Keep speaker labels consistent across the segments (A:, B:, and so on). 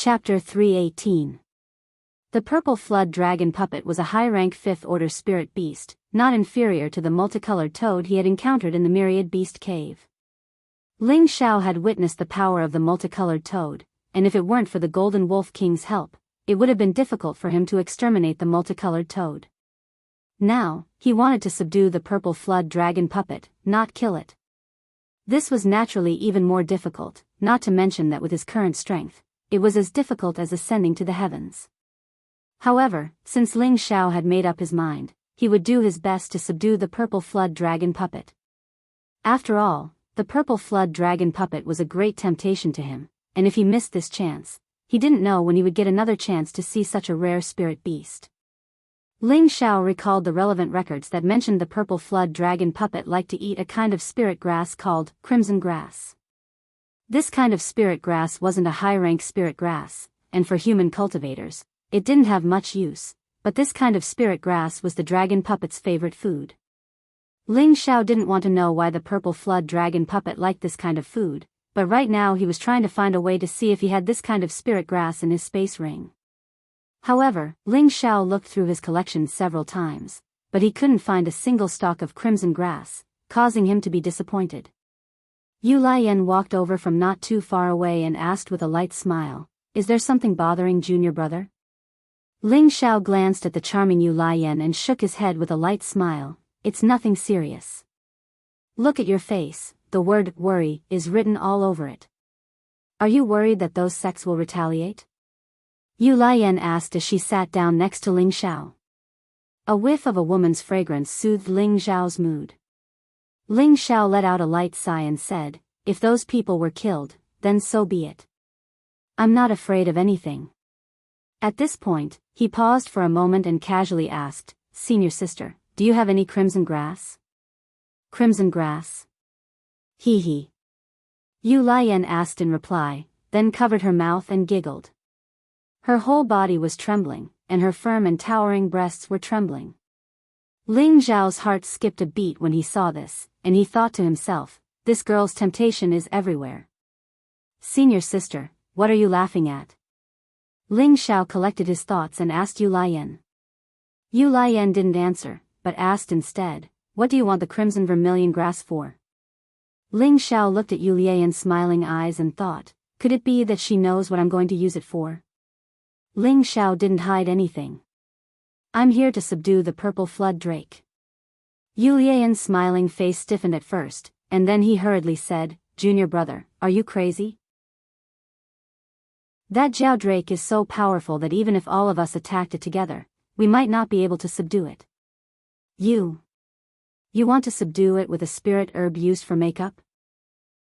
A: Chapter 318. The purple flood dragon puppet was a high-rank 5th-order spirit beast, not inferior to the multicolored toad he had encountered in the Myriad Beast Cave. Ling Xiao had witnessed the power of the multicolored toad, and if it weren't for the Golden Wolf King's help, it would have been difficult for him to exterminate the multicolored toad. Now, he wanted to subdue the purple flood dragon puppet, not kill it. This was naturally even more difficult, not to mention that with his current strength, it was as difficult as ascending to the heavens. However, since Ling Xiao had made up his mind, he would do his best to subdue the purple flood dragon puppet. After all, the purple flood dragon puppet was a great temptation to him, and if he missed this chance, he didn't know when he would get another chance to see such a rare spirit beast. Ling Xiao recalled the relevant records that mentioned the purple flood dragon puppet liked to eat a kind of spirit grass called crimson grass. This kind of spirit grass wasn't a high-rank spirit grass, and for human cultivators, it didn't have much use, but this kind of spirit grass was the dragon puppet's favorite food. Ling Xiao didn't want to know why the purple flood dragon puppet liked this kind of food, but right now he was trying to find a way to see if he had this kind of spirit grass in his space ring. However, Ling Xiao looked through his collection several times, but he couldn't find a single stalk of crimson grass, causing him to be disappointed. Yu Lian walked over from not too far away and asked with a light smile, "Is there something bothering junior brother?" Ling Xiao glanced at the charming Yu Lian and shook his head with a light smile. "It's nothing serious. Look at your face, the word worry is written all over it. Are you worried that those sects will retaliate?" Yu Lian asked as she sat down next to Ling Xiao. A whiff of a woman's fragrance soothed Ling Xiao's mood. Ling Xiao let out a light sigh and said, "If those people were killed, then so be it. I'm not afraid of anything." At this point, he paused for a moment and casually asked, "Senior sister, do you have any crimson grass?" "Crimson grass?" Hee hee. Yu Lian asked in reply, then covered her mouth and giggled. Her whole body was trembling, and her firm and towering breasts were trembling. Ling Xiao's heart skipped a beat when he saw this, and he thought to himself, this girl's temptation is everywhere. "Senior sister, what are you laughing at?" Ling Xiao collected his thoughts and asked Yu Lian. Yu Lian didn't answer, but asked instead, "What do you want the crimson vermilion grass for?" Ling Xiao looked at Yu Lian's smiling eyes and thought, could it be that she knows what I'm going to use it for? Ling Xiao didn't hide anything. "I'm here to subdue the purple flood drake." Yu Lian's smiling face stiffened at first, and then he hurriedly said, "Junior brother, are you crazy? That Jiao drake is so powerful that even if all of us attacked it together, we might not be able to subdue it. You want to subdue it with a spirit herb used for makeup?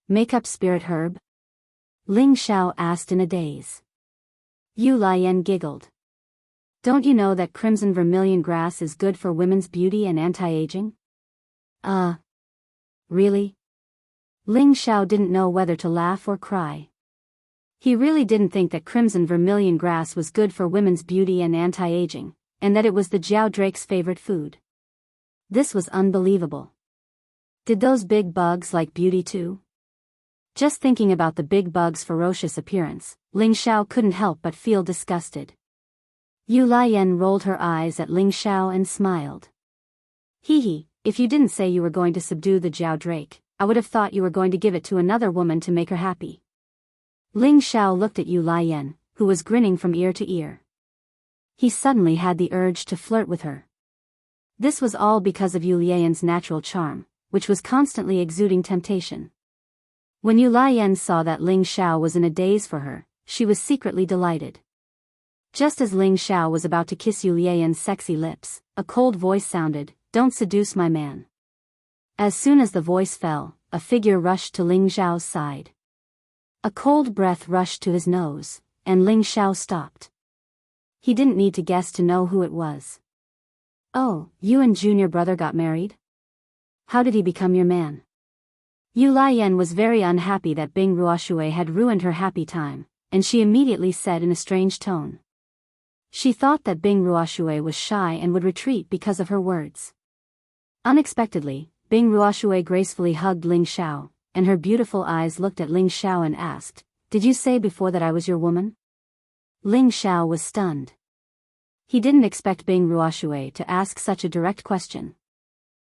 A: Makeup spirit herb?" Ling Xiao asked in a daze. Yu Lian giggled. "Don't you know that crimson vermilion grass is good for women's beauty and anti-aging?" Really?" Ling Xiao didn't know whether to laugh or cry. He really didn't think that crimson vermilion grass was good for women's beauty and anti-aging, and that it was the Jiao drake's favorite food. This was unbelievable. Did those big bugs like beauty too? Just thinking about the big bug's ferocious appearance, Ling Xiao couldn't help but feel disgusted. Yu Lian rolled her eyes at Ling Xiao and smiled. "Hee hee, if you didn't say you were going to subdue the Jiao drake, I would have thought you were going to give it to another woman to make her happy." Ling Xiao looked at Yu Lian, who was grinning from ear to ear. He suddenly had the urge to flirt with her. This was all because of Yu Lian's natural charm, which was constantly exuding temptation. When Yu Lian saw that Ling Xiao was in a daze for her, she was secretly delighted. Just as Ling Xiao was about to kiss Yu Lian's sexy lips, a cold voice sounded, "Don't seduce my man." As soon as the voice fell, a figure rushed to Ling Xiao's side. A cold breath rushed to his nose, and Ling Xiao stopped. He didn't need to guess to know who it was. "Oh, you and junior brother got married? How did he become your man?" Yu Lian was very unhappy that Bing Ruoshui had ruined her happy time, and she immediately said in a strange tone. She thought that Bing Ruoshui was shy and would retreat because of her words. Unexpectedly, Bing Ruoshui gracefully hugged Ling Xiao, and her beautiful eyes looked at Ling Xiao and asked, "Did you say before that I was your woman?" Ling Xiao was stunned. He didn't expect Bing Ruoshui to ask such a direct question.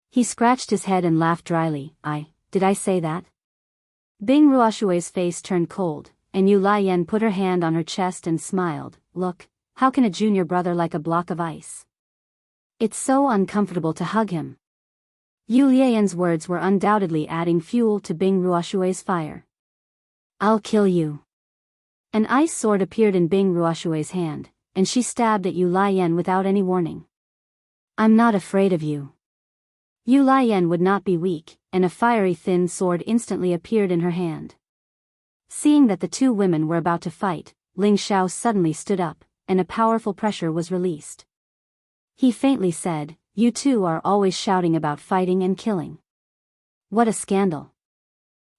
A: He scratched his head and laughed dryly. Did I say that? Bing Ruoshui's face turned cold, and Yu Lian put her hand on her chest and smiled. Look, how can a junior brother like a block of ice? It's so uncomfortable to hug him. Yu Lian's words were undoubtedly adding fuel to Bing Ruoshui's fire. I'll kill you. An ice sword appeared in Bing Ruoshui's hand, and she stabbed at Yu Lian without any warning. I'm not afraid of you. Yu Lian would not be weak, and a fiery thin sword instantly appeared in her hand. Seeing that the two women were about to fight, Ling Xiao suddenly stood up, and a powerful pressure was released. He faintly said, You two are always shouting about fighting and killing. What a scandal.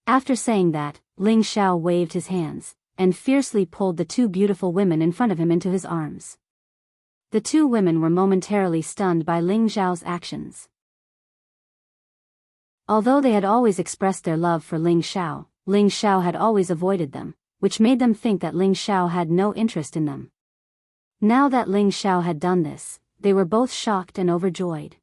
A: After saying that, Ling Xiao waved his hands, and fiercely pulled the two beautiful women in front of him into his arms. The two women were momentarily stunned by Ling Xiao's actions. Although they had always expressed their love for Ling Xiao had always avoided them, which made them think that Ling Xiao had no interest in them. Now that Ling Xiao had done this, they were both shocked and overjoyed.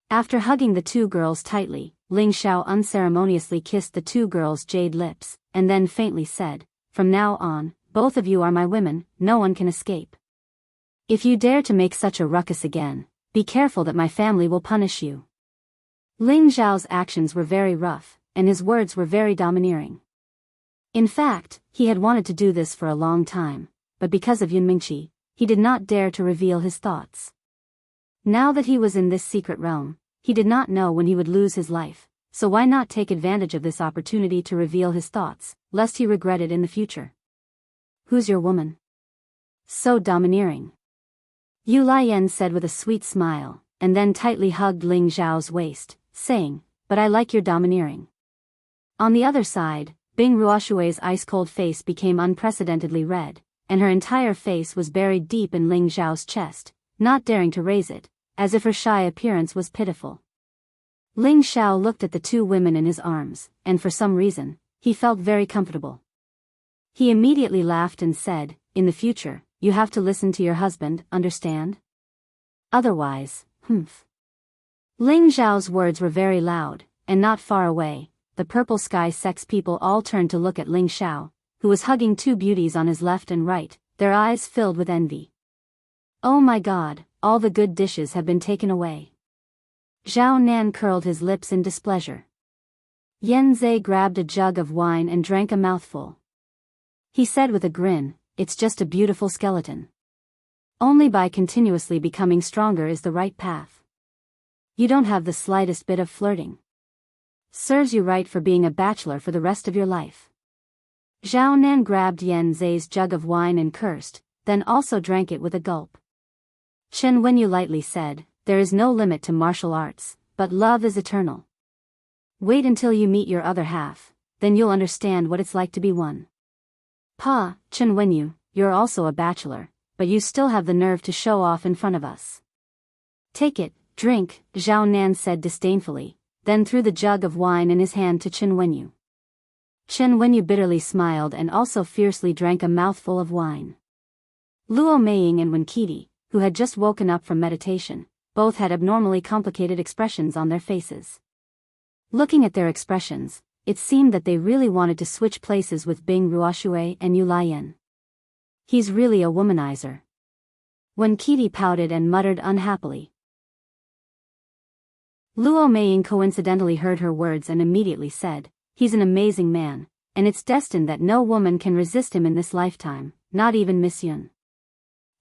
A: After hugging the two girls tightly, Ling Xiao unceremoniously kissed the two girls' jade lips, and then faintly said, From now on, both of you are my women, no one can escape. If you dare to make such a ruckus again, be careful that my family will punish you. Ling Xiao's actions were very rough, and his words were very domineering. In fact, he had wanted to do this for a long time, but because of Yun Mingqi, he did not dare to reveal his thoughts. Now that he was in this secret realm, he did not know when he would lose his life, so why not take advantage of this opportunity to reveal his thoughts, lest he regret it in the future? Who's your woman? So domineering. Yu Lian said with a sweet smile, and then tightly hugged Ling Xiao's waist, saying, But I like your domineering. On the other side, Bing Ruoshui's ice-cold face became unprecedentedly red, and her entire face was buried deep in Ling Xiao's chest, not daring to raise it, as if her shy appearance was pitiful. Ling Xiao looked at the two women in his arms, and for some reason, he felt very comfortable. He immediately laughed and said, In the future, you have to listen to your husband, understand? Otherwise, Ling Xiao's words were very loud, and not far away, the purple sky sex people all turned to look at Ling Xiao, who was hugging two beauties on his left and right, their eyes filled with envy. Oh my God, all the good dishes have been taken away. Zhao Nan curled his lips in displeasure. Yan Zhe grabbed a jug of wine and drank a mouthful. He said with a grin, It's just a beautiful skeleton. Only by continuously becoming stronger is the right path. You don't have the slightest bit of flirting. Serves you right for being a bachelor for the rest of your life. Zhao Nan grabbed Yan Zhe's jug of wine and cursed, then also drank it with a gulp. Chen Wenyu lightly said, There is no limit to martial arts, but love is eternal. Wait until you meet your other half, then you'll understand what it's like to be one. Pa, Chen Wenyu, you're also a bachelor, but you still have the nerve to show off in front of us. Take it, drink, Zhao Nan said disdainfully, then threw the jug of wine in his hand to Chen Wenyu. Chen Wenyu bitterly smiled and also fiercely drank a mouthful of wine. Luo Meiying and Wen Qidi, who had just woken up from meditation, both had abnormally complicated expressions on their faces. Looking at their expressions, it seemed that they really wanted to switch places with Bing Ruoshui and Yu Lian. He's really a womanizer. Wen Qidi pouted and muttered unhappily. Luo Meiying coincidentally heard her words and immediately said, He's an amazing man, and it's destined that no woman can resist him in this lifetime, not even Miss Yun.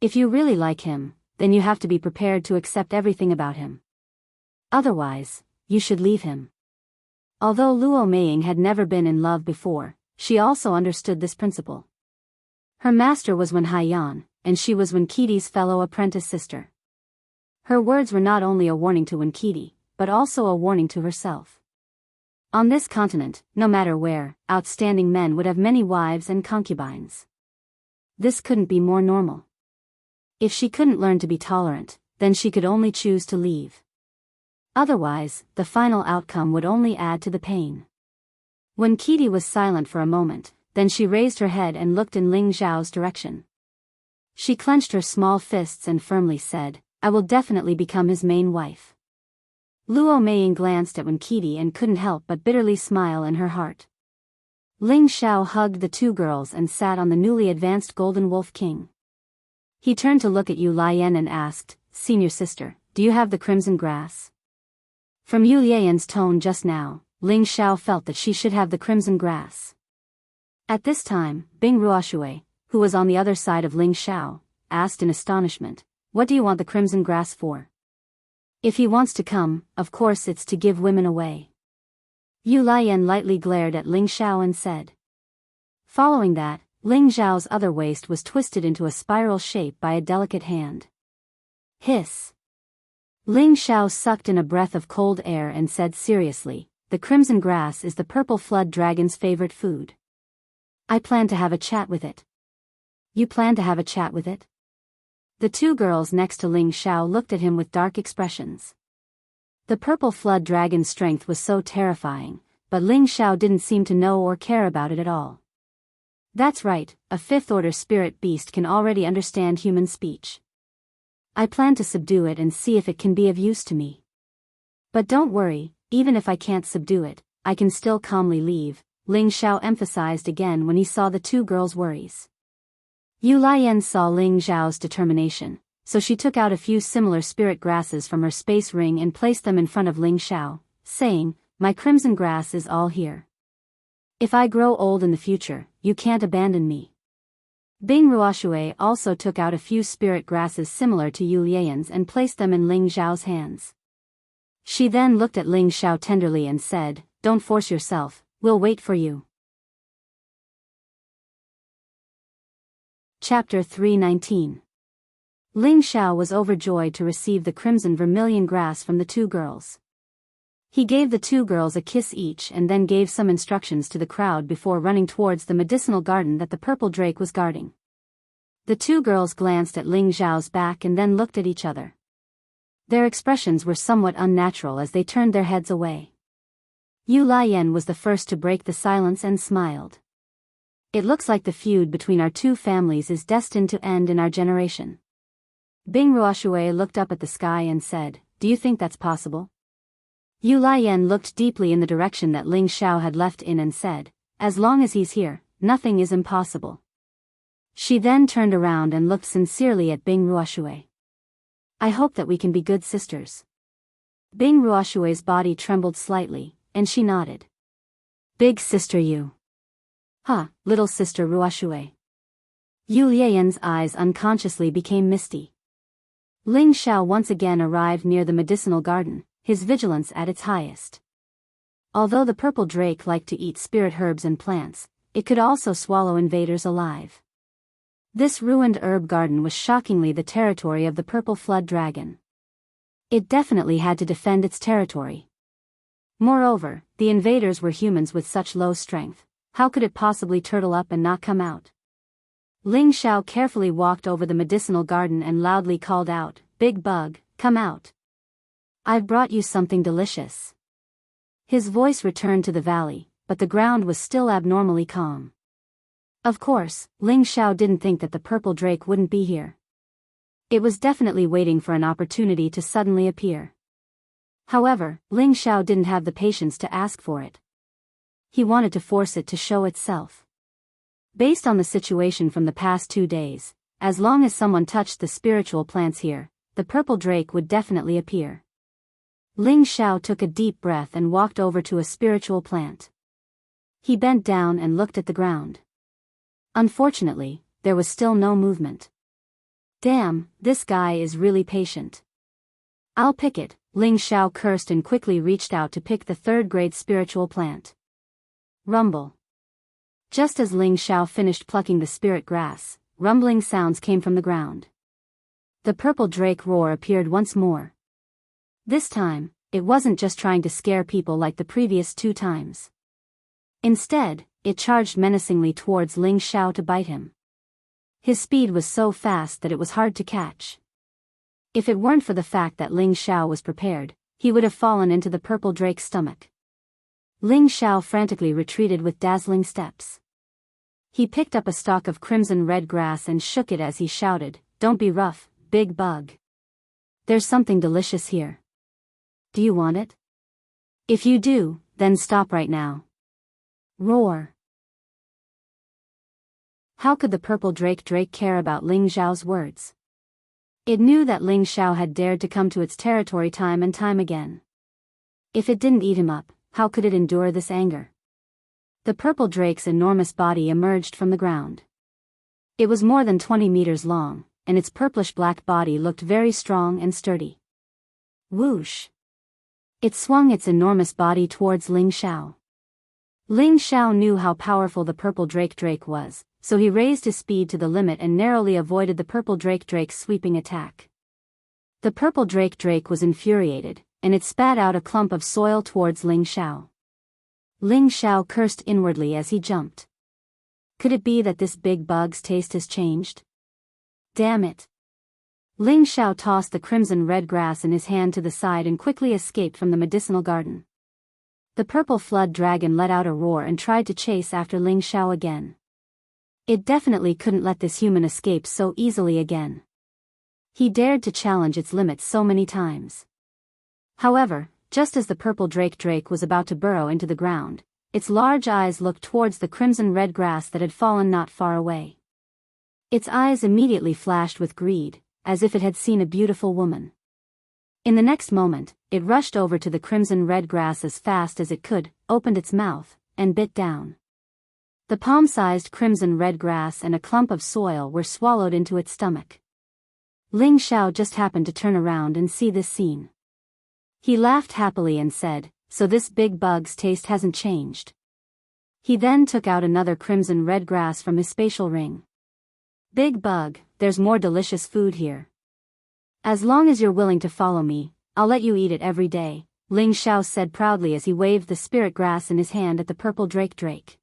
A: If you really like him, then you have to be prepared to accept everything about him. Otherwise, you should leave him. Although Luo Meiying had never been in love before, she also understood this principle. Her master was Wen Haiyan, and she was Wen Qidi's fellow apprentice sister. Her words were not only a warning to Wen Qidi, but also a warning to herself. On this continent, no matter where, outstanding men would have many wives and concubines. This couldn't be more normal. If she couldn't learn to be tolerant, then she could only choose to leave. Otherwise, the final outcome would only add to the pain. Wen Qidi was silent for a moment, then she raised her head and looked in Ling Xiao's direction. She clenched her small fists and firmly said, "I will definitely become his main wife." Luo Meiying glanced at Wen Qidi and couldn't help but bitterly smile in her heart. Ling Xiao hugged the two girls and sat on the newly advanced Golden Wolf King. He turned to look at Yu Lian and asked, "Senior sister, do you have the crimson grass?" From Yu Lian's tone just now, Ling Xiao felt that she should have the crimson grass. At this time, Bing Ruoshui, who was on the other side of Ling Xiao, asked in astonishment, "What do you want the crimson grass for?" "If he wants to come, of course it's to give women away." Yu Lian lightly glared at Ling Xiao and said. Following that, Ling Xiao's other waist was twisted into a spiral shape by a delicate hand. Hiss. Ling Xiao sucked in a breath of cold air and said seriously, "The crimson grass is the purple flood dragon's favorite food. I plan to have a chat with it." "You plan to have a chat with it?" The two girls next to Ling Xiao looked at him with dark expressions. The purple flood dragon's strength was so terrifying, but Ling Xiao didn't seem to know or care about it at all. "That's right, a fifth-order spirit beast can already understand human speech. I plan to subdue it and see if it can be of use to me. But don't worry, even if I can't subdue it, I can still calmly leave," Ling Xiao emphasized again when he saw the two girls' worries. Yu Lian saw Ling Xiao's determination, so she took out a few similar spirit grasses from her space ring and placed them in front of Ling Xiao, saying, "My crimson grass is all here. If I grow old in the future, you can't abandon me." Bing Ruoshui also took out a few spirit grasses similar to Yu Lian's and placed them in Ling Xiao's hands. She then looked at Ling Xiao tenderly and said, "Don't force yourself, we'll wait for you." Chapter 319. Ling Xiao was overjoyed to receive the crimson vermilion grass from the two girls. He gave the two girls a kiss each and then gave some instructions to the crowd before running towards the medicinal garden that the purple drake was guarding. The two girls glanced at Ling Xiao's back and then looked at each other. Their expressions were somewhat unnatural as they turned their heads away. Yu Lian was the first to break the silence and smiled. "It looks like the feud between our two families is destined to end in our generation." Bing Ruoshui looked up at the sky and said, "Do you think that's possible?" Yu Lian looked deeply in the direction that Ling Xiao had left in and said, "As long as he's here, nothing is impossible." She then turned around and looked sincerely at Bing Ruoshui. "I hope that we can be good sisters." Bing Ruoshui's body trembled slightly, and she nodded. "Big sister Yu." "Huh, little sister Ruoshui." Yu Lian's eyes unconsciously became misty. Ling Xiao once again arrived near the medicinal garden, his vigilance at its highest. Although the purple drake liked to eat spirit herbs and plants, it could also swallow invaders alive. This ruined herb garden was shockingly the territory of the purple flood dragon. It definitely had to defend its territory. Moreover, the invaders were humans with such low strength. How could it possibly turtle up and not come out? Ling Xiao carefully walked over the medicinal garden and loudly called out, "Big bug, come out. I've brought you something delicious." His voice returned to the valley, but the ground was still abnormally calm. Of course, Ling Xiao didn't think that the purple drake wouldn't be here. It was definitely waiting for an opportunity to suddenly appear. However, Ling Xiao didn't have the patience to ask for it. He wanted to force it to show itself. Based on the situation from the past 2 days, as long as someone touched the spiritual plants here, the purple drake would definitely appear. Ling Xiao took a deep breath and walked over to a spiritual plant. He bent down and looked at the ground. Unfortunately, there was still no movement. "Damn, this guy is really patient. I'll pick it," Ling Xiao cursed and quickly reached out to pick the third-grade spiritual plant. Rumble. Just as Ling Xiao finished plucking the spirit grass, rumbling sounds came from the ground. The purple drake roar appeared once more. This time, it wasn't just trying to scare people like the previous 2 times. Instead, it charged menacingly towards Ling Xiao to bite him. His speed was so fast that it was hard to catch. If it weren't for the fact that Ling Xiao was prepared, he would have fallen into the purple drake's stomach. Ling Xiao frantically retreated with dazzling steps. He picked up a stalk of crimson red grass and shook it as he shouted, "Don't be rough, big bug. There's something delicious here. Do you want it? If you do, then stop right now." Roar. How could the purple drake care about Ling Xiao's words? It knew that Ling Xiao had dared to come to its territory time and time again. If it didn't eat him up, how could it endure this anger? The purple drake's enormous body emerged from the ground. It was more than 20 meters long, and its purplish-black body looked very strong and sturdy. Whoosh! It swung its enormous body towards Ling Xiao. Ling Xiao knew how powerful the purple drake was, so he raised his speed to the limit and narrowly avoided the purple drake's sweeping attack. The purple drake was infuriated, and it spat out a clump of soil towards Ling Xiao. Ling Xiao cursed inwardly as he jumped. Could it be that this big bug's taste has changed? Damn it! Ling Xiao tossed the crimson red grass in his hand to the side and quickly escaped from the medicinal garden. The purple flood dragon let out a roar and tried to chase after Ling Xiao again. It definitely couldn't let this human escape so easily again. He dared to challenge its limits so many times. However, just as the purple drake was about to burrow into the ground, its large eyes looked towards the crimson red grass that had fallen not far away. Its eyes immediately flashed with greed, as if it had seen a beautiful woman. In the next moment, it rushed over to the crimson red grass as fast as it could, opened its mouth, and bit down. The palm-sized crimson red grass and a clump of soil were swallowed into its stomach. Ling Xiao just happened to turn around and see this scene. He laughed happily and said, "So this big bug's taste hasn't changed." He then took out another crimson red grass from his spatial ring. "Big bug, there's more delicious food here. As long as you're willing to follow me, I'll let you eat it every day," Ling Xiao said proudly as he waved the spirit grass in his hand at the purple drake.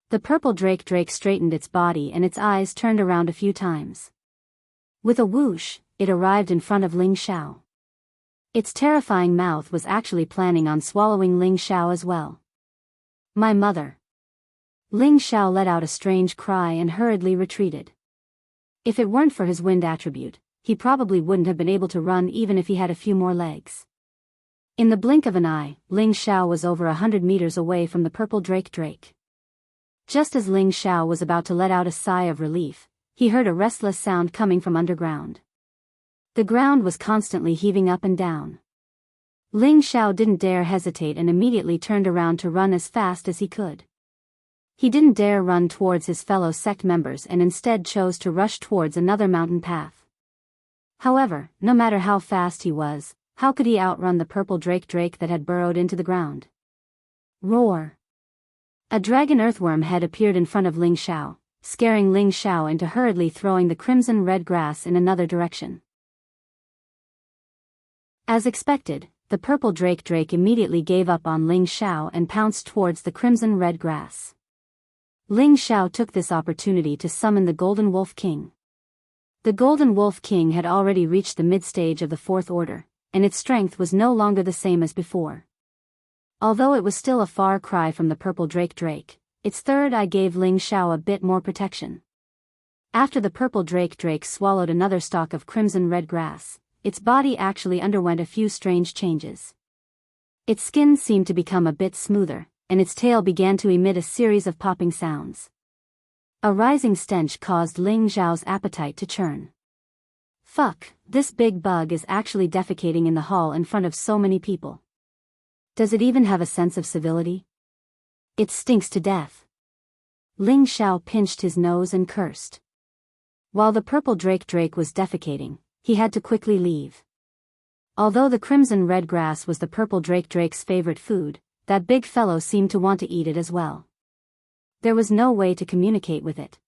A: The purple drake straightened its body and its eyes turned around a few times. With a whoosh, it arrived in front of Ling Xiao. Its terrifying mouth was actually planning on swallowing Ling Xiao as well. "My mother." Ling Xiao let out a strange cry and hurriedly retreated. If it weren't for his wind attribute, he probably wouldn't have been able to run even if he had a few more legs. In the blink of an eye, Ling Xiao was over 100 meters away from the purple drake. Just as Ling Xiao was about to let out a sigh of relief, he heard a restless sound coming from underground. The ground was constantly heaving up and down. Ling Xiao didn't dare hesitate and immediately turned around to run as fast as he could. He didn't dare run towards his fellow sect members and instead chose to rush towards another mountain path. However, no matter how fast he was, how could he outrun the purple drake that had burrowed into the ground? Roar! A dragon earthworm head appeared in front of Ling Xiao, scaring Ling Xiao into hurriedly throwing the crimson red grass in another direction. As expected, the purple drake immediately gave up on Ling Xiao and pounced towards the crimson red grass. Ling Xiao took this opportunity to summon the Golden Wolf King. The Golden Wolf King had already reached the mid-stage of the Fourth Order, and its strength was no longer the same as before. Although it was still a far cry from the purple drake, its third eye gave Ling Xiao a bit more protection. After the purple drake swallowed another stalk of crimson red grass, its body actually underwent a few strange changes. Its skin seemed to become a bit smoother, and its tail began to emit a series of popping sounds. A rising stench caused Ling Xiao's appetite to churn. Fuck, this big bug is actually defecating in the hall in front of so many people. Does it even have a sense of civility? It stinks to death. Ling Xiao pinched his nose and cursed. While the purple drake was defecating, he had to quickly leave. Although the crimson red grass was the purple drake's favorite food, that big fellow seemed to want to eat it as well. There was no way to communicate with it.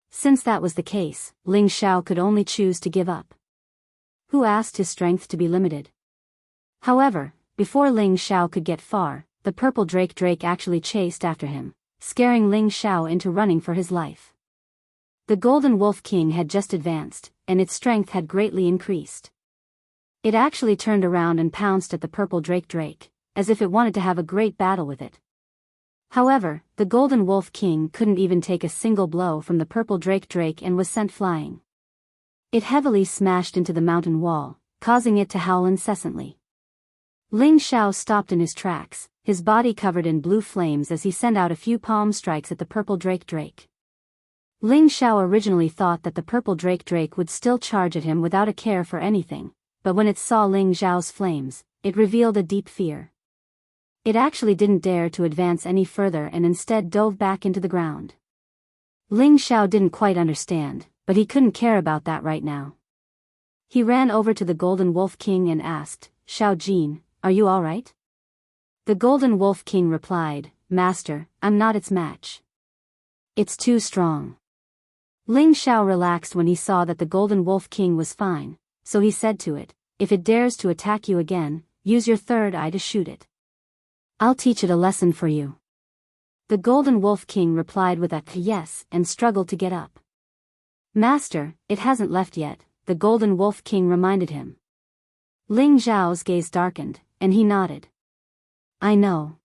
A: Since that was the case, Ling Xiao could only choose to give up. Who asked his strength to be limited? However, before Ling Xiao could get far, the purple drake actually chased after him, scaring Ling Xiao into running for his life. The Golden Wolf King had just advanced, and its strength had greatly increased. It actually turned around and pounced at the purple drake, as if it wanted to have a great battle with it. However, the Golden Wolf King couldn't even take a single blow from the purple drake and was sent flying. It heavily smashed into the mountain wall, causing it to howl incessantly. Ling Xiao stopped in his tracks, his body covered in blue flames as he sent out a few palm strikes at the purple drake. Ling Xiao originally thought that the purple drake would still charge at him without a care for anything, but when it saw Ling Xiao's flames, it revealed a deep fear. It actually didn't dare to advance any further and instead dove back into the ground. Ling Xiao didn't quite understand, but he couldn't care about that right now. He ran over to the Golden Wolf King and asked, "Xiao Jin, are you all right?" The Golden Wolf King replied, "Master, I'm not its match. It's too strong." Ling Xiao relaxed when he saw that the Golden Wolf King was fine, so he said to it, "If it dares to attack you again, use your third eye to shoot it. I'll teach it a lesson for you." The Golden Wolf King replied with a yes and struggled to get up. "Master, it hasn't left yet," the Golden Wolf King reminded him. Ling Xiao's gaze darkened, and he nodded. "I know."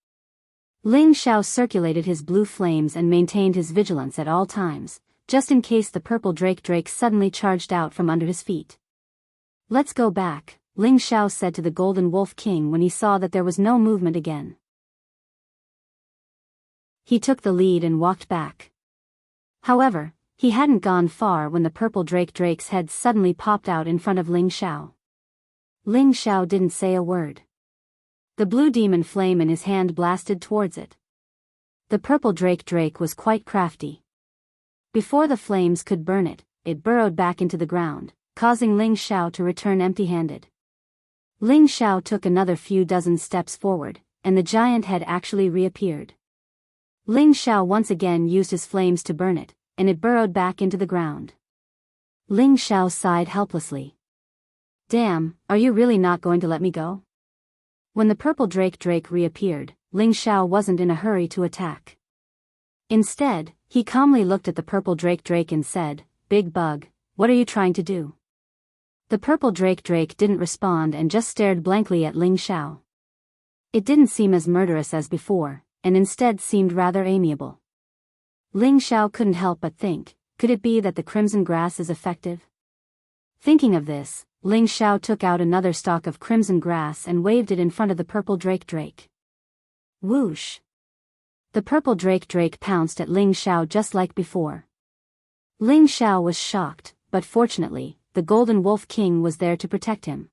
A: Ling Xiao circulated his blue flames and maintained his vigilance at all times, just in case the purple drake suddenly charged out from under his feet. "Let's go back," Ling Xiao said to the Golden Wolf King when he saw that there was no movement again. He took the lead and walked back. However, he hadn't gone far when the purple drake's head suddenly popped out in front of Ling Xiao. Ling Xiao didn't say a word. The blue demon flame in his hand blasted towards it. The purple drake was quite crafty. Before the flames could burn it, it burrowed back into the ground, causing Ling Xiao to return empty-handed. Ling Xiao took another few dozen steps forward, and the giant head actually reappeared. Ling Xiao once again used his flames to burn it, and it burrowed back into the ground. Ling Xiao sighed helplessly. "Damn, are you really not going to let me go?" When the purple drake reappeared, Ling Xiao wasn't in a hurry to attack. Instead, he calmly looked at the purple drake and said, "Big bug, what are you trying to do?" The purple drake didn't respond and just stared blankly at Ling Xiao. It didn't seem as murderous as before, and instead seemed rather amiable. Ling Xiao couldn't help but think, could it be that the crimson grass is effective? Thinking of this, Ling Xiao took out another stalk of crimson grass and waved it in front of the purple drake. Whoosh! The purple drake pounced at Ling Xiao just like before. Ling Xiao was shocked, but fortunately, the Golden Wolf King was there to protect him.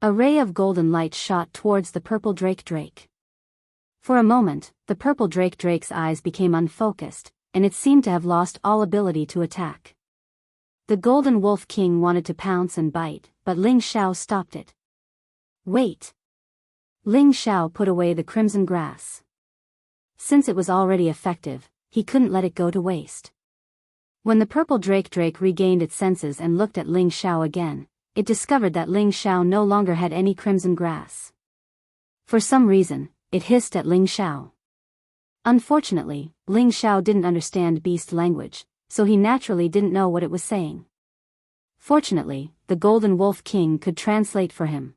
A: A ray of golden light shot towards the purple drake. For a moment, the purple drake's eyes became unfocused, and it seemed to have lost all ability to attack. The Golden Wolf King wanted to pounce and bite, but Ling Xiao stopped it. "Wait!" Ling Xiao put away the crimson grass. Since it was already effective, he couldn't let it go to waste. When the purple drake regained its senses and looked at Ling Xiao again, it discovered that Ling Xiao no longer had any crimson grass. For some reason, it hissed at Ling Xiao. Unfortunately, Ling Xiao didn't understand beast language, so he naturally didn't know what it was saying. Fortunately, the Golden Wolf King could translate for him.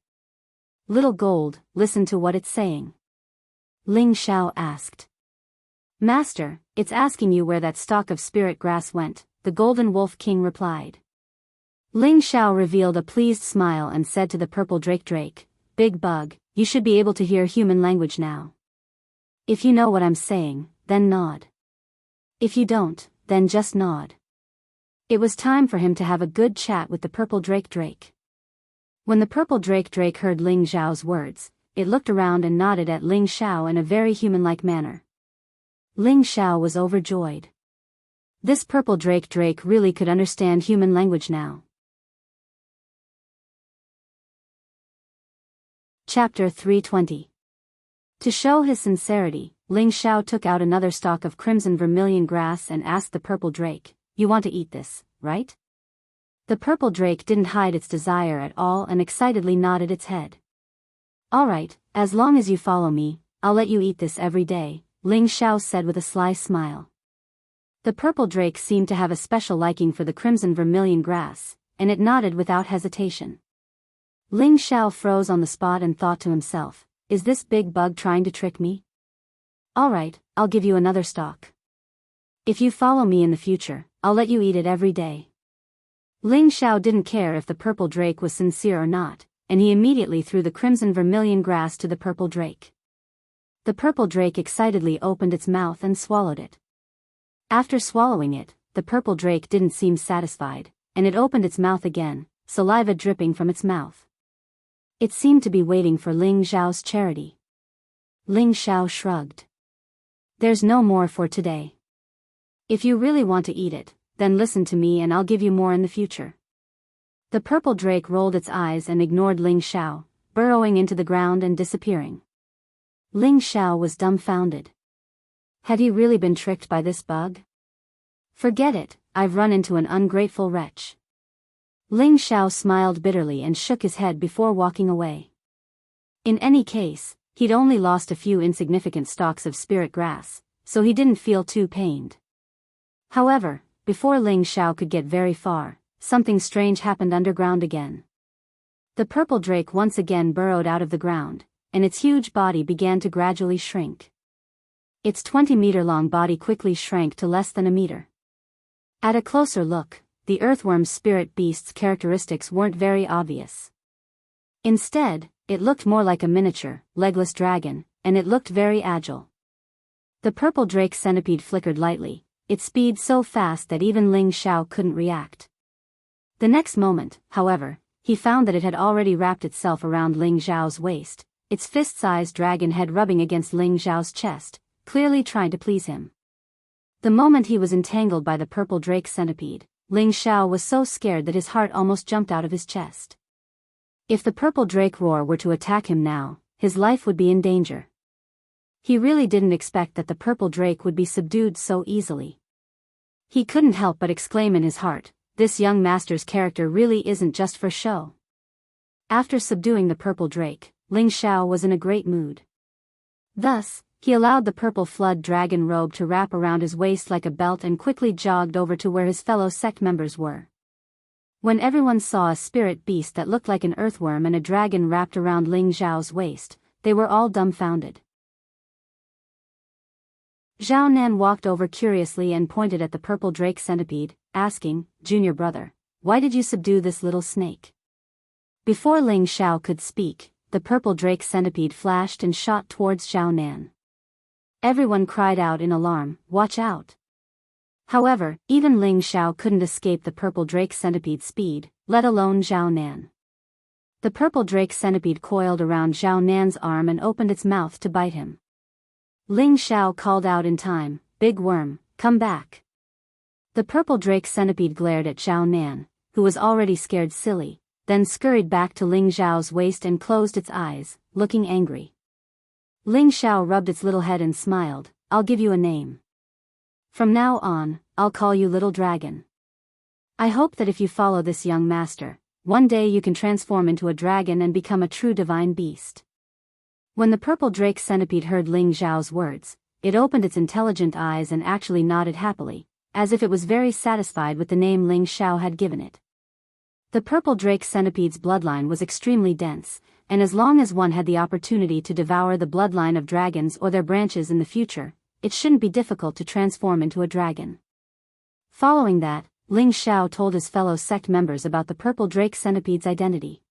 A: "Little Gold, listen to what it's saying." Ling Xiao asked. "Master, it's asking you where that stalk of spirit grass went," the Golden Wolf King replied. Ling Xiao revealed a pleased smile and said to the purple drake, "Big bug, you should be able to hear human language now. If you know what I'm saying, then nod. If you don't, then just nod." It was time for him to have a good chat with the purple drake. When the purple drake heard Ling Xiao's words, it looked around and nodded at Ling Xiao in a very human-like manner. Ling Xiao was overjoyed. This purple drake really could understand human language now. Chapter 320. To show his sincerity, Ling Xiao took out another stalk of crimson vermilion grass and asked the purple drake, "You want to eat this, right?" The purple drake didn't hide its desire at all and excitedly nodded its head. "All right, as long as you follow me, I'll let you eat this every day," Ling Xiao said with a sly smile. The purple drake seemed to have a special liking for the crimson vermilion grass, and it nodded without hesitation. Ling Xiao froze on the spot and thought to himself, "Is this big bug trying to trick me?" Alright, I'll give you another stalk. If you follow me in the future, I'll let you eat it every day. Ling Xiao didn't care if the purple drake was sincere or not, and he immediately threw the crimson vermilion grass to the purple drake. The purple drake excitedly opened its mouth and swallowed it. After swallowing it, the purple drake didn't seem satisfied, and it opened its mouth again, saliva dripping from its mouth. It seemed to be waiting for Ling Xiao's charity. Ling Xiao shrugged. There's no more for today. If you really want to eat it, then listen to me and I'll give you more in the future. The purple drake rolled its eyes and ignored Ling Xiao, burrowing into the ground and disappearing. Ling Xiao was dumbfounded. Had he really been tricked by this bug? Forget it, I've run into an ungrateful wretch. Ling Xiao smiled bitterly and shook his head before walking away. In any case, he'd only lost a few insignificant stalks of spirit grass, so he didn't feel too pained. However, before Ling Xiao could get very far, something strange happened underground again. The purple drake once again burrowed out of the ground, and its huge body began to gradually shrink. Its 20-meter-long body quickly shrank to less than a meter. At a closer look, the earthworm's spirit beast's characteristics weren't very obvious. Instead, it looked more like a miniature, legless dragon, and it looked very agile. The purple drake centipede flickered lightly, its speed so fast that even Ling Xiao couldn't react. The next moment, however, he found that it had already wrapped itself around Ling Xiao's waist, its fist-sized dragon head rubbing against Ling Xiao's chest, clearly trying to please him. The moment he was entangled by the purple drake centipede, Ling Xiao was so scared that his heart almost jumped out of his chest. If the purple drake roar were to attack him now, his life would be in danger. He really didn't expect that the purple drake would be subdued so easily. He couldn't help but exclaim in his heart, this young master's character really isn't just for show. After subduing the purple drake, Ling Xiao was in a great mood. Thus, he allowed the purple flood dragon robe to wrap around his waist like a belt and quickly jogged over to where his fellow sect members were. When everyone saw a spirit beast that looked like an earthworm and a dragon wrapped around Ling Xiao's waist, they were all dumbfounded. Zhao Nan walked over curiously and pointed at the purple drake centipede, asking, "Junior brother, why did you subdue this little snake?" Before Ling Xiao could speak, the purple drake centipede flashed and shot towards Zhao Nan. Everyone cried out in alarm, "Watch out!" However, even Ling Xiao couldn't escape the purple drake centipede's speed, let alone Zhao Nan. The purple drake centipede coiled around Zhao Nan's arm and opened its mouth to bite him. Ling Xiao called out in time, "Big worm, come back." The purple drake centipede glared at Zhao Nan, who was already scared silly, then scurried back to Ling Xiao's waist and closed its eyes, looking angry. Ling Xiao rubbed its little head and smiled, "I'll give you a name. From now on, I'll call you Little Dragon. I hope that if you follow this young master, one day you can transform into a dragon and become a true divine beast." When the purple drake centipede heard Ling Xiao's words, it opened its intelligent eyes and actually nodded happily, as if it was very satisfied with the name Ling Xiao had given it. The purple drake centipede's bloodline was extremely dense, and as long as one had the opportunity to devour the bloodline of dragons or their branches in the future, it shouldn't be difficult to transform into a dragon. Following that, Ling Xiao told his fellow sect members about the purple drake centipede's identity.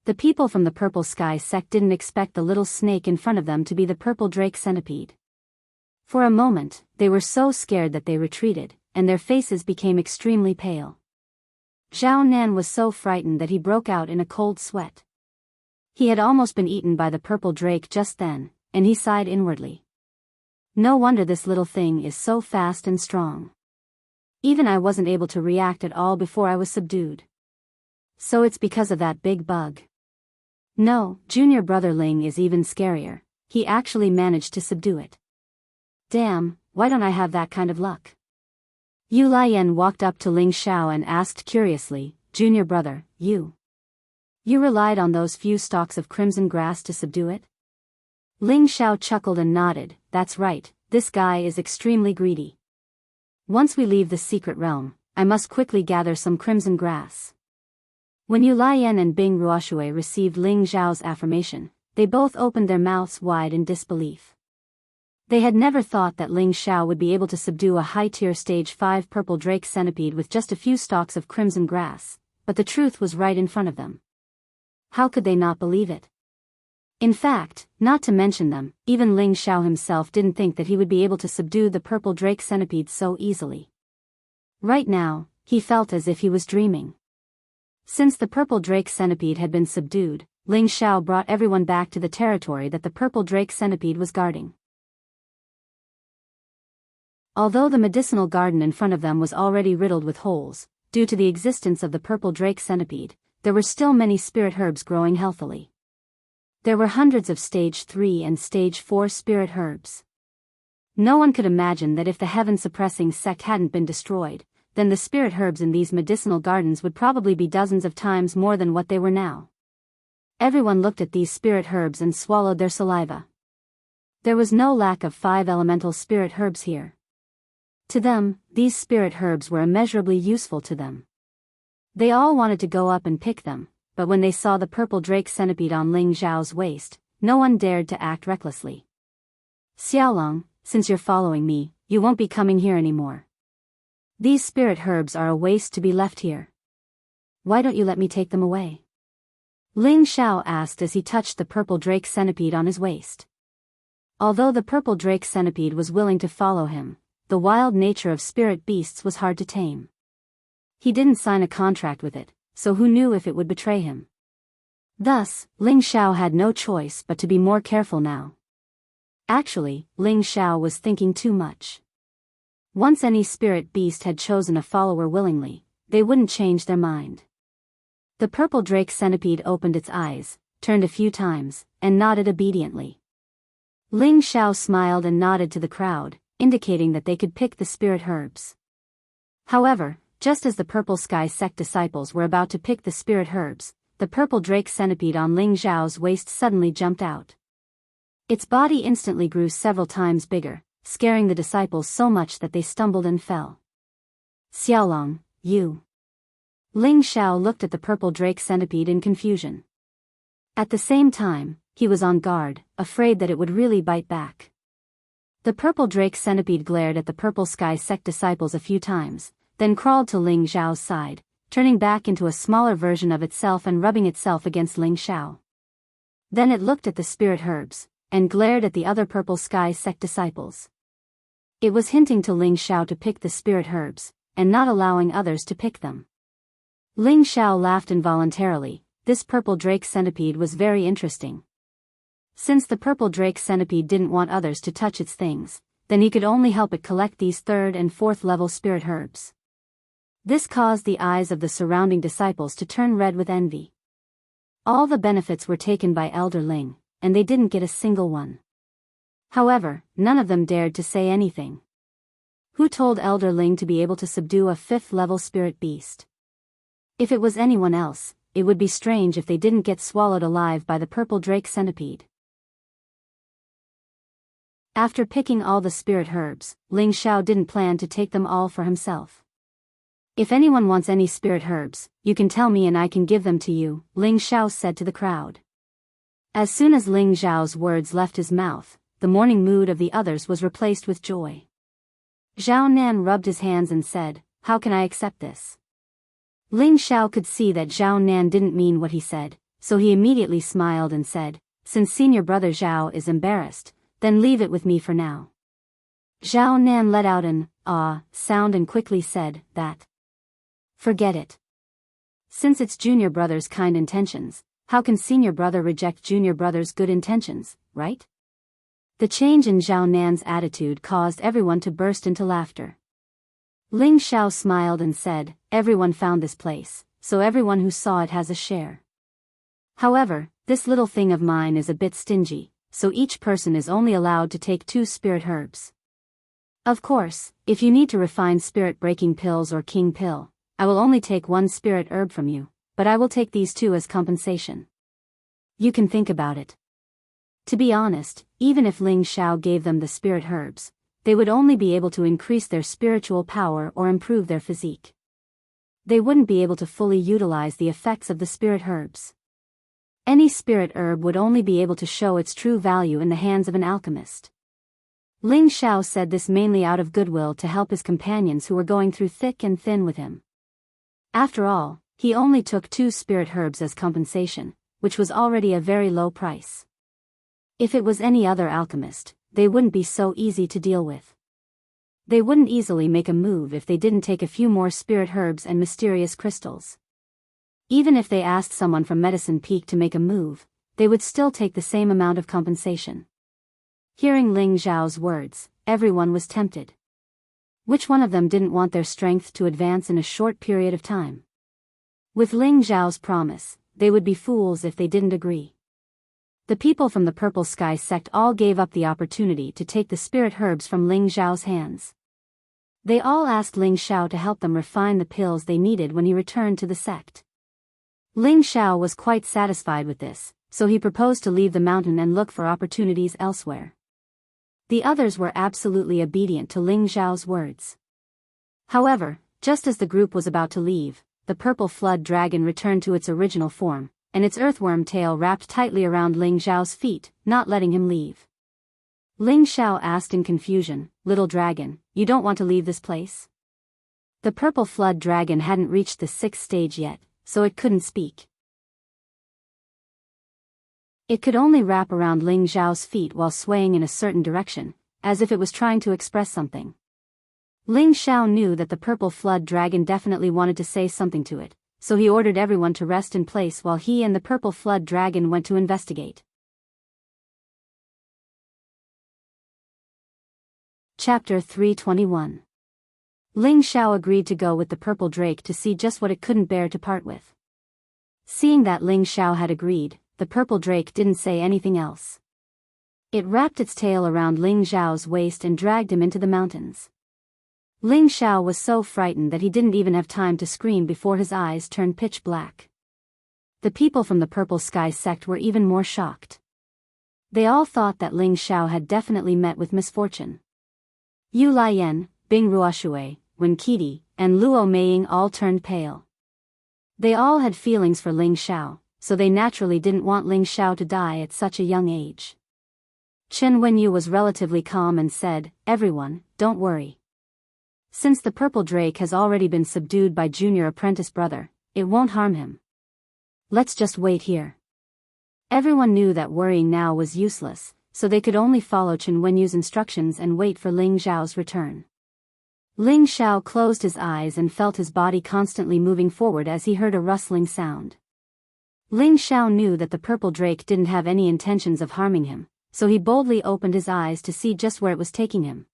A: The people from the Purple Sky sect didn't expect the little snake in front of them to be the purple drake centipede. For a moment, they were so scared that they retreated, and their faces became extremely pale. Zhao Nan was so frightened that he broke out in a cold sweat. He had almost been eaten by the purple drake just then, and he sighed inwardly. No wonder this little thing is so fast and strong. Even I wasn't able to react at all before I was subdued. So it's because of that big bug. No, junior brother Ling is even scarier, he actually managed to subdue it. Damn, why don't I have that kind of luck? Yu Lian walked up to Ling Xiao and asked curiously, "Junior brother, you relied on those few stalks of crimson grass to subdue it?" Ling Xiao chuckled and nodded, "That's right, this guy is extremely greedy. Once we leave the secret realm, I must quickly gather some crimson grass." When Yu Lian and Bing Ruoshui received Ling Xiao's affirmation, they both opened their mouths wide in disbelief. They had never thought that Ling Xiao would be able to subdue a high-tier stage 5 purple drake centipede with just a few stalks of crimson grass, but the truth was right in front of them. How could they not believe it? In fact, not to mention them, even Ling Xiao himself didn't think that he would be able to subdue the purple drake centipede so easily. Right now, he felt as if he was dreaming. Since the purple drake centipede had been subdued, Ling Xiao brought everyone back to the territory that the purple drake centipede was guarding. Although the medicinal garden in front of them was already riddled with holes, due to the existence of the purple drake centipede, there were still many spirit herbs growing healthily. There were hundreds of stage 3 and stage 4 spirit herbs. No one could imagine that if the heaven-suppressing sect hadn't been destroyed, then the spirit herbs in these medicinal gardens would probably be dozens of times more than what they were now. Everyone looked at these spirit herbs and swallowed their saliva. There was no lack of 5 elemental spirit herbs here. To them, these spirit herbs were immeasurably useful to them. They all wanted to go up and pick them, but when they saw the purple drake centipede on Ling Xiao's waist, no one dared to act recklessly. Xiaolong, since you're following me, you won't be coming here anymore. These spirit herbs are a waste to be left here. Why don't you let me take them away? Ling Xiao asked as he touched the purple drake centipede on his waist. Although the purple drake centipede was willing to follow him, the wild nature of spirit beasts was hard to tame. He didn't sign a contract with it, so who knew if it would betray him? Thus, Ling Xiao had no choice but to be more careful now. Actually, Ling Xiao was thinking too much. Once any spirit beast had chosen a follower willingly, they wouldn't change their mind. The purple drake centipede opened its eyes, turned a few times, and nodded obediently. Ling Xiao smiled and nodded to the crowd, indicating that they could pick the spirit herbs. However, just as the purple sky sect disciples were about to pick the spirit herbs, the purple drake centipede on Ling Xiao's waist suddenly jumped out. Its body instantly grew several times bigger, scaring the disciples so much that they stumbled and fell. Xiaolong, you. Ling Xiao looked at the purple drake centipede in confusion. At the same time, he was on guard, afraid that it would really bite back. The purple drake centipede glared at the purple sky sect disciples a few times, then crawled to Ling Xiao's side, turning back into a smaller version of itself and rubbing itself against Ling Xiao. Then it looked at the spirit herbs, and glared at the other purple sky sect disciples. It was hinting to Ling Xiao to pick the spirit herbs, and not allowing others to pick them. Ling Xiao laughed involuntarily. This purple drake centipede was very interesting. Since the purple drake centipede didn't want others to touch its things, then he could only help it collect these 3rd and 4th level spirit herbs. This caused the eyes of the surrounding disciples to turn red with envy. All the benefits were taken by Elder Ling, and they didn't get a single one. However, none of them dared to say anything. Who told Elder Ling to be able to subdue a 5th level spirit beast? If it was anyone else, it would be strange if they didn't get swallowed alive by the purple drake centipede. After picking all the spirit herbs, Ling Xiao didn't plan to take them all for himself. If anyone wants any spirit herbs, you can tell me and I can give them to you, Ling Xiao said to the crowd. As soon as Ling Xiao's words left his mouth, the morning mood of the others was replaced with joy. Zhao Nan rubbed his hands and said, "How can I accept this?" Ling Xiao could see that Zhao Nan didn't mean what he said, so he immediately smiled and said, "Since senior brother Zhao is embarrassed, then leave it with me for now." Zhao Nan let out an "ah" sound and quickly said, "That. Forget it. Since it's junior brother's kind intentions, how can senior brother reject junior brother's good intentions, right?" The change in Zhao Nan's attitude caused everyone to burst into laughter. Ling Xiao smiled and said, "Everyone found this place, so everyone who saw it has a share. However, this little thing of mine is a bit stingy, so each person is only allowed to take 2 spirit herbs. Of course, if you need to refine spirit-breaking pills or king pill, I will only take 1 spirit herb from you, but I will take these 2 as compensation. You can think about it." To be honest, even if Ling Xiao gave them the spirit herbs, they would only be able to increase their spiritual power or improve their physique. They wouldn't be able to fully utilize the effects of the spirit herbs. Any spirit herb would only be able to show its true value in the hands of an alchemist. Ling Xiao said this mainly out of goodwill to help his companions who were going through thick and thin with him. After all, he only took 2 spirit herbs as compensation, which was already a very low price. If it was any other alchemist, they wouldn't be so easy to deal with. They wouldn't easily make a move if they didn't take a few more spirit herbs and mysterious crystals. Even if they asked someone from Medicine Peak to make a move, they would still take the same amount of compensation. Hearing Ling Xiao's words, everyone was tempted. Which one of them didn't want their strength to advance in a short period of time? With Ling Xiao's promise, they would be fools if they didn't agree. The people from the Purple Sky sect all gave up the opportunity to take the spirit herbs from Ling Xiao's hands. They all asked Ling Xiao to help them refine the pills they needed when he returned to the sect. Ling Xiao was quite satisfied with this, so he proposed to leave the mountain and look for opportunities elsewhere. The others were absolutely obedient to Ling Xiao's words. However, just as the group was about to leave, the purple flood dragon returned to its original form, and its earthworm tail wrapped tightly around Ling Xiao's feet, not letting him leave. Ling Xiao asked in confusion, "Little dragon, you don't want to leave this place?" The purple flood dragon hadn't reached the 6th stage yet, so it couldn't speak. It could only wrap around Ling Xiao's feet while swaying in a certain direction, as if it was trying to express something. Ling Xiao knew that the purple flood dragon definitely wanted to say something to it, so he ordered everyone to rest in place while he and the purple flood dragon went to investigate. Chapter 321. Ling Xiao agreed to go with the purple drake to see just what it couldn't bear to part with. Seeing that Ling Xiao had agreed, the purple drake didn't say anything else. It wrapped its tail around Ling Xiao's waist and dragged him into the mountains. Ling Xiao was so frightened that he didn't even have time to scream before his eyes turned pitch black. The people from the Purple Sky sect were even more shocked. They all thought that Ling Xiao had definitely met with misfortune. Yu Lian, Bing Ruoshui, Wen Qidi, and Luo Meiying all turned pale. They all had feelings for Ling Xiao, so they naturally didn't want Ling Xiao to die at such a young age. Chen Wenyu was relatively calm and said, "Everyone, don't worry. Since the purple drake has already been subdued by junior apprentice brother, it won't harm him. Let's just wait here." Everyone knew that worrying now was useless, so they could only follow Chen Wenyu's instructions and wait for Ling Xiao's return. Ling Xiao closed his eyes and felt his body constantly moving forward as he heard a rustling sound. Ling Xiao knew that the purple drake didn't have any intentions of harming him, so he boldly opened his eyes to see just where it was taking him.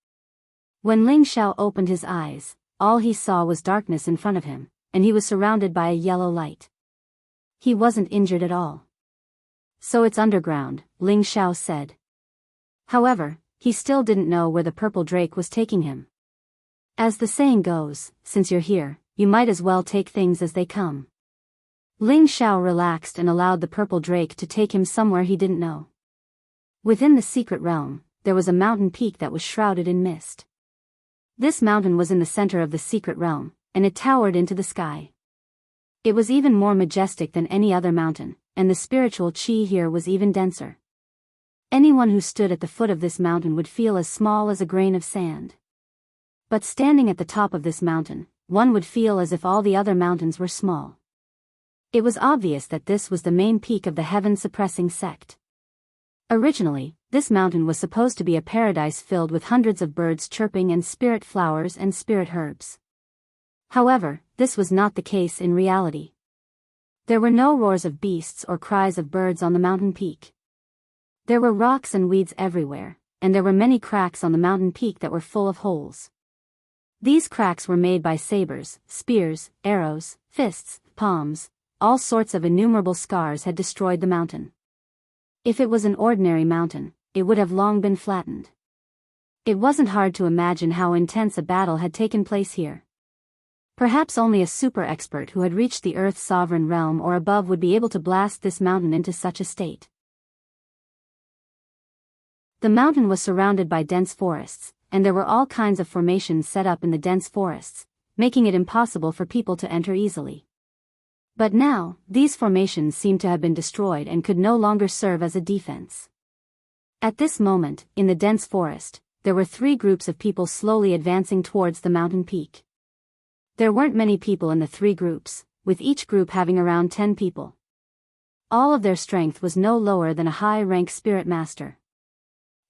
A: When Ling Xiao opened his eyes, all he saw was darkness in front of him, and he was surrounded by a yellow light. He wasn't injured at all. "So it's underground," Ling Xiao said. However, he still didn't know where the purple drake was taking him. As the saying goes, since you're here, you might as well take things as they come. Ling Xiao relaxed and allowed the purple drake to take him somewhere he didn't know. Within the secret realm, there was a mountain peak that was shrouded in mist. This mountain was in the center of the secret realm, and it towered into the sky. It was even more majestic than any other mountain, and the spiritual qi here was even denser. Anyone who stood at the foot of this mountain would feel as small as a grain of sand. But standing at the top of this mountain, one would feel as if all the other mountains were small. It was obvious that this was the main peak of the heaven-suppressing sect. Originally, this mountain was supposed to be a paradise filled with hundreds of birds chirping and spirit flowers and spirit herbs. However, this was not the case in reality. There were no roars of beasts or cries of birds on the mountain peak. There were rocks and weeds everywhere, and there were many cracks on the mountain peak that were full of holes. These cracks were made by sabers, spears, arrows, fists, palms. All sorts of innumerable scars had destroyed the mountain. If it was an ordinary mountain, it would have long been flattened. It wasn't hard to imagine how intense a battle had taken place here. Perhaps only a super expert who had reached the Earth's sovereign realm or above would be able to blast this mountain into such a state. The mountain was surrounded by dense forests, and there were all kinds of formations set up in the dense forests, making it impossible for people to enter easily. But now, these formations seemed to have been destroyed and could no longer serve as a defense. At this moment, in the dense forest, there were 3 groups of people slowly advancing towards the mountain peak. There weren't many people in the 3 groups, with each group having around 10 people. All of their strength was no lower than a high-rank spirit master.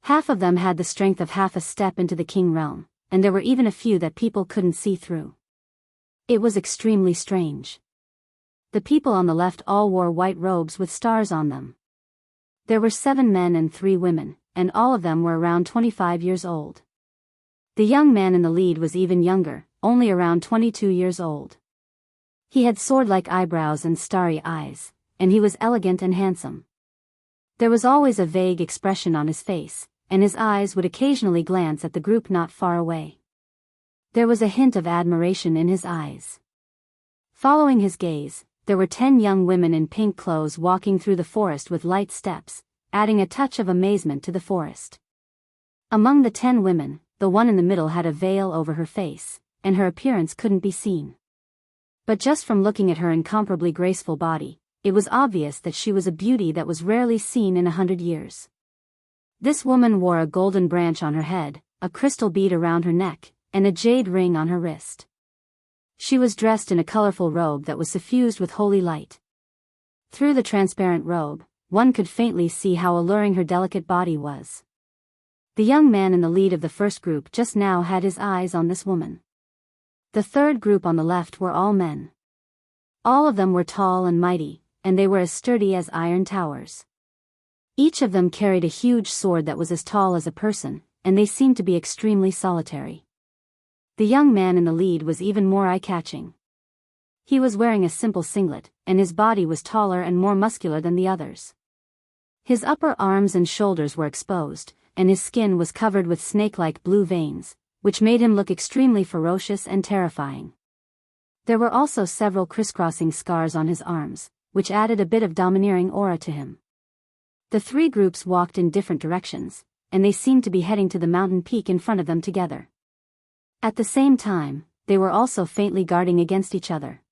A: Half of them had the strength of half a step into the king realm, and there were even a few that people couldn't see through. It was extremely strange. The people on the left all wore white robes with stars on them. There were 7 men and 3 women, and all of them were around 25 years old. The young man in the lead was even younger, only around 22 years old. He had sword-like eyebrows and starry eyes, and he was elegant and handsome. There was always a vague expression on his face, and his eyes would occasionally glance at the group not far away. There was a hint of admiration in his eyes. Following his gaze, there were 10 young women in pink clothes walking through the forest with light steps, adding a touch of amazement to the forest. Among the 10 women, the one in the middle had a veil over her face, and her appearance couldn't be seen. But just from looking at her incomparably graceful body, it was obvious that she was a beauty that was rarely seen in 100 years. This woman wore a golden branch on her head, a crystal bead around her neck, and a jade ring on her wrist. She was dressed in a colorful robe that was suffused with holy light. Through the transparent robe, one could faintly see how alluring her delicate body was. The young man in the lead of the first group just now had his eyes on this woman. The third group on the left were all men. All of them were tall and mighty, and they were as sturdy as iron towers. Each of them carried a huge sword that was as tall as a person, and they seemed to be extremely solitary. The young man in the lead was even more eye-catching. He was wearing a simple singlet, and his body was taller and more muscular than the others. His upper arms and shoulders were exposed, and his skin was covered with snake-like blue veins, which made him look extremely ferocious and terrifying. There were also several crisscrossing scars on his arms, which added a bit of domineering aura to him. The 3 groups walked in different directions, and they seemed to be heading to the mountain peak in front of them together. At the same time, they were also faintly guarding against each other.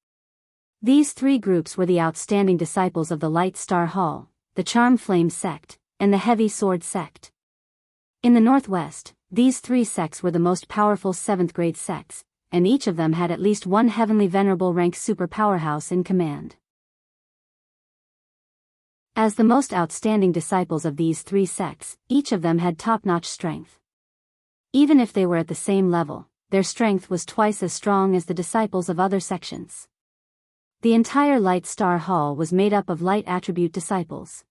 A: These 3 groups were the outstanding disciples of the Light Star Hall, the Charm Flame sect, and the Heavy Sword sect. In the northwest, these 3 sects were the most powerful 7th-grade sects, and each of them had at least one heavenly venerable rank super powerhouse in command. As the most outstanding disciples of these 3 sects, each of them had top-notch strength. Even if they were at the same level, their strength was twice as strong as the disciples of other sections. The entire Light Star Hall was made up of light attribute disciples.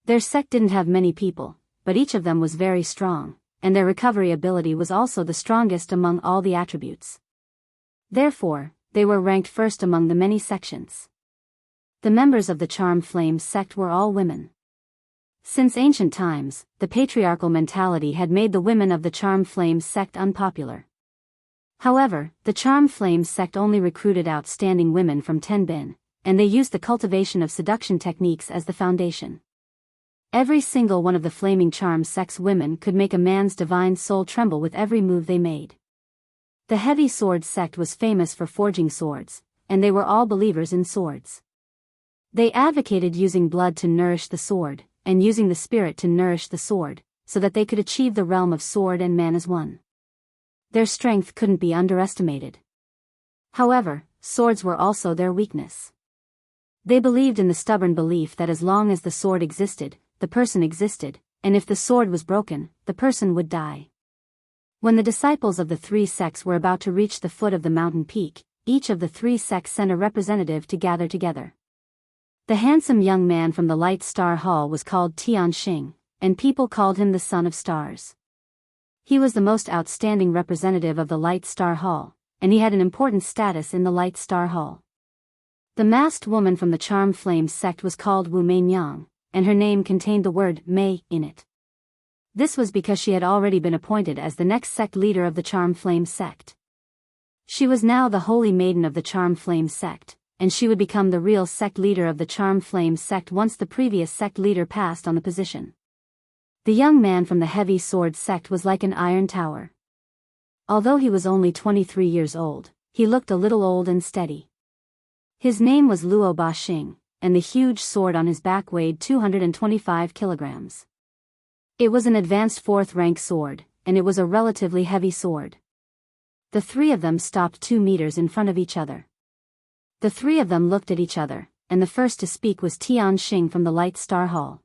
A: Their sect didn't have many people, but each of them was very strong, and their recovery ability was also the strongest among all the attributes. Therefore, they were ranked first among the many sections. The members of the Charm Flame sect were all women. Since ancient times, the patriarchal mentality had made the women of the Charm Flame sect unpopular. However, the Charm Flame sect only recruited outstanding women from Tenbin, and they used the cultivation of seduction techniques as the foundation. Every single one of the Flaming Charm sect's women could make a man's divine soul tremble with every move they made. The Heavy Sword sect was famous for forging swords, and they were all believers in swords. They advocated using blood to nourish the sword, and using the spirit to nourish the sword, so that they could achieve the realm of sword and man as one. Their strength couldn't be underestimated. However, swords were also their weakness. They believed in the stubborn belief that as long as the sword existed, the person existed, and if the sword was broken, the person would die. When the disciples of the 3 sects were about to reach the foot of the mountain peak, each of the 3 sects sent a representative to gather together. The handsome young man from the Light Star Hall was called Tianxing, and people called him the Son of Stars. He was the most outstanding representative of the Light Star Hall, and he had an important status in the Light Star Hall. The masked woman from the Charm Flame sect was called Wu Meinyang, and her name contained the word Mei in it. This was because she had already been appointed as the next sect leader of the Charm Flame sect. She was now the holy maiden of the Charm Flame sect, and she would become the real sect leader of the Charm Flame sect once the previous sect leader passed on the position. The young man from the Heavy Sword sect was like an iron tower. Although he was only 23 years old, he looked a little old and steady. His name was Luo Baxing, and the huge sword on his back weighed 225 kilograms. It was an advanced 4th-rank sword, and it was a relatively heavy sword. The three of them stopped 2 meters in front of each other. The three of them looked at each other, and the first to speak was Tianxing from the Light Star Hall.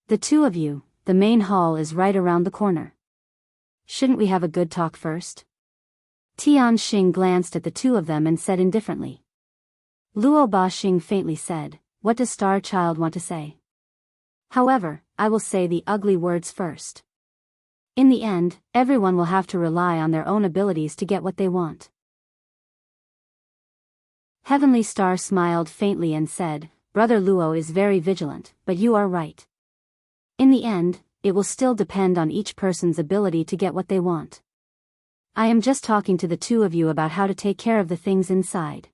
A: "The two of you, the main hall is right around the corner. Shouldn't we have a good talk first?" Tianxing glanced at the two of them and said indifferently. Luo Baxing faintly said, "What does Star Child want to say?" "However, I will say the ugly words first. In the end, everyone will have to rely on their own abilities to get what they want." Heavenly Star smiled faintly and said, "Brother Luo is very vigilant, but you are right. In the end, it will still depend on each person's ability to get what they want. I am just talking to the two of you about how to take care of the things inside."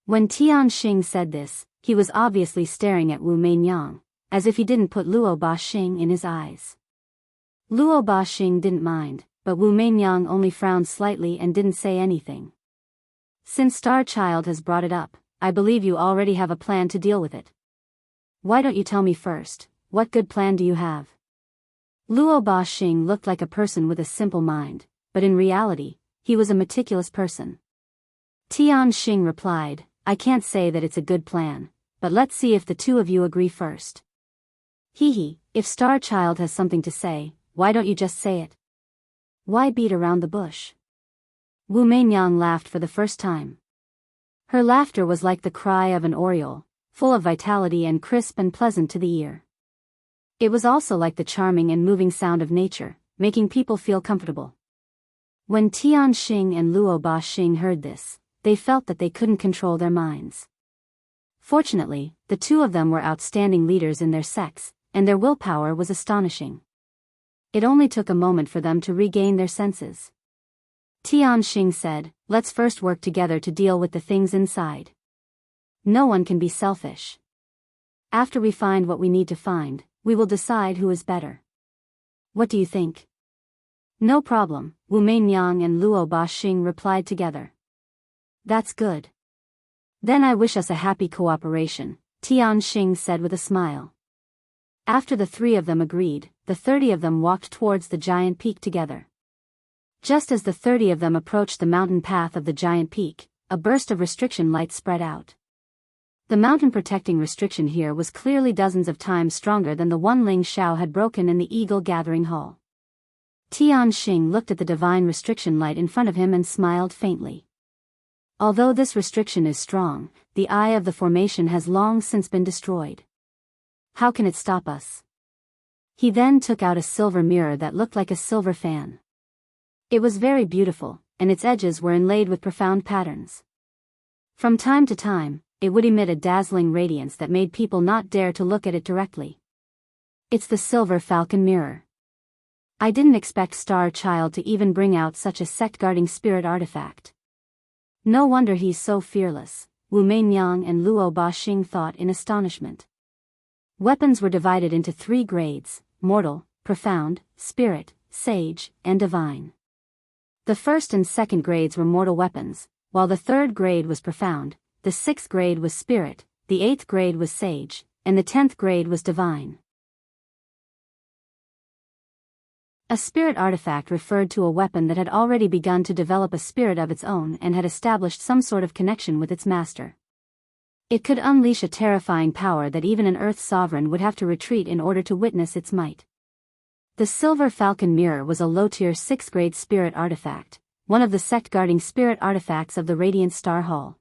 A: When Tianxing said this, he was obviously staring at Wu Meinyang, as if he didn't put Luo Baxing in his eyes. Luo Baxing didn't mind, but Wu Meinyang only frowned slightly and didn't say anything. "Since Star Child has brought it up, I believe you already have a plan to deal with it. Why don't you tell me first, what good plan do you have?" Luo Baxing looked like a person with a simple mind, but in reality, he was a meticulous person. Tianxing replied, "I can't say that it's a good plan, but let's see if the two of you agree first." If Star Child has something to say, why don't you just say it? Why beat around the bush?" Wu Meinyang laughed for the first time. Her laughter was like the cry of an oriole, full of vitality and crisp and pleasant to the ear. It was also like the charming and moving sound of nature, making people feel comfortable. When Tianxing and Luo Baxing heard this, they felt that they couldn't control their minds. Fortunately, the two of them were outstanding leaders in their sects, and their willpower was astonishing. It only took a moment for them to regain their senses. Tianxing said, "Let's first work together to deal with the things inside. No one can be selfish. After we find what we need to find, we will decide who is better. What do you think?" "No problem," Wu Meinyang and Luo Baxing replied together. "That's good. Then I wish us a happy cooperation," Tianxing said with a smile. After the three of them agreed, the 30 of them walked towards the giant peak together. Just as the 30 of them approached the mountain path of the giant peak, a burst of restriction light spread out. The mountain protecting restriction here was clearly dozens of times stronger than the one Ling Xiao had broken in the Eagle Gathering Hall. Tianxing looked at the divine restriction light in front of him and smiled faintly. Although this restriction is strong, the eye of the formation has long since been destroyed. How can it stop us? He then took out a silver mirror that looked like a silver fan. It was very beautiful, and its edges were inlaid with profound patterns. From time to time, it would emit a dazzling radiance that made people not dare to look at it directly. "It's the Silver Falcon Mirror. I didn't expect Star Child to even bring out such a sect-guarding spirit artifact. No wonder he's so fearless," Wu Meinyang and Luo Baxing thought in astonishment. Weapons were divided into 3 grades: mortal, profound, spirit, sage, and divine. The first and second grades were mortal weapons, while the third grade was profound, the 6th grade was spirit, the 8th grade was sage, and the 10th grade was divine. A spirit artifact referred to a weapon that had already begun to develop a spirit of its own and had established some sort of connection with its master. It could unleash a terrifying power that even an Earth sovereign would have to retreat in order to witness its might. The Silver Falcon Mirror was a low-tier 6th grade spirit artifact, one of the sect-guarding spirit artifacts of the Radiant Star Hall.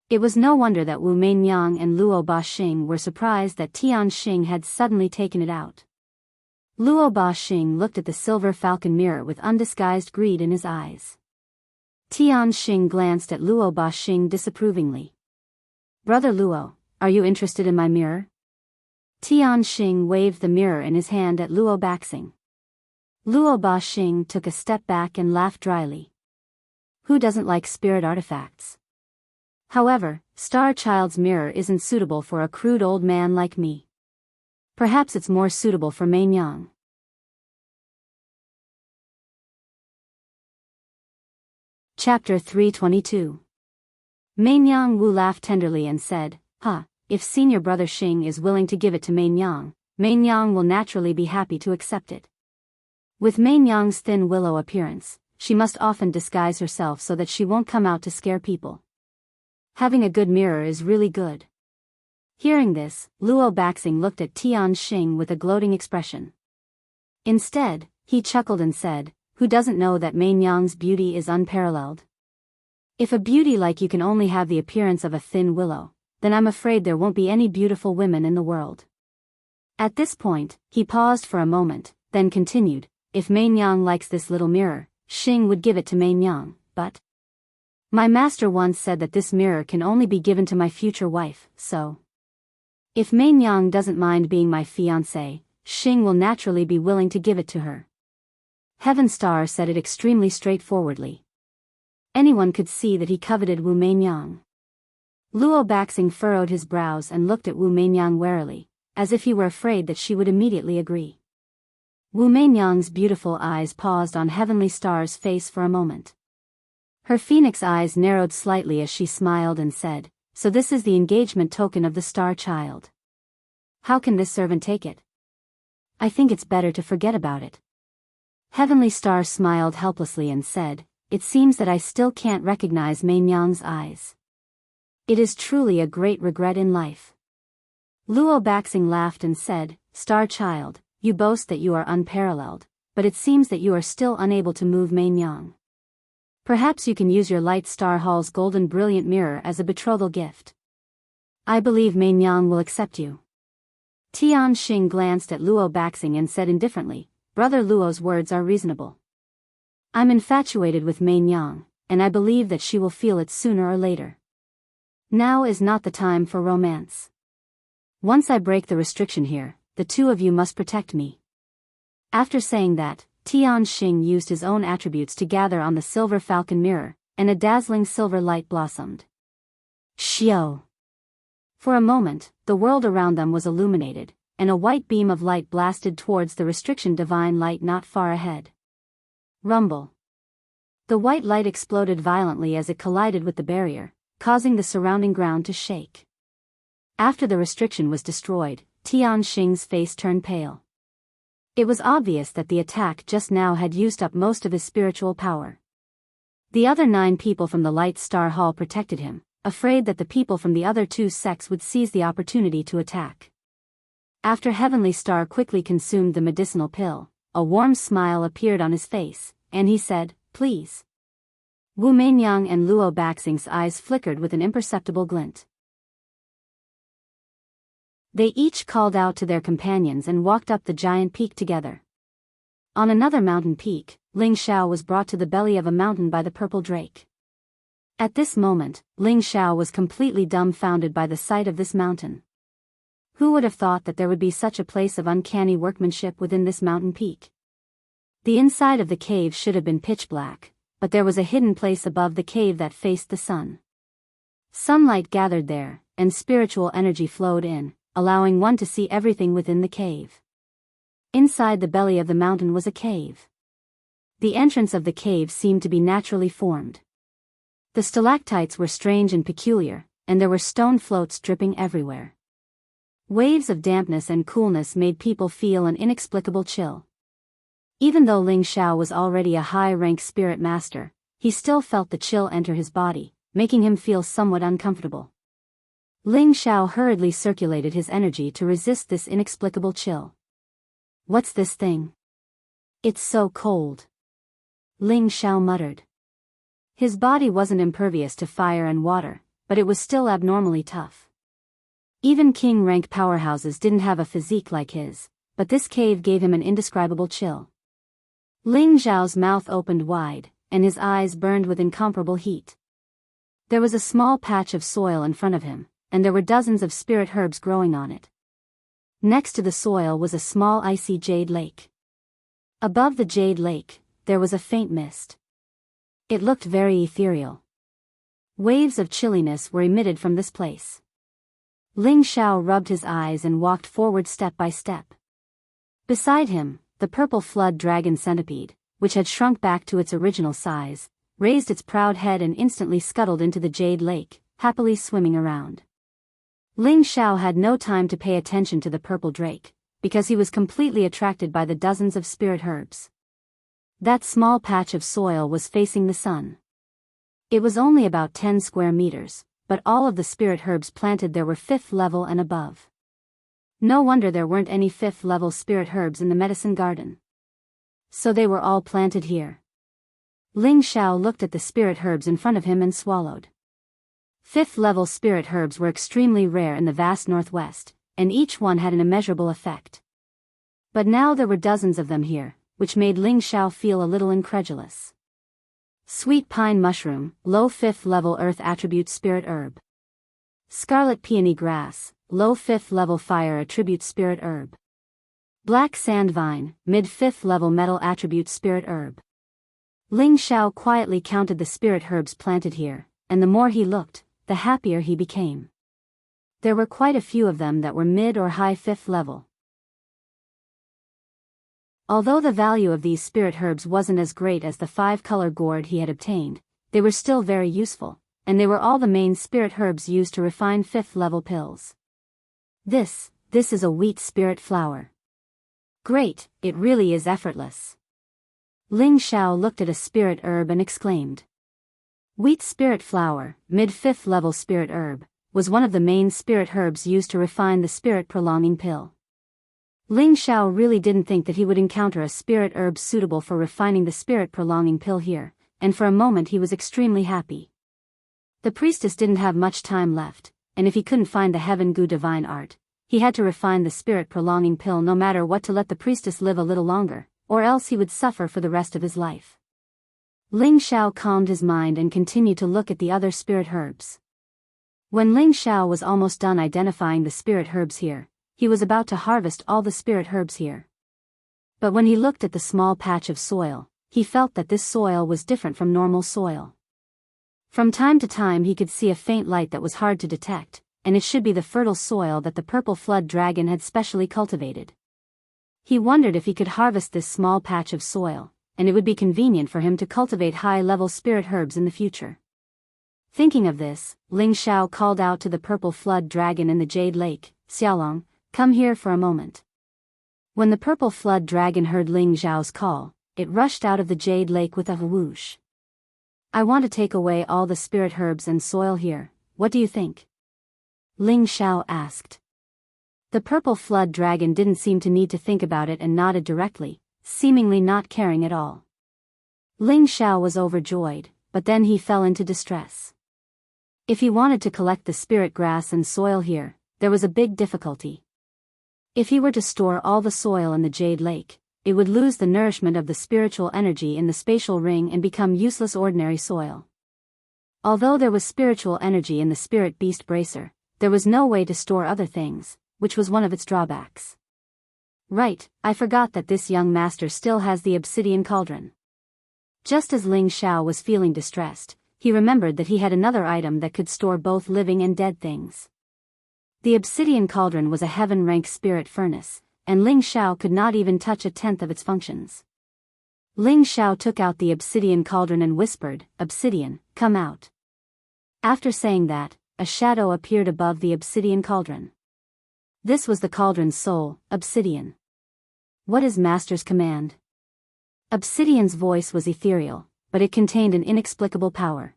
A: It was no wonder that Wu Meinyang and Luo Baxing were surprised that Tianxing had suddenly taken it out. Luo Baxing looked at the Silver Falcon Mirror with undisguised greed in his eyes. Tianxing glanced at Luo Baxing disapprovingly. "Brother Luo, are you interested in my mirror?" Tianxing waved the mirror in his hand at Luo Baxing. Luo Baxing took a step back and laughed dryly. Who doesn't like spirit artifacts? However, Star Child's mirror isn't suitable for a crude old man like me. Perhaps it's more suitable for Meinyang. Chapter 322. Meinyang Wu laughed tenderly and said, If senior brother Xing is willing to give it to Meinyang, Meinyang will naturally be happy to accept it. With Main Yang's thin willow appearance, she must often disguise herself so that she won't come out to scare people. Having a good mirror is really good. Hearing this, Luo Baxing looked at Tian Xing with a gloating expression. Instead, he chuckled and said, "Who doesn't know that Main Yang's beauty is unparalleled? If a beauty like you can only have the appearance of a thin willow, then I'm afraid there won't be any beautiful women in the world." At this point, he paused for a moment, then continued, "If Main Yang likes this little mirror, Xing would give it to Main Yang, but my master once said that this mirror can only be given to my future wife, so if Main Yang doesn't mind being my fiancé, Xing will naturally be willing to give it to her." Heaven Star said it extremely straightforwardly. Anyone could see that he coveted Wu Mainyang. Luo Baxing furrowed his brows and looked at Wu Mainyang warily, as if he were afraid that she would immediately agree. Wu Mainyang's beautiful eyes paused on Heavenly Star's face for a moment. Her phoenix eyes narrowed slightly as she smiled and said, "So this is the engagement token of the Star Child. How can this servant take it? I think it's better to forget about it." Heavenly Star smiled helplessly and said, "It seems that I still can't recognize Main Yang's eyes. It is truly a great regret in life." Luo Baxing laughed and said, "Star Child, you boast that you are unparalleled, but it seems that you are still unable to move Main Yang. Perhaps you can use your Light Star Hall's golden brilliant mirror as a betrothal gift. I believe Main Yang will accept you." Tian Xing glanced at Luo Baxing and said indifferently, "Brother Luo's words are reasonable. I'm infatuated with Main Yang, and I believe that she will feel it sooner or later. Now is not the time for romance. Once I break the restriction here, the two of you must protect me." After saying that, Tian Xing used his own attributes to gather on the silver falcon mirror, and a dazzling silver light blossomed. Xiao! For a moment, the world around them was illuminated, and a white beam of light blasted towards the restriction divine light not far ahead. Rumble. The white light exploded violently as it collided with the barrier, causing the surrounding ground to shake. After the restriction was destroyed, Tian Xing's face turned pale. It was obvious that the attack just now had used up most of his spiritual power. The other 9 people from the Light Star Hall protected him, afraid that the people from the other 2 sects would seize the opportunity to attack. After Heavenly Star quickly consumed the medicinal pill, a warm smile appeared on his face, and he said, "Please." Wu Mainyang and Luo Baxing's eyes flickered with an imperceptible glint. They each called out to their companions and walked up the giant peak together. On another mountain peak, Ling Xiao was brought to the belly of a mountain by the purple drake. At this moment, Ling Xiao was completely dumbfounded by the sight of this mountain. Who would have thought that there would be such a place of uncanny workmanship within this mountain peak? The inside of the cave should have been pitch black, but there was a hidden place above the cave that faced the sun. Sunlight gathered there, and spiritual energy flowed in, allowing one to see everything within the cave. Inside the belly of the mountain was a cave. The entrance of the cave seemed to be naturally formed. The stalactites were strange and peculiar, and there were stone floats dripping everywhere. Waves of dampness and coolness made people feel an inexplicable chill. Even though Ling Xiao was already a high-rank spirit master, he still felt the chill enter his body, making him feel somewhat uncomfortable. Ling Xiao hurriedly circulated his energy to resist this inexplicable chill. "What's this thing? It's so cold," Ling Xiao muttered. His body wasn't impervious to fire and water, but it was still abnormally tough. Even king-rank powerhouses didn't have a physique like his, but this cave gave him an indescribable chill. Ling Xiao's mouth opened wide, and his eyes burned with incomparable heat. There was a small patch of soil in front of him, and there were dozens of spirit herbs growing on it. Next to the soil was a small icy jade lake. Above the jade lake, there was a faint mist. It looked very ethereal. Waves of chilliness were emitted from this place. Ling Xiao rubbed his eyes and walked forward step by step. Beside him, the purple flood dragon centipede, which had shrunk back to its original size, raised its proud head and instantly scuttled into the jade lake, happily swimming around. Ling Xiao had no time to pay attention to the purple drake, because he was completely attracted by the dozens of spirit herbs. That small patch of soil was facing the sun. It was only about 10 square meters, but all of the spirit herbs planted there were 5th level and above. No wonder there weren't any 5th level spirit herbs in the medicine garden. So they were all planted here. Ling Xiao looked at the spirit herbs in front of him and swallowed. 5th level spirit herbs were extremely rare in the vast northwest, and each one had an immeasurable effect. But now there were dozens of them here, which made Ling Xiao feel a little incredulous. Sweet pine mushroom, low 5th level earth attribute spirit herb. Scarlet peony grass, low 5th level fire attribute spirit herb. Black sand vine, mid 5th level metal attribute spirit herb. Ling Xiao quietly counted the spirit herbs planted here, and the more he looked, the happier he became. There were quite a few of them that were mid or high 5th level. Although the value of these spirit herbs wasn't as great as the 5-color gourd he had obtained, they were still very useful, and they were all the main spirit herbs used to refine 5th level pills. This is a wheat spirit flower. Great, it really is effortless. Ling Xiao looked at a spirit herb and exclaimed. Wheat spirit flower, mid 5th level spirit herb, was one of the main spirit herbs used to refine the spirit prolonging pill. Ling Xiao really didn't think that he would encounter a spirit herb suitable for refining the spirit prolonging pill here, and for a moment he was extremely happy. The priestess didn't have much time left, and if he couldn't find the Heaven Gu divine art, he had to refine the spirit prolonging pill no matter what to let the priestess live a little longer, or else he would suffer for the rest of his life. Ling Xiao calmed his mind and continued to look at the other spirit herbs. When Ling Xiao was almost done identifying the spirit herbs here, he was about to harvest all the spirit herbs here. But when he looked at the small patch of soil, he felt that this soil was different from normal soil. From time to time he could see a faint light that was hard to detect, and it should be the fertile soil that the purple flood dragon had specially cultivated. He wondered if he could harvest this small patch of soil, and it would be convenient for him to cultivate high-level spirit herbs in the future. Thinking of this, Ling Xiao called out to the purple flood dragon in the Jade Lake, Xiaolong, come here for a moment. When the purple flood dragon heard Ling Xiao's call, it rushed out of the Jade Lake with a whoosh. I want to take away all the spirit herbs and soil here, what do you think? Ling Xiao asked. The purple flood dragon didn't seem to need to think about it and nodded directly, seemingly not caring at all. Ling Xiao was overjoyed, but then he fell into distress. If he wanted to collect the spirit grass and soil here, there was a big difficulty. If he were to store all the soil in the Jade Lake, it would lose the nourishment of the spiritual energy in the spatial ring and become useless ordinary soil. Although there was spiritual energy in the spirit beast bracer, there was no way to store other things, which was one of its drawbacks. Right, I forgot that this young master still has the obsidian cauldron. Just as Ling Xiao was feeling distressed, he remembered that he had another item that could store both living and dead things. The obsidian cauldron was a heaven-rank spirit furnace, and Ling Xiao could not even touch a tenth of its functions. Ling Xiao took out the obsidian cauldron and whispered, "Obsidian, come out." After saying that, a shadow appeared above the obsidian cauldron. This was the cauldron's soul, Obsidian. What is Master's command? Obsidian's voice was ethereal, but it contained an inexplicable power.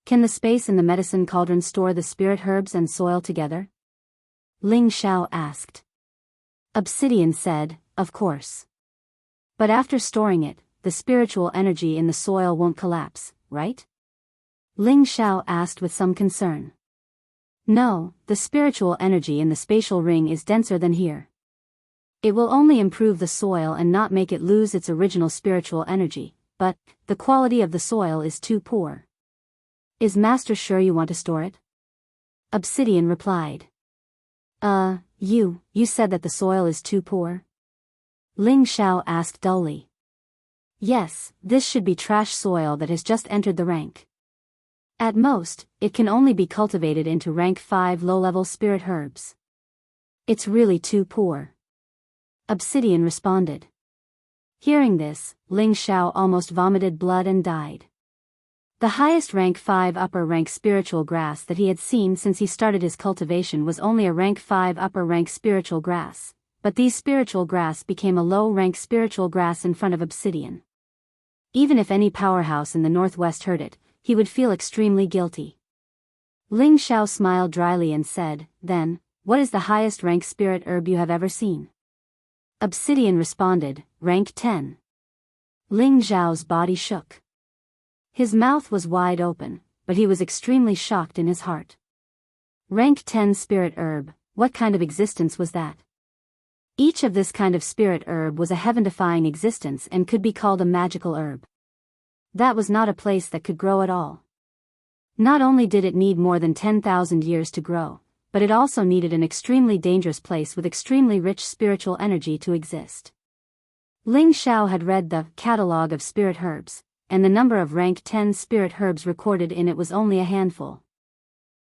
A: Can the space in the medicine cauldron store the spirit herbs and soil together? Ling Xiao asked. Obsidian said, of course. But after storing it, the spiritual energy in the soil won't collapse, right? Ling Xiao asked with some concern. No, the spiritual energy in the spatial ring is denser than here. It will only improve the soil and not make it lose its original spiritual energy, but the quality of the soil is too poor. Is Master sure you want to store it? Obsidian replied. You said that the soil is too poor? Ling Xiao asked dully. Yes, this should be trash soil that has just entered the rank. At most, it can only be cultivated into rank 5 low-level spirit herbs. It's really too poor. Obsidian responded. Hearing this, Ling Xiao almost vomited blood and died. The highest rank 5 upper rank spiritual grass that he had seen since he started his cultivation was only a rank 5 upper rank spiritual grass, but these spiritual grass became a low-rank spiritual grass in front of obsidian. Even if any powerhouse in the northwest heard it, he would feel extremely guilty. Ling Xiao smiled dryly and said, "Then, what is the highest rank spirit herb you have ever seen?" Obsidian responded, "Rank 10. Ling Xiao's body shook. His mouth was wide open, but he was extremely shocked in his heart. Rank 10 spirit herb, what kind of existence was that? Each of this kind of spirit herb was a heaven-defying existence and could be called a magical herb. That was not a place that could grow at all. Not only did it need more than 10,000 years to grow, but it also needed an extremely dangerous place with extremely rich spiritual energy to exist. Ling Xiao had read the catalog of spirit herbs, and the number of rank 10 spirit herbs recorded in it was only a handful.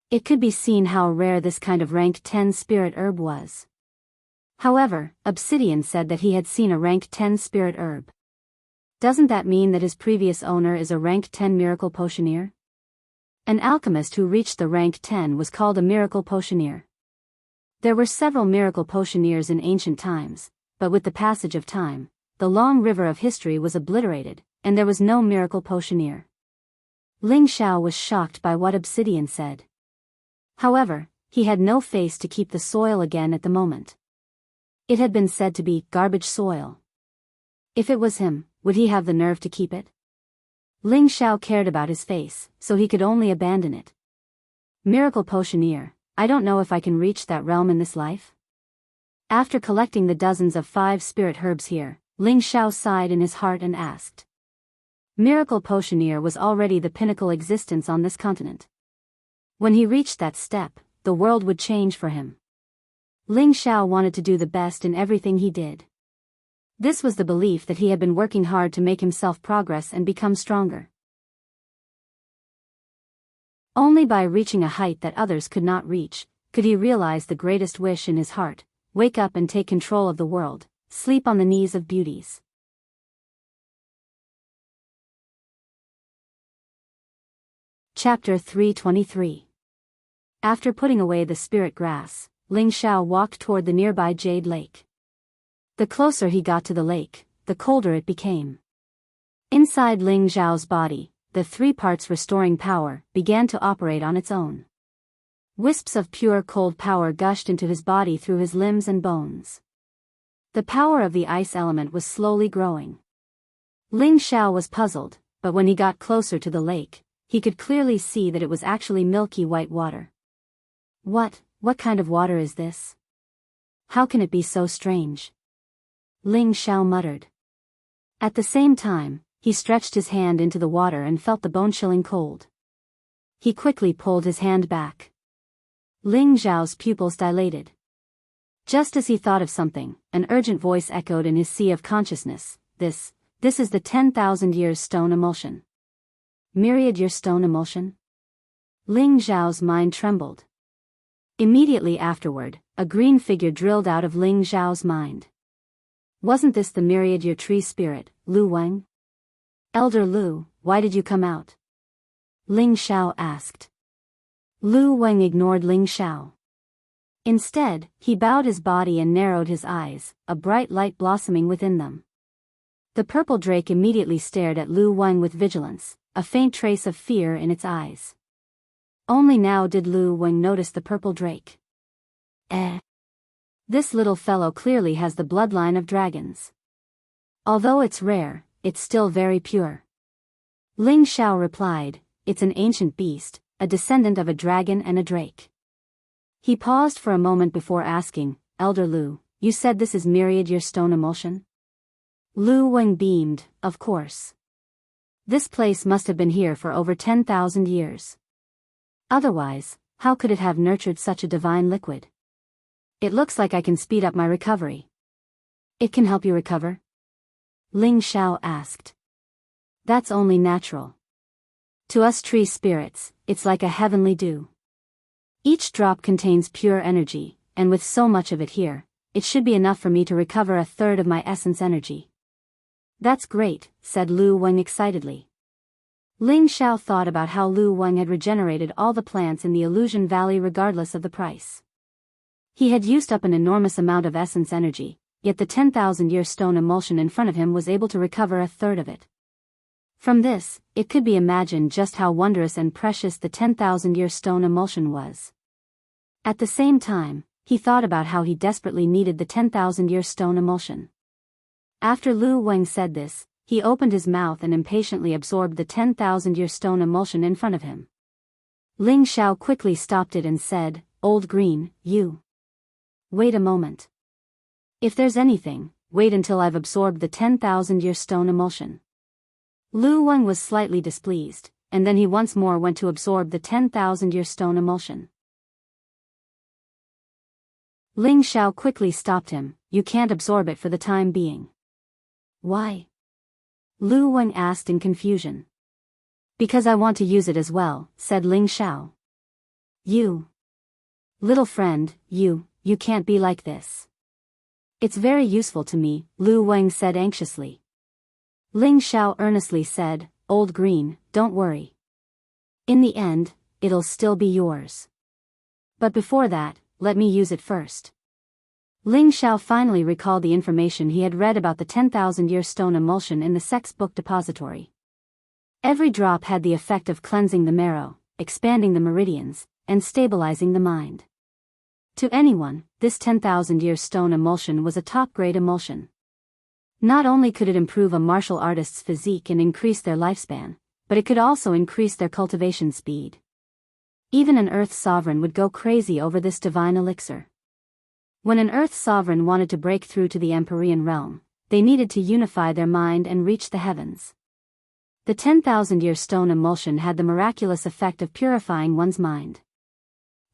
A: It could be seen how rare this kind of rank 10 spirit herb was. However, Obsidian said that he had seen a rank 10 spirit herb. Doesn't that mean that his previous owner is a rank 10 miracle potioneer? An alchemist who reached the rank 10 was called a miracle potioneer. There were several miracle potioneers in ancient times, but with the passage of time, the long river of history was obliterated, and there was no miracle potioneer. Ling Xiao was shocked by what Obsidian said. However, he had no face to keep the soil again at the moment. It had been said to be garbage soil. If it was him, would he have the nerve to keep it? Ling Xiao cared about his face, so he could only abandon it. Miracle potioneer, I don't know if I can reach that realm in this life. After collecting the dozens of 5 spirit herbs here, Ling Xiao sighed in his heart and asked. Miracle potioneer was already the pinnacle existence on this continent. When he reached that step, the world would change for him. Ling Xiao wanted to do the best in everything he did. This was the belief that he had been working hard to make himself progress and become stronger. Only by reaching a height that others could not reach, could he realize the greatest wish in his heart, wake up and take control of the world, sleep on the knees of beauties. Chapter 323. After putting away the spirit grass, Ling Xiao walked toward the nearby Jade Lake. The closer he got to the lake, the colder it became. Inside Ling Xiao's body, the 3 parts restoring power began to operate on its own. Wisps of pure cold power gushed into his body through his limbs and bones. The power of the ice element was slowly growing. Ling Xiao was puzzled, but when he got closer to the lake, he could clearly see that it was actually milky white water. What kind of water is this? How can it be so strange? Ling Xiao muttered. At the same time, he stretched his hand into the water and felt the bone-chilling cold. He quickly pulled his hand back. Ling Xiao's pupils dilated. Just as he thought of something, an urgent voice echoed in his sea of consciousness. This is the 10,000 years stone emulsion. Myriad year stone emulsion? Ling Xiao's mind trembled. Immediately afterward, a green figure drilled out of Ling Xiao's mind. Wasn't this the myriad year tree spirit, Lu Wang? Elder Lu, why did you come out? Ling Xiao asked. Lu Wang ignored Ling Xiao. Instead, he bowed his body and narrowed his eyes, a bright light blossoming within them. The purple drake immediately stared at Lu Wang with vigilance, a faint trace of fear in its eyes. Only now did Lu Wang notice the purple drake. This little fellow clearly has the bloodline of dragons. Although it's rare, it's still very pure. Ling Xiao replied, it's an ancient beast, a descendant of a dragon and a drake. He paused for a moment before asking, Elder Lu, you said this is myriad year stone emulsion? Lu Wang beamed, of course. This place must have been here for over 10,000 years. Otherwise, how could it have nurtured such a divine liquid? It looks like I can speed up my recovery. It can help you recover? Ling Xiao asked. That's only natural. To us tree spirits, it's like a heavenly dew. Each drop contains pure energy, and with so much of it here, it should be enough for me to recover a third of my essence energy. That's great, said Lu Wang excitedly. Ling Xiao thought about how Lu Wang had regenerated all the plants in the Illusion Valley regardless of the price. He had used up an enormous amount of essence energy, yet the 10,000-year stone emulsion in front of him was able to recover a third of it. From this, it could be imagined just how wondrous and precious the 10,000-year stone emulsion was. At the same time, he thought about how he desperately needed the 10,000-year stone emulsion. After Lu Wang said this, he opened his mouth and impatiently absorbed the 10,000-year stone emulsion in front of him. Ling Xiao quickly stopped it and said, "Old Green, you. Wait a moment. If there's anything, wait until I've absorbed the 10,000-year stone emulsion." Lu Wang was slightly displeased, and then he once more went to absorb the 10,000-year stone emulsion. Ling Xiao quickly stopped him. "You can't absorb it for the time being." "Why?" Lu Wang asked in confusion. "Because I want to use it as well," said Ling Xiao. "You. Little friend, you can't be like this." "It's very useful to me," Lu Wang said anxiously. Ling Xiao earnestly said, "Old Green, don't worry. In the end, it'll still be yours. But before that, let me use it first." Ling Xiao finally recalled the information he had read about the 10,000-year stone emulsion in the sex book depository. Every drop had the effect of cleansing the marrow, expanding the meridians, and stabilizing the mind. To anyone, this 10,000-year stone emulsion was a top-grade emulsion. Not only could it improve a martial artist's physique and increase their lifespan, but it could also increase their cultivation speed. Even an Earth sovereign would go crazy over this divine elixir. When an Earth sovereign wanted to break through to the Empyrean realm, they needed to unify their mind and reach the heavens. The 10,000-year stone emulsion had the miraculous effect of purifying one's mind.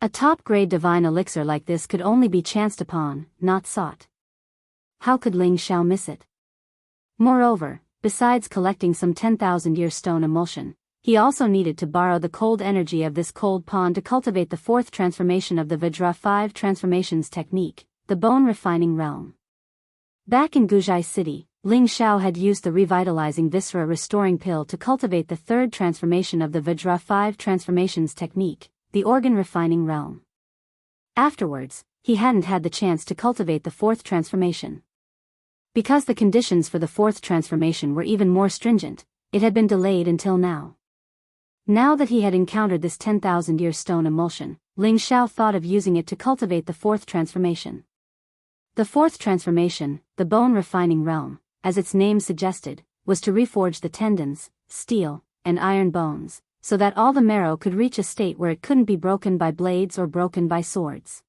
A: A top-grade divine elixir like this could only be chanced upon, not sought. How could Ling Xiao miss it? Moreover, besides collecting some 10,000-year stone emulsion, he also needed to borrow the cold energy of this cold pond to cultivate the fourth transformation of the Vajra 5 transformations technique, the bone refining realm. Back in Guzhai City, Ling Xiao had used the revitalizing viscera restoring pill to cultivate the third transformation of the Vajra 5 transformations technique, the organ refining realm. Afterwards, he hadn't had the chance to cultivate the fourth transformation. Because the conditions for the fourth transformation were even more stringent, it had been delayed until now. Now that he had encountered this 10,000-year stone emulsion, Ling Xiao thought of using it to cultivate the fourth transformation. The fourth transformation, the bone refining realm, as its name suggested, was to reforge the tendons, steel, and iron bones, so that all the marrow could reach a state where it couldn't be broken by blades or broken by swords.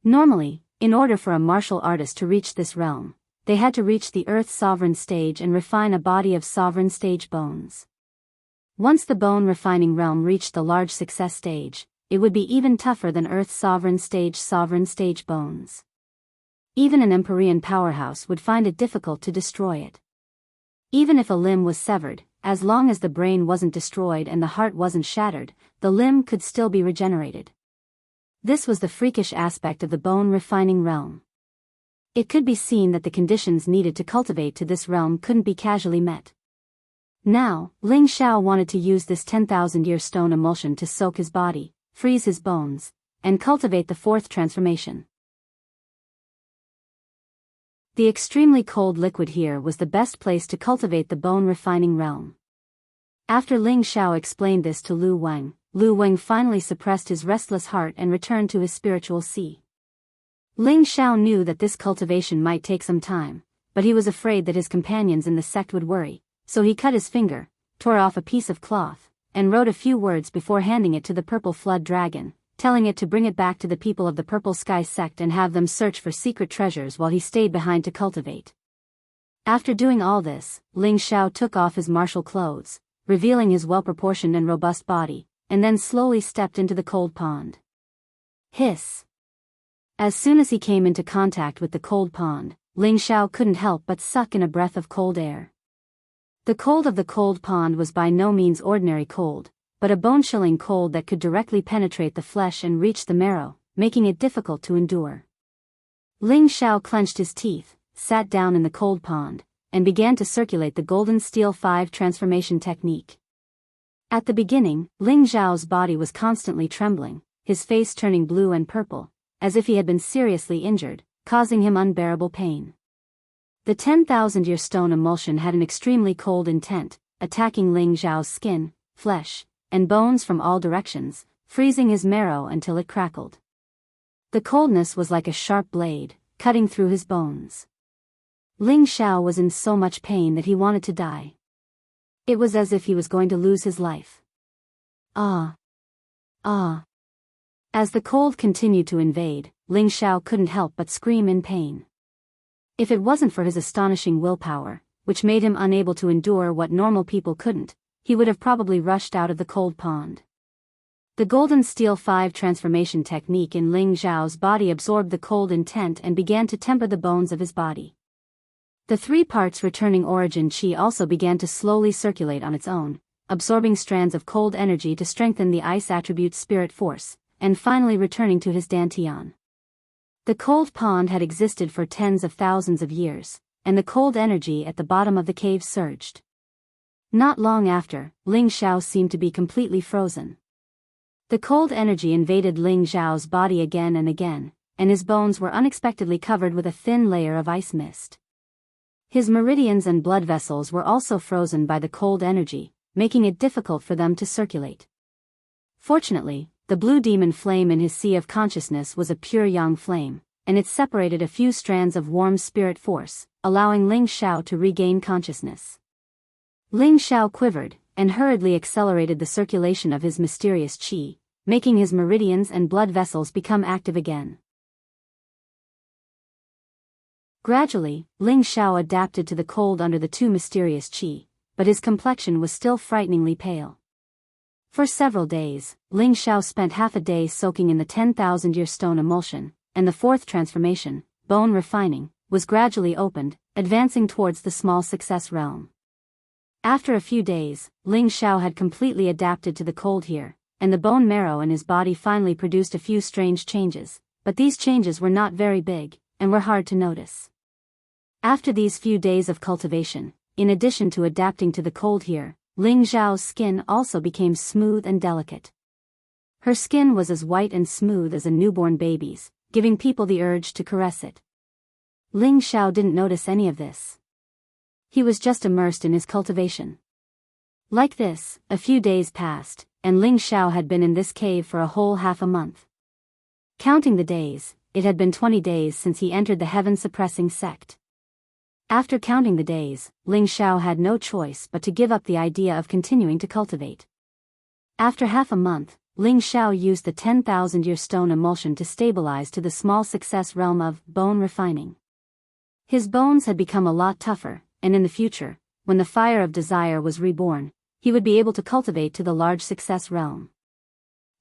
A: Normally, in order for a martial artist to reach this realm, they had to reach the Earth sovereign stage and refine a body of sovereign stage bones. Once the bone refining realm reached the large success stage, it would be even tougher than Earth sovereign stage bones. Even an Empyrean powerhouse would find it difficult to destroy it. Even if a limb was severed, as long as the brain wasn't destroyed and the heart wasn't shattered, the limb could still be regenerated. This was the freakish aspect of the bone refining realm. It could be seen that the conditions needed to cultivate to this realm couldn't be casually met. Now, Ling Xiao wanted to use this 10,000-year stone emulsion to soak his body, freeze his bones, and cultivate the fourth transformation. The extremely cold liquid here was the best place to cultivate the bone refining realm. After Ling Xiao explained this to Lu Wang finally suppressed his restless heart and returned to his spiritual sea. Ling Xiao knew that this cultivation might take some time, but he was afraid that his companions in the sect would worry, so he cut his finger, tore off a piece of cloth, and wrote a few words before handing it to the purple flood dragon, telling it to bring it back to the people of the Purple Sky sect and have them search for secret treasures while he stayed behind to cultivate. After doing all this, Ling Xiao took off his martial clothes, revealing his well-proportioned and robust body, and then slowly stepped into the cold pond. Hiss! As soon as he came into contact with the cold pond, Ling Xiao couldn't help but suck in a breath of cold air. The cold of the cold pond was by no means ordinary cold, but a bone-chilling cold that could directly penetrate the flesh and reach the marrow, making it difficult to endure. Ling Xiao clenched his teeth, sat down in the cold pond, and began to circulate the Golden Steel 5 transformation technique. At the beginning, Ling Xiao's body was constantly trembling, his face turning blue and purple, as if he had been seriously injured, causing him unbearable pain. The 10,000-year stone emulsion had an extremely cold intent, attacking Ling Xiao's skin, flesh, and bones from all directions, freezing his marrow until it crackled. The coldness was like a sharp blade, cutting through his bones. Ling Xiao was in so much pain that he wanted to die. It was as if he was going to lose his life. Ah! Ah! As the cold continued to invade, Ling Xiao couldn't help but scream in pain. If it wasn't for his astonishing willpower, which made him unable to endure what normal people couldn't, he would have probably rushed out of the cold pond. The Golden Steel 5 transformation technique in Ling Xiao's body absorbed the cold intent and began to temper the bones of his body. The 3 parts returning origin qi also began to slowly circulate on its own, absorbing strands of cold energy to strengthen the ice attribute's spirit force, and finally returning to his dantian. The cold pond had existed for tens of thousands of years, and the cold energy at the bottom of the cave surged. Not long after, Ling Xiao seemed to be completely frozen. The cold energy invaded Ling Xiao's body again and again, and his bones were unexpectedly covered with a thin layer of ice mist. His meridians and blood vessels were also frozen by the cold energy, making it difficult for them to circulate. Fortunately, the blue demon flame in his sea of consciousness was a pure yang flame, and it separated a few strands of warm spirit force, allowing Ling Xiao to regain consciousness. Ling Xiao quivered, and hurriedly accelerated the circulation of his mysterious qi, making his meridians and blood vessels become active again. Gradually, Ling Xiao adapted to the cold under the 2 mysterious qi, but his complexion was still frighteningly pale. For several days, Ling Xiao spent half a day soaking in the 10,000-year stone emulsion, and the 4th transformation, bone refining, was gradually opened, advancing towards the small success realm. After a few days, Ling Xiao had completely adapted to the cold here, and the bone marrow in his body finally produced a few strange changes, but these changes were not very big, and were hard to notice. After these few days of cultivation, in addition to adapting to the cold here, Ling Xiao's skin also became smooth and delicate. Her skin was as white and smooth as a newborn baby's, giving people the urge to caress it. Ling Xiao didn't notice any of this. He was just immersed in his cultivation. Like this, a few days passed, and Ling Xiao had been in this cave for a whole half a month. Counting the days, it had been 20 days since he entered the heaven-suppressing sect. After counting the days, Ling Xiao had no choice but to give up the idea of continuing to cultivate. After half a month, Ling Xiao used the 10,000-year stone emulsion to stabilize to the small success realm of bone refining. His bones had become a lot tougher, and in the future, when the fire of desire was reborn, he would be able to cultivate to the large success realm.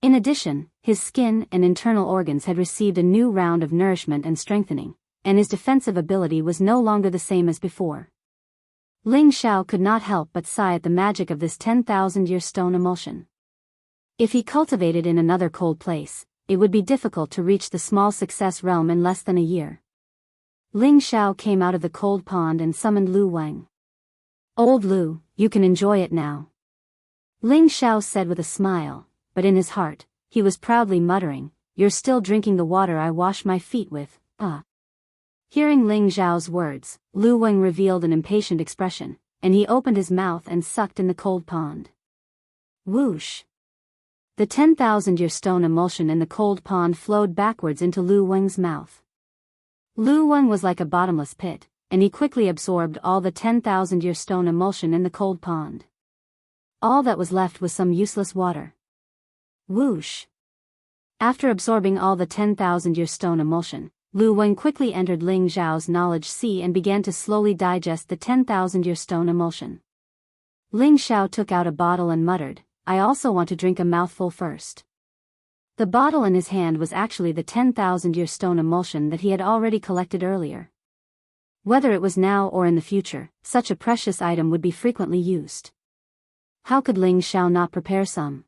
A: In addition, his skin and internal organs had received a new round of nourishment and strengthening, and his defensive ability was no longer the same as before. Ling Xiao could not help but sigh at the magic of this 10,000-year stone emulsion. If he cultivated in another cold place, it would be difficult to reach the small success realm in less than a year. Ling Xiao came out of the cold pond and summoned Lu Wang. "Old Lu, you can enjoy it now," Ling Xiao said with a smile, but in his heart, he was proudly muttering, "You're still drinking the water I wash my feet with, ah." Hearing Ling Xiao's words, Lu Wang revealed an impatient expression, and he opened his mouth and sucked in the cold pond. Whoosh! The 10,000-year stone emulsion in the cold pond flowed backwards into Lu Wang's mouth. Lu Wang was like a bottomless pit, and he quickly absorbed all the 10,000-year stone emulsion in the cold pond. All that was left was some useless water. Whoosh! After absorbing all the 10,000-year stone emulsion, Lu Wang quickly entered Ling Xiao's knowledge sea and began to slowly digest the 10,000-year stone emulsion. Ling Xiao took out a bottle and muttered, "I also want to drink a mouthful first." The bottle in his hand was actually the 10,000-year stone emulsion that he had already collected earlier. Whether it was now or in the future, such a precious item would be frequently used. How could Ling Xiao not prepare some?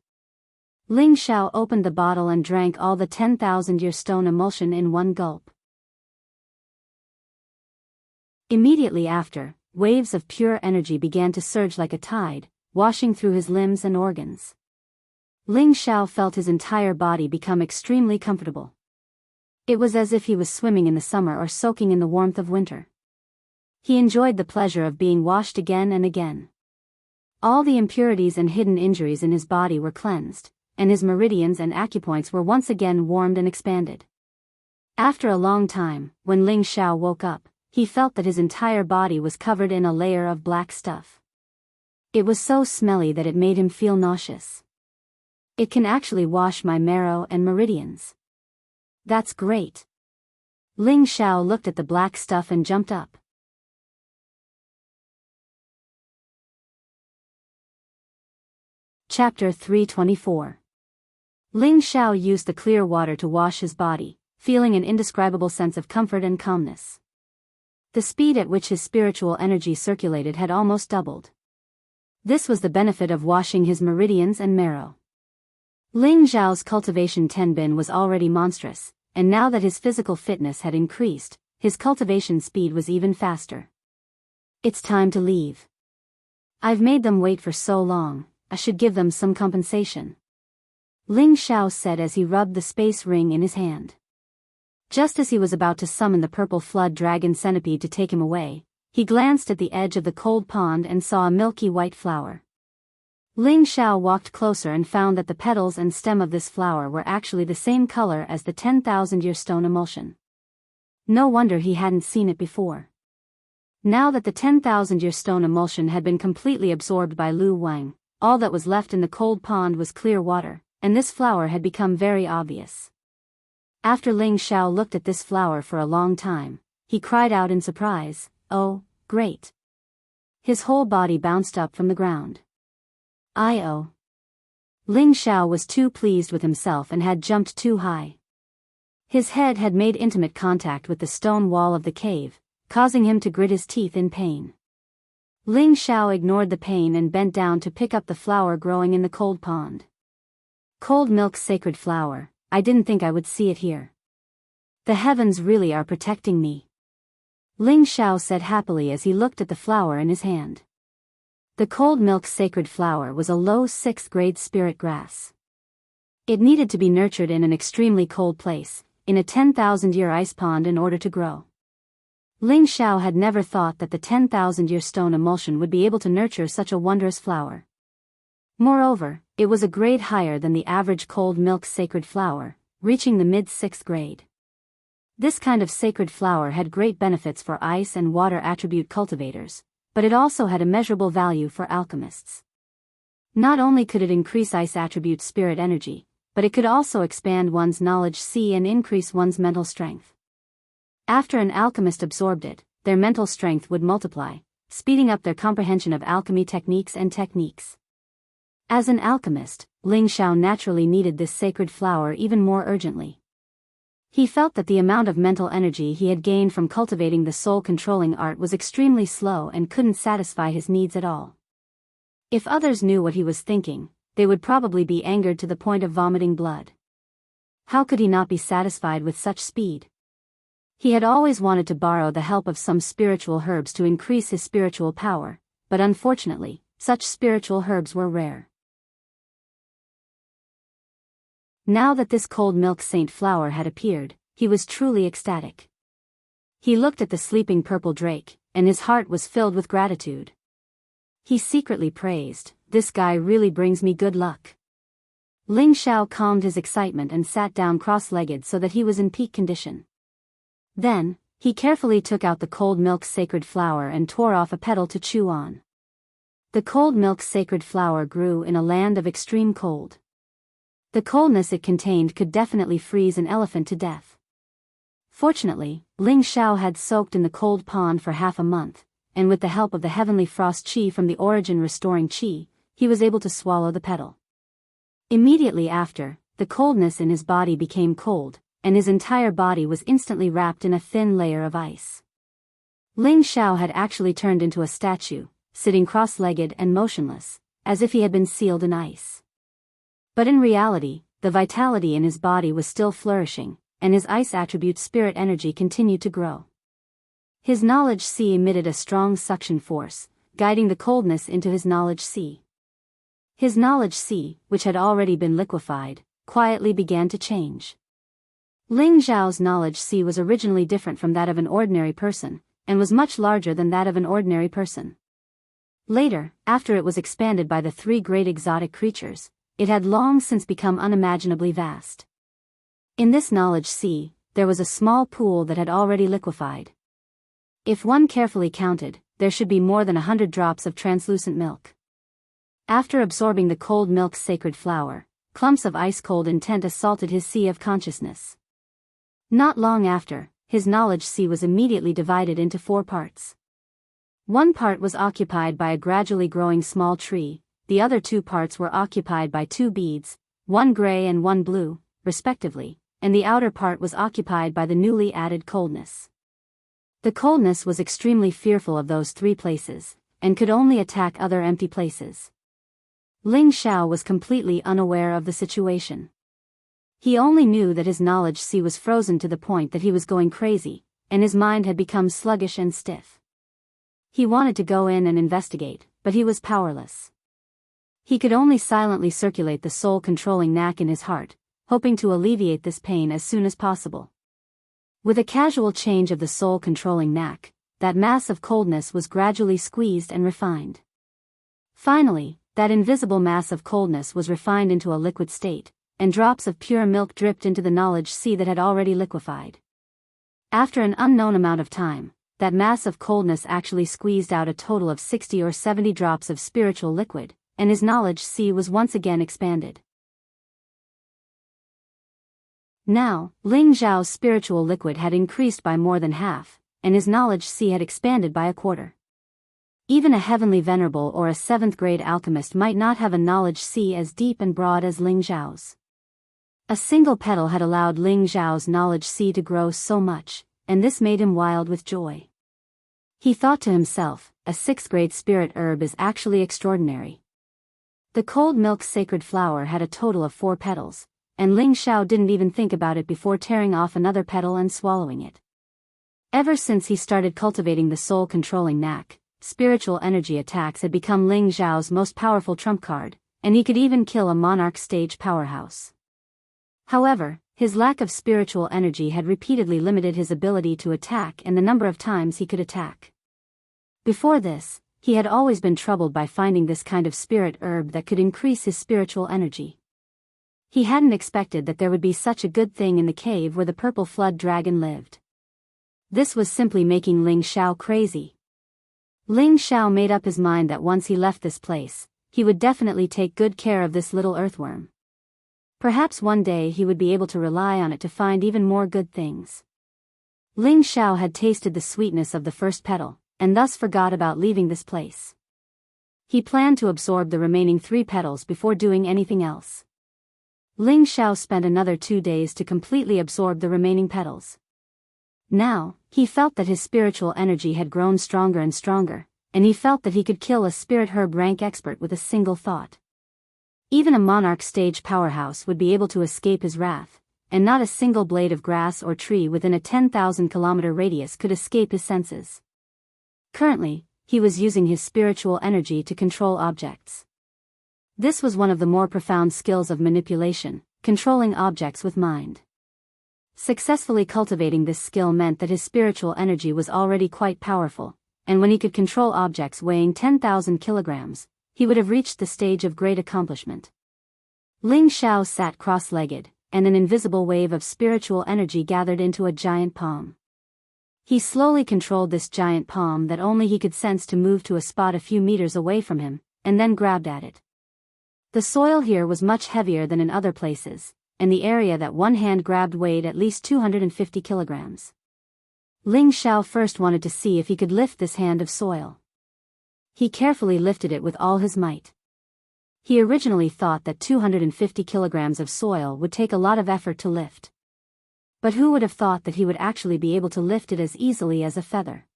A: Ling Xiao opened the bottle and drank all the 10,000-year stone emulsion in one gulp. Immediately after, waves of pure energy began to surge like a tide, washing through his limbs and organs. Ling Xiao felt his entire body become extremely comfortable. It was as if he was swimming in the summer or soaking in the warmth of winter. He enjoyed the pleasure of being washed again and again. All the impurities and hidden injuries in his body were cleansed, and his meridians and acupoints were once again warmed and expanded. After a long time, when Ling Xiao woke up, he felt that his entire body was covered in a layer of black stuff. It was so smelly that it made him feel nauseous. It can actually wash my marrow and meridians. That's great. Ling Xiao looked at the black stuff and jumped up. Chapter 324. Ling Xiao used the clear water to wash his body, feeling an indescribable sense of comfort and calmness. The speed at which his spiritual energy circulated had almost doubled. This was the benefit of washing his meridians and marrow. Ling Xiao's cultivation tenbin was already monstrous, and now that his physical fitness had increased, his cultivation speed was even faster. It's time to leave. I've made them wait for so long, I should give them some compensation. Ling Xiao said as he rubbed the space ring in his hand. Just as he was about to summon the purple flood dragon centipede to take him away, he glanced at the edge of the cold pond and saw a milky white flower. Ling Xiao walked closer and found that the petals and stem of this flower were actually the same color as the 10,000-year stone emulsion. No wonder he hadn't seen it before. Now that the 10,000-year stone emulsion had been completely absorbed by Lu Wang, all that was left in the cold pond was clear water, and this flower had become very obvious. After Ling Xiao looked at this flower for a long time, he cried out in surprise, "Oh, great!" His whole body bounced up from the ground. "Oh!" Ling Xiao was too pleased with himself and had jumped too high. His head had made intimate contact with the stone wall of the cave, causing him to grit his teeth in pain. Ling Xiao ignored the pain and bent down to pick up the flower growing in the cold pond. Cold milk's sacred flower, I didn't think I would see it here. The heavens really are protecting me. Ling Xiao said happily as he looked at the flower in his hand. The cold milk's sacred flower was a low 6th grade spirit grass. It needed to be nurtured in an extremely cold place, in a 10,000-year ice pond in order to grow. Ling Xiao had never thought that the 10,000-year stone emulsion would be able to nurture such a wondrous flower. Moreover, it was a grade higher than the average cold milk sacred flower, reaching the mid-6th grade. This kind of sacred flower had great benefits for ice and water attribute cultivators, but it also had immeasurable value for alchemists. Not only could it increase ice attribute spirit energy, but it could also expand one's knowledge C and increase one's mental strength. After an alchemist absorbed it, their mental strength would multiply, speeding up their comprehension of alchemy techniques and techniques. As an alchemist, Ling Xiao naturally needed this sacred flower even more urgently. He felt that the amount of mental energy he had gained from cultivating the soul-controlling art was extremely slow and couldn't satisfy his needs at all. If others knew what he was thinking, they would probably be angered to the point of vomiting blood. How could he not be satisfied with such speed? He had always wanted to borrow the help of some spiritual herbs to increase his spiritual power, but unfortunately, such spiritual herbs were rare. Now that this cold milk saint flower had appeared, he was truly ecstatic. He looked at the sleeping purple drake, and his heart was filled with gratitude. He secretly praised, "This guy really brings me good luck." Ling Xiao calmed his excitement and sat down cross-legged so that he was in peak condition. Then, he carefully took out the cold milk sacred flower and tore off a petal to chew on. The cold milk sacred flower grew in a land of extreme cold. The coldness it contained could definitely freeze an elephant to death. Fortunately, Ling Xiao had soaked in the cold pond for half a month, and with the help of the heavenly frost chi from the origin restoring chi, he was able to swallow the petal. Immediately after, the coldness in his body became cold, and his entire body was instantly wrapped in a thin layer of ice. Ling Xiao had actually turned into a statue, sitting cross-legged and motionless, as if he had been sealed in ice. But in reality, the vitality in his body was still flourishing, and his ice attribute spirit energy continued to grow. His knowledge sea emitted a strong suction force, guiding the coldness into his knowledge sea. His knowledge sea, which had already been liquefied, quietly began to change. Ling Xiao's knowledge sea was originally different from that of an ordinary person, and was much larger than that of an ordinary person. Later, after it was expanded by the three great exotic creatures, it had long since become unimaginably vast. In this knowledge sea, there was a small pool that had already liquefied. If one carefully counted, there should be more than 100 drops of translucent milk. After absorbing the cold milk's sacred flower, clumps of ice-cold intent assaulted his sea of consciousness. Not long after, his knowledge sea was immediately divided into 4 parts. One part was occupied by a gradually growing small tree, the other 2 parts were occupied by 2 beads, one gray and one blue, respectively, and the outer part was occupied by the newly added coldness. The coldness was extremely fearful of those 3 places, and could only attack other empty places. Ling Xiao was completely unaware of the situation. He only knew that his knowledge sea was frozen to the point that he was going crazy, and his mind had become sluggish and stiff. He wanted to go in and investigate, but he was powerless. He could only silently circulate the soul-controlling knack in his heart, hoping to alleviate this pain as soon as possible. With a casual change of the soul-controlling knack, that mass of coldness was gradually squeezed and refined. Finally, that invisible mass of coldness was refined into a liquid state, and drops of pure milk dripped into the knowledge sea that had already liquefied. After an unknown amount of time, that mass of coldness actually squeezed out a total of 60 or 70 drops of spiritual liquid, and his knowledge sea was once again expanded. Now, Ling Xiao's spiritual liquid had increased by more than half, and his knowledge sea had expanded by a quarter. Even a heavenly venerable or a 7th-grade alchemist might not have a knowledge sea as deep and broad as Ling Xiao's. A single petal had allowed Ling Xiao's knowledge sea to grow so much, and this made him wild with joy. He thought to himself, a 6th-grade spirit herb is actually extraordinary. The cold milk's sacred flower had a total of 4 petals, and Ling Xiao didn't even think about it before tearing off another petal and swallowing it. Ever since he started cultivating the soul-controlling knack, spiritual energy attacks had become Ling Xiao's most powerful trump card, and he could even kill a monarch stage powerhouse. However, his lack of spiritual energy had repeatedly limited his ability to attack and the number of times he could attack. Before this, he had always been troubled by finding this kind of spirit herb that could increase his spiritual energy. He hadn't expected that there would be such a good thing in the cave where the purple flood dragon lived. This was simply making Ling Xiao crazy. Ling Xiao made up his mind that once he left this place, he would definitely take good care of this little earthworm. Perhaps one day he would be able to rely on it to find even more good things. Ling Xiao had tasted the sweetness of the first petal, and thus forgot about leaving this place. He planned to absorb the remaining 3 petals before doing anything else. Ling Xiao spent another 2 days to completely absorb the remaining petals. Now, he felt that his spiritual energy had grown stronger and stronger, and he felt that he could kill a spirit herb rank expert with a single thought. Even a monarch stage powerhouse would be able to escape his wrath, and not a single blade of grass or tree within a 10,000-kilometer radius could escape his senses. Currently, he was using his spiritual energy to control objects. This was one of the more profound skills of manipulation, controlling objects with mind. Successfully cultivating this skill meant that his spiritual energy was already quite powerful, and when he could control objects weighing 10,000 kilograms, he would have reached the stage of great accomplishment. Ling Xiao sat cross-legged, and an invisible wave of spiritual energy gathered into a giant palm. He slowly controlled this giant palm that only he could sense to move to a spot a few meters away from him, and then grabbed at it. The soil here was much heavier than in other places, and the area that one hand grabbed weighed at least 250 kilograms. Ling Xiao first wanted to see if he could lift this hand of soil. He carefully lifted it with all his might. He originally thought that 250 kilograms of soil would take a lot of effort to lift. But who would have thought that he would actually be able to lift it as easily as a feather?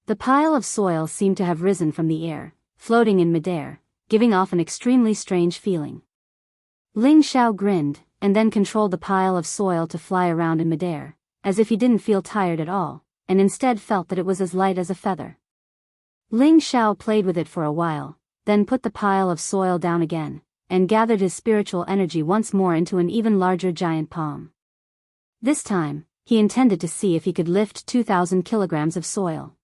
A: The pile of soil seemed to have risen from the air, floating in midair, giving off an extremely strange feeling. Ling Xiao grinned, and then controlled the pile of soil to fly around in midair, as if he didn't feel tired at all, and instead felt that it was as light as a feather. Ling Xiao played with it for a while, then put the pile of soil down again, and gathered his spiritual energy once more into an even larger giant palm. This time, he intended to see if he could lift 2,000 kilograms of soil.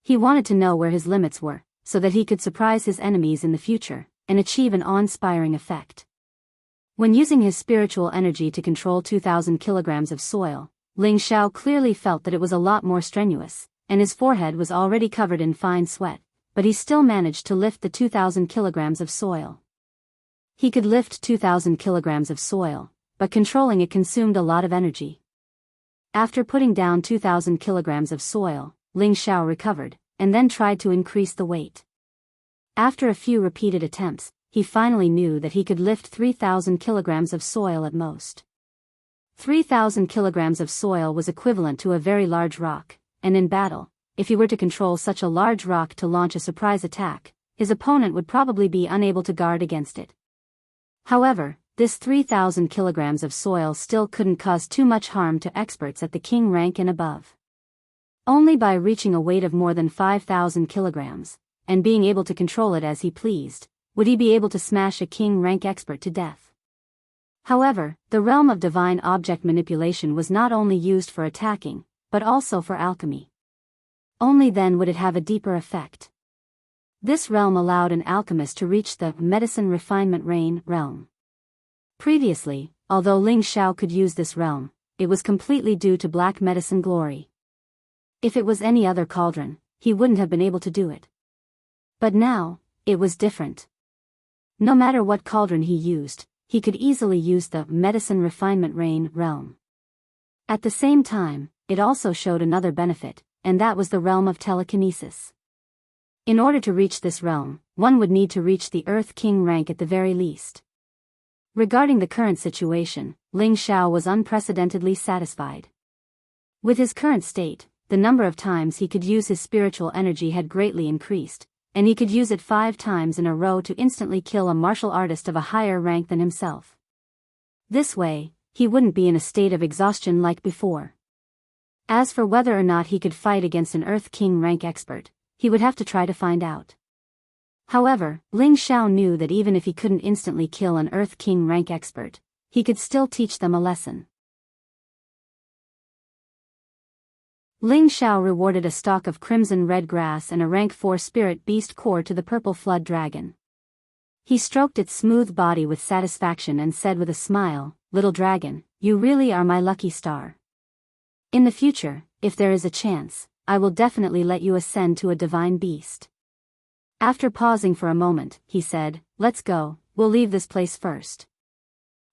A: He wanted to know where his limits were, so that he could surprise his enemies in the future, and achieve an awe-inspiring effect. When using his spiritual energy to control 2,000 kilograms of soil, Ling Xiao clearly felt that it was a lot more strenuous, and his forehead was already covered in fine sweat, but he still managed to lift the 2,000 kilograms of soil. He could lift 2,000 kilograms of soil, but controlling it consumed a lot of energy. After putting down 2,000 kilograms of soil, Ling Xiao recovered, and then tried to increase the weight. After a few repeated attempts, he finally knew that he could lift 3,000 kilograms of soil at most. 3,000 kilograms of soil was equivalent to a very large rock, and in battle, if he were to control such a large rock to launch a surprise attack, his opponent would probably be unable to guard against it. However, this 3,000 kilograms of soil still couldn't cause too much harm to experts at the king rank and above. Only by reaching a weight of more than 5,000 kilograms, and being able to control it as he pleased, would he be able to smash a king rank expert to death. However, the realm of divine object manipulation was not only used for attacking, but also for alchemy. Only then would it have a deeper effect. This realm allowed an alchemist to reach the medicine refinement realm. Previously, although Ling Xiao could use this realm, it was completely due to black medicine glory. If it was any other cauldron, he wouldn't have been able to do it. But now, it was different. No matter what cauldron he used, he could easily use the medicine refinement realm. At the same time, it also showed another benefit, and that was the realm of telekinesis. In order to reach this realm, one would need to reach the Earth King rank at the very least. Regarding the current situation, Ling Xiao was unprecedentedly satisfied. With his current state, the number of times he could use his spiritual energy had greatly increased, and he could use it 5 times in a row to instantly kill a martial artist of a higher rank than himself. This way, he wouldn't be in a state of exhaustion like before. As for whether or not he could fight against an Earth King rank expert, he would have to try to find out. However, Ling Xiao knew that even if he couldn't instantly kill an Earth King rank expert, he could still teach them a lesson. Ling Xiao rewarded a stalk of crimson red grass and a rank 4 spirit beast core to the purple flood dragon. He stroked its smooth body with satisfaction and said with a smile, "Little dragon, you really are my lucky star. In the future, if there is a chance, I will definitely let you ascend to a divine beast." After pausing for a moment, he said, "Let's go, we'll leave this place first."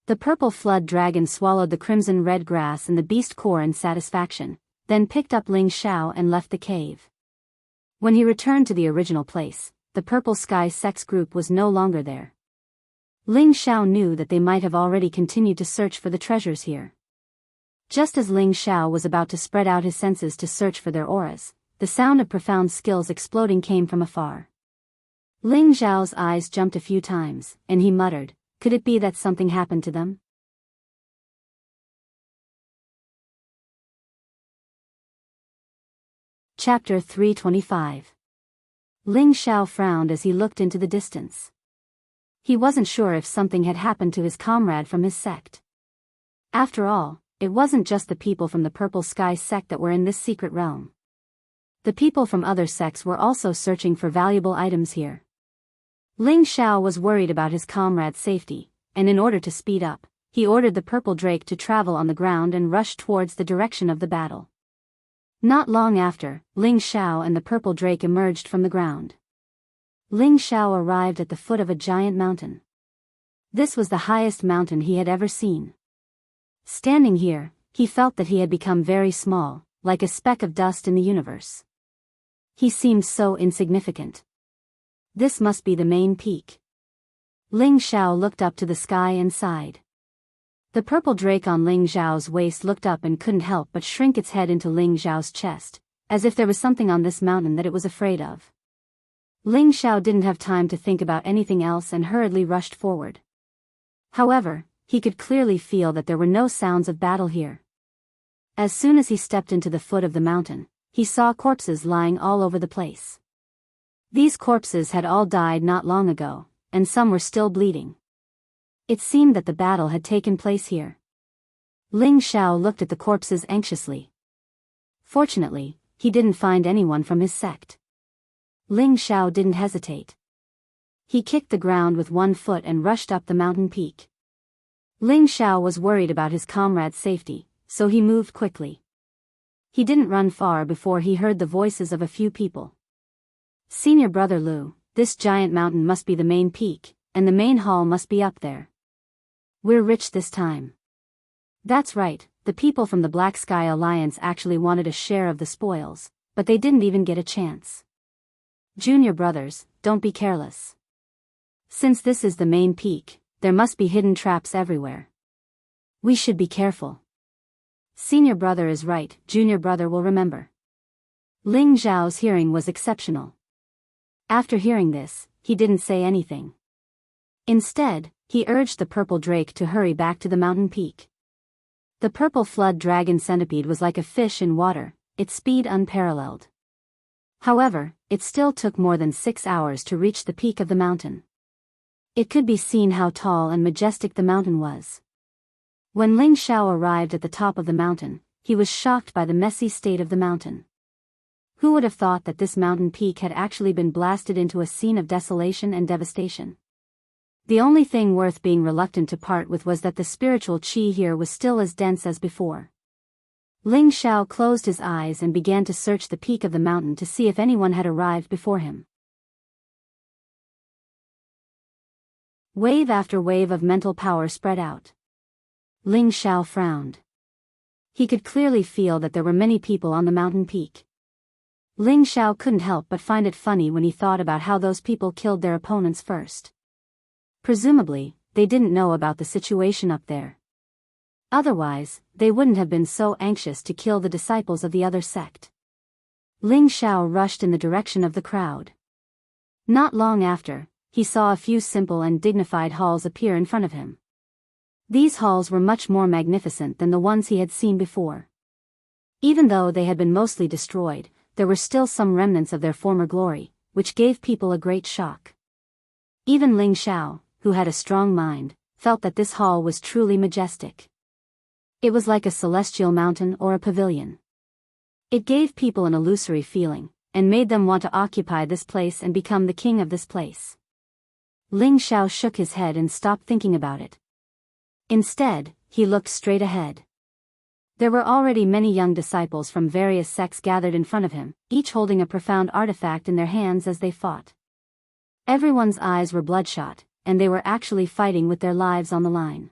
A: The purple flood dragon swallowed the crimson red grass and the beast core in satisfaction, then picked up Ling Xiao and left the cave. When he returned to the original place, the purple sky sex group was no longer there. Ling Xiao knew that they might have already continued to search for the treasures here. Just as Ling Xiao was about to spread out his senses to search for their auras, the sound of profound skills exploding came from afar. Ling Xiao's eyes jumped a few times, and he muttered, "Could it be that something happened to them?" Chapter 325. Ling Xiao frowned as he looked into the distance. He wasn't sure if something had happened to his comrade from his sect. After all, it wasn't just the people from the Purple Sky sect that were in this secret realm. The people from other sects were also searching for valuable items here. Ling Xiao was worried about his comrade's safety, and in order to speed up, he ordered the purple drake to travel on the ground and rush towards the direction of the battle. Not long after, Ling Xiao and the purple drake emerged from the ground. Ling Xiao arrived at the foot of a giant mountain. This was the highest mountain he had ever seen. Standing here, he felt that he had become very small, like a speck of dust in the universe. He seemed so insignificant. This must be the main peak. Ling Xiao looked up to the sky and sighed. The purple drake on Ling Xiao's waist looked up and couldn't help but shrink its head into Ling Xiao's chest, as if there was something on this mountain that it was afraid of. Ling Xiao didn't have time to think about anything else and hurriedly rushed forward. However, he could clearly feel that there were no sounds of battle here. As soon as he stepped into the foot of the mountain, he saw corpses lying all over the place. These corpses had all died not long ago, and some were still bleeding. It seemed that the battle had taken place here. Ling Xiao looked at the corpses anxiously. Fortunately, he didn't find anyone from his sect. Ling Xiao didn't hesitate. He kicked the ground with one foot and rushed up the mountain peak. Ling Xiao was worried about his comrade's safety, so he moved quickly. He didn't run far before he heard the voices of a few people. Senior Brother Lu, this giant mountain must be the main peak, and the main hall must be up there. We're rich this time. That's right, the people from the Black Sky Alliance actually wanted a share of the spoils, but they didn't even get a chance. Junior brothers, don't be careless. Since this is the main peak, there must be hidden traps everywhere. We should be careful. Senior brother is right, junior brother will remember. Ling Xiao's hearing was exceptional. After hearing this, he didn't say anything. Instead, he urged the purple drake to hurry back to the mountain peak. The purple flood dragon centipede was like a fish in water, its speed unparalleled. However, it still took more than 6 hours to reach the peak of the mountain. It could be seen how tall and majestic the mountain was. When Ling Xiao arrived at the top of the mountain, he was shocked by the messy state of the mountain. Who would have thought that this mountain peak had actually been blasted into a scene of desolation and devastation? The only thing worth being reluctant to part with was that the spiritual qi here was still as dense as before. Ling Xiao closed his eyes and began to search the peak of the mountain to see if anyone had arrived before him. Wave after wave of mental power spread out. Ling Xiao frowned. He could clearly feel that there were many people on the mountain peak. Ling Xiao couldn't help but find it funny when he thought about how those people killed their opponents first. Presumably, they didn't know about the situation up there. Otherwise, they wouldn't have been so anxious to kill the disciples of the other sect. Ling Xiao rushed in the direction of the crowd. Not long after, he saw a few simple and dignified halls appear in front of him. These halls were much more magnificent than the ones he had seen before. Even though they had been mostly destroyed, there were still some remnants of their former glory, which gave people a great shock. Even Ling Xiao, who had a strong mind, felt that this hall was truly majestic. It was like a celestial mountain or a pavilion. It gave people an illusory feeling, and made them want to occupy this place and become the king of this place. Ling Xiao shook his head and stopped thinking about it. Instead, he looked straight ahead. There were already many young disciples from various sects gathered in front of him, each holding a profound artifact in their hands as they fought. Everyone's eyes were bloodshot, and they were actually fighting with their lives on the line.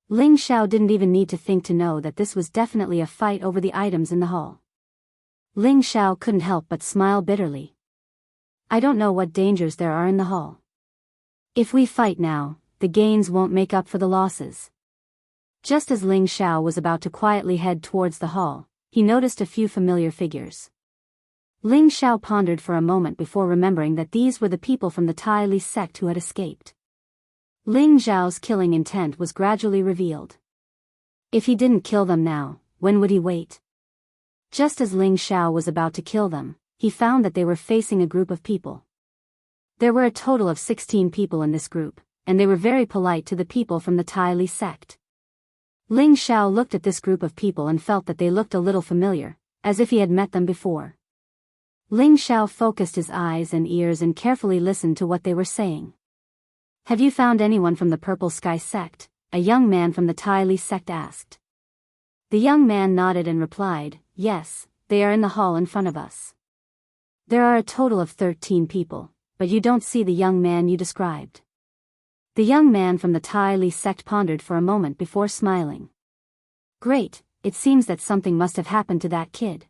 A: Ling Xiao didn't even need to think to know that this was definitely a fight over the items in the hall. Ling Xiao couldn't help but smile bitterly. I don't know what dangers there are in the hall. If we fight now, the gains won't make up for the losses. Just as Ling Xiao was about to quietly head towards the hall, he noticed a few familiar figures. Ling Xiao pondered for a moment before remembering that these were the people from the Tai Li sect who had escaped. Ling Xiao's killing intent was gradually revealed. If he didn't kill them now, when would he wait? Just as Ling Xiao was about to kill them, he found that they were facing a group of people. There were a total of 16 people in this group, and they were very polite to the people from the Tai Li sect. Ling Xiao looked at this group of people and felt that they looked a little familiar, as if he had met them before. Ling Xiao focused his eyes and ears and carefully listened to what they were saying. Have you found anyone from the Purple Sky sect? A young man from the Tai Li sect asked. The young man nodded and replied, yes, they are in the hall in front of us. There are a total of 13 people, but you don't see the young man you described. The young man from the Tai Li sect pondered for a moment before smiling. Great, it seems that something must have happened to that kid.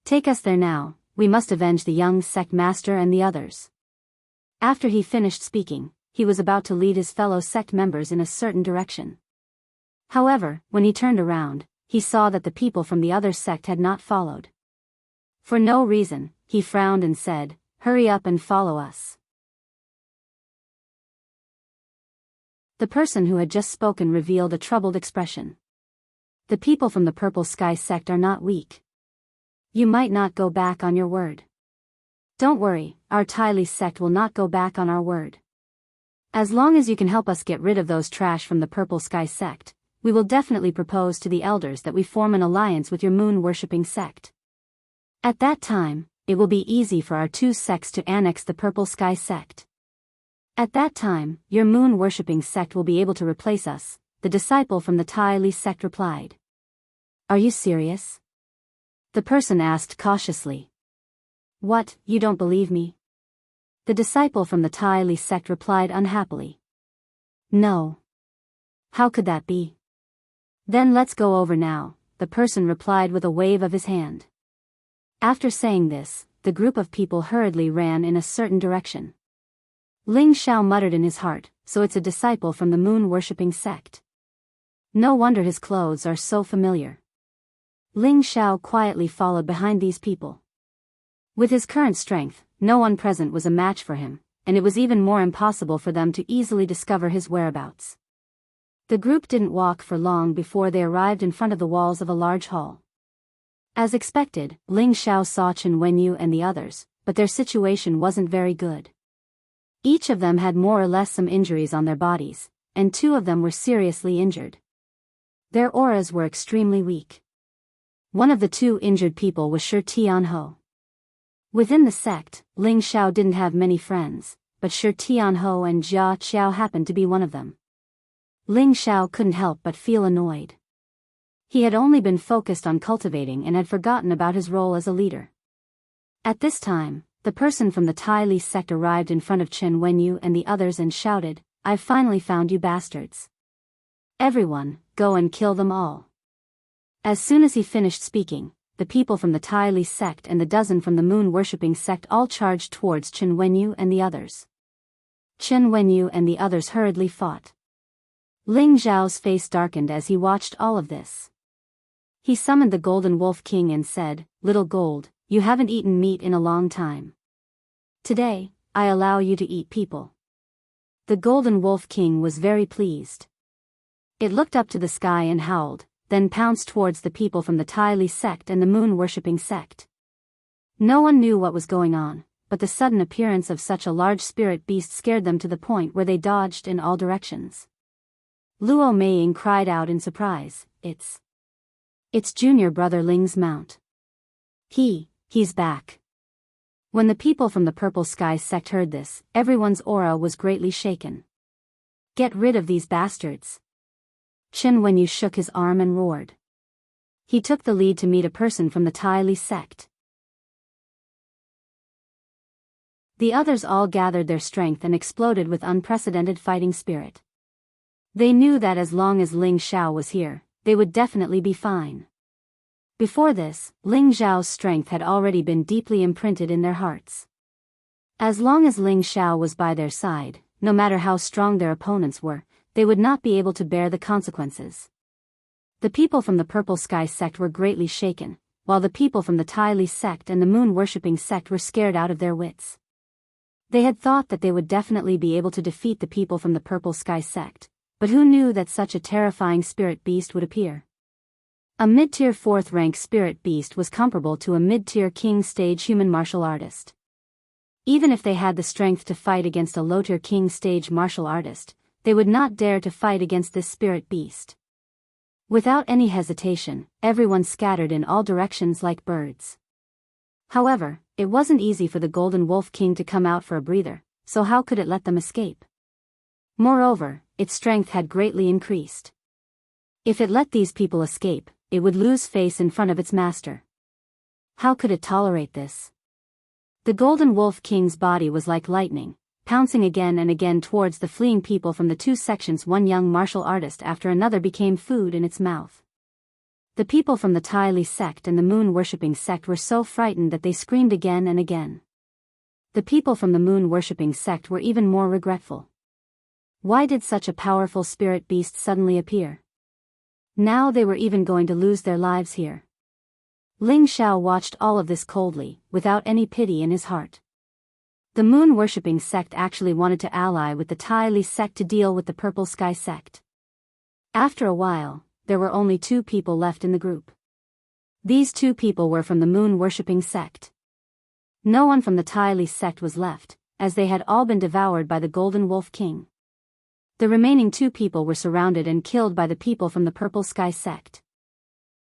A: Take us there now, we must avenge the young sect master and the others. After he finished speaking, he was about to lead his fellow sect members in a certain direction. However, when he turned around, he saw that the people from the other sect had not followed. For no reason, he frowned and said, hurry up and follow us. The person who had just spoken revealed a troubled expression. The people from the Purple Sky sect are not weak. You might not go back on your word. Don't worry, our Tai Li sect will not go back on our word. As long as you can help us get rid of those trash from the Purple Sky sect, we will definitely propose to the elders that we form an alliance with your moon-worshipping sect. At that time, it will be easy for our two sects to annex the Purple Sky sect. At that time, your moon-worshipping sect will be able to replace us, the disciple from the Tai Li sect replied. Are you serious? The person asked cautiously. What, you don't believe me? The disciple from the Tai Li sect replied unhappily. No. How could that be? Then let's go over now, the person replied with a wave of his hand. After saying this, the group of people hurriedly ran in a certain direction. Ling Xiao muttered in his heart, so it's a disciple from the moon-worshipping sect. No wonder his clothes are so familiar. Ling Xiao quietly followed behind these people. With his current strength, no one present was a match for him, and it was even more impossible for them to easily discover his whereabouts. The group didn't walk for long before they arrived in front of the walls of a large hall. As expected, Ling Xiao saw Chen Wenyu and the others, but their situation wasn't very good. Each of them had more or less some injuries on their bodies, and two of them were seriously injured. Their auras were extremely weak. One of the two injured people was Shi Tianho. Within the sect, Ling Xiao didn't have many friends, but Shi Tianho and Jia Qiao happened to be one of them. Ling Xiao couldn't help but feel annoyed. He had only been focused on cultivating and had forgotten about his role as a leader. At this time, the person from the Tai Li sect arrived in front of Chen Wenyu and the others and shouted, I've finally found you bastards. Everyone, go and kill them all. As soon as he finished speaking, the people from the Tai Li sect and the dozen from the moon-worshipping sect all charged towards Chen Wenyu and the others. Chen Wenyu and the others hurriedly fought. Ling Zhao's face darkened as he watched all of this. He summoned the Golden Wolf King and said, Little Gold, you haven't eaten meat in a long time. Today, I allow you to eat people. The Golden Wolf King was very pleased. It looked up to the sky and howled, then pounced towards the people from the Tai Li sect and the moon-worshipping sect. No one knew what was going on, but the sudden appearance of such a large spirit beast scared them to the point where they dodged in all directions. Luo Meiying cried out in surprise, It's junior brother Ling's mount. He's back. When the people from the Purple Sky sect heard this, everyone's aura was greatly shaken. Get rid of these bastards. Chen Wenyu shook his arm and roared. He took the lead to meet a person from the Tai Li sect. The others all gathered their strength and exploded with unprecedented fighting spirit. They knew that as long as Ling Xiao was here, they would definitely be fine. Before this, Ling Xiao's strength had already been deeply imprinted in their hearts. As long as Ling Xiao was by their side, no matter how strong their opponents were, they would not be able to bear the consequences. The people from the Purple Sky sect were greatly shaken, while the people from the Tai Li sect and the moon-worshipping sect were scared out of their wits. They had thought that they would definitely be able to defeat the people from the Purple Sky sect, but who knew that such a terrifying spirit beast would appear? A mid-tier 4th rank spirit beast was comparable to a mid-tier king stage human martial artist. Even if they had the strength to fight against a low-tier king stage martial artist, they would not dare to fight against this spirit beast. Without any hesitation, everyone scattered in all directions like birds. However, it wasn't easy for the Golden Wolf King to come out for a breather, so how could it let them escape? Moreover, its strength had greatly increased. If it let these people escape, it would lose face in front of its master. How could it tolerate this? The Golden Wolf King's body was like lightning, pouncing again and again towards the fleeing people from the two sections. One young martial artist after another became food in its mouth. The people from the Tai Li sect and the moon-worshipping sect were so frightened that they screamed again and again. The people from the moon-worshipping sect were even more regretful. Why did such a powerful spirit beast suddenly appear? Now they were even going to lose their lives here. Ling Xiao watched all of this coldly, without any pity in his heart. The moon-worshipping sect actually wanted to ally with the Tai Li sect to deal with the Purple Sky sect. After a while, there were only 2 people left in the group. These 2 people were from the moon-worshipping sect. No one from the Tai Li sect was left, as they had all been devoured by the Golden Wolf King. The remaining 2 people were surrounded and killed by the people from the Purple Sky sect.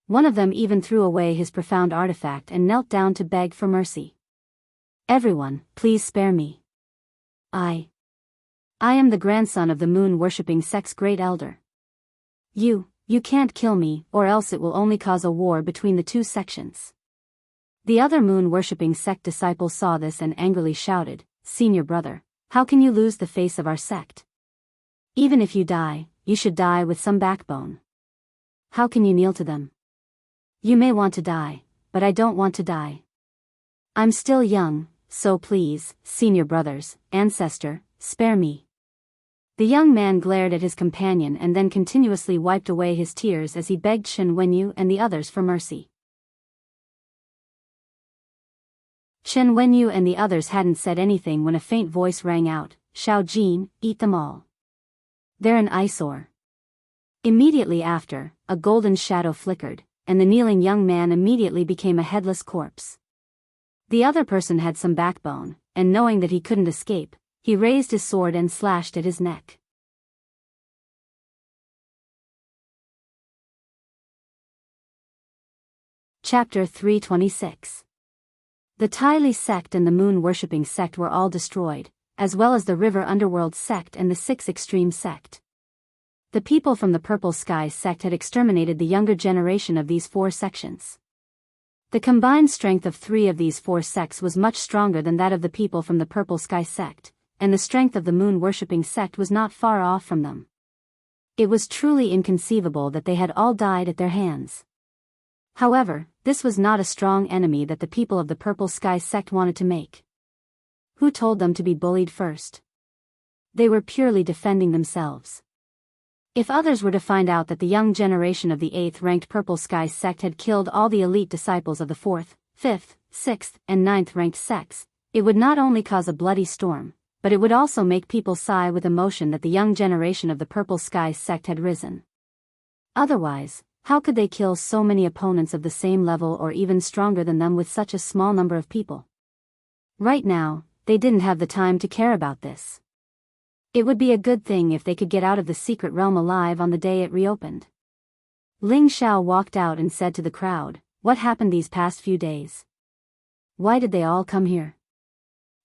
A: One of them even threw away his profound artifact and knelt down to beg for mercy. "Everyone, please spare me. I am the grandson of the moon-worshipping sect's great elder. You can't kill me, or else it will only cause a war between the 2 sections." The other moon-worshipping sect disciple saw this and angrily shouted, "Senior brother, how can you lose the face of our sect? Even if you die, you should die with some backbone. How can you kneel to them? You may want to die, but I don't want to die. I'm still young, so please, senior brothers, ancestor, spare me." The young man glared at his companion and then continuously wiped away his tears as he begged Chen Wenyu and the others for mercy. Chen Wenyu and the others hadn't said anything when a faint voice rang out, "Xiao Jin, eat them all. They're an eyesore." Immediately after, a golden shadow flickered, and the kneeling young man immediately became a headless corpse. The other person had some backbone, and knowing that he couldn't escape, he raised his sword and slashed at his neck. Chapter 326. The Ty Li sect and the moon-worshipping sect were all destroyed, as well as the River Underworld sect and the 6 Extreme sect. The people from the Purple Sky sect had exterminated the younger generation of these 4 sections. The combined strength of 3 of these 4 sects was much stronger than that of the people from the Purple Sky sect, and the strength of the moon-worshipping sect was not far off from them. It was truly inconceivable that they had all died at their hands. However, this was not a strong enemy that the people of the Purple Sky sect wanted to make. Who told them to be bullied first? They were purely defending themselves. If others were to find out that the young generation of the 8th-ranked Purple Sky sect had killed all the elite disciples of the 4th, 5th, 6th, and 9th-ranked sects, it would not only cause a bloody storm, but it would also make people sigh with emotion that the young generation of the Purple Sky sect had risen. Otherwise, how could they kill so many opponents of the same level or even stronger than them with such a small number of people? Right now, they didn't have the time to care about this. It would be a good thing if they could get out of the secret realm alive on the day it reopened. Ling Xiao walked out and said to the crowd, "What happened these past few days? Why did they all come here?"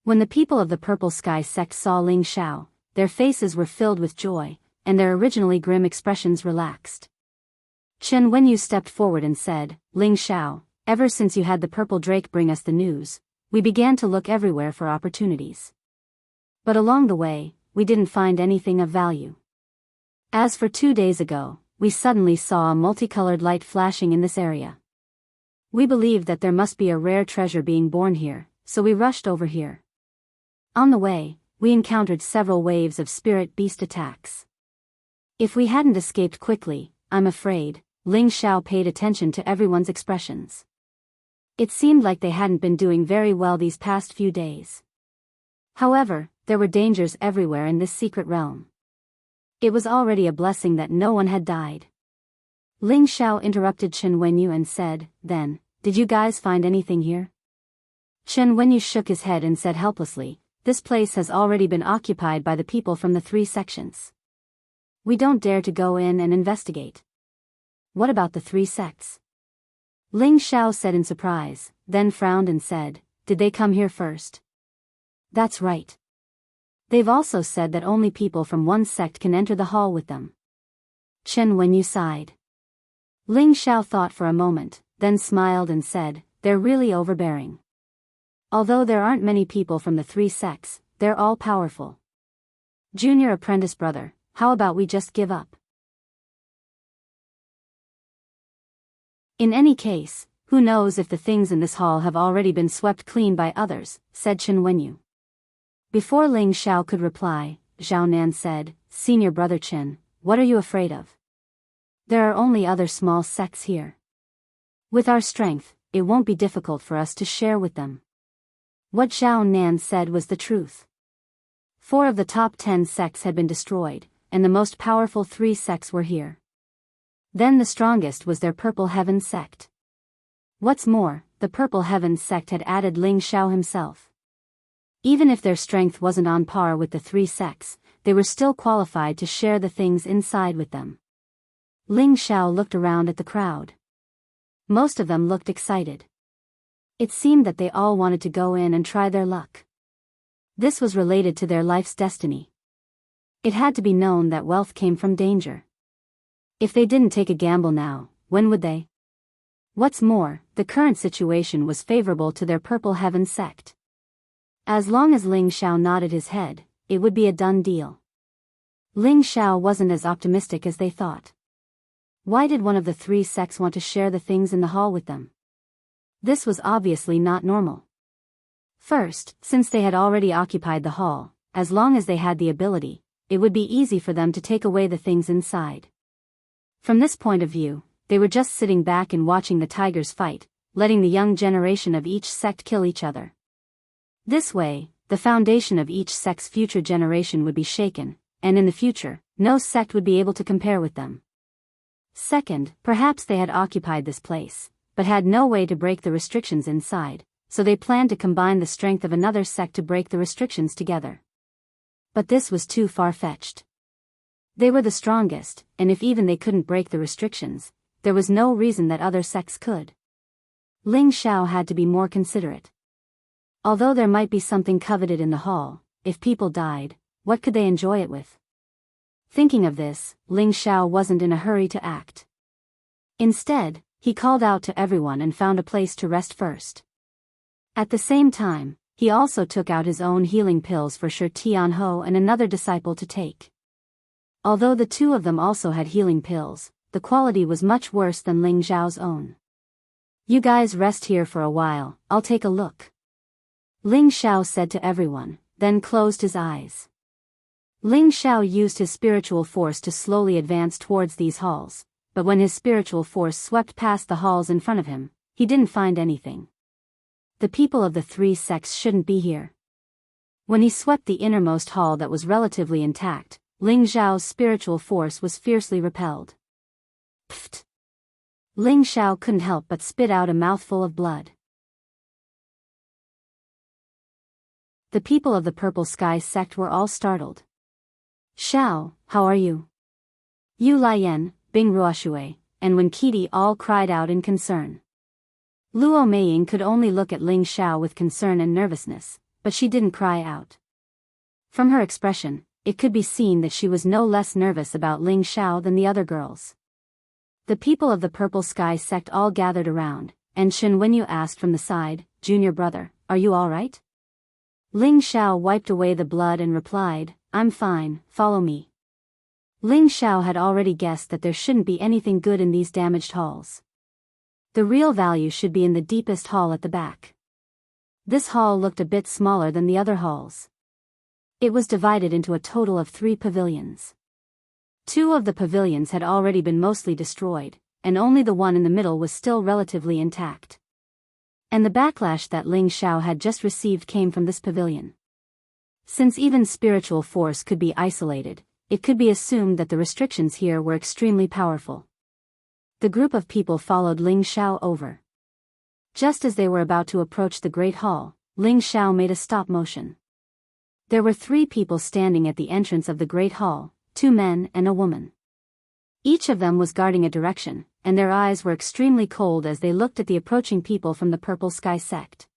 A: When the people of the Purple Sky sect saw Ling Xiao, their faces were filled with joy, and their originally grim expressions relaxed. Chen Wenyu stepped forward and said, "Ling Xiao, ever since you had the Purple Drake bring us the news, we began to look everywhere for opportunities. But along the way, we didn't find anything of value. As for 2 days ago, we suddenly saw a multicolored light flashing in this area. We believed that there must be a rare treasure being born here, so we rushed over here. On the way, we encountered several waves of spirit beast attacks. If we hadn't escaped quickly, I'm afraid," Ling Xiao paid attention to everyone's expressions. It seemed like they hadn't been doing very well these past few days. However, there were dangers everywhere in this secret realm. It was already a blessing that no one had died. Ling Xiao interrupted Chen Wenyu and said, "Then, did you guys find anything here?" Chen Wenyu shook his head and said helplessly, "This place has already been occupied by the people from the 3 sections. We don't dare to go in and investigate." "What about the 3 sects?" Ling Xiao said in surprise, then frowned and said, "Did they come here first?" "That's right. They've also said that only people from one sect can enter the hall with them." Chen Wenyu sighed. Ling Xiao thought for a moment, then smiled and said, "They're really overbearing. Although there aren't many people from the 3 sects, they're all powerful. Junior apprentice brother, how about we just give up? In any case, who knows if the things in this hall have already been swept clean by others," said Chen Wenyu. Before Ling Xiao could reply, Zhao Nan said, "Senior brother Chen, what are you afraid of? There are only other small sects here. With our strength, it won't be difficult for us to share with them." What Zhao Nan said was the truth. 4 of the top 10 sects had been destroyed, and the most powerful 3 sects were here. Then the strongest was their Purple Heaven sect. What's more, the Purple Heaven sect had added Ling Xiao himself. Even if their strength wasn't on par with the 3 sects, they were still qualified to share the things inside with them. Ling Xiao looked around at the crowd. Most of them looked excited. It seemed that they all wanted to go in and try their luck. This was related to their life's destiny. It had to be known that wealth came from danger. If they didn't take a gamble now, when would they? What's more, the current situation was favorable to their Purple Heaven sect. As long as Ling Xiao nodded his head, it would be a done deal. Ling Xiao wasn't as optimistic as they thought. Why did one of the three sects want to share the things in the hall with them? This was obviously not normal. First, since they had already occupied the hall, as long as they had the ability, it would be easy for them to take away the things inside. From this point of view, they were just sitting back and watching the tigers fight, letting the young generation of each sect kill each other. This way, the foundation of each sect's future generation would be shaken, and in the future, no sect would be able to compare with them. Second, perhaps they had occupied this place, but had no way to break the restrictions inside, so they planned to combine the strength of another sect to break the restrictions together. But this was too far-fetched. They were the strongest, and if even they couldn't break the restrictions, there was no reason that other sects could. Ling Xiao had to be more considerate. Although there might be something coveted in the hall, if people died, what could they enjoy it with? Thinking of this, Ling Xiao wasn't in a hurry to act. Instead, he called out to everyone and found a place to rest first. At the same time, he also took out his own healing pills for Shi Tianhou and another disciple to take. Although the two of them also had healing pills, the quality was much worse than Ling Xiao's own. You guys rest here for a while, I'll take a look. Ling Xiao said to everyone, then closed his eyes. Ling Xiao used his spiritual force to slowly advance towards these halls, but when his spiritual force swept past the halls in front of him, he didn't find anything. The people of the three sects shouldn't be here. When he swept the innermost hall that was relatively intact, Ling Xiao's spiritual force was fiercely repelled. Pfft! Ling Xiao couldn't help but spit out a mouthful of blood. The people of the Purple Sky sect were all startled. Xiao, how are you? Yu Lian, Bing Ruoshui, and Wen Qidi all cried out in concern. Luo Meiying could only look at Ling Xiao with concern and nervousness, but she didn't cry out. From her expression, it could be seen that she was no less nervous about Ling Xiao than the other girls. The people of the Purple Sky sect all gathered around, and Shen Wenyu asked from the side, "Junior brother, are you all right?" Ling Xiao wiped away the blood and replied, "I'm fine, follow me." Ling Xiao had already guessed that there shouldn't be anything good in these damaged halls. The real value should be in the deepest hall at the back. This hall looked a bit smaller than the other halls. It was divided into a total of 3 pavilions. 2 of the pavilions had already been mostly destroyed, and only the one in the middle was still relatively intact. And the backlash that Ling Xiao had just received came from this pavilion. Since even spiritual force could be isolated, it could be assumed that the restrictions here were extremely powerful. The group of people followed Ling Xiao over. Just as they were about to approach the Great Hall, Ling Xiao made a stop motion. There were 3 people standing at the entrance of the Great Hall, 2 men and a woman. Each of them was guarding a direction, and their eyes were extremely cold as they looked at the approaching people from the Purple Sky sect.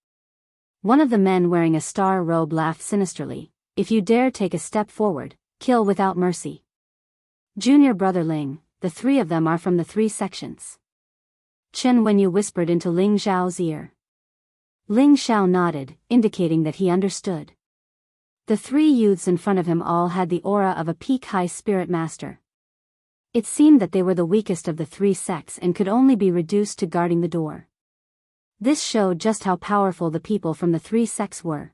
A: One of the men wearing a star robe laughed sinisterly, "If you dare take a step forward, kill without mercy." Junior brother Ling, the 3 of them are from the 3 sections. Chen Wenyu whispered into Ling Xiao's ear. Ling Xiao nodded, indicating that he understood. The 3 youths in front of him all had the aura of a peak-high spirit master. It seemed that they were the weakest of the 3 sects and could only be reduced to guarding the door. This showed just how powerful the people from the 3 sects were.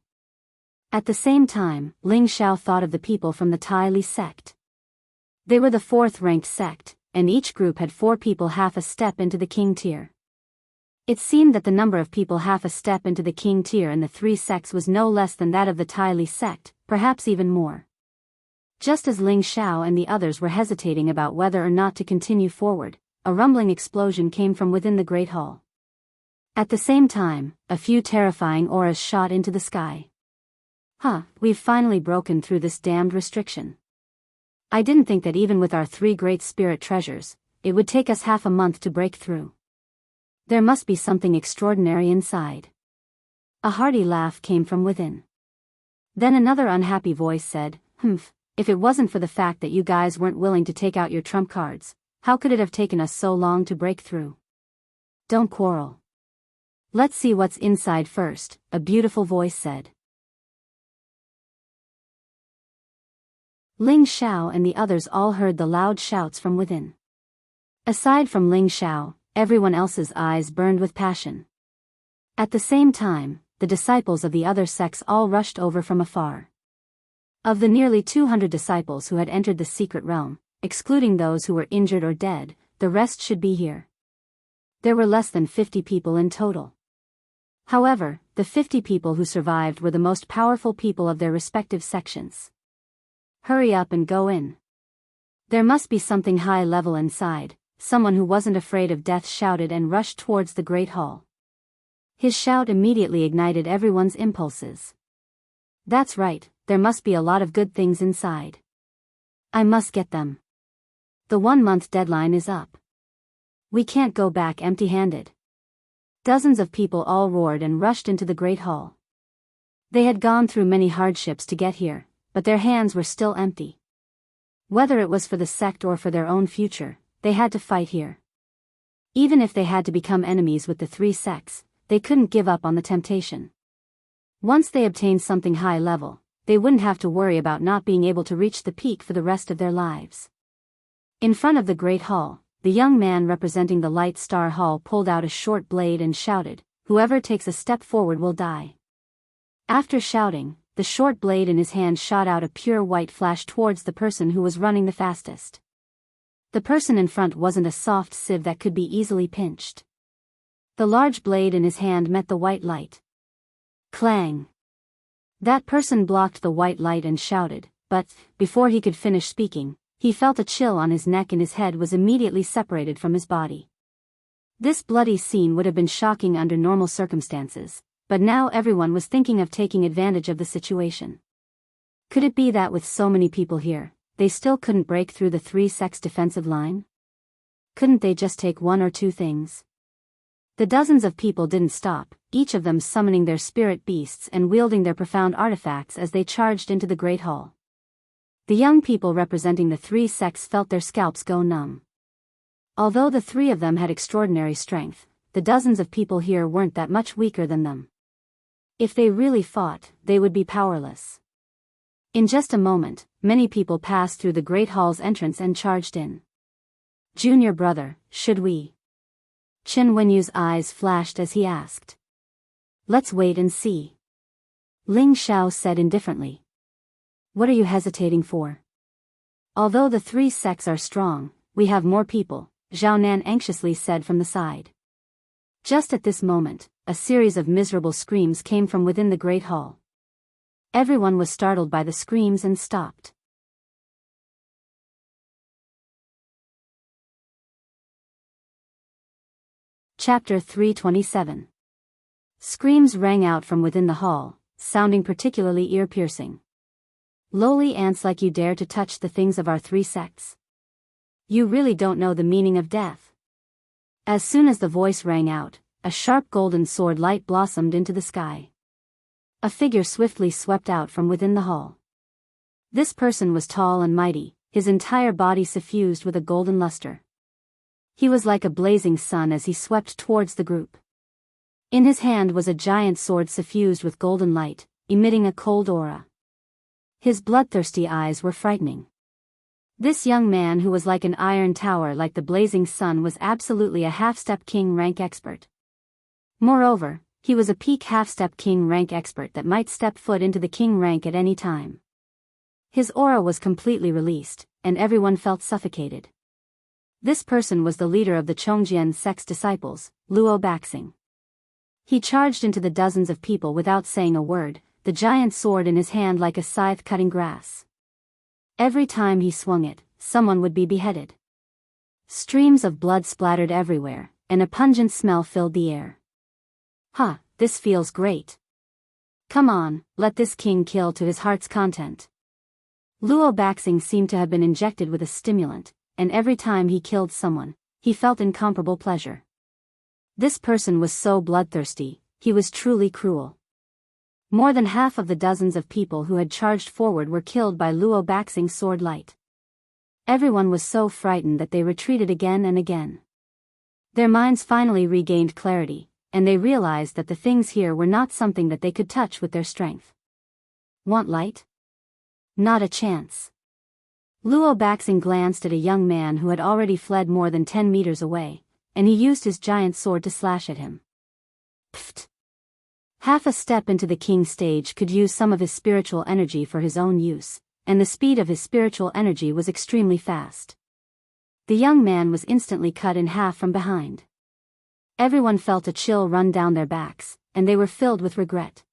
A: At the same time, Ling Xiao thought of the people from the Tai Li sect. They were the 4th-ranked sect, and each group had 4 people half a step into the king tier. It seemed that the number of people half a step into the king tier in the 3 sects was no less than that of the Tai Li sect, perhaps even more. Just as Ling Xiao and the others were hesitating about whether or not to continue forward, a rumbling explosion came from within the Great Hall. At the same time, a few terrifying auras shot into the sky. We've finally broken through this damned restriction. I didn't think that even with our 3 great spirit treasures, it would take us half a month to break through. There must be something extraordinary inside. A hearty laugh came from within. Then another unhappy voice said, "Humph, if it wasn't for the fact that you guys weren't willing to take out your trump cards, how could it have taken us so long to break through? Don't quarrel. Let's see what's inside first," a beautiful voice said. Ling Xiao and the others all heard the loud shouts from within. Aside from Ling Xiao, everyone else's eyes burned with passion. At the same time, the disciples of the other sects all rushed over from afar. Of the nearly 200 disciples who had entered the secret realm, excluding those who were injured or dead, the rest should be here. There were less than 50 people in total. However, the 50 people who survived were the most powerful people of their respective sections. Hurry up and go in. There must be something high level inside, someone who wasn't afraid of death shouted and rushed towards the great hall. His shout immediately ignited everyone's impulses. That's right, there must be a lot of good things inside. I must get them. The 1-month deadline is up. We can't go back empty-handed. Dozens of people all roared and rushed into the great hall. They had gone through many hardships to get here, but their hands were still empty. Whether it was for the sect or for their own future, they had to fight here. Even if they had to become enemies with the 3 sects, they couldn't give up on the temptation. Once they obtained something high level, they wouldn't have to worry about not being able to reach the peak for the rest of their lives. In front of the great hall, the young man representing the Light Star Hall pulled out a short blade and shouted, "Whoever takes a step forward will die." After shouting, the short blade in his hand shot out a pure white flash towards the person who was running the fastest. The person in front wasn't a soft sieve that could be easily pinched. The large blade in his hand met the white light. Clang! That person blocked the white light and shouted, but, before he could finish speaking, he felt a chill on his neck and his head was immediately separated from his body. This bloody scene would have been shocking under normal circumstances, but now everyone was thinking of taking advantage of the situation. Could it be that with so many people here, they still couldn't break through the 3 sects' defensive line? Couldn't they just take 1 or 2 things? The dozens of people didn't stop, each of them summoning their spirit beasts and wielding their profound artifacts as they charged into the great hall. The young people representing the 3 sects felt their scalps go numb. Although the 3 of them had extraordinary strength, the dozens of people here weren't that much weaker than them. If they really fought, they would be powerless. In just a moment, many people passed through the great hall's entrance and charged in. "Junior brother, should we?" Chen Wenyu's eyes flashed as he asked. "Let's wait and see." Ling Xiao said indifferently. "What are you hesitating for? Although the 3 sects are strong, we have more people," Zhao Nan anxiously said from the side. Just at this moment, a series of miserable screams came from within the great hall. Everyone was startled by the screams and stopped. Chapter 327. Screams rang out from within the hall, sounding particularly ear-piercing. "Lowly ants like you dare to touch the things of our 3 sects. You really don't know the meaning of death." As soon as the voice rang out, a sharp golden sword light blossomed into the sky. A figure swiftly swept out from within the hall. This person was tall and mighty, his entire body suffused with a golden luster. He was like a blazing sun as he swept towards the group. In his hand was a giant sword suffused with golden light, emitting a cold aura. His bloodthirsty eyes were frightening. This young man who was like an iron tower like the blazing sun was absolutely a half-step king rank expert. Moreover, he was a peak half-step king rank expert that might step foot into the king rank at any time. His aura was completely released, and everyone felt suffocated. This person was the leader of the Chongjian sect's disciples, Luo Baxing. He charged into the dozens of people without saying a word, the giant sword in his hand like a scythe cutting grass. Every time he swung it, someone would be beheaded. Streams of blood splattered everywhere, and a pungent smell filled the air. "Ha, this feels great. Come on, let this king kill to his heart's content." Luo Baxing seemed to have been injected with a stimulant, and every time he killed someone, he felt incomparable pleasure. This person was so bloodthirsty, he was truly cruel. More than half of the dozens of people who had charged forward were killed by Luo Baxing's sword light. Everyone was so frightened that they retreated again and again. Their minds finally regained clarity, and they realized that the things here were not something that they could touch with their strength. Want light? Not a chance. Luo Baxing glanced at a young man who had already fled more than 10 meters away, and he used his giant sword to slash at him. Pfft! Half a step into the king stage could use some of his spiritual energy for his own use, and the speed of his spiritual energy was extremely fast. The young man was instantly cut in half from behind. Everyone felt a chill run down their backs, and they were filled with regret.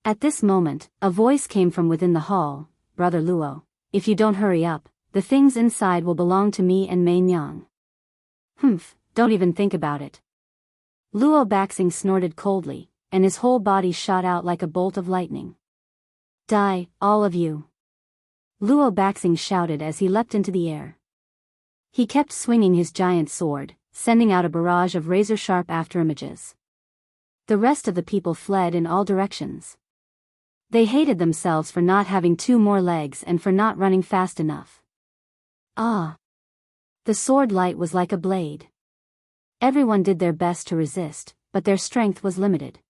A: At this moment, a voice came from within the hall. Brother Luo, if you don't hurry up, the things inside will belong to me and Mei Nyang. Humph, don't even think about it. Luo Baxing snorted coldly, and his whole body shot out like a bolt of lightning. Die, all of you. Luo Baxing shouted as he leapt into the air. He kept swinging his giant sword, sending out a barrage of razor-sharp afterimages. The rest of the people fled in all directions. They hated themselves for not having 2 more legs and for not running fast enough. Ah! The sword light was like a blade. Everyone did their best to resist, but their strength was limited.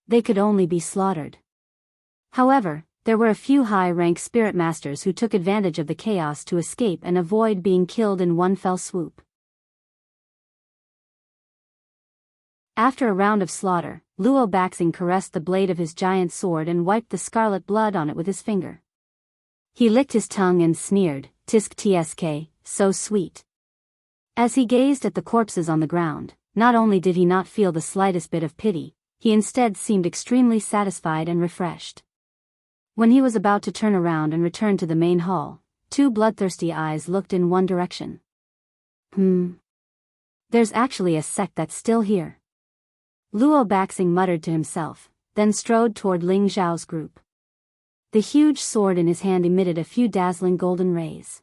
A: They could only be slaughtered. However, there were a few high-rank spirit masters who took advantage of the chaos to escape and avoid being killed in one fell swoop. After a round of slaughter, Luo Baxing caressed the blade of his giant sword and wiped the scarlet blood on it with his finger. He licked his tongue and sneered, "Tisk tsk, so sweet." As he gazed at the corpses on the ground, not only did he not feel the slightest bit of pity, he instead seemed extremely satisfied and refreshed. When he was about to turn around and return to the main hall, 2 bloodthirsty eyes looked in one direction. There's actually a sect that's still here. Luo Baxing muttered to himself, then strode toward Ling Zhao's group. The huge sword in his hand emitted a few dazzling golden rays.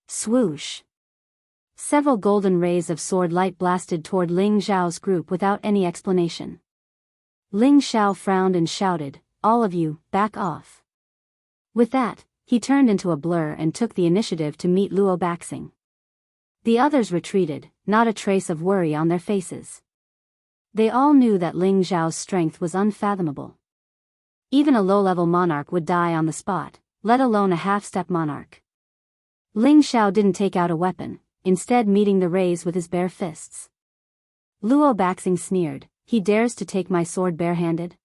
A: Swoosh! Several golden rays of sword light blasted toward Ling Zhao's group without any explanation. Ling Zhao frowned and shouted, "All of you, back off." With that, he turned into a blur and took the initiative to meet Luo Baxing. The others retreated, not a trace of worry on their faces. They all knew that Ling Zhao's strength was unfathomable. Even a low-level monarch would die on the spot, let alone a half-step monarch. Ling Zhao didn't take out a weapon, instead meeting the rays with his bare fists. Luo Baxing sneered, "He dares to take my sword barehanded?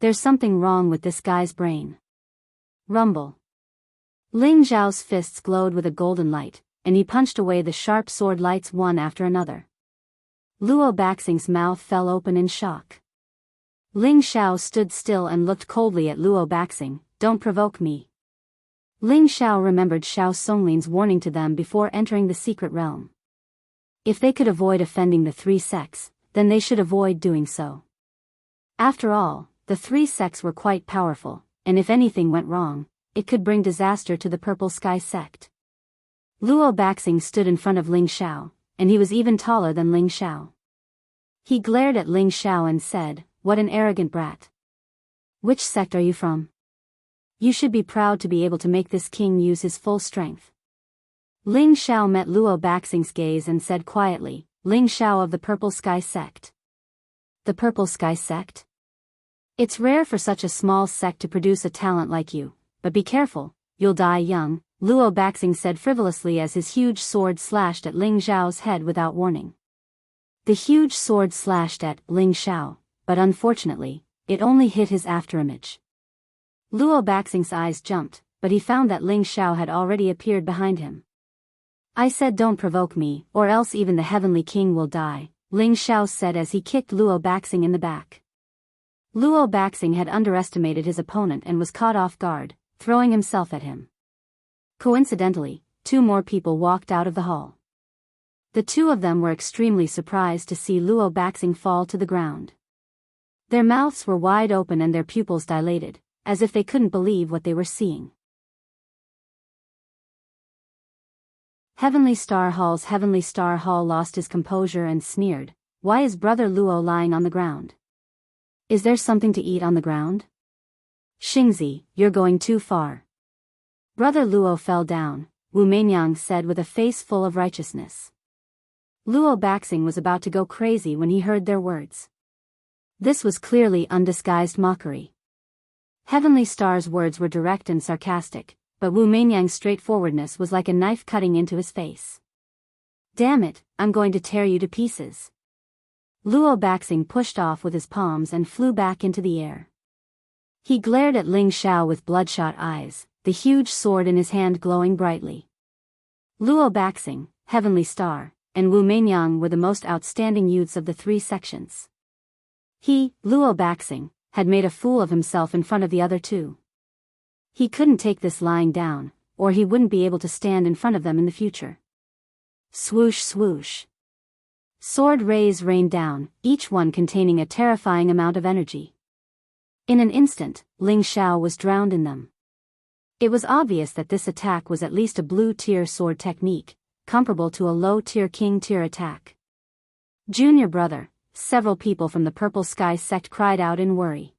A: There's something wrong with this guy's brain." Rumble. Ling Zhao's fists glowed with a golden light, and he punched away the sharp sword lights one after another. Luo Baxing's mouth fell open in shock. Ling Zhao stood still and looked coldly at Luo Baxing, "Don't provoke me." Ling Zhao remembered Xiao Songlin's warning to them before entering the secret realm. If they could avoid offending the 3 sects, then they should avoid doing so. After all, the 3 sects were quite powerful, and if anything went wrong, it could bring disaster to the Purple Sky sect. Luo Baxing stood in front of Ling Zhao, and he was even taller than Ling Zhao. He glared at Ling Zhao and said, "What an arrogant brat. Which sect are you from? You should be proud to be able to make this king use his full strength." Ling Zhao met Luo Baxing's gaze and said quietly, "Ling Zhao of the Purple Sky sect." The Purple Sky sect? It's rare for such a small sect to produce a talent like you, but be careful, you'll die young, Luo Baxing said frivolously as his huge sword slashed at Ling Zhao's head without warning. The huge sword slashed at Ling Zhao, but unfortunately, it only hit his afterimage. Luo Baxing's eyes jumped, but he found that Ling Zhao had already appeared behind him. "I said don't provoke me, or else even the Heavenly King will die," Ling Zhao said as he kicked Luo Baxing in the back. Luo Baxing had underestimated his opponent and was caught off guard, throwing himself at him. Coincidentally, 2 more people walked out of the hall. The 2 of them were extremely surprised to see Luo Baxing fall to the ground. Their mouths were wide open and their pupils dilated, as if they couldn't believe what they were seeing. Heavenly Star Hall lost his composure and sneered, "Why is Brother Luo lying on the ground? Is there something to eat on the ground? Xingzi, you're going too far." Brother Luo fell down, Wu Meinyang said with a face full of righteousness. Luo Baxing was about to go crazy when he heard their words. This was clearly undisguised mockery. Heavenly Star's words were direct and sarcastic, but Wu Meinyang's straightforwardness was like a knife cutting into his face. "Damn it, I'm going to tear you to pieces." Luo Baxing pushed off with his palms and flew back into the air. He glared at Ling Xiao with bloodshot eyes, the huge sword in his hand glowing brightly. Luo Baxing, Heavenly Star, and Wu Meinyang were the most outstanding youths of the three sections. He, Luo Baxing, had made a fool of himself in front of the other two. He couldn't take this lying down, or he wouldn't be able to stand in front of them in the future. Swoosh swoosh. Sword rays rained down, each one containing a terrifying amount of energy. In an instant, Ling Xiao was drowned in them. It was obvious that this attack was at least a blue-tier sword technique, comparable to a low-tier king-tier attack. "Junior brother," several people from the Purple Sky sect cried out in worry.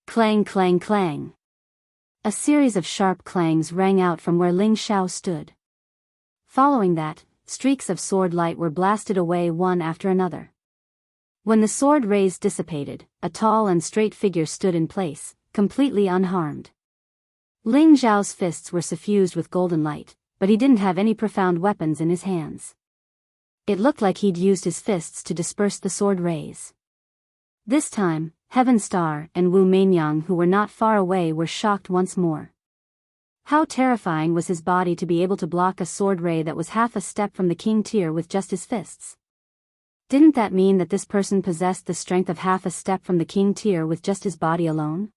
A: Clang clang clang. A series of sharp clangs rang out from where Ling Xiao stood. Following that, streaks of sword light were blasted away one after another. When the sword rays dissipated, a tall and straight figure stood in place, completely unharmed. Ling Xiao's fists were suffused with golden light, but he didn't have any profound weapons in his hands. It looked like he'd used his fists to disperse the sword rays. This time, Heaven Star and Wu Meinyang, who were not far away, were shocked once more. How terrifying was his body to be able to block a sword ray that was half a step from the king tier with just his fists. Didn't that mean that this person possessed the strength of half a step from the king tier with just his body alone?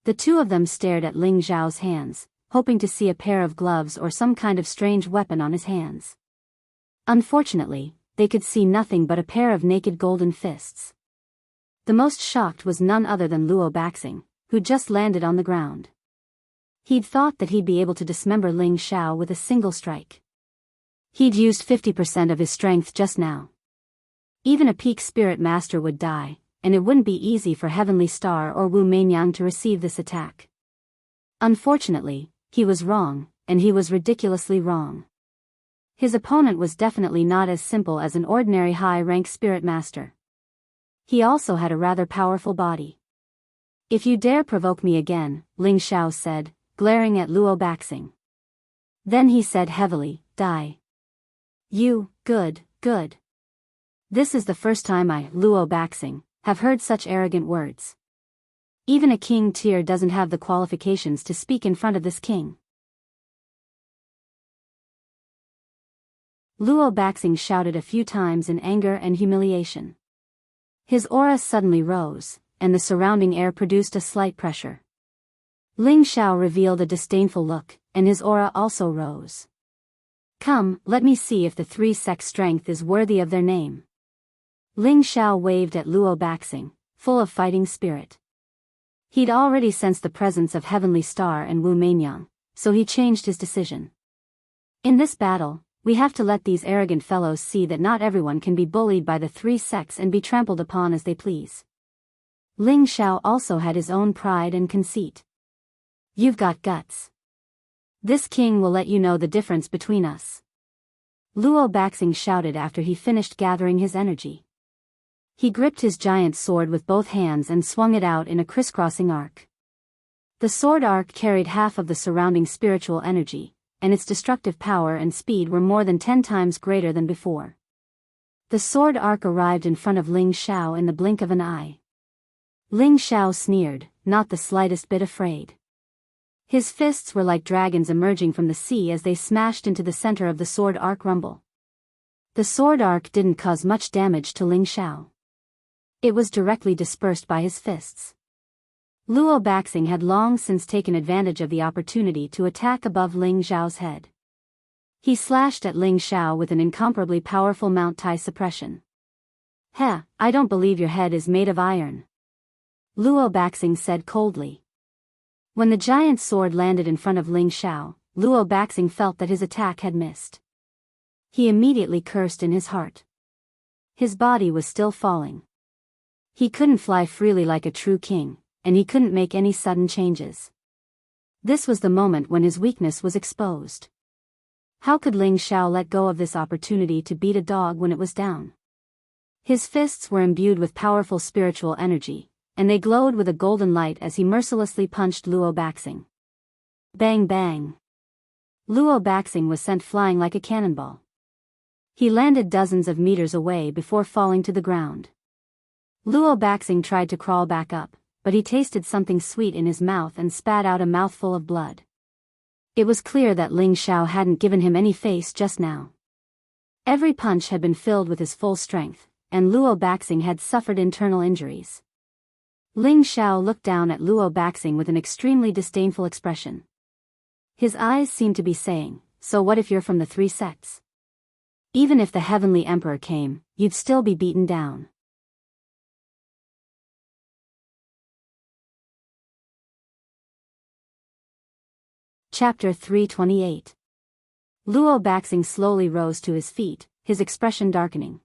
A: The two of them stared at Ling Xiao's hands, hoping to see a pair of gloves or some kind of strange weapon on his hands. Unfortunately, they could see nothing but a pair of naked golden fists. The most shocked was none other than Luo Baxing, who just landed on the ground. He'd thought that he'd be able to dismember Ling Xiao with a single strike. He'd used 50% of his strength just now. Even a peak spirit master would die, and it wouldn't be easy for Heavenly Star or Wu Meinyang to receive this attack. Unfortunately, he was wrong, and he was ridiculously wrong. His opponent was definitely not as simple as an ordinary high-rank spirit master. He also had a rather powerful body. "If you dare provoke me again," Ling Xiao said, glaring at Luo Baxing. Then he said heavily, "Die." "You, good. This is the first time I, Luo Baxing, have heard such arrogant words. Even a king tier doesn't have the qualifications to speak in front of this king." Luo Baxing shouted a few times in anger and humiliation. His aura suddenly rose, and the surrounding air produced a slight pressure. Ling Xiao revealed a disdainful look, and his aura also rose. "Come, let me see if the three sects' strength is worthy of their name." Ling Xiao waved at Luo Baxing, full of fighting spirit. He'd already sensed the presence of Heavenly Star and Wu Meinyang, so he changed his decision. "In this battle, we have to let these arrogant fellows see that not everyone can be bullied by the three sects and be trampled upon as they please." Ling Xiao also had his own pride and conceit. "You've got guts. This king will let you know the difference between us." Luo Baxing shouted after he finished gathering his energy. He gripped his giant sword with both hands and swung it out in a crisscrossing arc. The sword arc carried half of the surrounding spiritual energy, and its destructive power and speed were more than 10 times greater than before. The sword arc arrived in front of Ling Xiao in the blink of an eye. Ling Xiao sneered, not the slightest bit afraid. His fists were like dragons emerging from the sea as they smashed into the center of the sword arc rumble. The sword arc didn't cause much damage to Ling Xiao. It was directly dispersed by his fists. Luo Baxing had long since taken advantage of the opportunity to attack above Ling Xiao's head. He slashed at Ling Xiao with an incomparably powerful Mount Tai suppression. "Heh, I don't believe your head is made of iron," Luo Baxing said coldly. When the giant sword landed in front of Ling Xiao, Luo Baxing felt that his attack had missed. He immediately cursed in his heart. His body was still falling. He couldn't fly freely like a true king, and he couldn't make any sudden changes. This was the moment when his weakness was exposed. How could Ling Xiao let go of this opportunity to beat a dog when it was down? His fists were imbued with powerful spiritual energy, and they glowed with a golden light as he mercilessly punched Luo Baxing. Bang bang! Luo Baxing was sent flying like a cannonball. He landed dozens of meters away before falling to the ground. Luo Baxing tried to crawl back up, but he tasted something sweet in his mouth and spat out a mouthful of blood. It was clear that Ling Xiao hadn't given him any face just now. Every punch had been filled with his full strength, and Luo Baxing had suffered internal injuries. Ling Xiao looked down at Luo Baxing with an extremely disdainful expression. His eyes seemed to be saying, "So what if you're from the three sects? Even if the Heavenly Emperor came, you'd still be beaten down." Chapter 328. Luo Baxing slowly rose to his feet, his expression darkening.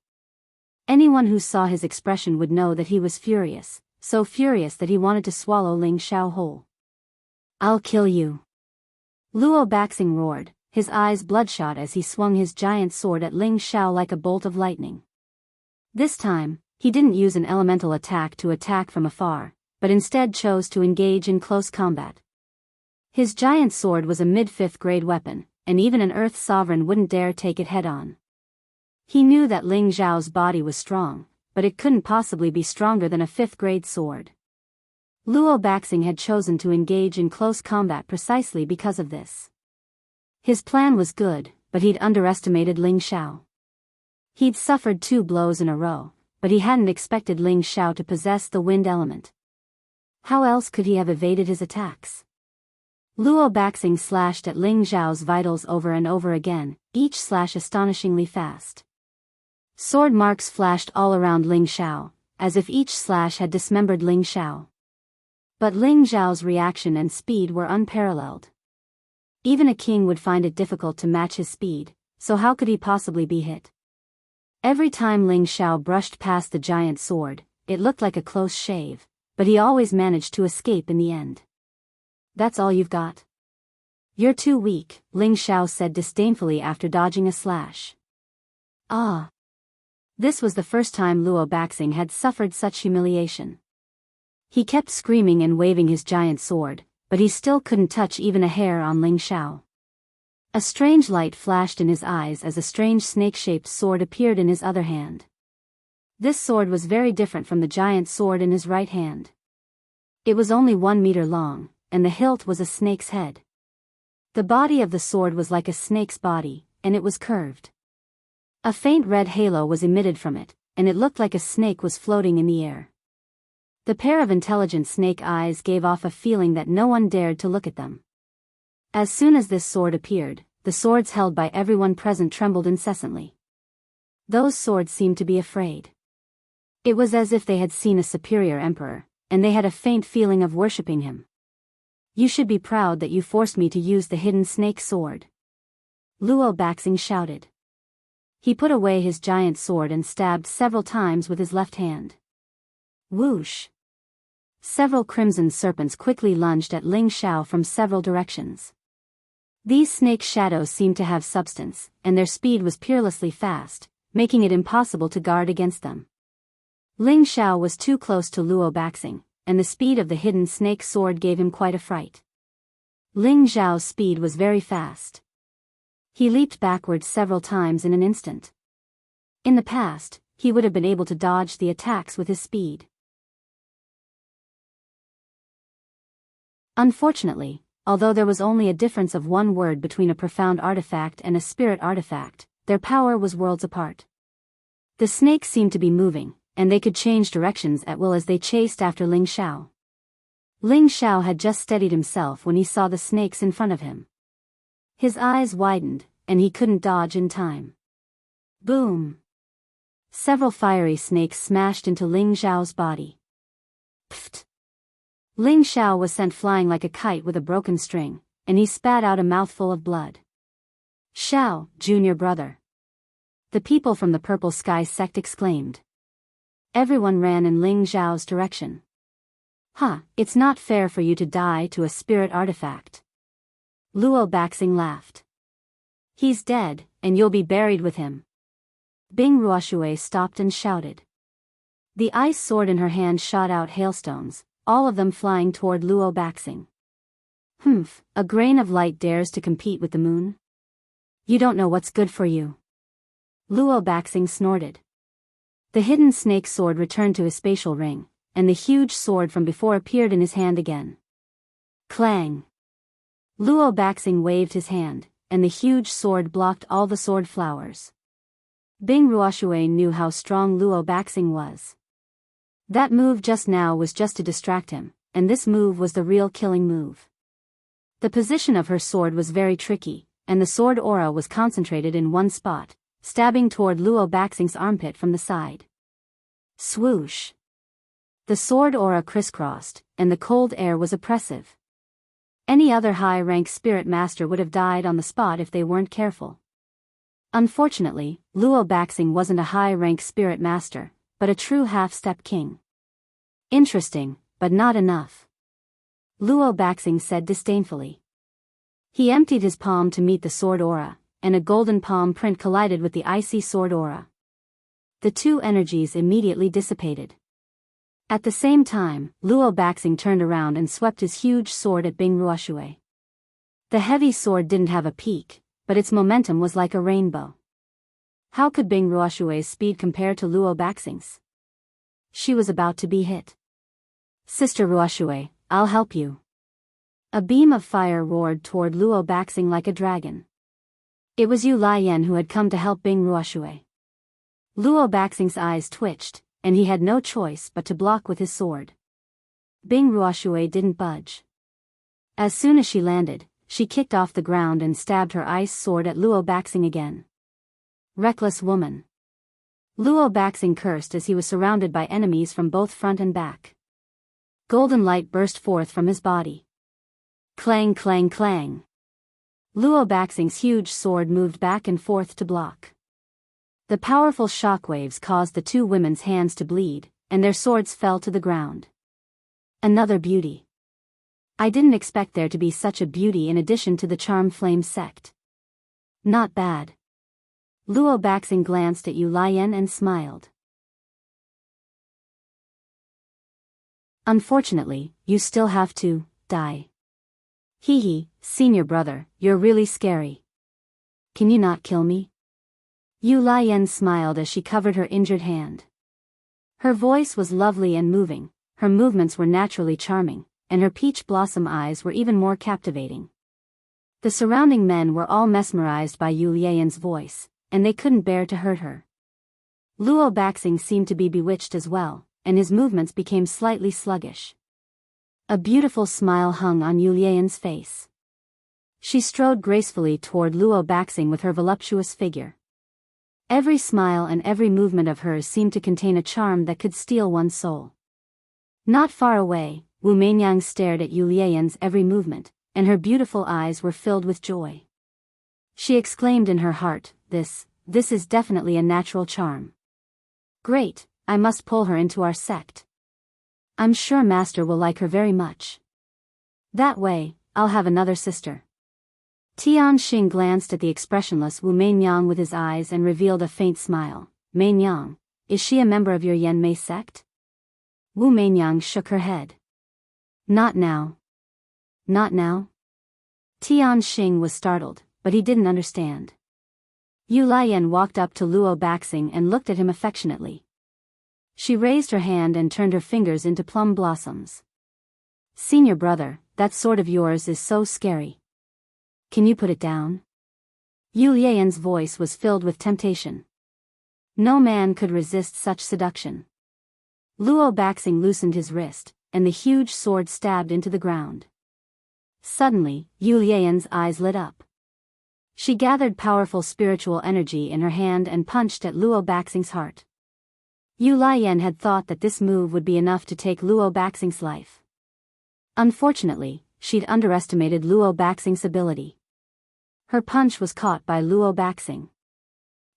A: Anyone who saw his expression would know that he was furious, so furious that he wanted to swallow Ling Xiao whole. "I'll kill you!" Luo Baxing roared, his eyes bloodshot as he swung his giant sword at Ling Xiao like a bolt of lightning. This time, he didn't use an elemental attack to attack from afar, but instead chose to engage in close combat. His giant sword was a mid-fifth grade weapon, and even an Earth sovereign wouldn't dare take it head-on. He knew that Ling Xiao's body was strong, but it couldn't possibly be stronger than a fifth-grade sword. Luo Baxing had chosen to engage in close combat precisely because of this. His plan was good, but he'd underestimated Ling Xiao. He'd suffered 2 blows in a row, but he hadn't expected Ling Xiao to possess the wind element. How else could he have evaded his attacks? Luo Baxing slashed at Ling Xiao's vitals over and over again, each slash astonishingly fast. Sword marks flashed all around Ling Xiao, as if each slash had dismembered Ling Xiao. But Ling Xiao's reaction and speed were unparalleled. Even a king would find it difficult to match his speed, so how could he possibly be hit? Every time Ling Xiao brushed past the giant sword, it looked like a close shave, but he always managed to escape in the end. "That's all you've got? You're too weak," Ling Xiao said disdainfully after dodging a slash. Ah! This was the first time Luo Baxing had suffered such humiliation. He kept screaming and waving his giant sword, but he still couldn't touch even a hair on Ling Xiao. A strange light flashed in his eyes as a strange snake-shaped sword appeared in his other hand. This sword was very different from the giant sword in his right hand. It was only 1 meter long, and the hilt was a snake's head. The body of the sword was like a snake's body, and it was curved. A faint red halo was emitted from it, and it looked like a snake was floating in the air. The pair of intelligent snake eyes gave off a feeling that no one dared to look at them. As soon as this sword appeared, the swords held by everyone present trembled incessantly. Those swords seemed to be afraid. It was as if they had seen a superior emperor, and they had a faint feeling of worshipping him. "You should be proud that you forced me to use the hidden snake sword," Luo Baxing shouted. He put away his giant sword and stabbed several times with his left hand. Whoosh! Several crimson serpents quickly lunged at Ling Xiao from several directions. These snake shadows seemed to have substance, and their speed was peerlessly fast, making it impossible to guard against them. Ling Xiao was too close to Luo Baxing, and the speed of the hidden snake sword gave him quite a fright. Ling Xiao's speed was very fast. He leaped backwards several times in an instant. In the past, he would have been able to dodge the attacks with his speed. Unfortunately, although there was only a difference of 1 word between a profound artifact and a spirit artifact, their power was worlds apart. The snakes seemed to be moving, and they could change directions at will as they chased after Ling Xiao. Ling Xiao had just steadied himself when he saw the snakes in front of him. His eyes widened, and he couldn't dodge in time. Boom! Several fiery snakes smashed into Ling Xiao's body. Pfft! Ling Xiao was sent flying like a kite with a broken string, and he spat out a mouthful of blood. "Xiao, junior brother. the people from the Purple Sky sect exclaimed. Everyone ran in Ling Zhao's direction. It's not fair for you to die to a spirit artifact. Luo Baxing laughed. He's dead, and you'll be buried with him. Bing Ruoshui stopped and shouted. The ice sword in her hand shot out hailstones, all of them flying toward Luo Baxing. A grain of light dares to compete with the moon? You don't know what's good for you. Luo Baxing snorted. The hidden snake sword returned to his spatial ring, and the huge sword from before appeared in his hand again. Clang! Luo Baxing waved his hand, and the huge sword blocked all the sword flowers. Bing Ruoshui knew how strong Luo Baxing was. That move just now was just to distract him, and this move was the real killing move. The position of her sword was very tricky, and the sword aura was concentrated in one spot, stabbing toward Luo Baxing's armpit from the side. Swoosh! The sword aura crisscrossed, and the cold air was oppressive. Any other high-rank spirit master would have died on the spot if they weren't careful. Unfortunately, Luo Baxing wasn't a high-rank spirit master, but a true half-step king. Interesting, but not enough. Luo Baxing said disdainfully. He emptied his palm to meet the sword aura, and a golden palm print collided with the icy sword aura. The two energies immediately dissipated. At the same time, Luo Baxing turned around and swept his huge sword at Bing Ruoshui. The heavy sword didn't have a peak, but its momentum was like a rainbow. How could Bing Ruoshui's speed compare to Luo Baxing's? She was about to be hit. Sister Ruoshui, I'll help you. A beam of fire roared toward Luo Baxing like a dragon. It was Yu Lian who had come to help Bing Ruoshui. Luo Baxing's eyes twitched, and he had no choice but to block with his sword. Bing Ruoshui didn't budge. As soon as she landed, she kicked off the ground and stabbed her ice sword at Luo Baxing again. Reckless woman. Luo Baxing cursed as he was surrounded by enemies from both front and back. Golden light burst forth from his body. Clang clang clang. Luo Baxing's huge sword moved back and forth to block. The powerful shockwaves caused the two women's hands to bleed, and their swords fell to the ground. Another beauty. I didn't expect there to be such a beauty in addition to the Charm Flame sect. Not bad. Luo Baxing glanced at Yu Lian and smiled. Unfortunately, you still have to die. Hee, senior brother, you're really scary. Can you not kill me? Yu Lian smiled as she covered her injured hand. Her voice was lovely and moving, her movements were naturally charming, and her peach blossom eyes were even more captivating. The surrounding men were all mesmerized by Yu Lian's voice, and they couldn't bear to hurt her. Luo Baxing seemed to be bewitched as well, and his movements became slightly sluggish. A beautiful smile hung on Yu Lian's face. She strode gracefully toward Luo Baxing with her voluptuous figure. Every smile and every movement of hers seemed to contain a charm that could steal one's soul. Not far away, Wu Meinyang stared at Yu Lian's every movement, and her beautiful eyes were filled with joy. She exclaimed in her heart, this is definitely a natural charm. Great, I must pull her into our sect. I'm sure Master will like her very much. That way, I'll have another sister. Tian Xing glanced at the expressionless Wu Meinyang with his eyes and revealed a faint smile. Meinyang, is she a member of your Yanmei sect? Wu Meinyang shook her head. Not now. Not now? Tian Xing was startled, but he didn't understand. Yu Lian walked up to Luo Baxing and looked at him affectionately. She raised her hand and turned her fingers into plum blossoms. Senior brother, that sword of yours is so scary. Can you put it down? Yu Lian's voice was filled with temptation. No man could resist such seduction. Luo Baxing loosened his wrist, and the huge sword stabbed into the ground. Suddenly, Yu Lian's eyes lit up. She gathered powerful spiritual energy in her hand and punched at Luo Baxing's heart. Yu Lian had thought that this move would be enough to take Luo Baxing's life. Unfortunately, she'd underestimated Luo Baxing's ability. Her punch was caught by Luo Baxing.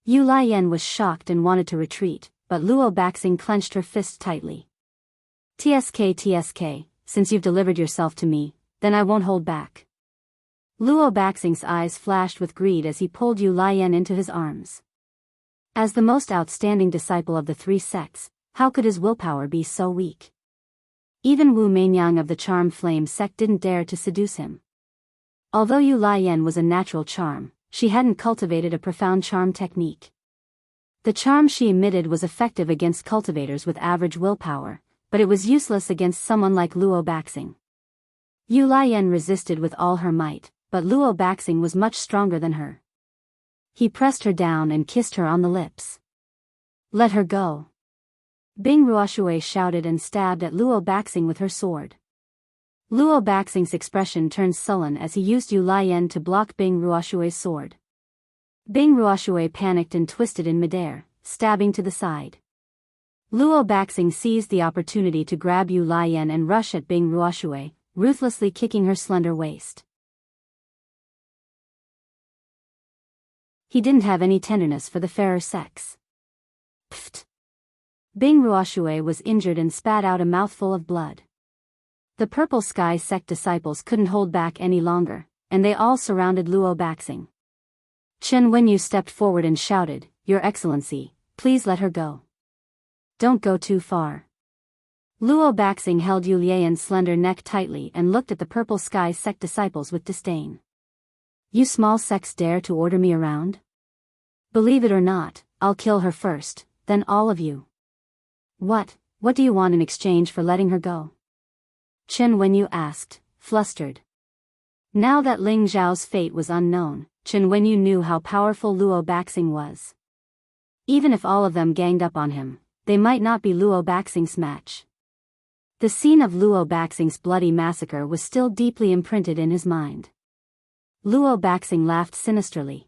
A: Yu Lian was shocked and wanted to retreat, but Luo Baxing clenched her fist tightly. TSK, since you've delivered yourself to me, then I won't hold back. Luo Baxing's eyes flashed with greed as he pulled Yu Lian into his arms. As the most outstanding disciple of the three sects, how could his willpower be so weak? Even Wu Meinyang of the Charm Flame sect didn't dare to seduce him. Although Yu Lian was a natural charm, she hadn't cultivated a profound charm technique. The charm she emitted was effective against cultivators with average willpower, but it was useless against someone like Luo Baxing. Yu Lian resisted with all her might, but Luo Baxing was much stronger than her. He pressed her down and kissed her on the lips. Let her go. Bing Ruoshui shouted and stabbed at Luo Baxing with her sword. Luo Baxing's expression turned sullen as he used Yu Lian to block Bing Ruoshui's sword. Bing Ruoshui panicked and twisted in midair, stabbing to the side. Luo Baxing seized the opportunity to grab Yu Lian and rush at Bing Ruoshui, ruthlessly kicking her slender waist. He didn't have any tenderness for the fairer sex. Pfft! Bing Ruoshui was injured and spat out a mouthful of blood. The Purple Sky sect disciples couldn't hold back any longer, and they all surrounded Luo Baxing. Chen Wenyu stepped forward and shouted, "Your Excellency, please let her go. Don't go too far." Luo Baxing held Yu Lian's slender neck tightly and looked at the Purple Sky sect disciples with disdain. You small sects dare to order me around? Believe it or not, I'll kill her first, then all of you. What do you want in exchange for letting her go? Chen Wenyu asked, flustered. Now that Ling Zhao's fate was unknown, Chen Wenyu knew how powerful Luo Baxing was. Even if all of them ganged up on him, they might not be Luo Baxing's match. The scene of Luo Baxing's bloody massacre was still deeply imprinted in his mind. Luo Baxing laughed sinisterly.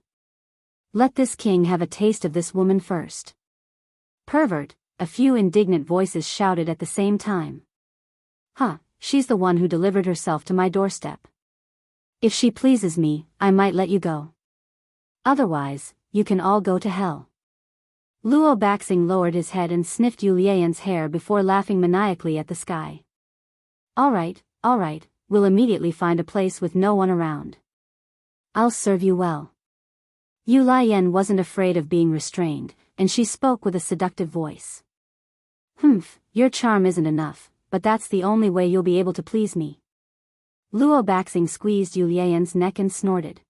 A: Let this king have a taste of this woman first. Pervert, a few indignant voices shouted at the same time. She's the one who delivered herself to my doorstep. If she pleases me, I might let you go. Otherwise, you can all go to hell. Luo Baxing lowered his head and sniffed Yu Lian's hair before laughing maniacally at the sky. All right, we'll immediately find a place with no one around. I'll serve you well. Yu Lian wasn't afraid of being restrained, and she spoke with a seductive voice. Your charm isn't enough, but that's the only way you'll be able to please me. Luo Baxing squeezed Yu Lian's neck and snorted.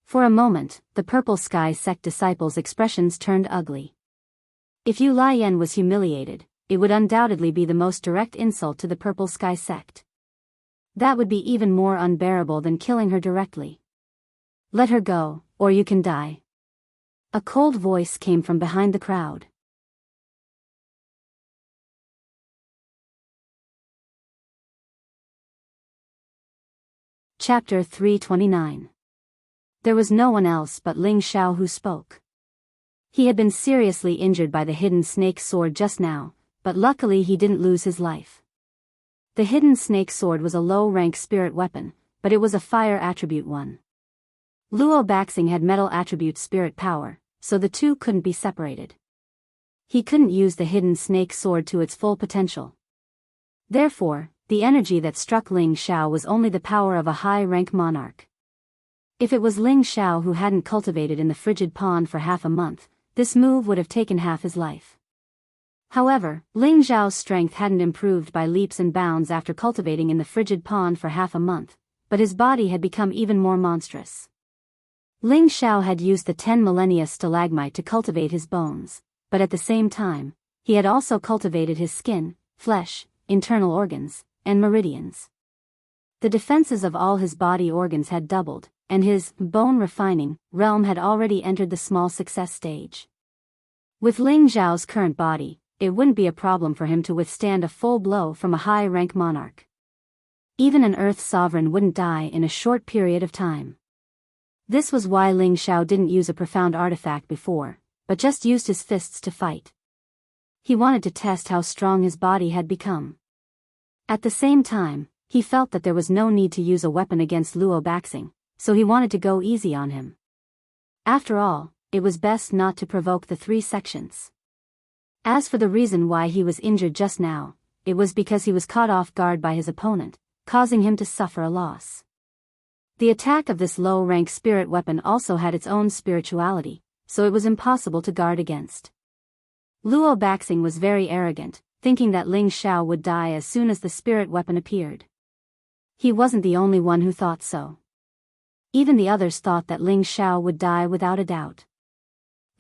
A: For a moment, the Purple Sky sect disciples' expressions turned ugly. If Yu Lian was humiliated, it would undoubtedly be the most direct insult to the Purple Sky sect. That would be even more unbearable than killing her directly. Let her go, or you can die. A cold voice came from behind the crowd. Chapter 329. There was no one else but Ling Xiao who spoke. He had been seriously injured by the hidden snake sword just now, but luckily he didn't lose his life. The hidden snake sword was a low-rank spirit weapon, but it was a fire attribute one. Luo Baxing had metal attribute spirit power, so the two couldn't be separated. He couldn't use the hidden snake sword to its full potential. Therefore, the energy that struck Ling Xiao was only the power of a high-rank monarch. If it was Ling Xiao who hadn't cultivated in the frigid pond for half a month, this move would have taken half his life. However, Ling Xiao's strength hadn't improved by leaps and bounds after cultivating in the frigid pond for half a month, but his body had become even more monstrous. Ling Xiao had used the 10 millennia stalagmite to cultivate his bones, but at the same time, he had also cultivated his skin, flesh, internal organs, and meridians. The defenses of all his body organs had doubled, and his bone-refining realm had already entered the small success stage. With Ling Zhao's current body, it wouldn't be a problem for him to withstand a full blow from a high-rank monarch. Even an Earth sovereign wouldn't die in a short period of time. This was why Ling Xiao didn't use a profound artifact before, but just used his fists to fight. He wanted to test how strong his body had become. At the same time, he felt that there was no need to use a weapon against Luo Baxing, so he wanted to go easy on him. After all, it was best not to provoke the 3 sections. As for the reason why he was injured just now, it was because he was caught off guard by his opponent, causing him to suffer a loss. The attack of this low-rank spirit weapon also had its own spirituality, so it was impossible to guard against. Luo Baxing was very arrogant, thinking that Ling Xiao would die as soon as the spirit weapon appeared. He wasn't the only one who thought so. Even the others thought that Ling Xiao would die without a doubt.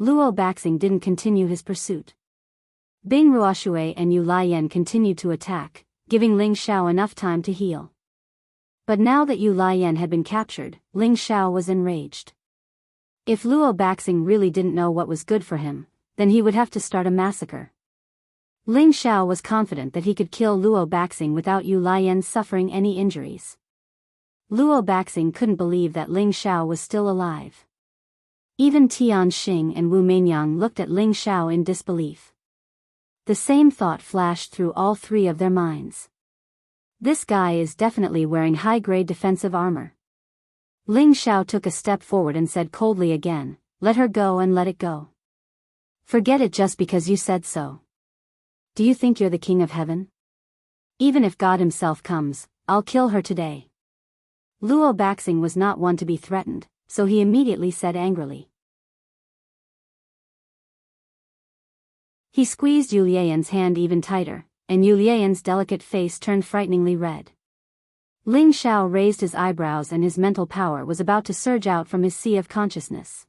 A: Luo Baxing didn't continue his pursuit. Bing Ruoshui and Yu Lian continued to attack, giving Ling Xiao enough time to heal. But now that Yu Lian had been captured, Ling Xiao was enraged. If Luo Baxing really didn't know what was good for him, then he would have to start a massacre. Ling Xiao was confident that he could kill Luo Baxing without Yu Lian suffering any injuries. Luo Baxing couldn't believe that Ling Xiao was still alive. Even Tian Xing and Wu Meinyang looked at Ling Xiao in disbelief. The same thought flashed through all 3 of their minds. This guy is definitely wearing high-grade defensive armor. Ling Xiao took a step forward and said coldly again, "Let her go and let it go. Forget it just because you said so. Do you think you're the king of heaven? Even if God himself comes, I'll kill her today." Luo Baxing was not one to be threatened, so he immediately said angrily. He squeezed Yu Lian's hand even tighter, and Yu Lian's delicate face turned frighteningly red. Ling Xiao raised his eyebrows and his mental power was about to surge out from his sea of consciousness.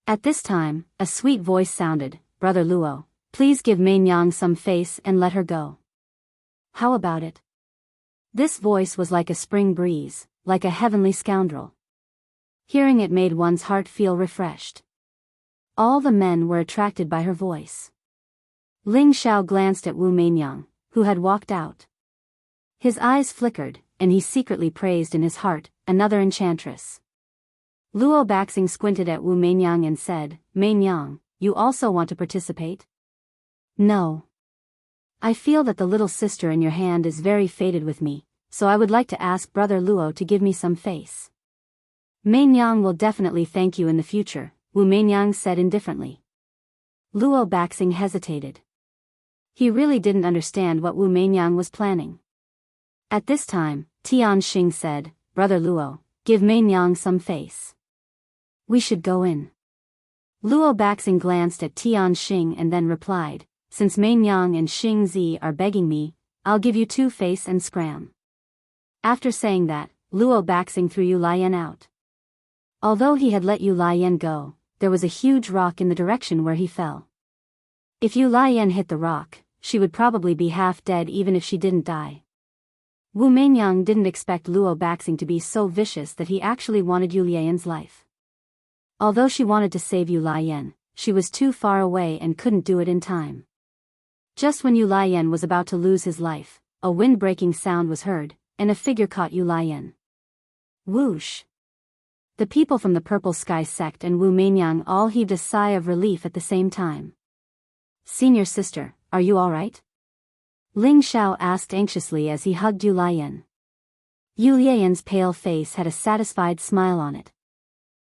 A: At this time, a sweet voice sounded, "Brother Luo, please give Meinyang some face and let her go. How about it?" This voice was like a spring breeze, like a heavenly scoundrel. Hearing it made one's heart feel refreshed. All the men were attracted by her voice. Ling Xiao glanced at Wu Meinyang, who had walked out. His eyes flickered, and he secretly praised in his heart, another enchantress. Luo Baxing squinted at Wu Meinyang and said, "Meinyang, you also want to participate?" "No. I feel that the little sister in your hand is very fated with me, so I would like to ask Brother Luo to give me some face." "Meinyang will definitely thank you in the future," Wu Meinyang said indifferently. Luo Baxing hesitated. He really didn't understand what Wu Meinyang was planning. At this time, Tian Xing said, "Brother Luo, give Meinyang some face. We should go in." Luo Baxing glanced at Tian Xing and then replied, "Since Meinyang and Xing Zi are begging me, I'll give you 2 face and scram." After saying that, Luo Baxing threw Yu Lian out. Although he had let Yu Lian go, there was a huge rock in the direction where he fell. If Yu Lian hit the rock, she would probably be half dead even if she didn't die. Wu Meinyang didn't expect Luo Baxing to be so vicious that he actually wanted Yu Lian's life. Although she wanted to save Yu Lian, she was too far away and couldn't do it in time. Just when Yu Lian was about to lose his life, a wind-breaking sound was heard, and a figure caught Yu Lian. Whoosh! The people from the Purple Sky sect and Wu Meinyang all heaved a sigh of relief at the same time. "Senior sister, are you all right?" Ling Xiao asked anxiously as he hugged Yu Lian. Yu Lian's pale face had a satisfied smile on it.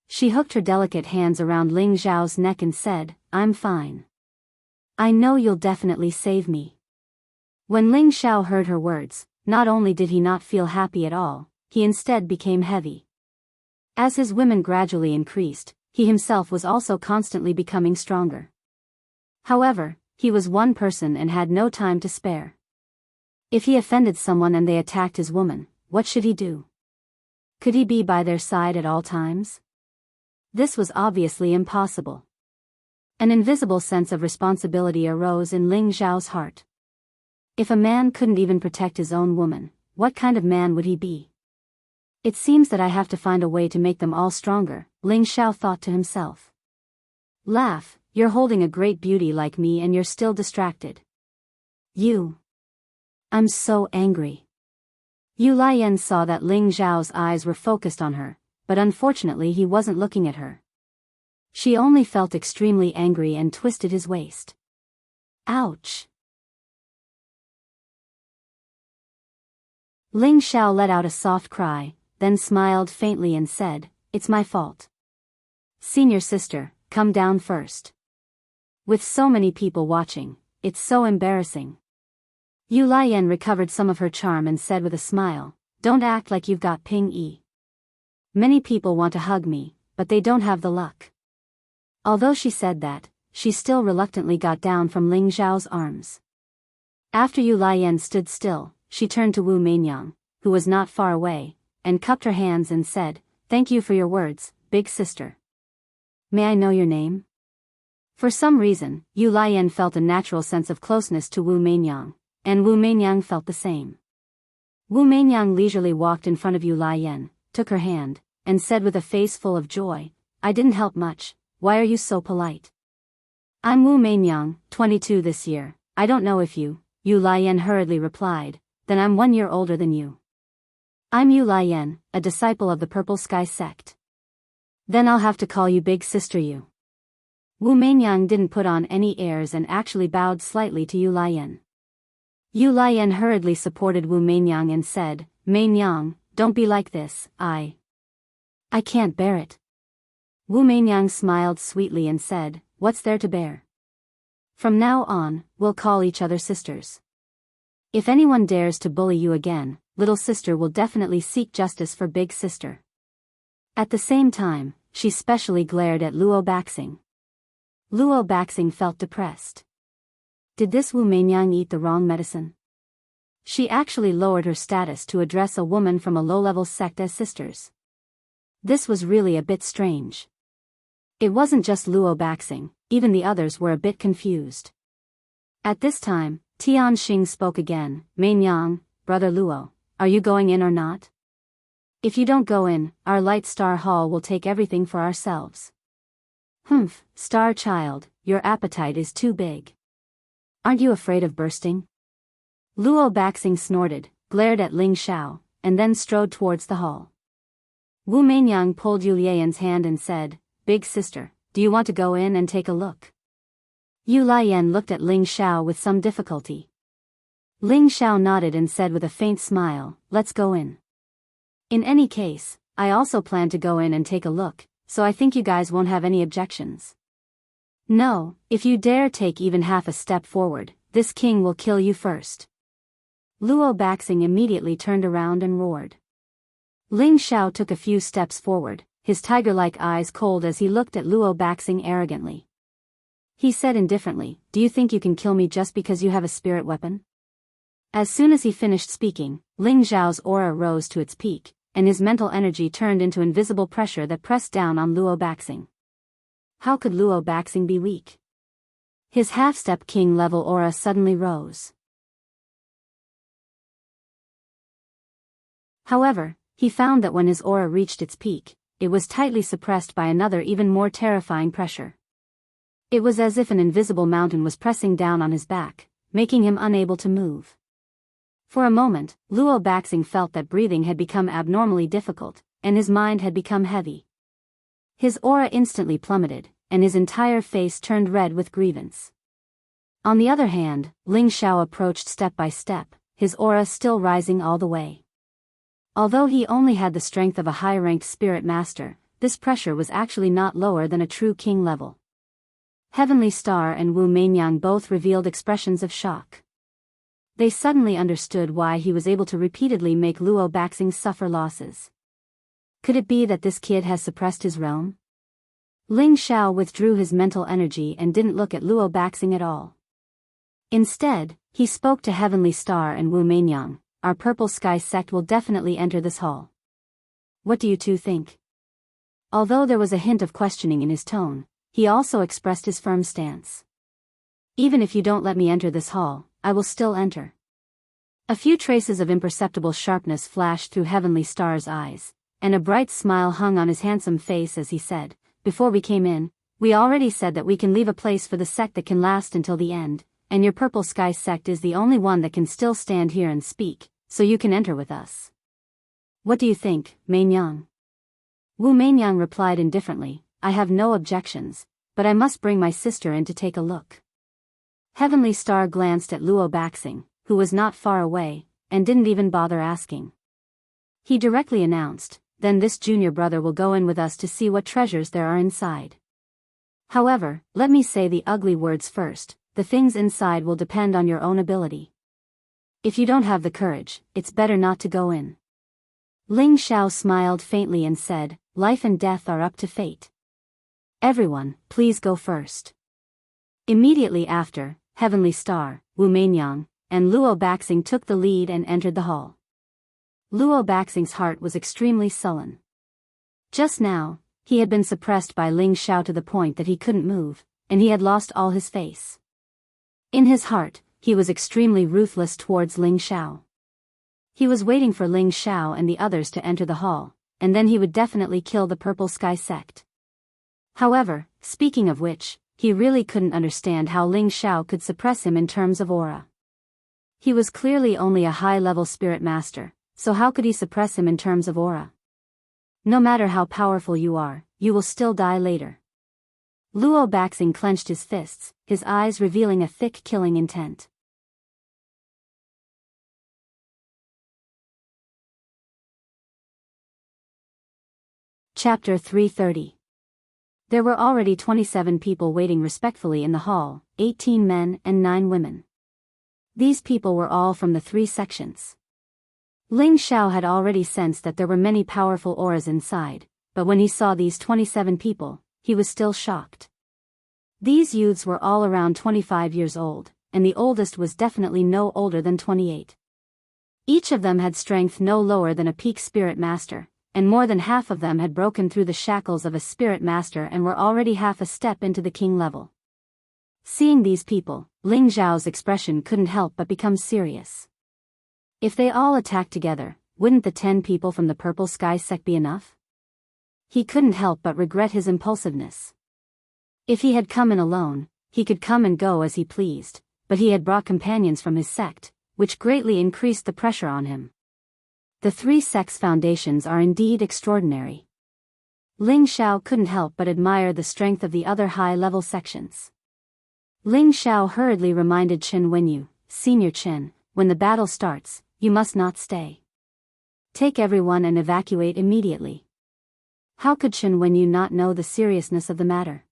A: She hooked her delicate hands around Ling Xiao's neck and said, "I'm fine. I know you'll definitely save me." When Ling Xiao heard her words, not only did he not feel happy at all, he instead became heavy. As his women gradually increased, he himself was also constantly becoming stronger. However, he was one person and had no time to spare. If he offended someone and they attacked his woman, what should he do? Could he be by their side at all times? This was obviously impossible. An invisible sense of responsibility arose in Ling Xiao's heart. If a man couldn't even protect his own woman, what kind of man would he be? It seems that I have to find a way to make them all stronger, Ling Xiao thought to himself. Laugh, you're holding a great beauty like me and you're still distracted. I'm so angry. Yu Lian saw that Ling Xiao's eyes were focused on her, but unfortunately he wasn't looking at her. She only felt extremely angry and twisted his waist. Ouch! Ling Xiao let out a soft cry, then smiled faintly and said, "It's my fault. Senior sister, come down first. With so many people watching, it's so embarrassing. Yu Lian recovered some of her charm and said with a smile, don't act like you've got ping yi. Many people want to hug me, but they don't have the luck. Although she said that, she still reluctantly got down from Ling Zhao's arms. After Yu Lian stood still, she turned to Wu Meinyang, who was not far away, and cupped her hands and said, thank you for your words, big sister. May I know your name? For some reason, Yu Lian felt a natural sense of closeness to Wu Meinyang, and Wu Meinyang felt the same. Wu Meinyang leisurely walked in front of Yu Lian, took her hand, and said with a face full of joy, I didn't help much, why are you so polite? I'm Wu Meinyang, 22 this year, I don't know if you, Yu Lian hurriedly replied, then I'm 1 year older than you. I'm Yu Lian, a disciple of the Purple Sky sect. Then I'll have to call you Big Sister Yu. Wu Meinyang didn't put on any airs and actually bowed slightly to Yu Lian. Yu Lian hurriedly supported Wu Meinyang and said, Meinyang, don't be like this, I can't bear it. Wu Meinyang smiled sweetly and said, what's there to bear? From now on, we'll call each other sisters. If anyone dares to bully you again, little sister will definitely seek justice for big sister. At the same time, she specially glared at Luo Baxing. Luo Baxing felt depressed. Did this Wu Meinyang eat the wrong medicine? She actually lowered her status to address a woman from a low-level sect as sisters. This was really a bit strange. It wasn't just Luo Baxing, even the others were a bit confused. At this time, Tian Xing spoke again, Meinyang, brother Luo, are you going in or not? If you don't go in, our Light Star Hall will take everything for ourselves. Humph, Star Child, your appetite is too big. Aren't you afraid of bursting? Luo Baxing snorted, glared at Ling Xiao, and then strode towards the hall. Wu Meinyang pulled Yu Lian's hand and said, Big sister, do you want to go in and take a look? Yu Lian looked at Ling Xiao with some difficulty. Ling Xiao nodded and said with a faint smile, let's go in. In any case, I also plan to go in and take a look, so I think you guys won't have any objections. No, if you dare take even half a step forward, this king will kill you first. Luo Baxing immediately turned around and roared. Ling Xiao took a few steps forward, his tiger-like eyes cold as he looked at Luo Baxing arrogantly. He said indifferently, do you think you can kill me just because you have a spirit weapon? As soon as he finished speaking, Ling Xiao's aura rose to its peak, and his mental energy turned into invisible pressure that pressed down on Luo Baxing. How could Luo Baxing be weak? His half-step king-level aura suddenly rose. However, he found that when his aura reached its peak, it was tightly suppressed by another even more terrifying pressure. It was as if an invisible mountain was pressing down on his back, making him unable to move. For a moment, Luo Baxing felt that breathing had become abnormally difficult, and his mind had become heavy. His aura instantly plummeted, and his entire face turned red with grievance. On the other hand, Ling Xiao approached step by step, his aura still rising all the way. Although he only had the strength of a high-ranked spirit master, this pressure was actually not lower than a true king level. Heavenly Star and Wu Meinyang both revealed expressions of shock. They suddenly understood why he was able to repeatedly make Luo Baxing suffer losses. Could it be that this kid has suppressed his realm? Ling Xiao withdrew his mental energy and didn't look at Luo Baxing at all. Instead, he spoke to Heavenly Star and Wu Meinyang, our Purple Sky sect will definitely enter this hall. What do you two think? Although there was a hint of questioning in his tone, he also expressed his firm stance. Even if you don't let me enter this hall, I will still enter. A few traces of imperceptible sharpness flashed through Heavenly Star's eyes, and a bright smile hung on his handsome face as he said, before we came in, we already said that we can leave a place for the sect that can last until the end, and your Purple Sky sect is the only one that can still stand here and speak, so you can enter with us. What do you think, Meinyang? Wu Meinyang replied indifferently, I have no objections, but I must bring my sister in to take a look. Heavenly Star glanced at Luo Baxing, who was not far away, and didn't even bother asking. He directly announced, then this junior brother will go in with us to see what treasures there are inside. However, let me say the ugly words first, the things inside will depend on your own ability. If you don't have the courage, it's better not to go in. Ling Xiao smiled faintly and said, life and death are up to fate. Everyone, please go first. Immediately after, Heavenly Star, Wu Meinyang, and Luo Baxing took the lead and entered the hall. Luo Baxing's heart was extremely sullen. Just now, he had been suppressed by Ling Xiao to the point that he couldn't move, and he had lost all his face. In his heart, he was extremely ruthless towards Ling Xiao. He was waiting for Ling Xiao and the others to enter the hall, and then he would definitely kill the Purple Sky sect. However, speaking of which, he really couldn't understand how Ling Xiao could suppress him in terms of aura. He was clearly only a high-level spirit master, so how could he suppress him in terms of aura? No matter how powerful you are, you will still die later. Luo Baxing clenched his fists, his eyes revealing a thick killing intent. Chapter 330. There were already 27 people waiting respectfully in the hall, 18 men and 9 women. These people were all from the 3 sections. Ling Xiao had already sensed that there were many powerful auras inside, but when he saw these 27 people, he was still shocked. These youths were all around 25 years old, and the oldest was definitely no older than 28. Each of them had strength no lower than a peak spirit master, and more than half of them had broken through the shackles of a spirit master and were already half a step into the king level. Seeing these people, Ling Xiao's expression couldn't help but become serious. If they all attacked together, wouldn't the 10 people from the Purple Sky sect be enough? He couldn't help but regret his impulsiveness. If he had come in alone, he could come and go as he pleased, but he had brought companions from his sect, which greatly increased the pressure on him. The 3 sects' foundations are indeed extraordinary. Ling Xiao couldn't help but admire the strength of the other high-level sections. Ling Xiao hurriedly reminded Chen Wenyu, Senior Chen, when the battle starts, you must not stay. Take everyone and evacuate immediately. How could Chen Wenyu not know the seriousness of the matter?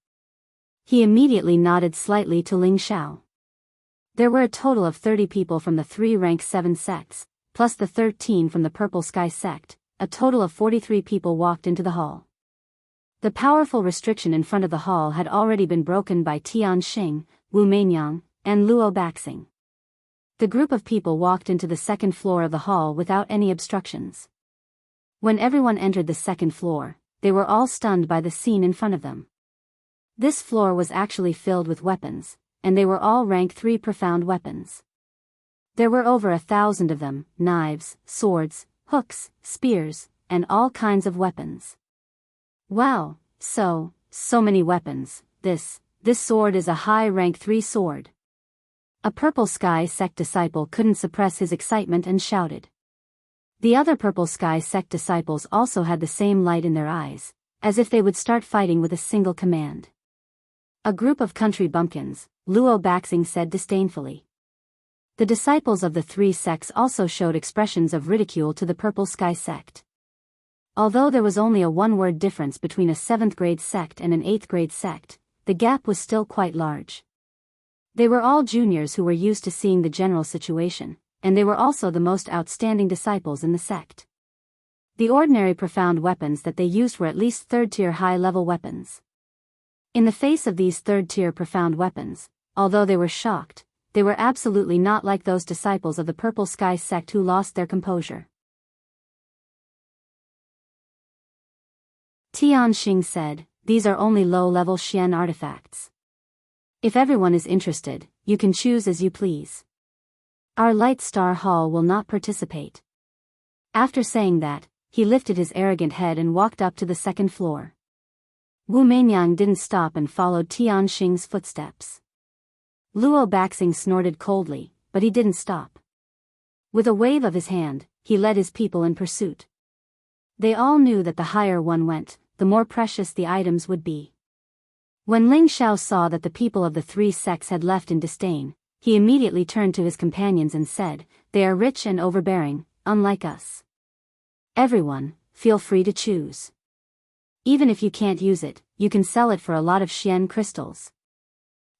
A: He immediately nodded slightly to Ling Xiao. There were a total of 30 people from the 3 rank 7 sects, plus the 13 from the Purple Sky sect. A total of 43 people walked into the hall. The powerful restriction in front of the hall had already been broken by Tian Xing, Wu Meinyang, and Luo Baxing. The group of people walked into the second floor of the hall without any obstructions. When everyone entered the second floor, they were all stunned by the scene in front of them. This floor was actually filled with weapons, and they were all rank 3 profound weapons. There were over 1,000 of them, knives, swords, hooks, spears, and all kinds of weapons. Wow, so many weapons. This sword is a high rank 3 sword. A Purple Sky sect disciple couldn't suppress his excitement and shouted. The other Purple Sky sect disciples also had the same light in their eyes, as if they would start fighting with a single command. A group of country bumpkins, Luo Baxing said disdainfully. The disciples of the 3 sects also showed expressions of ridicule to the Purple Sky sect. Although there was only a 1-word difference between a 7th grade sect and an 8th grade sect, the gap was still quite large. They were all juniors who were used to seeing the general situation, and they were also the most outstanding disciples in the sect. The ordinary profound weapons that they used were at least 3rd-tier high-level weapons. In the face of these 3rd-tier profound weapons, although they were shocked, they were absolutely not like those disciples of the Purple Sky sect who lost their composure. Tian Xing said, "These are only low-level Xian artifacts. If everyone is interested, you can choose as you please. Our Light Star Hall will not participate." After saying that, he lifted his arrogant head and walked up to the second floor. Wu Meinyang didn't stop and followed Tian Xing's footsteps. Luo Baxing snorted coldly, but he didn't stop. With a wave of his hand, he led his people in pursuit. They all knew that the higher one went, the more precious the items would be. When Ling Xiao saw that the people of the 3 sects had left in disdain, he immediately turned to his companions and said, "They are rich and overbearing, unlike us. Everyone, feel free to choose." Even if you can't use it, you can sell it for a lot of Xian crystals.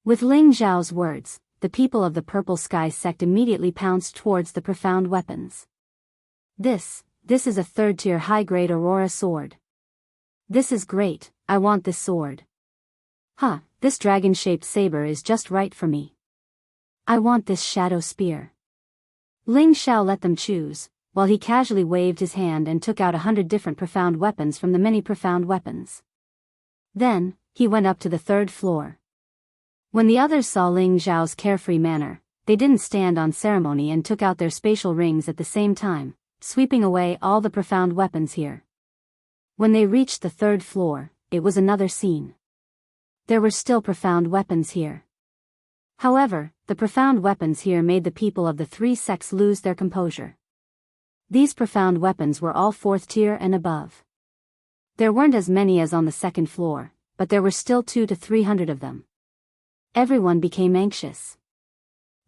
A: With Ling Zhao's words, the people of the Purple Sky sect immediately pounced towards the profound weapons. This is a third-tier high-grade Aurora sword. This is great, I want this sword. Huh, this dragon-shaped saber is just right for me. I want this shadow spear. Ling Xiao let them choose, while he casually waved his hand and took out 100 different profound weapons from the many profound weapons. Then, he went up to the third floor. When the others saw Ling Xiao's carefree manner, they didn't stand on ceremony and took out their spatial rings at the same time, sweeping away all the profound weapons here. When they reached the third floor, it was another scene. There were still profound weapons here. However, the profound weapons here made the people of the three sects lose their composure. These profound weapons were all 4th tier and above. There weren't as many as on the second floor, but there were still 200 to 300 of them. Everyone became anxious.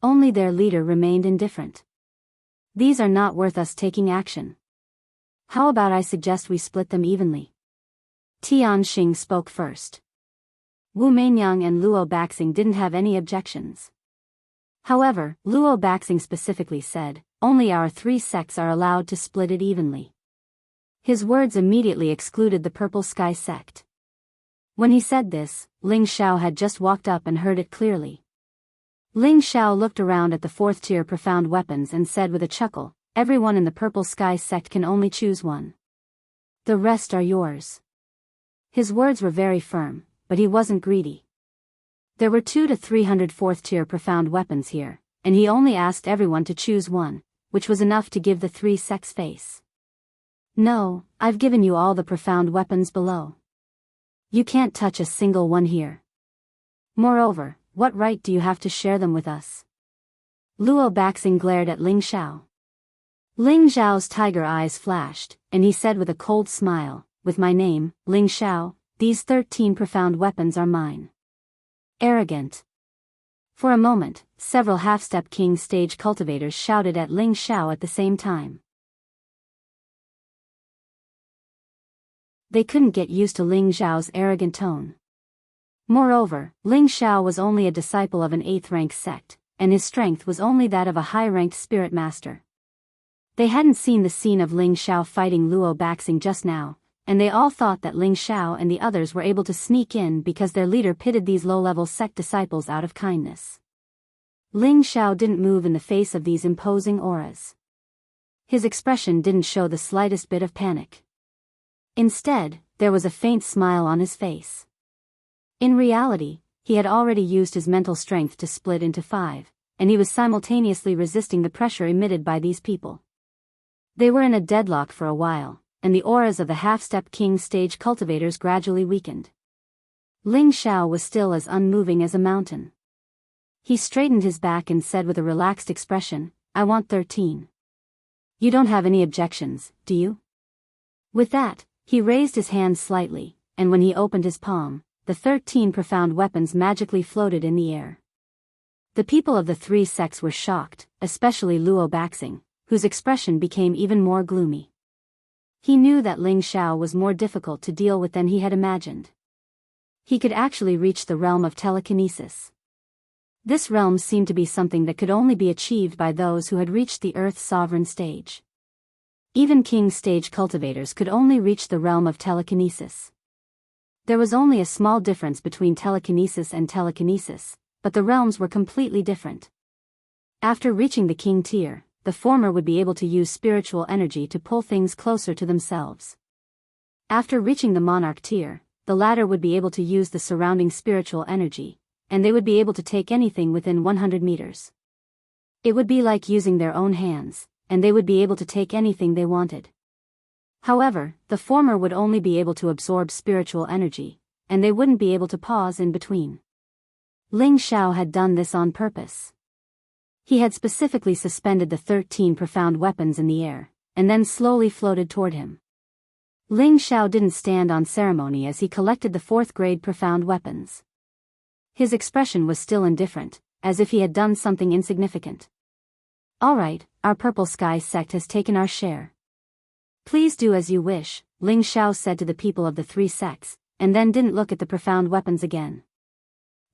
A: Only their leader remained indifferent. These are not worth us taking action. How about I suggest we split them evenly? Tianxing spoke first. Wu Meinyang and Luo Baxing didn't have any objections. However, Luo Baxing specifically said, only our 3 sects are allowed to split it evenly. His words immediately excluded the Purple Sky sect. When he said this, Ling Xiao had just walked up and heard it clearly. Ling Xiao looked around at the 4th tier profound weapons and said with a chuckle, everyone in the Purple Sky sect can only choose one. The rest are yours. His words were very firm, but he wasn't greedy. There were 200 to 300 4th tier profound weapons here, and he only asked everyone to choose one, which was enough to give the 3 sects face. No, I've given you all the profound weapons below. You can't touch a single one here. Moreover, what right do you have to share them with us? Luo Baxing glared at Ling Xiao. Ling Xiao's tiger eyes flashed, and he said with a cold smile, with my name, Ling Xiao, these 13 profound weapons are mine. Arrogant. For a moment, several half-step king stage cultivators shouted at Ling Xiao at the same time. They couldn't get used to Ling Xiao's arrogant tone. Moreover, Ling Xiao was only a disciple of an 8th rank sect, and his strength was only that of a high-ranked spirit master. They hadn't seen the scene of Ling Xiao fighting Luo Baxing just now, and they all thought that Ling Xiao and the others were able to sneak in because their leader pitted these low-level sect disciples out of kindness. Ling Xiao didn't move in the face of these imposing auras. His expression didn't show the slightest bit of panic. Instead, there was a faint smile on his face. In reality, he had already used his mental strength to split into 5, and he was simultaneously resisting the pressure emitted by these people. They were in a deadlock for a while, and the auras of the half-step king stage cultivators gradually weakened. Ling Xiao was still as unmoving as a mountain. He straightened his back and said with a relaxed expression, I want 13. You don't have any objections, do you? With that, he raised his hand slightly, and when he opened his palm, the 13 profound weapons magically floated in the air. The people of the 3 sects were shocked, especially Luo Baxing, whose expression became even more gloomy. He knew that Ling Xiao was more difficult to deal with than he had imagined. He could actually reach the realm of telekinesis. This realm seemed to be something that could only be achieved by those who had reached the Earth's sovereign stage. Even king stage cultivators could only reach the realm of telekinesis. There was only a small difference between telekinesis and telekinesis, but the realms were completely different. After reaching the king tier, the former would be able to use spiritual energy to pull things closer to themselves. After reaching the monarch tier, the latter would be able to use the surrounding spiritual energy, and they would be able to take anything within 100 meters. It would be like using their own hands, and they would be able to take anything they wanted. However, the former would only be able to absorb spiritual energy, and they wouldn't be able to pause in between. Ling Xiao had done this on purpose. He had specifically suspended the 13 profound weapons in the air, and then slowly floated toward him. Ling Xiao didn't stand on ceremony as he collected the 4th grade profound weapons. His expression was still indifferent, as if he had done something insignificant. All right, our Purple Sky sect has taken our share. Please do as you wish, Ling Xiao said to the people of the three sects, and then didn't look at the profound weapons again.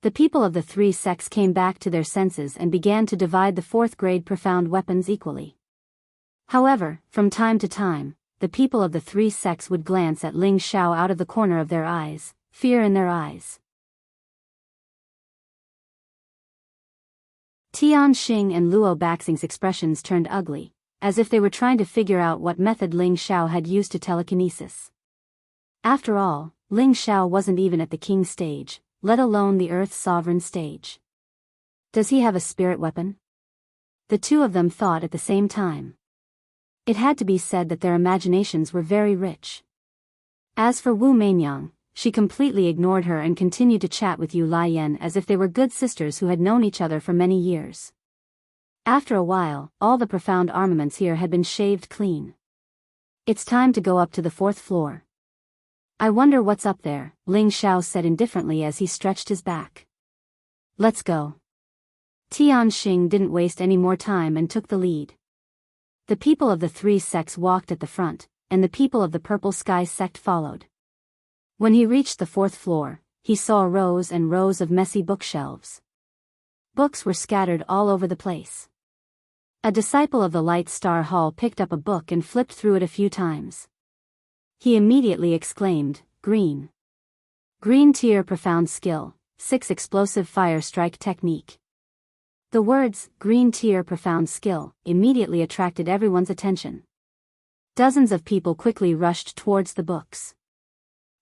A: The people of the three sects came back to their senses and began to divide the fourth-grade profound weapons equally. However, from time to time, the people of the three sects would glance at Ling Xiao out of the corner of their eyes, fear in their eyes. Tian Xing and Luo Baxing's expressions turned ugly, as if they were trying to figure out what method Ling Xiao had used to telekinesis. After all, Ling Xiao wasn't even at the king stage, let alone the Earth's sovereign stage. Does he have a spirit weapon? The two of them thought at the same time. It had to be said that their imaginations were very rich. As for Wu Meinyang, she completely ignored her and continued to chat with Yu Laiyan as if they were good sisters who had known each other for many years. After a while, all the profound armaments here had been shaved clean. It's time to go up to the fourth floor. I wonder what's up there, Ling Xiao said indifferently as he stretched his back. Let's go. Tian Xing didn't waste any more time and took the lead. The people of the three sects walked at the front, and the people of the Purple Sky sect followed. When he reached the fourth floor, he saw rows and rows of messy bookshelves. Books were scattered all over the place. A disciple of the Light Star Hall picked up a book and flipped through it a few times. He immediately exclaimed, "Green. Green tier profound skill, 6 explosive fire strike technique." The words, "green tier profound skill," immediately attracted everyone's attention. Dozens of people quickly rushed towards the books.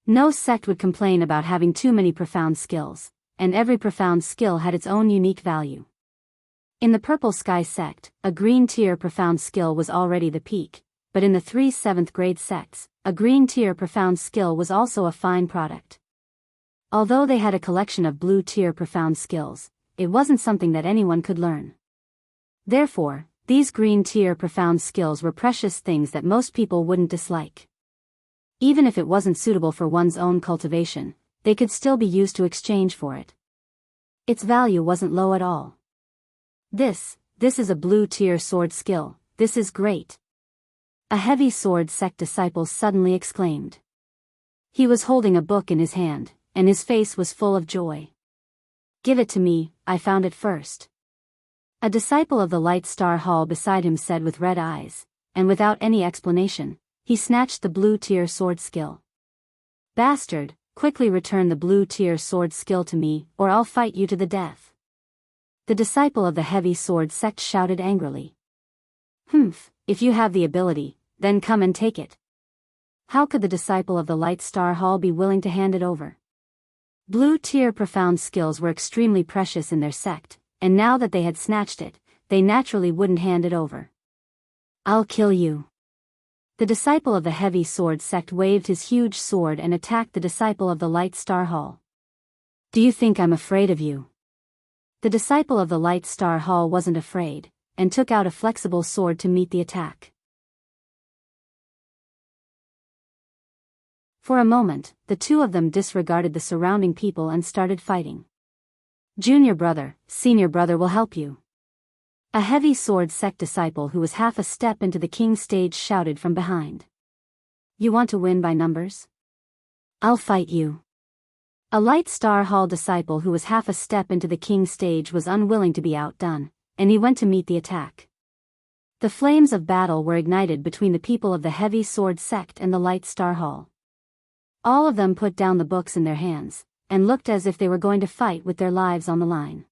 A: No sect would complain about having too many profound skills, and every profound skill had its own unique value. In the Purple Sky sect, a green tier profound skill was already the peak, but in the three 7th grade sects, a green tier profound skill was also a fine product. Although they had a collection of blue tier profound skills, it wasn't something that anyone could learn. Therefore, these green tier profound skills were precious things that most people wouldn't dislike. Even if it wasn't suitable for one's own cultivation, they could still be used to exchange for it. Its value wasn't low at all. This is a blue tier sword skill, this is great. A heavy sword sect disciple suddenly exclaimed. He was holding a book in his hand, and his face was full of joy. "Give it to me, I found it first." A disciple of the Light Star Hall beside him said with red eyes, and without any explanation, he snatched the blue tier sword skill. "Bastard, quickly return the blue tier sword skill to me, or I'll fight you to the death." The disciple of the heavy sword sect shouted angrily. "Humph, if you have the ability, then come and take it." How could the disciple of the Light Star Hall be willing to hand it over? Blue tier profound skills were extremely precious in their sect, and now that they had snatched it, they naturally wouldn't hand it over. "I'll kill you." The disciple of the heavy sword sect waved his huge sword and attacked the disciple of the Light Star Hall. "Do you think I'm afraid of you?" The disciple of the Light Star Hall wasn't afraid, and took out a flexible sword to meet the attack. For a moment, the two of them disregarded the surrounding people and started fighting. "Junior brother, senior brother will help you." A heavy sword sect disciple who was half a step into the king's stage shouted from behind. "You want to win by numbers? I'll fight you." A Light Star Hall disciple who was half a step into the king's stage was unwilling to be outdone, and he went to meet the attack. The flames of battle were ignited between the people of the heavy sword sect and the Light Star Hall. All of them put down the books in their hands, and looked as if they were going to fight with their lives on the line.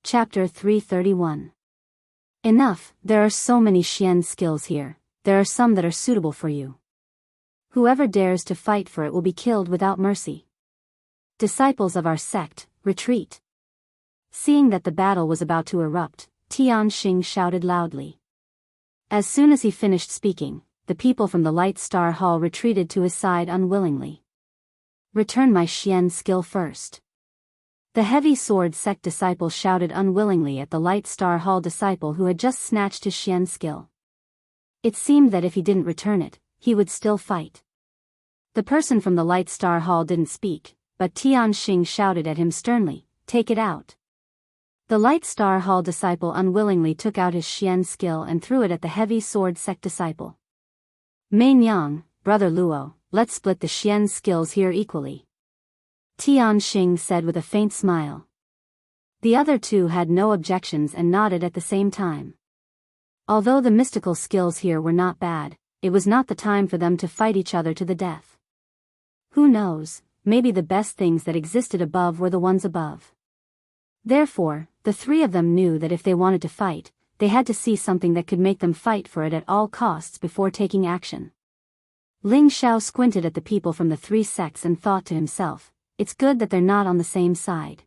A: Chapter 331. Enough, there are so many Xian skills here, there are some that are suitable for you. Whoever dares to fight for it will be killed without mercy. Disciples of our sect, retreat. Seeing that the battle was about to erupt, Tian Xing shouted loudly. As soon as he finished speaking, the people from the Light Star Hall retreated to his side unwillingly. "Return my Xian skill first." The heavy sword sect disciple shouted unwillingly at the Light Star Hall disciple who had just snatched his Xian skill. It seemed that if he didn't return it, he would still fight. The person from the Light Star Hall didn't speak, but Tian Xing shouted at him sternly, "Take it out." The Light Star Hall disciple unwillingly took out his Xian skill and threw it at the heavy sword sect disciple. Mei Yang, brother Luo, let's split the Xian skills here equally. Tianxing said with a faint smile. The other two had no objections and nodded at the same time. Although the mystical skills here were not bad, it was not the time for them to fight each other to the death. Who knows, maybe the best things that existed above were the ones above. Therefore, the three of them knew that if they wanted to fight, they had to see something that could make them fight for it at all costs before taking action. Ling Xiao squinted at the people from the three sects and thought to himself, it's good that they're not on the same side.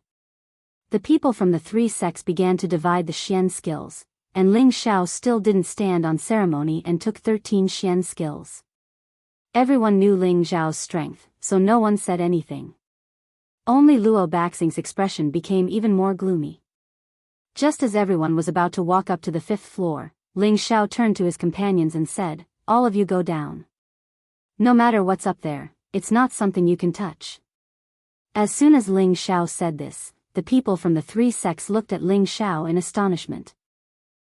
A: The people from the three sects began to divide the Xian skills, and Ling Xiao still didn't stand on ceremony and took 13 Xian skills. Everyone knew Ling Xiao's strength, so no one said anything. Only Luo Baxing's expression became even more gloomy. Just as everyone was about to walk up to the 5th floor, Ling Xiao turned to his companions and said, all of you go down. No matter what's up there, it's not something you can touch. As soon as Ling Xiao said this, the people from the three sects looked at Ling Xiao in astonishment.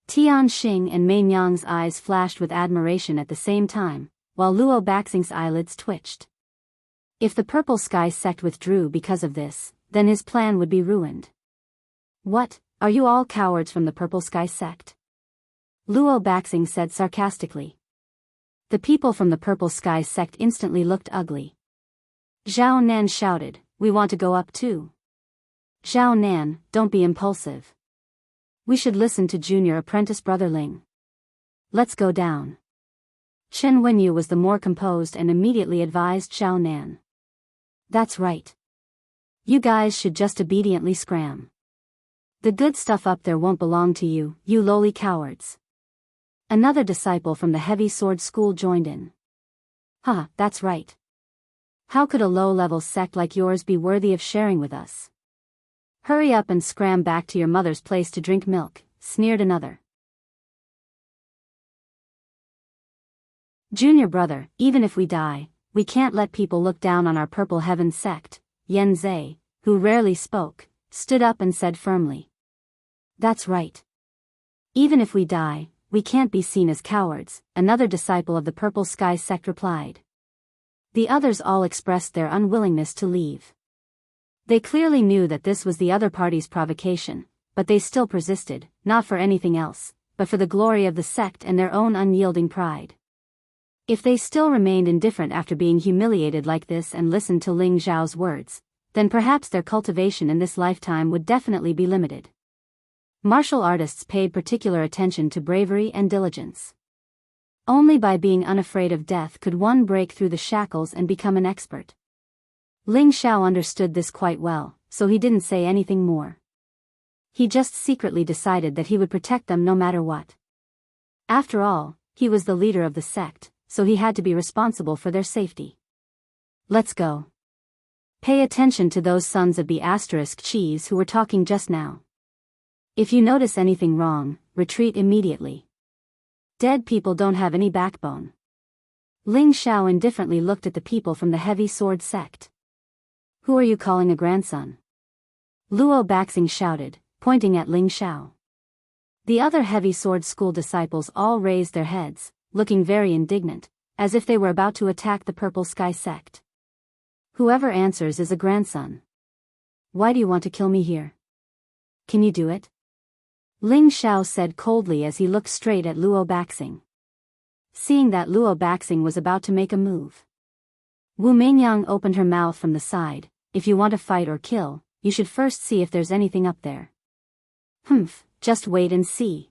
A: Tianxing and Mei Nyang's eyes flashed with admiration at the same time, while Luo Baxing's eyelids twitched. If the Purple Sky sect withdrew because of this, then his plan would be ruined. What, are you all cowards from the Purple Sky sect? Luo Baxing said sarcastically. The people from the Purple Sky sect instantly looked ugly. Zhao Nan shouted, we want to go up too. Zhao Nan, don't be impulsive. We should listen to junior apprentice brother Ling. Let's go down. Chen Wenyu was the more composed and immediately advised Zhao Nan. That's right. You guys should just obediently scram. The good stuff up there won't belong to you, you lowly cowards. Another disciple from the Heavy Sword School joined in. Huh, that's right. How could a low-level sect like yours be worthy of sharing with us? Hurry up and scram back to your mother's place to drink milk, sneered another. Junior brother, even if we die, we can't let people look down on our Purple Heaven sect, Yen Zhe, who rarely spoke, stood up and said firmly. That's right. Even if we die, we can't be seen as cowards, another disciple of the Purple Sky sect replied. The others all expressed their unwillingness to leave. They clearly knew that this was the other party's provocation, but they still persisted, not for anything else, but for the glory of the sect and their own unyielding pride. If they still remained indifferent after being humiliated like this and listened to Ling Xiao's words, then perhaps their cultivation in this lifetime would definitely be limited. Martial artists paid particular attention to bravery and diligence. Only by being unafraid of death could one break through the shackles and become an expert. Ling Xiao understood this quite well, so he didn't say anything more. He just secretly decided that he would protect them no matter what. After all, he was the leader of the sect, so he had to be responsible for their safety. Let's go. Pay attention to those sons of B***cheese who were talking just now. If you notice anything wrong, retreat immediately. Dead people don't have any backbone. Ling Xiao indifferently looked at the people from the Heavy Sword sect. Who are you calling a grandson? Luo Baxing shouted, pointing at Ling Xiao. The other Heavy Sword School disciples all raised their heads, looking very indignant, as if they were about to attack the Purple Sky sect. Whoever answers is a grandson. Why do you want to kill me here? Can you do it? Ling Xiao said coldly as he looked straight at Luo Baxing. Seeing that Luo Baxing was about to make a move, Wu Meinyang opened her mouth from the side. If you want to fight or kill, you should first see if there's anything up there. Humph, just wait and see.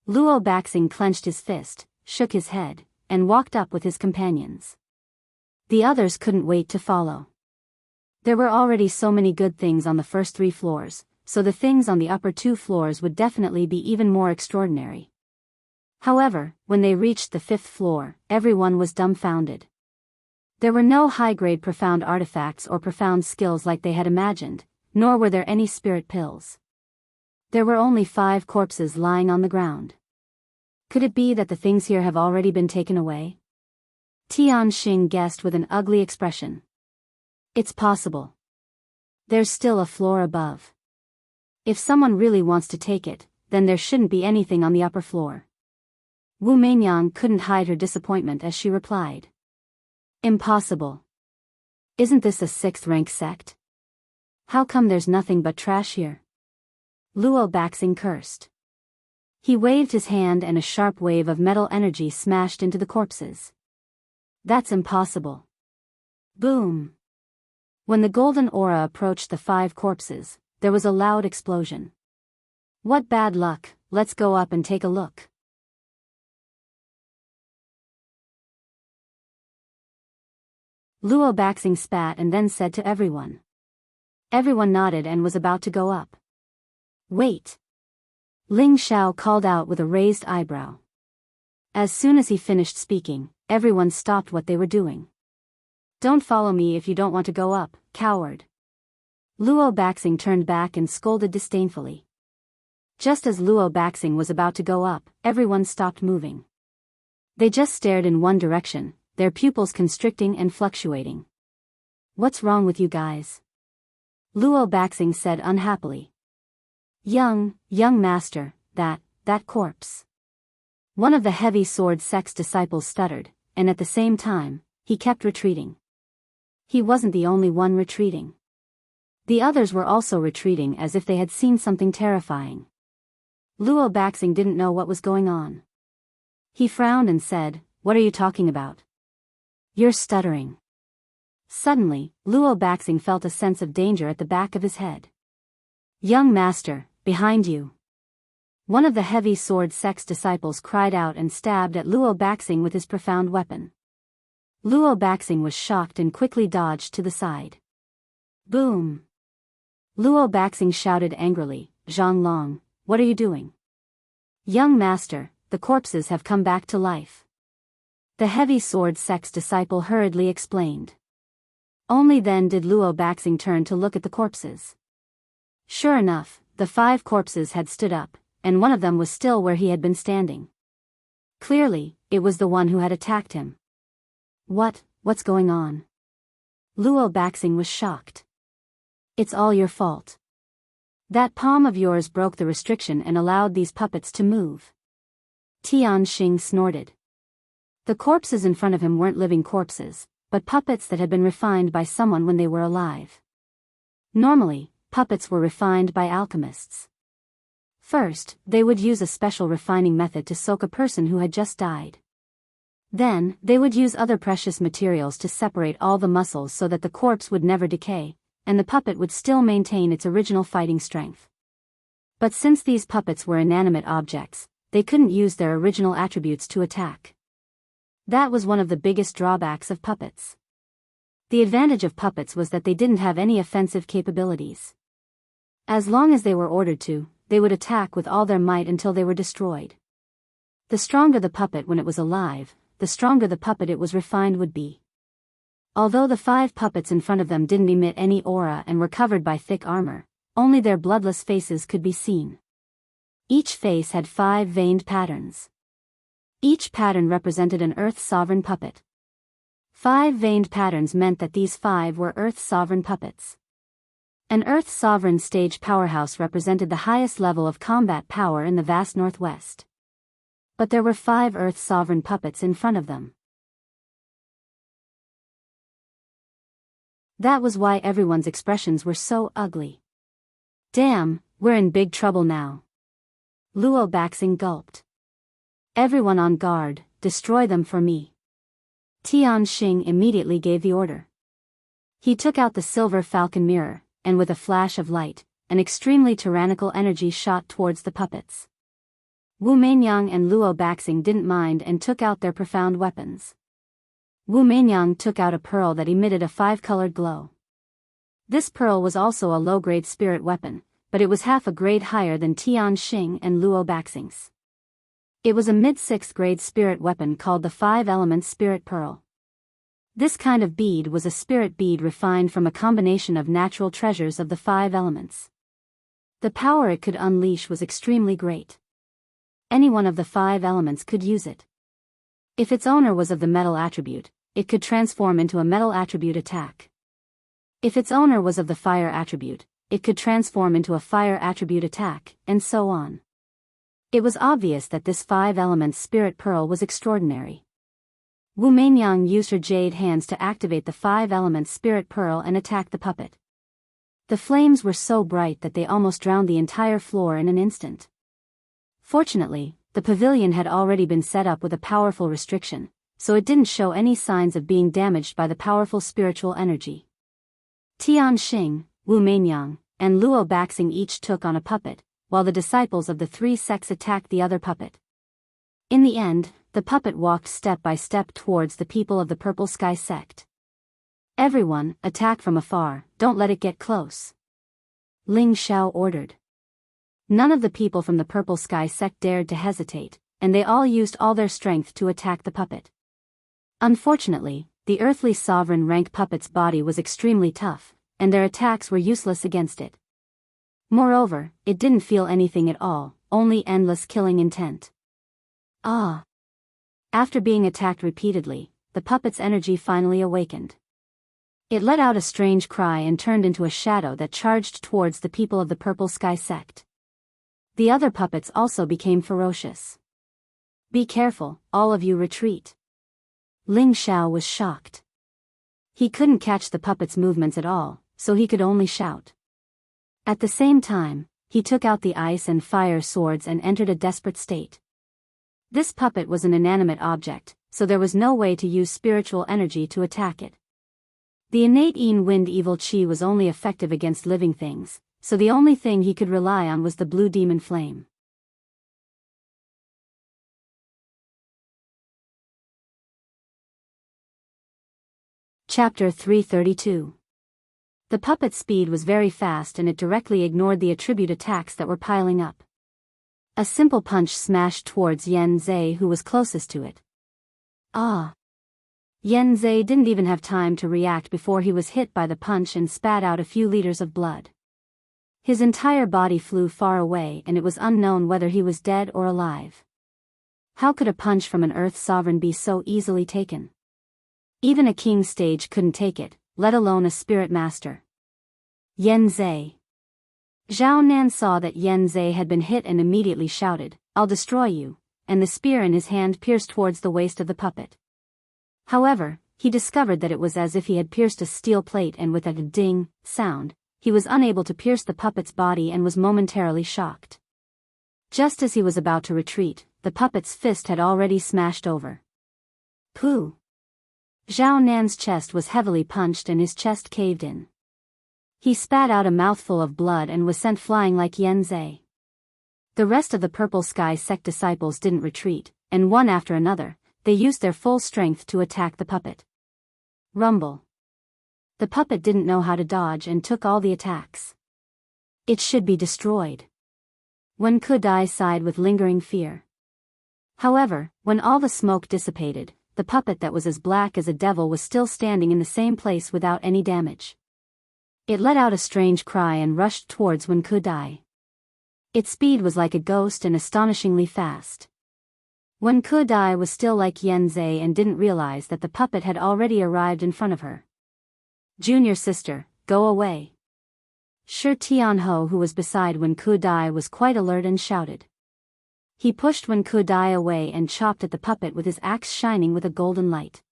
A: Luo Baxing clenched his fist, shook his head, and walked up with his companions. The others couldn't wait to follow. There were already so many good things on the first 3 floors, so the things on the upper 2 floors would definitely be even more extraordinary. However, when they reached the 5th floor, everyone was dumbfounded. There were no high-grade profound artifacts or profound skills like they had imagined, nor were there any spirit pills. There were only 5 corpses lying on the ground. Could it be that the things here have already been taken away? Tianxing guessed with an ugly expression. It's possible. There's still a floor above. If someone really wants to take it, then there shouldn't be anything on the upper floor. Wu Meinyang couldn't hide her disappointment as she replied. Impossible. Isn't this a 6th-rank sect? How come there's nothing but trash here? Luo Baxing cursed. He waved his hand and a sharp wave of metal energy smashed into the corpses. That's impossible. Boom. When the golden aura approached the 5 corpses, there was a loud explosion. What bad luck, let's go up and take a look. Luo Baxing spat and then said to everyone. Everyone nodded and was about to go up. Wait. Ling Xiao called out with a raised eyebrow. As soon as he finished speaking, everyone stopped what they were doing. Don't follow me if you don't want to go up, coward. Luo Baxing turned back and scolded disdainfully. Just as Luo Baxing was about to go up, everyone stopped moving. They just stared in one direction, their pupils constricting and fluctuating. What's wrong with you guys? Luo Baxing said unhappily. Young master, that corpse. One of the heavy sword sect's disciples stuttered, and at the same time, he kept retreating. He wasn't the only one retreating. The others were also retreating as if they had seen something terrifying. Luo Baxing didn't know what was going on. He frowned and said, "What are you talking about? You're stuttering." Suddenly, Luo Baxing felt a sense of danger at the back of his head. Young master, behind you. One of the heavy sword sect's disciples cried out and stabbed at Luo Baxing with his profound weapon. Luo Baxing was shocked and quickly dodged to the side. Boom! Luo Baxing shouted angrily, "Zhang Long, what are you doing?" "Young master, the corpses have come back to life." The heavy sword sect's disciple hurriedly explained. Only then did Luo Baxing turn to look at the corpses. Sure enough, the 5 corpses had stood up, and one of them was still where he had been standing. Clearly, it was the one who had attacked him. What's going on? Luo Baxing was shocked. It's all your fault. That palm of yours broke the restriction and allowed these puppets to move. Tian Xing snorted. The corpses in front of him weren't living corpses, but puppets that had been refined by someone when they were alive. Normally, puppets were refined by alchemists. First, they would use a special refining method to soak a person who had just died. Then, they would use other precious materials to separate all the muscles so that the corpse would never decay, and the puppet would still maintain its original fighting strength. But since these puppets were inanimate objects, they couldn't use their original attributes to attack. That was one of the biggest drawbacks of puppets. The advantage of puppets was that they didn't have any offensive capabilities. As long as they were ordered to, they would attack with all their might until they were destroyed. The stronger the puppet when it was alive, the stronger the puppet it was refined would be. Although the 5 puppets in front of them didn't emit any aura and were covered by thick armor, only their bloodless faces could be seen. Each face had 5 veined patterns. Each pattern represented an Earth Sovereign puppet. 5 veined patterns meant that these 5 were Earth Sovereign puppets. An Earth Sovereign stage powerhouse represented the highest level of combat power in the vast Northwest. But there were 5 Earth Sovereign puppets in front of them. That was why everyone's expressions were so ugly. Damn, we're in big trouble now. Luo Baxing gulped. Everyone on guard, destroy them for me. Tian Xing immediately gave the order. He took out the silver falcon mirror, and with a flash of light, an extremely tyrannical energy shot towards the puppets. Wu Meinyang and Luo Baxing didn't mind and took out their profound weapons. Wu Meinyang took out a pearl that emitted a 5-colored glow. This pearl was also a low-grade spirit weapon, but it was half a grade higher than Tian Xing and Luo Baxing's. It was a mid-6th grade spirit weapon called the 5 Elements Spirit Pearl. This kind of bead was a spirit bead refined from a combination of natural treasures of the 5 elements. The power it could unleash was extremely great. Any one of the 5 elements could use it. If its owner was of the metal attribute, it could transform into a metal attribute attack. If its owner was of the fire attribute, it could transform into a fire attribute attack, and so on. It was obvious that this 5-element spirit pearl was extraordinary. Wu Meinyang used her jade hands to activate the 5-element spirit pearl and attack the puppet. The flames were so bright that they almost drowned the entire floor in an instant. Fortunately, the pavilion had already been set up with a powerful restriction, so it didn't show any signs of being damaged by the powerful spiritual energy. Tian Xing, Wu Meinyang, and Luo Baxing each took on a puppet, while the disciples of the 3 sects attacked the other puppet. In the end, the puppet walked step by step towards the people of the Purple Sky sect. "Everyone, attack from afar, don't let it get close," Ling Xiao ordered. None of the people from the Purple Sky sect dared to hesitate, and they all used all their strength to attack the puppet. Unfortunately, the earthly sovereign rank puppet's body was extremely tough, and their attacks were useless against it. Moreover, it didn't feel anything at all, only endless killing intent. Ah! After being attacked repeatedly, the puppet's energy finally awakened. It let out a strange cry and turned into a shadow that charged towards the people of the Purple Sky sect. The other puppets also became ferocious. "Be careful, all of you retreat." Ling Xiao was shocked. He couldn't catch the puppet's movements at all, so he could only shout. At the same time, he took out the ice and fire swords and entered a desperate state. This puppet was an inanimate object, so there was no way to use spiritual energy to attack it. The innate Yin Wind evil chi was only effective against living things, so the only thing he could rely on was the blue demon flame. Chapter 332. The puppet's speed was very fast and it directly ignored the attribute attacks that were piling up. A simple punch smashed towards Yen Zhe, who was closest to it. Ah! Yen Zhe didn't even have time to react before he was hit by the punch and spat out a few liters of blood. His entire body flew far away and it was unknown whether he was dead or alive. How could a punch from an Earth sovereign be so easily taken? Even a king stage couldn't take it, let alone a spirit master. Yen Zhe. Zhao Nan saw that Yen Zhe had been hit and immediately shouted, "I'll destroy you," and the spear in his hand pierced towards the waist of the puppet. However, he discovered that it was as if he had pierced a steel plate, and with a ding sound, he was unable to pierce the puppet's body and was momentarily shocked. Just as he was about to retreat, the puppet's fist had already smashed over. Pooh! Zhao Nan's chest was heavily punched and his chest caved in. He spat out a mouthful of blood and was sent flying like Yen Zhe. The rest of the Purple Sky sect disciples didn't retreat, and one after another, they used their full strength to attack the puppet. Rumble. The puppet didn't know how to dodge and took all the attacks. It should be destroyed. Wen Kudai sighed with lingering fear. However, when all the smoke dissipated, the puppet that was as black as a devil was still standing in the same place without any damage. It let out a strange cry and rushed towards Wen Kudai. Its speed was like a ghost and astonishingly fast. Wen Kudai was still like Yen Zhe and didn't realize that the puppet had already arrived in front of her. "Junior sister, go away." Shi Tianho, who was beside Wen Kudai, was quite alert and shouted. He pushed Wen Kudai away and chopped at the puppet with his axe shining with a golden light.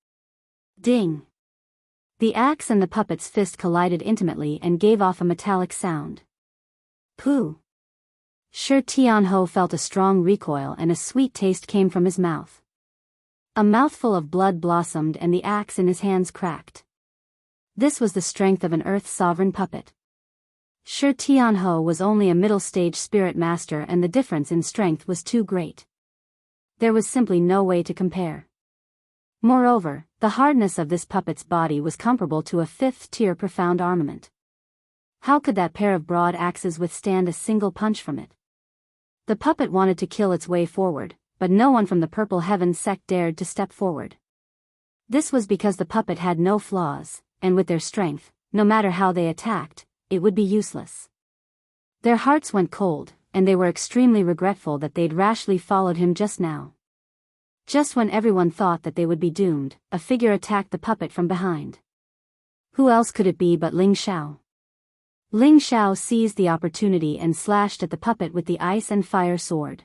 A: Ding! The axe and the puppet's fist collided intimately and gave off a metallic sound. Pooh! Shi Tianho felt a strong recoil and a sweet taste came from his mouth. A mouthful of blood blossomed and the axe in his hands cracked. This was the strength of an Earth sovereign puppet. Shi Tianho was only a middle-stage spirit master and the difference in strength was too great. There was simply no way to compare. Moreover, the hardness of this puppet's body was comparable to a 5th-tier profound armament. How could that pair of broad axes withstand a single punch from it? The puppet wanted to kill its way forward, but no one from the Purple Heaven sect dared to step forward. This was because the puppet had no flaws, and with their strength, no matter how they attacked, it would be useless. Their hearts went cold, and they were extremely regretful that they'd rashly followed him just now. Just when everyone thought that they would be doomed, a figure attacked the puppet from behind. Who else could it be but Ling Xiao? Ling Xiao seized the opportunity and slashed at the puppet with the ice and fire sword.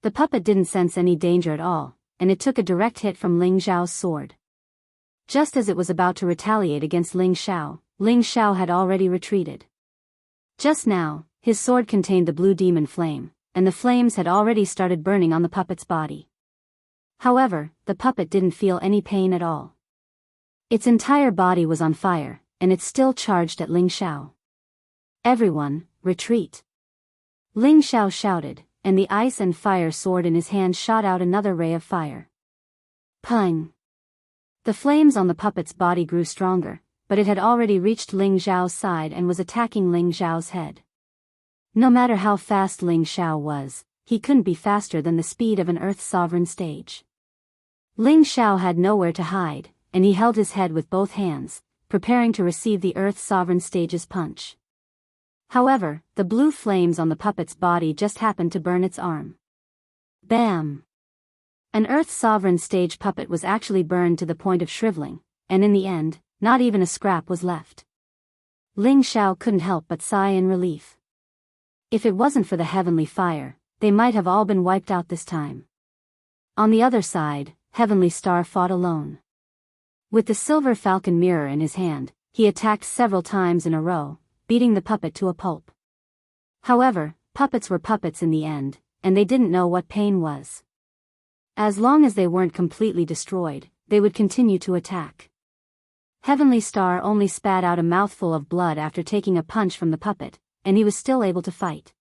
A: The puppet didn't sense any danger at all, and it took a direct hit from Ling Xiao's sword. Just as it was about to retaliate against Ling Xiao had already retreated. Just now, his sword contained the blue demon flame, and the flames had already started burning on the puppet's body. However, the puppet didn't feel any pain at all. Its entire body was on fire, and it still charged at Ling Xiao. "Everyone, retreat!" Ling Xiao shouted, and the ice and fire sword in his hand shot out another ray of fire. Pung! The flames on the puppet's body grew stronger, but it had already reached Ling Xiao's side and was attacking Ling Xiao's head. No matter how fast Ling Xiao was, he couldn't be faster than the speed of an Earth Sovereign stage. Ling Xiao had nowhere to hide, and he held his head with both hands, preparing to receive the Earth Sovereign stage's punch. However, the blue flames on the puppet's body just happened to burn its arm. Bam! An Earth Sovereign stage puppet was actually burned to the point of shriveling, and in the end, not even a scrap was left. Ling Xiao couldn't help but sigh in relief. If it wasn't for the heavenly fire, they might have all been wiped out this time. On the other side, Heavenly Star fought alone. With the silver falcon mirror in his hand, he attacked several times in a row, beating the puppet to a pulp. However, puppets were puppets in the end, and they didn't know what pain was. As long as they weren't completely destroyed, they would continue to attack. Heavenly Star only spat out a mouthful of blood after taking a punch from the puppet, and he was still able to fight.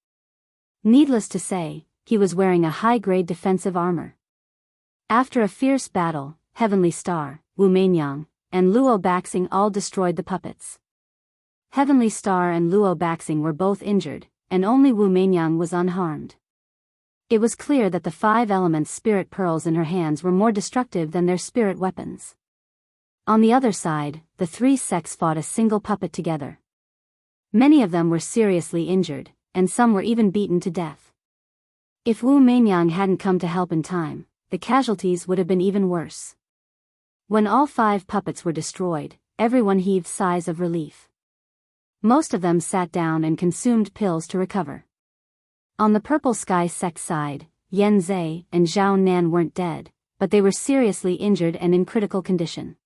A: Needless to say, he was wearing a high-grade defensive armor. After a fierce battle, Heavenly Star, Wu Meinyang, and Luo Baxing all destroyed the puppets. Heavenly Star and Luo Baxing were both injured, and only Wu Meinyang was unharmed. It was clear that the 5 elements spirit pearls in her hands were more destructive than their spirit weapons. On the other side, the 3 sects fought a single puppet together. Many of them were seriously injured, and some were even beaten to death. If Wu Meinyang hadn't come to help in time, the casualties would have been even worse. When all 5 puppets were destroyed, everyone heaved sighs of relief. Most of them sat down and consumed pills to recover. On the Purple Sky sect side, Yan Zhe and Zhao Nan weren't dead, but they were seriously injured and in critical condition.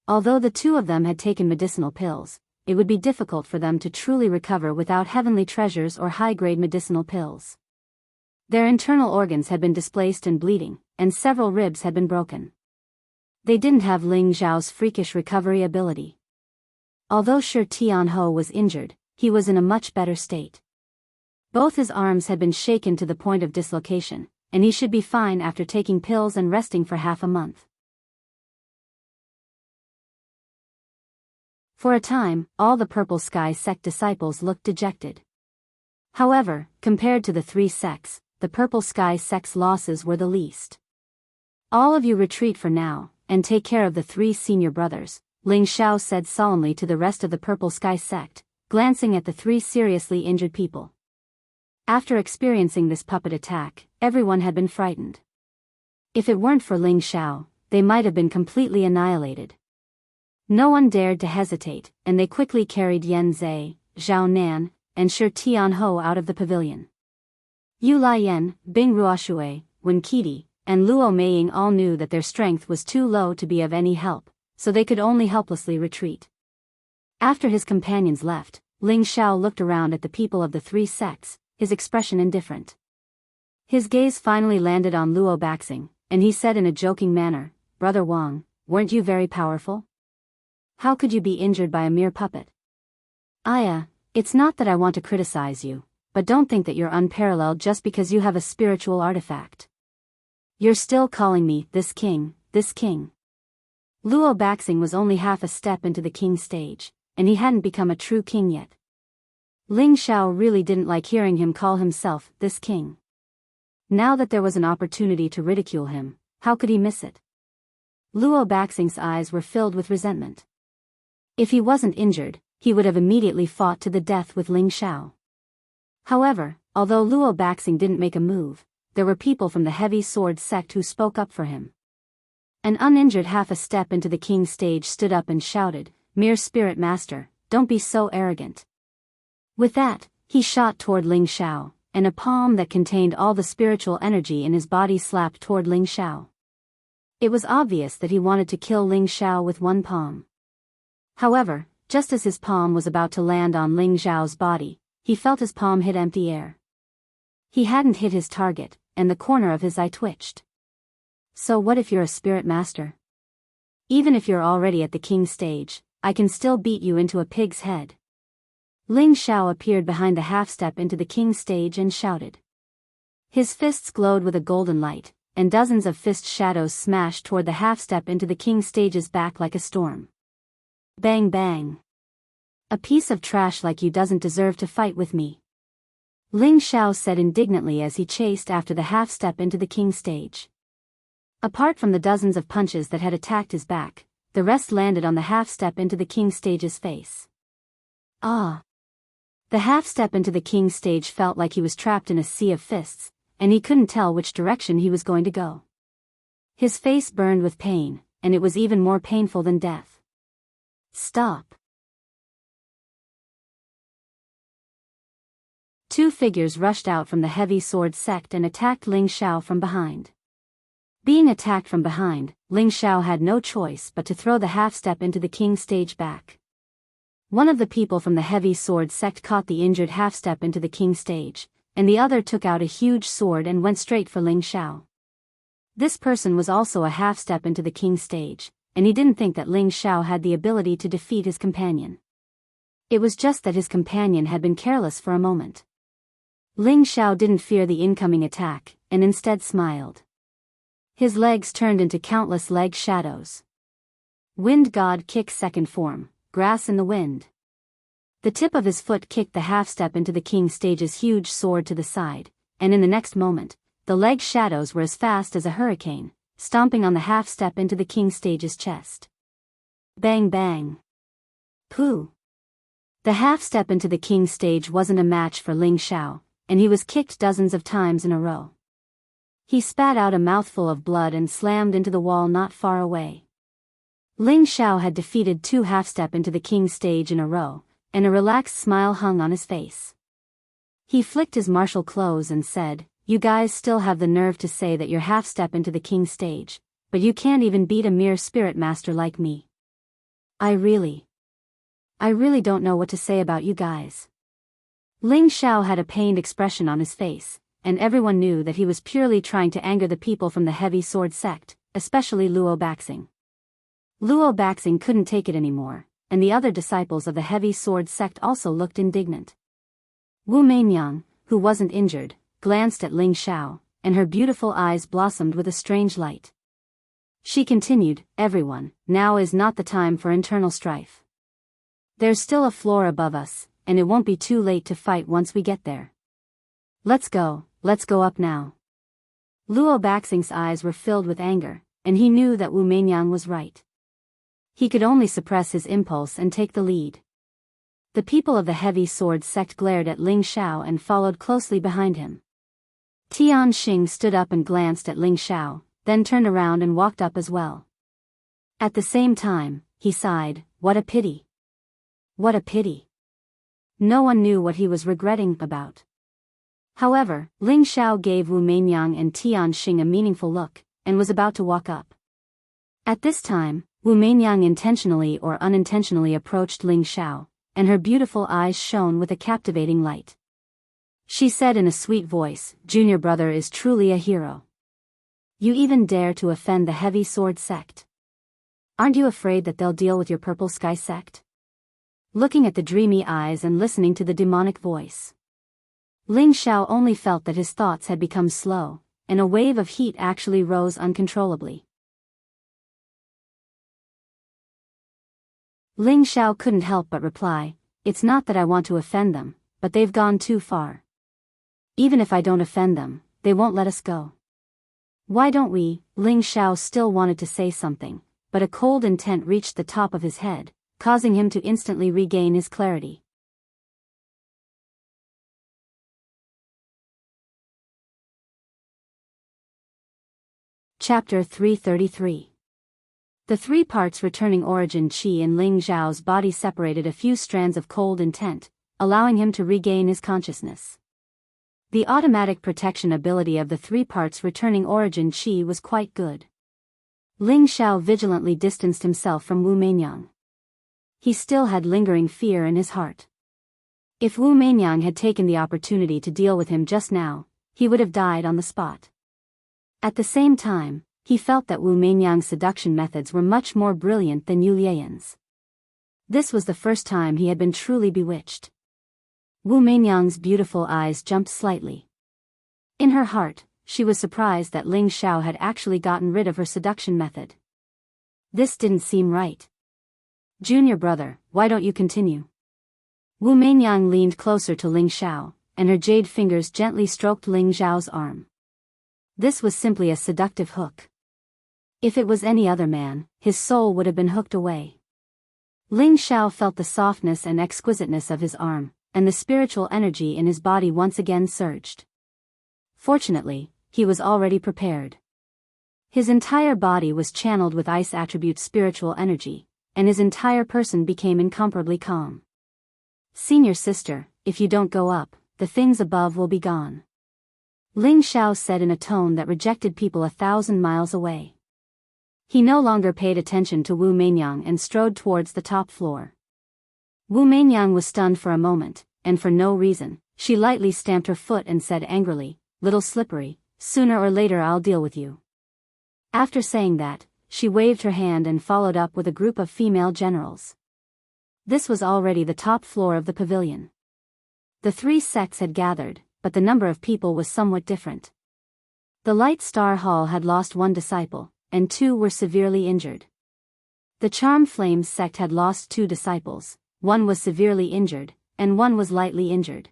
A: Although the 2 of them had taken medicinal pills, it would be difficult for them to truly recover without heavenly treasures or high-grade medicinal pills. Their internal organs had been displaced and bleeding, and several ribs had been broken. They didn't have Ling Xiao's freakish recovery ability. Although Shi Tianhou was injured, he was in a much better state. Both his arms had been shaken to the point of dislocation, and he should be fine after taking pills and resting for half a month. For a time, all the Purple Sky sect disciples looked dejected. However, compared to the 3 sects, the Purple Sky sect's losses were the least. "All of you retreat for now, and take care of the 3 senior brothers," Ling Xiao said solemnly to the rest of the Purple Sky sect, glancing at the 3 seriously injured people. After experiencing this puppet attack, everyone had been frightened. If it weren't for Ling Xiao, they might have been completely annihilated. No one dared to hesitate, and they quickly carried Yan Zhe, Zhao Nan, and Shi Tianhou out of the pavilion. Yu Laiyan, Bing Ruoshui, Wen Qidi, and Luo Meiying all knew that their strength was too low to be of any help, so they could only helplessly retreat. After his companions left, Ling Xiao looked around at the people of the 3 sects, his expression indifferent. His gaze finally landed on Luo Baxing, and he said in a joking manner, "Brother Wang, weren't you very powerful? How could you be injured by a mere puppet?" It's not that I want to criticize you, but don't think that you're unparalleled just because you have a spiritual artifact. You're still calling me, this king, this king." Luo Baxing was only half a step into the king stage, and he hadn't become a true king yet. Ling Xiao really didn't like hearing him call himself, this king. Now that there was an opportunity to ridicule him, how could he miss it? Luo Baxing's eyes were filled with resentment. If he wasn't injured, he would have immediately fought to the death with Ling Xiao. However, although Luo Baxing didn't make a move, there were people from the Heavy Sword sect who spoke up for him. An uninjured half a step into the king's stage stood up and shouted, "Mere spirit master, don't be so arrogant." With that, he shot toward Ling Xiao, and a palm that contained all the spiritual energy in his body slapped toward Ling Xiao. It was obvious that he wanted to kill Ling Xiao with one palm. However, just as his palm was about to land on Ling Xiao's body, he felt his palm hit empty air. He hadn't hit his target, and the corner of his eye twitched. So what if you're a spirit master? Even if you're already at the king's stage, I can still beat you into a pig's head. Ling Xiao appeared behind the half-step into the king's stage and shouted. His fists glowed with a golden light, and dozens of fist shadows smashed toward the half-step into the king's stage's back like a storm. Bang bang. A piece of trash like you doesn't deserve to fight with me. Ling Xiao said indignantly as he chased after the half-step into the king's stage. Apart from the dozens of punches that had attacked his back, the rest landed on the half-step into the king's stage's face. Ah! The half-step into the king's stage felt like he was trapped in a sea of fists, and he couldn't tell which direction he was going to go. His face burned with pain, and it was even more painful than death. Stop! Two figures rushed out from the heavy sword sect and attacked Ling Xiao from behind. Being attacked from behind, Ling Xiao had no choice but to throw the half-step into the king's stage back. One of the people from the heavy sword sect caught the injured half-step into the king's stage, and the other took out a huge sword and went straight for Ling Xiao. This person was also a half-step into the king's stage, and he didn't think that Ling Xiao had the ability to defeat his companion. It was just that his companion had been careless for a moment. Ling Xiao didn't fear the incoming attack, and instead smiled. His legs turned into countless leg shadows. Wind God Kick second form, grass in the wind. The tip of his foot kicked the half-step into the king's stage's huge sword to the side, and in the next moment, the leg shadows were as fast as a hurricane, stomping on the half-step into the king's stage's chest. Bang bang. Pooh. The half-step into the king's stage wasn't a match for Ling Xiao, and he was kicked dozens of times in a row. He spat out a mouthful of blood and slammed into the wall not far away. Ling Xiao had defeated two half-step into the king's stage in a row, and a relaxed smile hung on his face. He flicked his martial clothes and said, "You guys still have the nerve to say that you're half-step into the king's stage, but you can't even beat a mere spirit master like me. I really don't know what to say about you guys." Ling Xiao had a pained expression on his face, and everyone knew that he was purely trying to anger the people from the heavy sword sect, especially Luo Baxing. Luo Baxing couldn't take it anymore, and the other disciples of the heavy sword sect also looked indignant. Wu Meinyang, who wasn't injured, glanced at Ling Xiao, and her beautiful eyes blossomed with a strange light. She continued, "Everyone, now is not the time for internal strife. There's still a floor above us, and it won't be too late to fight once we get there. Let's go up now." Luo Baxing's eyes were filled with anger, and he knew that Wu Meinyang was right. He could only suppress his impulse and take the lead. The people of the heavy sword sect glared at Ling Xiao and followed closely behind him. Tian Xing stood up and glanced at Ling Xiao, then turned around and walked up as well. At the same time, he sighed, "What a pity. What a pity." No one knew what he was regretting about. However, Ling Xiao gave Wu Meinyang and Tian Xing a meaningful look, and was about to walk up. At this time, Wu Meinyang intentionally or unintentionally approached Ling Xiao, and her beautiful eyes shone with a captivating light. She said in a sweet voice, "Junior brother is truly a hero. You even dare to offend the heavy sword sect. Aren't you afraid that they'll deal with your purple sky sect?" Looking at the dreamy eyes and listening to the demonic voice, Ling Xiao only felt that his thoughts had become slow, and a wave of heat actually rose uncontrollably. Ling Xiao couldn't help but reply, "It's not that I want to offend them, but they've gone too far. Even if I don't offend them, they won't let us go." "Why don't we?" Ling Xiao still wanted to say something, but a cold intent reached the top of his head, causing him to instantly regain his clarity. Chapter 333. The 3 parts returning origin qi in Ling Zhao's body separated a few strands of cold intent, allowing him to regain his consciousness. The automatic protection ability of the 3 parts returning origin qi was quite good. Ling Zhao vigilantly distanced himself from Wu Meinyang. He still had lingering fear in his heart. If Wu Meinyang had taken the opportunity to deal with him just now, he would have died on the spot. At the same time, he felt that Wu Meinyang's seduction methods were much more brilliant than Yu Lian's. This was the first time he had been truly bewitched. Wu Meinyang's beautiful eyes jumped slightly. In her heart, she was surprised that Ling Zhao had actually gotten rid of her seduction method. This didn't seem right. "Junior brother, why don't you continue?" Wu Meinyang leaned closer to Ling Zhao, and her jade fingers gently stroked Ling Zhao's arm. This was simply a seductive hook. If it was any other man, his soul would have been hooked away. Ling Zhao felt the softness and exquisiteness of his arm, and the spiritual energy in his body once again surged. Fortunately, he was already prepared. His entire body was channeled with ice attribute spiritual energy, and his entire person became incomparably calm. "Senior sister, if you don't go up, the things above will be gone," Ling Zhao said in a tone that rejected people 1,000 miles away. He no longer paid attention to Wu Meinyang and strode towards the top floor. Wu Meinyang was stunned for a moment, and for no reason. She lightly stamped her foot and said angrily, "Little slippery, sooner or later I'll deal with you." After saying that, she waved her hand and followed up with a group of female generals. This was already the top floor of the pavilion. The 3 sects had gathered, but the number of people was somewhat different. The Light Star Hall had lost 1 disciple, and 2 were severely injured. The Charm Flames sect had lost 2 disciples, 1 was severely injured, and 1 was lightly injured.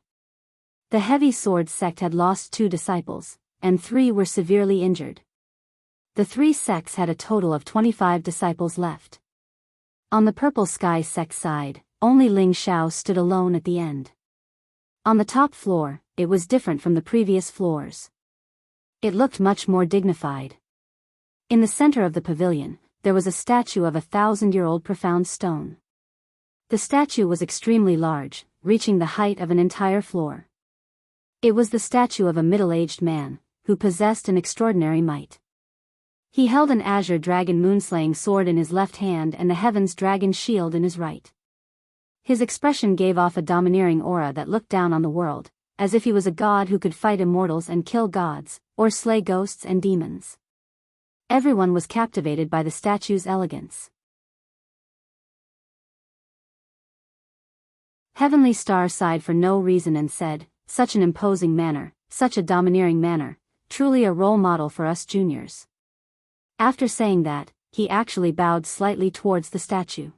A: The Heavy Sword sect had lost 2 disciples, and 3 were severely injured. The 3 sects had a total of 25 disciples left. On the Purple Sky sect side, only Ling Zhao stood alone at the end. On the top floor, it was different from the previous floors. It looked much more dignified. In the center of the pavilion, there was a statue of a 1,000-year-old profound stone. The statue was extremely large, reaching the height of an entire floor. It was the statue of a middle-aged man, who possessed an extraordinary might. He held an azure dragon moonslaying sword in his left hand and the heavens dragon shield in his right. His expression gave off a domineering aura that looked down on the world, as if he was a god who could fight immortals and kill gods, or slay ghosts and demons. Everyone was captivated by the statue's elegance. Heavenly Star sighed for no reason and said, "Such an imposing manner, such a domineering manner, truly a role model for us juniors." After saying that, he actually bowed slightly towards the statue.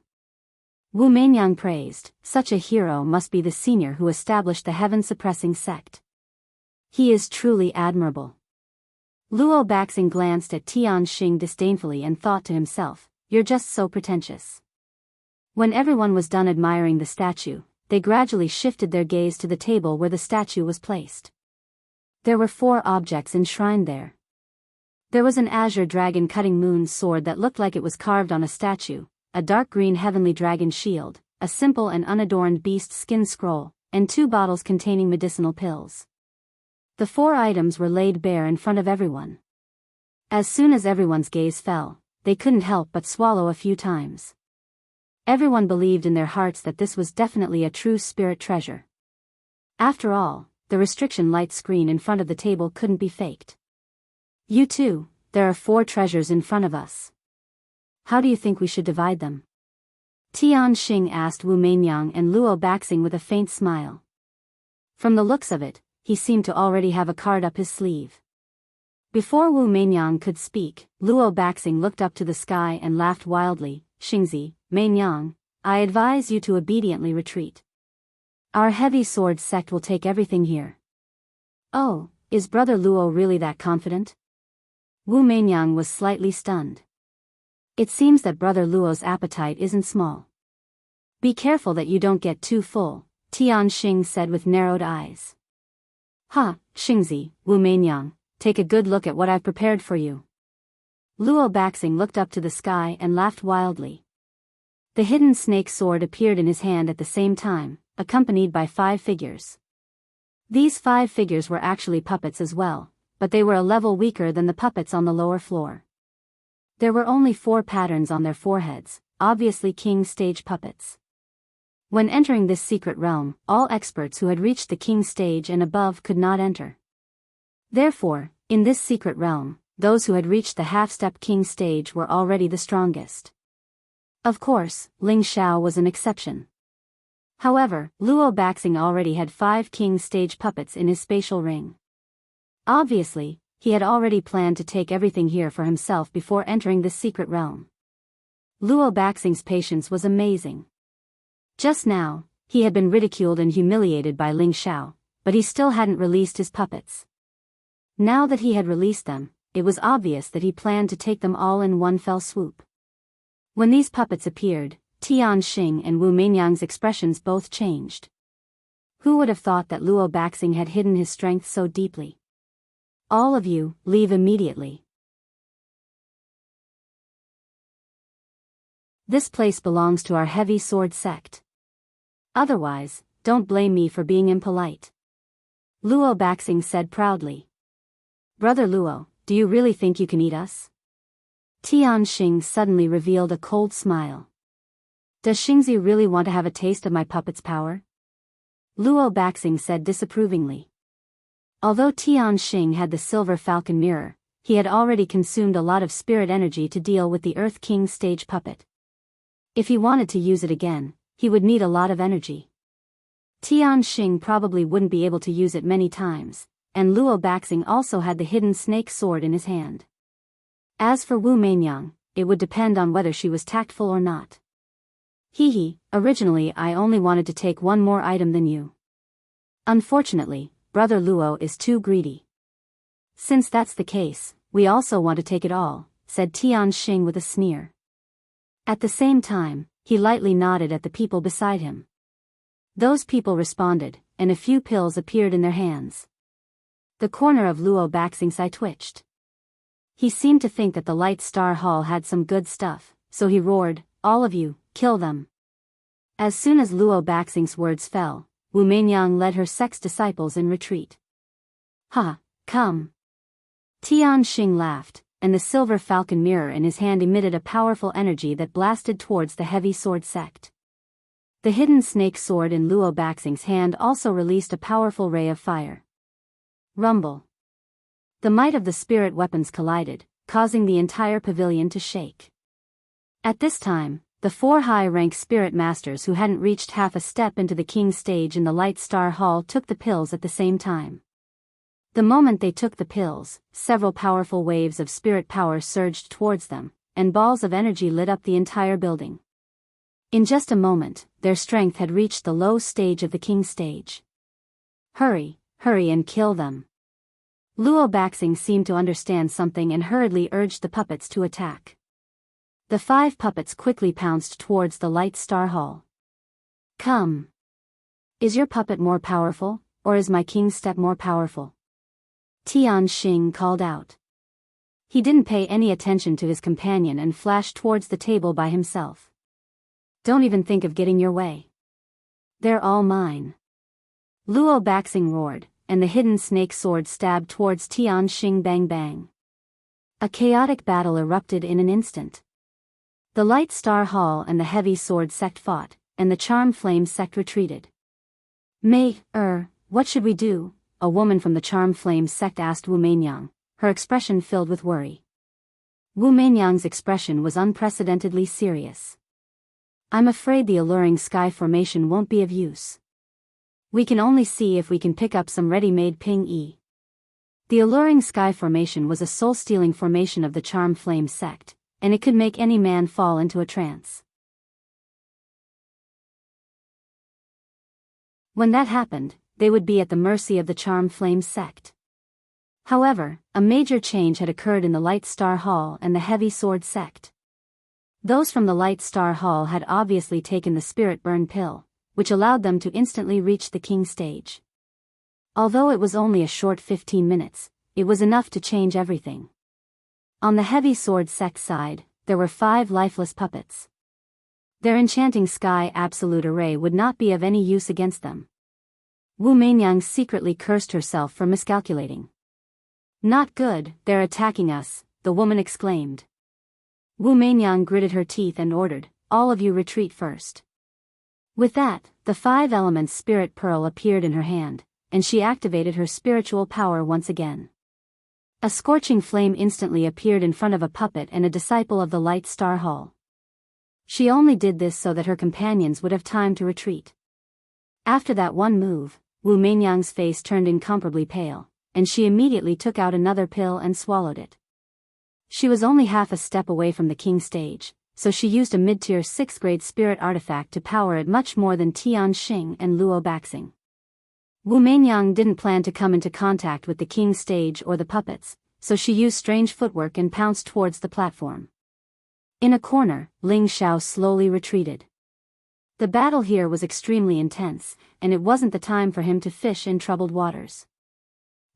A: Wu Meinyang praised, "Such a hero must be the senior who established the heaven-suppressing sect. He is truly admirable." Luo Baxing glanced at Tian Xing disdainfully and thought to himself, "You're just so pretentious." When everyone was done admiring the statue, they gradually shifted their gaze to the table where the statue was placed. There were 4 objects enshrined there. There was an azure dragon cutting moon sword that looked like it was carved on a statue, a dark green heavenly dragon shield, a simple and unadorned beast skin scroll, and 2 bottles containing medicinal pills. The 4 items were laid bare in front of everyone. As soon as everyone's gaze fell, they couldn't help but swallow a few times. Everyone believed in their hearts that this was definitely a true spirit treasure. After all, the restriction light screen in front of the table couldn't be faked. "You too, there are 4 treasures in front of us. How do you think we should divide them?" Tian Xing asked Wu Meinyang and Luo Baxing with a faint smile. From the looks of it, he seemed to already have a card up his sleeve. Before Wu Meinyang could speak, Luo Baxing looked up to the sky and laughed wildly. "Xingzi, Meinyang, I advise you to obediently retreat. Our heavy sword sect will take everything here." "Oh, is Brother Luo really that confident?" Wu Meinyang was slightly stunned. It seems that Brother Luo's appetite isn't small. "Be careful that you don't get too full," Tian Xing said with narrowed eyes. "Ha, Xingzi, Wu Meinyang, take a good look at what I've prepared for you." Luo Baxing looked up to the sky and laughed wildly. The hidden snake sword appeared in his hand at the same time, accompanied by 5 figures. These 5 figures were actually puppets as well, but they were a level weaker than the puppets on the lower floor. There were only 4 patterns on their foreheads, obviously king stage puppets. When entering this secret realm, all experts who had reached the king stage and above could not enter. Therefore, in this secret realm, those who had reached the half-step king stage were already the strongest. Of course, Ling Xiao was an exception. However, Luo Baxing already had 5 king stage puppets in his spatial ring. Obviously, he had already planned to take everything here for himself before entering this secret realm. Luo Baxing's patience was amazing. Just now, he had been ridiculed and humiliated by Ling Xiao, but he still hadn't released his puppets. Now that he had released them, it was obvious that he planned to take them all in one fell swoop. When these puppets appeared, Tian Xing and Wu Meinyang's expressions both changed. Who would have thought that Luo Baxing had hidden his strength so deeply? All of you, leave immediately. This place belongs to our heavy sword sect. Otherwise, don't blame me for being impolite. Luo Baxing said proudly. Brother Luo, do you really think you can eat us? Tian Xing suddenly revealed a cold smile. Does Xingzi really want to have a taste of my puppet's power? Luo Baxing said disapprovingly. Although Tian Xing had the silver falcon mirror, he had already consumed a lot of spirit energy to deal with the Earth King stage puppet. If he wanted to use it again, he would need a lot of energy. Tian Xing probably wouldn't be able to use it many times, and Luo Baxing also had the hidden snake sword in his hand. As for Wu Meinyang, it would depend on whether she was tactful or not. Originally I only wanted to take one more item than you. Unfortunately, Brother Luo is too greedy. Since that's the case, we also want to take it all, said Tian Xing with a sneer. At the same time, he lightly nodded at the people beside him. Those people responded, and a few pills appeared in their hands. The corner of Luo Baxing's eye twitched. He seemed to think that the Light Star Hall had some good stuff, so he roared, "All of you, kill them." As soon as Luo Baxing's words fell, Wu Meinyang led her sect's disciples in retreat. "Ha, come." Tian Xing laughed, and the silver falcon mirror in his hand emitted a powerful energy that blasted towards the heavy sword sect. The hidden snake sword in Luo Baxing's hand also released a powerful ray of fire. Rumble. The might of the spirit weapons collided, causing the entire pavilion to shake. At this time, the 4 high-rank spirit masters who hadn't reached half a step into the king's stage in the Light Star Hall took the pills at the same time. The moment they took the pills, several powerful waves of spirit power surged towards them, and balls of energy lit up the entire building. In just a moment, their strength had reached the low stage of the king's stage. Hurry and kill them. Luo Baxing seemed to understand something and hurriedly urged the puppets to attack. The 5 puppets quickly pounced towards the Light Star Hall. Come. Is your puppet more powerful, or is my king's step more powerful? Tian Xing called out. He didn't pay any attention to his companion and flashed towards the table by himself. Don't even think of getting your way. They're all mine. Luo Baxing roared, and the hidden snake sword stabbed towards Tian Xing. Bang bang. A chaotic battle erupted in an instant. The Light Star Hall and the Heavy Sword sect fought, and the Charm Flame sect retreated. What should we do? A woman from the Charm Flame sect asked Wu Meinyang, her expression filled with worry. Wu Meinyang's expression was unprecedentedly serious. I'm afraid the alluring sky formation won't be of use. We can only see if we can pick up some ready-made ping-e. The alluring sky formation was a soul-stealing formation of the Charm Flame sect, and it could make any man fall into a trance. When that happened, they would be at the mercy of the Charm Flame sect. However, a major change had occurred in the Light Star Hall and the Heavy Sword sect. Those from the Light Star Hall had obviously taken the Spirit Burn pill, which allowed them to instantly reach the king stage. Although it was only a short 15 minutes, it was enough to change everything. On the heavy sword sect's side, there were 5 lifeless puppets. Their enchanting sky absolute array would not be of any use against them. Wu Meinyang secretly cursed herself for miscalculating. Not good, they're attacking us, the woman exclaimed. Wu Meinyang gritted her teeth and ordered, all of you retreat first. With that, the 5 elements spirit pearl appeared in her hand, and she activated her spiritual power once again. A scorching flame instantly appeared in front of a puppet and a disciple of the Light Star Hall. She only did this so that her companions would have time to retreat. After that one move, Wu Meinyang's face turned incomparably pale, and she immediately took out another pill and swallowed it. She was only half a step away from the king stage, so she used a mid-tier 6th grade spirit artifact to power it much more than Tianxing and Luo Baxing. Wu Meinyang didn't plan to come into contact with the king stage or the puppets, so she used strange footwork and pounced towards the platform. In a corner, Ling Xiao slowly retreated. The battle here was extremely intense, and it wasn't the time for him to fish in troubled waters.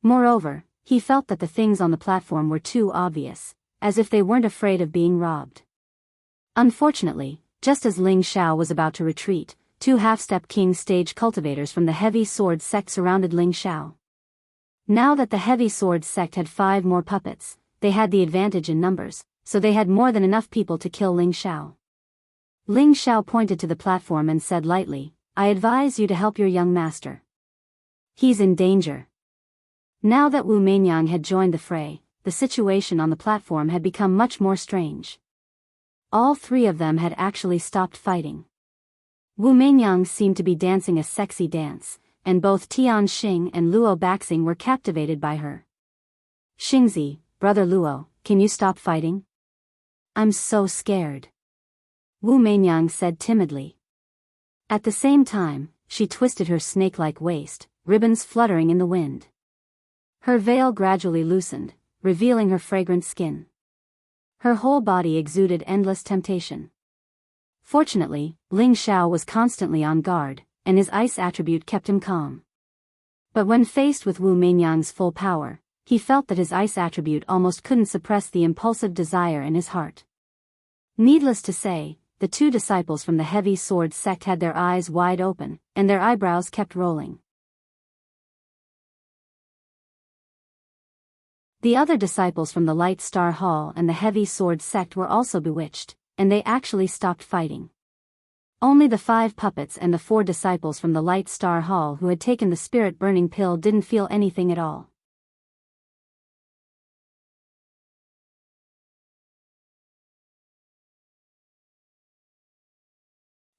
A: Moreover, he felt that the things on the platform were too obvious, as if they weren't afraid of being robbed. Unfortunately, just as Ling Xiao was about to retreat, 2 half-step king stage cultivators from the heavy sword sect surrounded Ling Xiao. Now that the heavy sword sect had 5 more puppets, they had the advantage in numbers, so they had more than enough people to kill Ling Xiao. Ling Xiao pointed to the platform and said lightly, I advise you to help your young master. He's in danger. Now that Wu Meinyang had joined the fray, the situation on the platform had become much more strange. All 3 of them had actually stopped fighting. Wu Meinyang seemed to be dancing a sexy dance, and both Tianxing and Luo Baxing were captivated by her. Xingzi, brother Luo, can you stop fighting? I'm so scared. Wu Meinyang said timidly. At the same time, she twisted her snake-like waist, ribbons fluttering in the wind. Her veil gradually loosened, revealing her fragrant skin. Her whole body exuded endless temptation. Fortunately, Ling Xiao was constantly on guard, and his ice attribute kept him calm. But when faced with Wu Meinyang's full power, he felt that his ice attribute almost couldn't suppress the impulsive desire in his heart. Needless to say, the 2 disciples from the heavy sword sect had their eyes wide open, and their eyebrows kept rolling. The other disciples from the Light Star Hall and the heavy sword sect were also bewitched, and they actually stopped fighting. Only the 5 puppets and the 4 disciples from the Light Star Hall who had taken the spirit-burning pill didn't feel anything at all.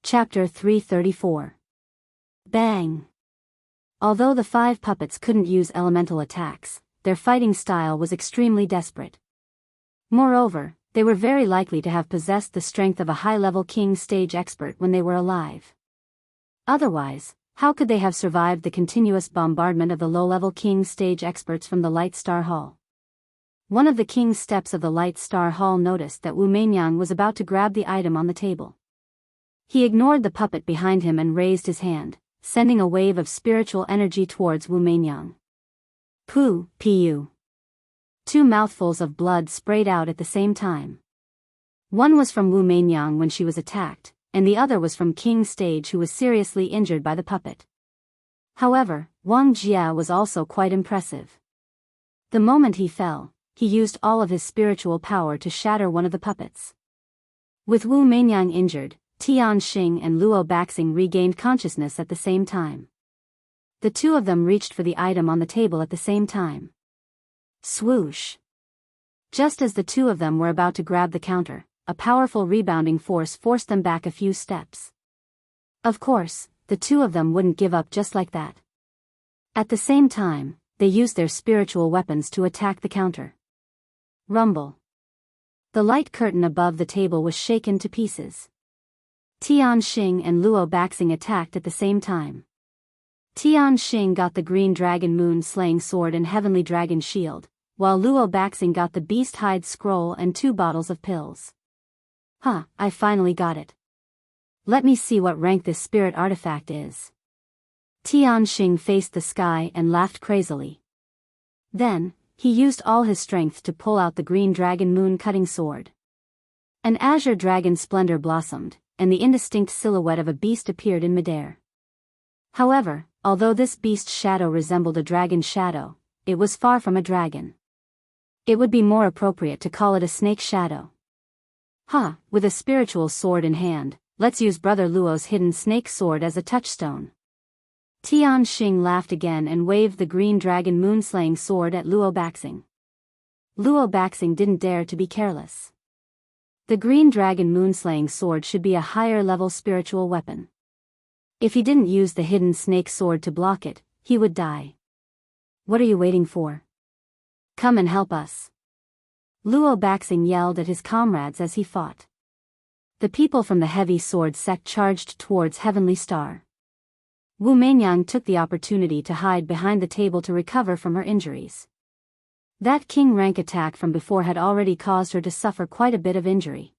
A: Chapter 334. Bang! Although the 5 puppets couldn't use elemental attacks, their fighting style was extremely desperate. Moreover, they were very likely to have possessed the strength of a high-level king stage expert when they were alive. Otherwise, how could they have survived the continuous bombardment of the low-level king stage experts from the Light Star Hall? One of the king's steps of the Light Star Hall noticed that Wu Meinyang was about to grab the item on the table. He ignored the puppet behind him and raised his hand, sending a wave of spiritual energy towards Wu Meinyang. Pu. 2 mouthfuls of blood sprayed out at the same time. One was from Wu Meinyang when she was attacked, and the other was from King Stage who was seriously injured by the puppet. However, Wang Jia was also quite impressive. The moment he fell, he used all of his spiritual power to shatter one of the puppets. With Wu Meinyang injured, Tianxing and Luo Baxing regained consciousness at the same time. The 2 of them reached for the item on the table at the same time. Swoosh! Just as the 2 of them were about to grab the counter, a powerful rebounding force forced them back a few steps. Of course, the 2 of them wouldn't give up just like that. At the same time, they used their spiritual weapons to attack the counter. Rumble! The light curtain above the table was shaken to pieces. Tianxing and Luo Baxing attacked at the same time. Tianxing got the green dragon moon-slaying sword and heavenly dragon shield, while Luo Baxing got the beast hide scroll and 2 bottles of pills. Huh, I finally got it. Let me see what rank this spirit artifact is. Tianxing faced the sky and laughed crazily. Then, he used all his strength to pull out the green dragon moon-cutting sword. An azure dragon splendor blossomed, and the indistinct silhouette of a beast appeared in midair. However, although this beast's shadow resembled a dragon's shadow, it was far from a dragon. It would be more appropriate to call it a snake shadow. With a spiritual sword in hand, let's use Brother Luo's hidden snake sword as a touchstone. Tianxing laughed again and waved the green dragon moonslaying sword at Luo Baxing. Luo Baxing didn't dare to be careless. The green dragon moonslaying sword should be a higher-level spiritual weapon. If he didn't use the hidden snake sword to block it, he would die. What are you waiting for? Come and help us. Luo Baxing yelled at his comrades as he fought. The people from the heavy sword sect charged towards Heavenly Star. Wu Menyang took the opportunity to hide behind the table to recover from her injuries. That king rank attack from before had already caused her to suffer quite a bit of injury.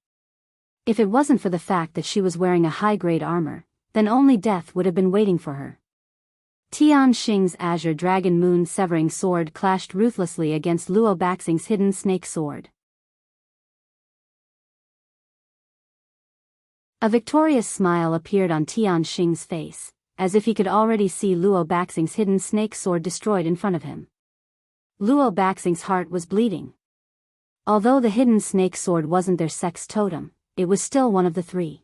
A: If it wasn't for the fact that she was wearing a high-grade armor, then only death would have been waiting for her. Tianxing's azure dragon moon severing sword clashed ruthlessly against Luo Baxing's hidden snake sword. A victorious smile appeared on Tianxing's face, as if he could already see Luo Baxing's hidden snake sword destroyed in front of him. Luo Baxing's heart was bleeding. Although the hidden snake sword wasn't their sect's totem, it was still one of the three.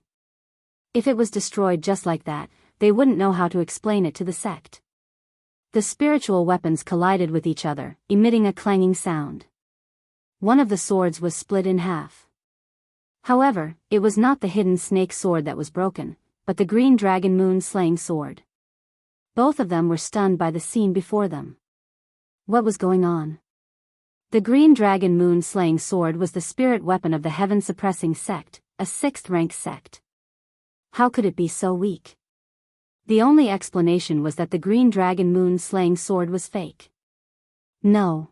A: If it was destroyed just like that, they wouldn't know how to explain it to the sect. The spiritual weapons collided with each other, emitting a clanging sound. One of the swords was split in half. However, it was not the hidden snake sword that was broken, but the green dragon moon-slaying sword. Both of them were stunned by the scene before them. What was going on? The green dragon moon-slaying sword was the spirit weapon of the heaven-suppressing sect, a 6th-rank sect. How could it be so weak? The only explanation was that the green dragon moon-slaying sword was fake. No.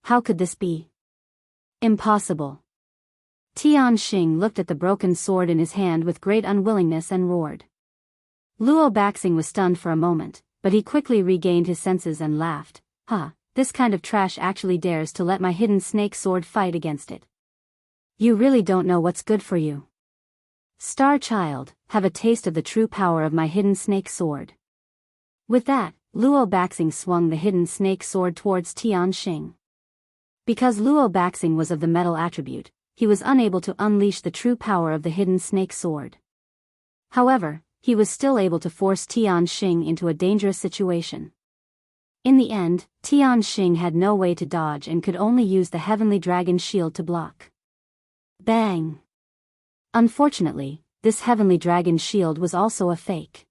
A: How could this be? Impossible. Tianxing looked at the broken sword in his hand with great unwillingness and roared. Luo Baxing was stunned for a moment, but he quickly regained his senses and laughed. This kind of trash actually dares to let my hidden snake sword fight against it. You really don't know what's good for you. Star Child, have a taste of the true power of my hidden snake sword. With that, Luo Baxing swung the hidden snake sword towards Tianxing. Because Luo Baxing was of the metal attribute, he was unable to unleash the true power of the hidden snake sword. However, he was still able to force Tianxing into a dangerous situation. In the end, Tianxing had no way to dodge and could only use the heavenly dragon shield to block. Bang! Unfortunately, this heavenly dragon shield was also a fake.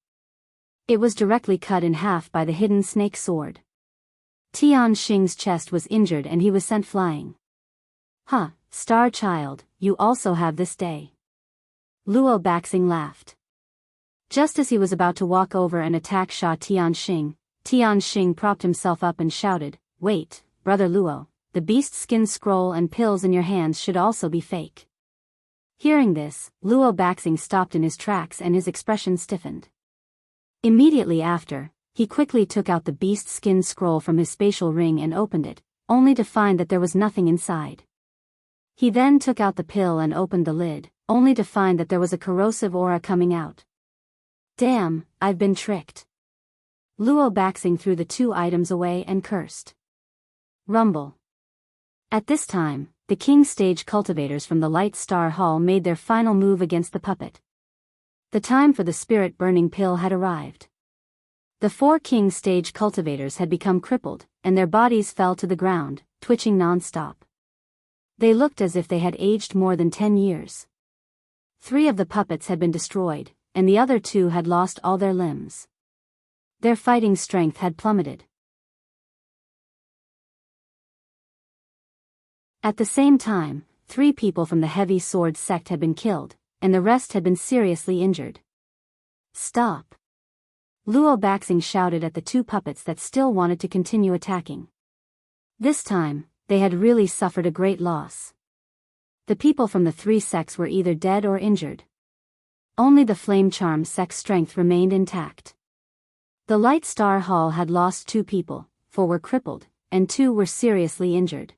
A: It was directly cut in half by the hidden snake sword. Tianxing's chest was injured and he was sent flying. Star Child, you also have this day. Luo Baxing laughed. Just as he was about to walk over and attack Tianxing, Tianxing propped himself up and shouted, "Wait, Brother Luo, the beast skin scroll and pills in your hands should also be fake." Hearing this, Luo Baxing stopped in his tracks and his expression stiffened. Immediately after, he quickly took out the beast skin scroll from his spatial ring and opened it, only to find that there was nothing inside. He then took out the pill and opened the lid, only to find that there was a corrosive aura coming out. Damn, I've been tricked. Luo Baxing threw the two items away and cursed. Rumble. At this time, the King Stage cultivators from the Light Star Hall made their final move against the puppet. The time for the spirit-burning pill had arrived. The 4 King Stage cultivators had become crippled, and their bodies fell to the ground, twitching non-stop. They looked as if they had aged more than 10 years. 3 of the puppets had been destroyed, and the other 2 had lost all their limbs. Their fighting strength had plummeted. At the same time, 3 people from the Heavy Sword sect had been killed, and the rest had been seriously injured. Stop! Luo Baxing shouted at the 2 puppets that still wanted to continue attacking. This time, they had really suffered a great loss. The people from the 3 sects were either dead or injured. Only the Flame Charm sect's strength remained intact. The Light Star Hall had lost 2 people, 4 were crippled, and 2 were seriously injured.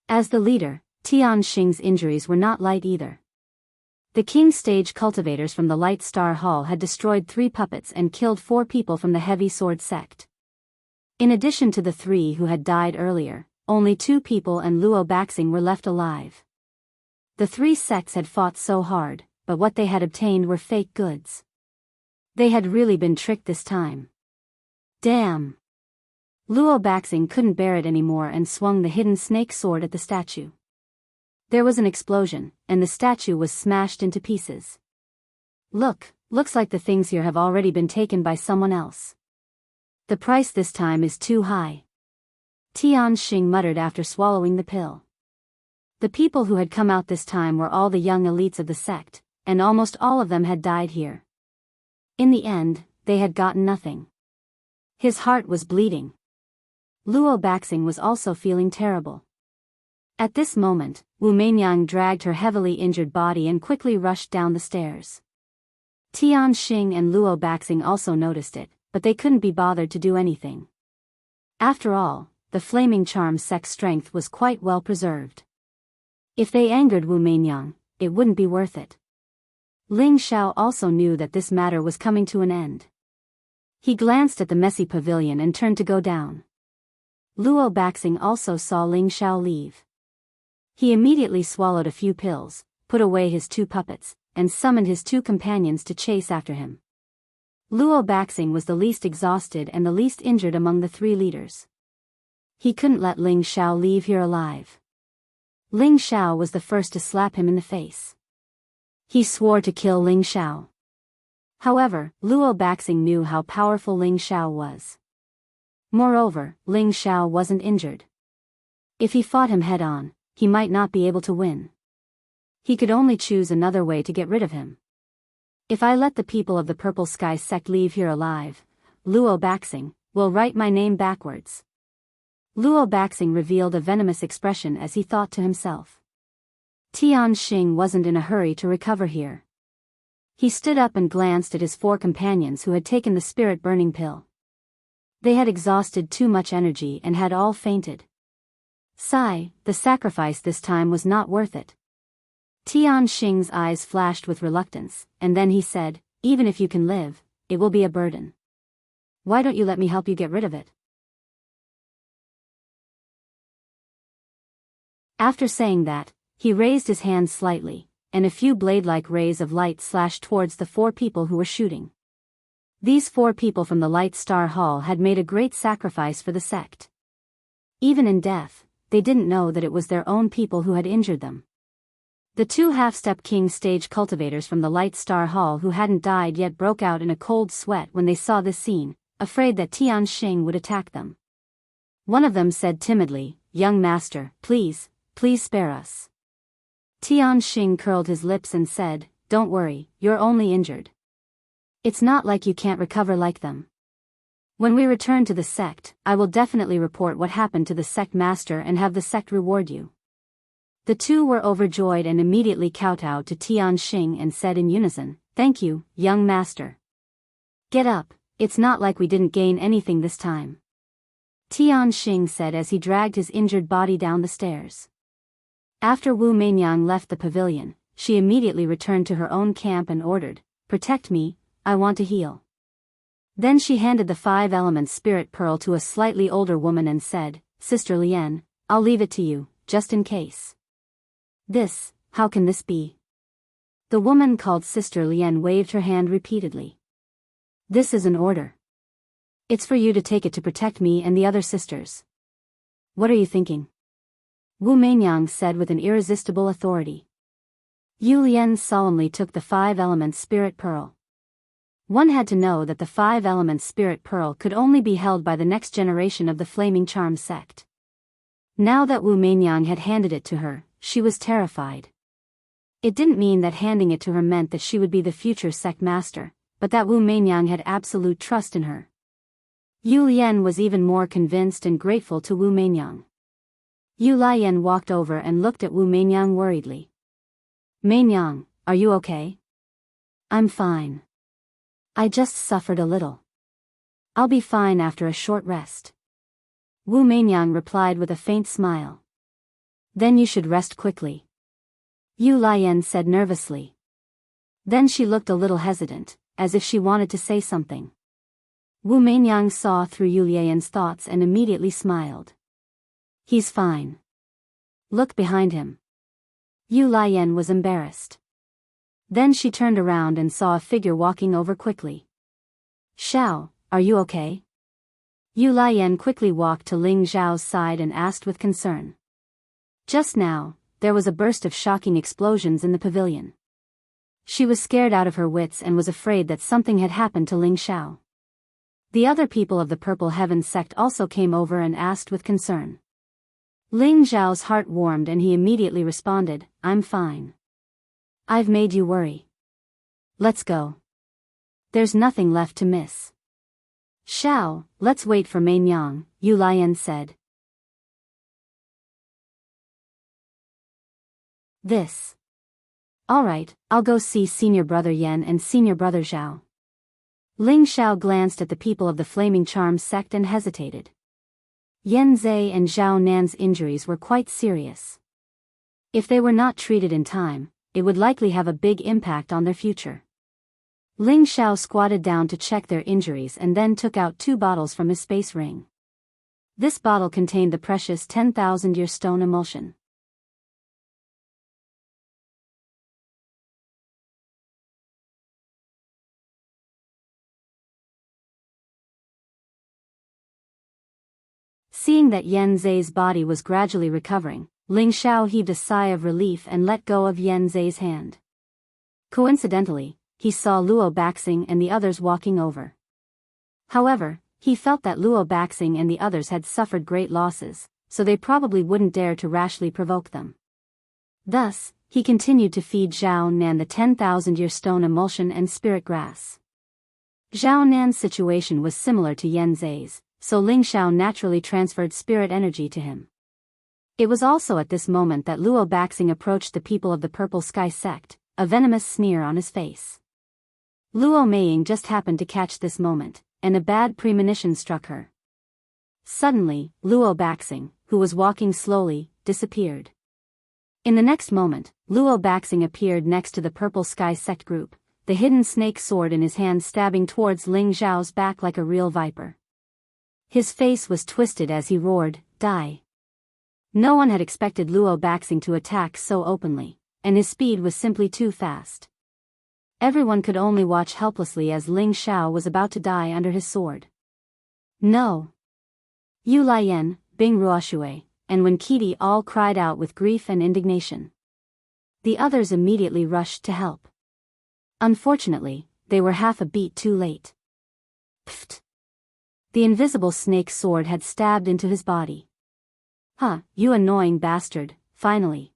A: As the leader, Tianxing's injuries were not light either. The King Stage cultivators from the Light Star Hall had destroyed 3 puppets and killed 4 people from the Heavy Sword sect. In addition to the 3 who had died earlier, only 2 people and Luo Baxing were left alive. The 3 sects had fought so hard, but what they had obtained were fake goods. They had really been tricked this time. Damn! Luo Baxing couldn't bear it anymore and swung the hidden snake sword at the statue. There was an explosion, and the statue was smashed into pieces. Looks like the things here have already been taken by someone else. The price this time is too high. Tianxing muttered after swallowing the pill. The people who had come out this time were all the young elites of the sect, and almost all of them had died here. In the end, they had gotten nothing. His heart was bleeding. Luo Baxing was also feeling terrible. At this moment, Wu Meinyang dragged her heavily injured body and quickly rushed down the stairs. Tianxing and Luo Baxing also noticed it, but they couldn't be bothered to do anything. After all, the Flaming Charm sect's strength was quite well preserved. If they angered Wu Meinyang, it wouldn't be worth it. Ling Xiao also knew that this matter was coming to an end. He glanced at the messy pavilion and turned to go down. Luo Baxing also saw Ling Xiao leave. He immediately swallowed a few pills, put away his 2 puppets, and summoned his 2 companions to chase after him. Luo Baxing was the least exhausted and the least injured among the 3 leaders. He couldn't let Ling Xiao leave here alive. Ling Xiao was the first to slap him in the face. He swore to kill Ling Xiao. However, Luo Baxing knew how powerful Ling Xiao was. Moreover, Ling Xiao wasn't injured. If he fought him head-on, he might not be able to win. He could only choose another way to get rid of him. If I let the people of the Purple Sky sect leave here alive, Luo Baxing will write my name backwards. Luo Baxing revealed a venomous expression as he thought to himself. Tianxing wasn't in a hurry to recover here. He stood up and glanced at his 4 companions who had taken the spirit-burning pill. They had exhausted too much energy and had all fainted. Sigh, the sacrifice this time was not worth it. Tianxing's eyes flashed with reluctance, and then he said, even if you can live, it will be a burden. Why don't you let me help you get rid of it? After saying that, he raised his hand slightly, and a few blade-like rays of light slashed towards the 4 people who were shooting. These 4 people from the Light Star Hall had made a great sacrifice for the sect. Even in death, they didn't know that it was their own people who had injured them. The 2 half-step King Stage cultivators from the Light Star Hall who hadn't died yet broke out in a cold sweat when they saw this scene, afraid that Tianxing would attack them. One of them said timidly, "Young master, please spare us." Tianxing curled his lips and said, "Don't worry, you're only injured. It's not like you can't recover like them. When we return to the sect, I will definitely report what happened to the sect master and have the sect reward you." The 2 were overjoyed and immediately kowtowed to Tianxing and said in unison, "Thank you, young master. Get up, it's not like we didn't gain anything this time," Tianxing said as he dragged his injured body down the stairs. After Wu Meinyang left the pavilion, she immediately returned to her own camp and ordered, "Protect me, I want to heal." Then she handed the 5 elements spirit pearl to a slightly older woman and said, "Sister Lian, I'll leave it to you, just in case." How can this be? The woman called Sister Lian waved her hand repeatedly. "This is an order. It's for you to take it to protect me and the other sisters." "What are you thinking?" Wu Meinyang said with an irresistible authority. Yu Lian solemnly took the 5 elements spirit pearl. One had to know that the 5 elements spirit pearl could only be held by the next generation of the Flaming Charm sect. Now that Wu Meinyang had handed it to her, she was terrified. It didn't mean that handing it to her meant that she would be the future sect master, but that Wu Meinyang had absolute trust in her. Yu Lian was even more convinced and grateful to Wu Meinyang. Yu Lian walked over and looked at Wu Meinyang worriedly. "Meinyang, are you okay?" "I'm fine. I just suffered a little. I'll be fine after a short rest." Wu Meinyang replied with a faint smile. Then you should rest quickly. Yu Lian said nervously. Then she looked a little hesitant, as if she wanted to say something. Wu Meinyang saw through Yu Lian's thoughts and immediately smiled. He's fine. Look behind him. Yu Lian was embarrassed. Then she turned around and saw a figure walking over quickly. Xiao, are you okay? Yu Lian quickly walked to Ling Zhao's side and asked with concern. Just now, there was a burst of shocking explosions in the pavilion. She was scared out of her wits and was afraid that something had happened to Ling Xiao. The other people of the Purple Heaven sect also came over and asked with concern. Ling Zhao's heart warmed and he immediately responded, I'm fine. I've made you worry. Let's go. There's nothing left to miss. Xiao, let's wait for Meinyang, Yu Lian said. This. Alright, I'll go see Senior Brother Yan and Senior Brother Zhao. Ling Xiao glanced at the people of the Flaming Charms sect and hesitated. Yan Zai and Zhao Nan's injuries were quite serious. If they were not treated in time, it would likely have a big impact on their future. Ling Xiao squatted down to check their injuries and then took out 2 bottles from his space ring. This bottle contained the precious 10,000-year stone emulsion. Seeing that Yan Zai's body was gradually recovering, Ling Xiao heaved a sigh of relief and let go of Yan Zai's hand. Coincidentally, he saw Luo Baxing and the others walking over. However, he felt that Luo Baxing and the others had suffered great losses, so they probably wouldn't dare to rashly provoke them. Thus, he continued to feed Zhao Nan the 10,000-year stone emulsion and spirit grass. Zhao Nan's situation was similar to Yan Zai's, so Ling Xiao naturally transferred spirit energy to him. It was also at this moment that Luo Baxing approached the people of the Purple Sky sect, a venomous sneer on his face. Luo Meiying just happened to catch this moment, and a bad premonition struck her. Suddenly, Luo Baxing, who was walking slowly, disappeared. In the next moment, Luo Baxing appeared next to the Purple Sky sect group, the hidden snake sword in his hand stabbing towards Ling Zhao's back like a real viper. His face was twisted as he roared, Die! No one had expected Luo Baxing to attack so openly, and his speed was simply too fast. Everyone could only watch helplessly as Ling Xiao was about to die under his sword. No! Yu Lian, Bing Ruoshui, and Wen Qidi all cried out with grief and indignation. The others immediately rushed to help. Unfortunately, they were half a beat too late. Pfft! The invisible snake sword had stabbed into his body. Huh, you annoying bastard, finally.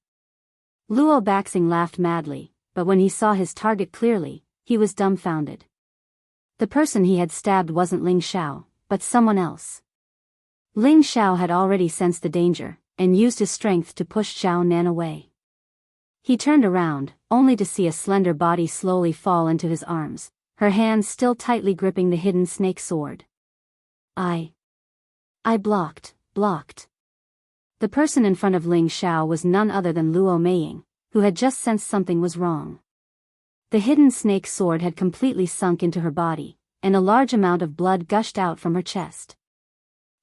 A: Luo Baxing laughed madly, but when he saw his target clearly, he was dumbfounded. The person he had stabbed wasn't Ling Xiao, but someone else. Ling Xiao had already sensed the danger, and used his strength to push Zhao Nan away. He turned around, only to see a slender body slowly fall into his arms, her hands still tightly gripping the hidden snake sword. I blocked. The person in front of Ling Xiao was none other than Luo Meiying, who had just sensed something was wrong. The hidden snake sword had completely sunk into her body, and a large amount of blood gushed out from her chest.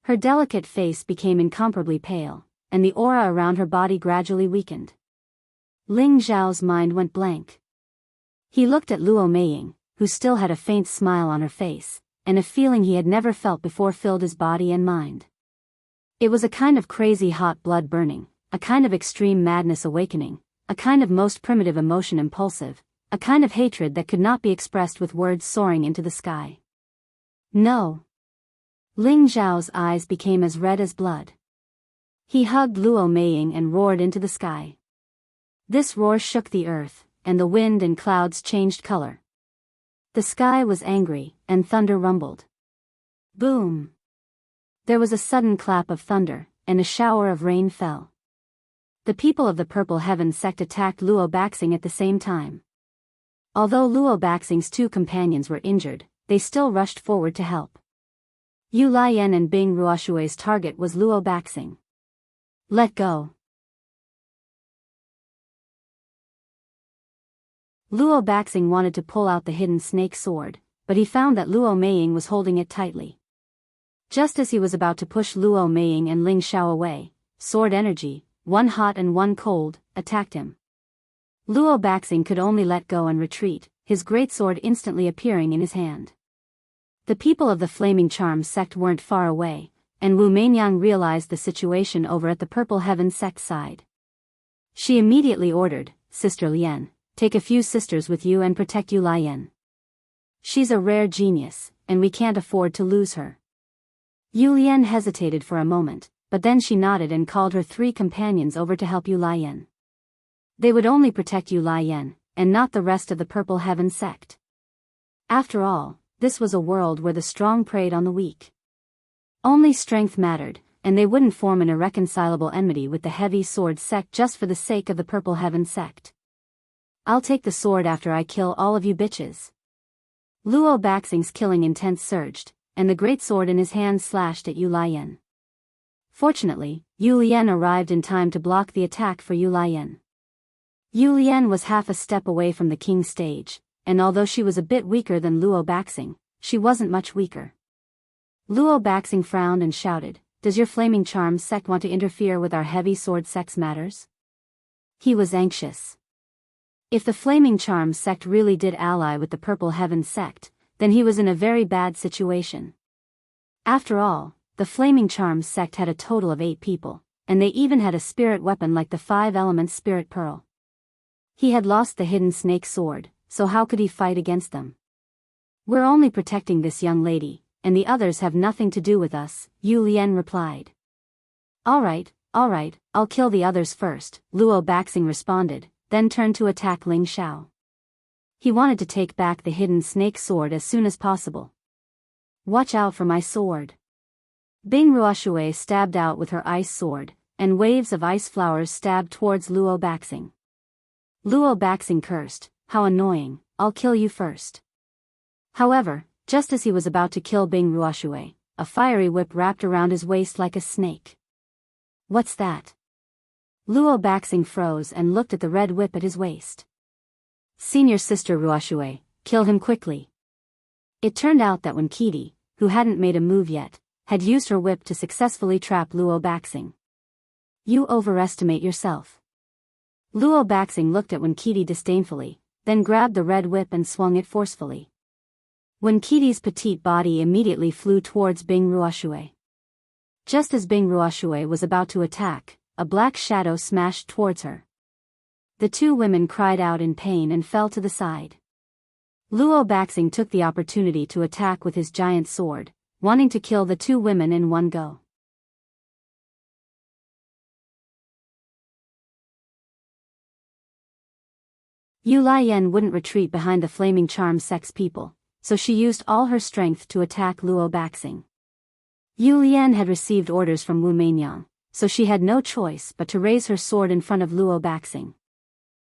A: Her delicate face became incomparably pale, and the aura around her body gradually weakened. Ling Zhao's mind went blank. He looked at Luo Meiying, who still had a faint smile on her face, and a feeling he had never felt before filled his body and mind. It was a kind of crazy hot blood burning, a kind of extreme madness awakening, a kind of most primitive emotion impulsive, a kind of hatred that could not be expressed with words soaring into the sky. No! Ling Zhao's eyes became as red as blood. He hugged Luo Meiying and roared into the sky. This roar shook the earth, and the wind and clouds changed color. The sky was angry, and thunder rumbled. Boom! There was a sudden clap of thunder, and a shower of rain fell. The people of the Purple Heaven sect attacked Luo Baxing at the same time. Although Luo Baxing's 2 companions were injured, they still rushed forward to help. Yu Lian and Bing Ruoshui's target was Luo Baxing. Let go. Luo Baxing wanted to pull out the hidden snake sword, but he found that Luo Meiying was holding it tightly. Just as he was about to push Luo Meiying and Ling Xiao away, sword energy, one hot and one cold, attacked him. Luo Baxing could only let go and retreat, his greatsword instantly appearing in his hand. The people of the Flaming Charm sect weren't far away, and Wu Meinyang realized the situation over at the Purple Heaven sect side. She immediately ordered, Sister Lian, take a few sisters with you and protect Yu Lian. She's a rare genius, and we can't afford to lose her. Yu Lian hesitated for a moment, but then she nodded and called her 3 companions over to help Yu Lian. They would only protect Yu Lian, and not the rest of the Purple Heaven sect. After all, this was a world where the strong preyed on the weak. Only strength mattered, and they wouldn't form an irreconcilable enmity with the Heavy Sword sect just for the sake of the Purple Heaven sect. I'll take the sword after I kill all of you bitches. Luo Baxing's killing intent surged, and the greatsword in his hand slashed at Yu Lian. Fortunately, Yu Lian arrived in time to block the attack for Yu Lian. Yu Lian was half a step away from the king stage, and although she was a bit weaker than Luo Baxing, she wasn't much weaker. Luo Baxing frowned and shouted, "Does your Flaming Charm sect want to interfere with our Heavy Sword sect's matters?" He was anxious. If the Flaming Charm sect really did ally with the Purple Heaven sect, then he was in a very bad situation. After all, the Flaming Charm sect had a total of 8 people, and they even had a spirit weapon like the 5 elements Spirit Pearl. He had lost the hidden snake sword, so how could he fight against them? We're only protecting this young lady, and the others have nothing to do with us, Yu Lian replied. Alright, I'll kill the others first, Luo Baxing responded, then turned to attack Ling Xiao. He wanted to take back the hidden snake sword as soon as possible. Watch out for my sword. Bing Ruoshui stabbed out with her ice sword, and waves of ice flowers stabbed towards Luo Baxing. Luo Baxing cursed, "How annoying, I'll kill you first." However, just as he was about to kill Bing Ruoshui, a fiery whip wrapped around his waist like a snake. What's that? Luo Baxing froze and looked at the red whip at his waist. Senior Sister Ruoshui, kill him quickly. It turned out that when Kitty, who hadn't made a move yet, had used her whip to successfully trap Luo Baxing. You overestimate yourself. Luo Baxing looked at Kitty disdainfully, then grabbed the red whip and swung it forcefully. Kitty's petite body immediately flew towards Bing Ruoshui. Just as Bing Ruoshui was about to attack, a black shadow smashed towards her. The 2 women cried out in pain and fell to the side. Luo Baxing took the opportunity to attack with his giant sword, wanting to kill the 2 women in one go. Yu Lian wouldn't retreat behind the Flaming Charm sect's people, so she used all her strength to attack Luo Baxing. Yu Lian had received orders from Wu Meinyang, so she had no choice but to raise her sword in front of Luo Baxing.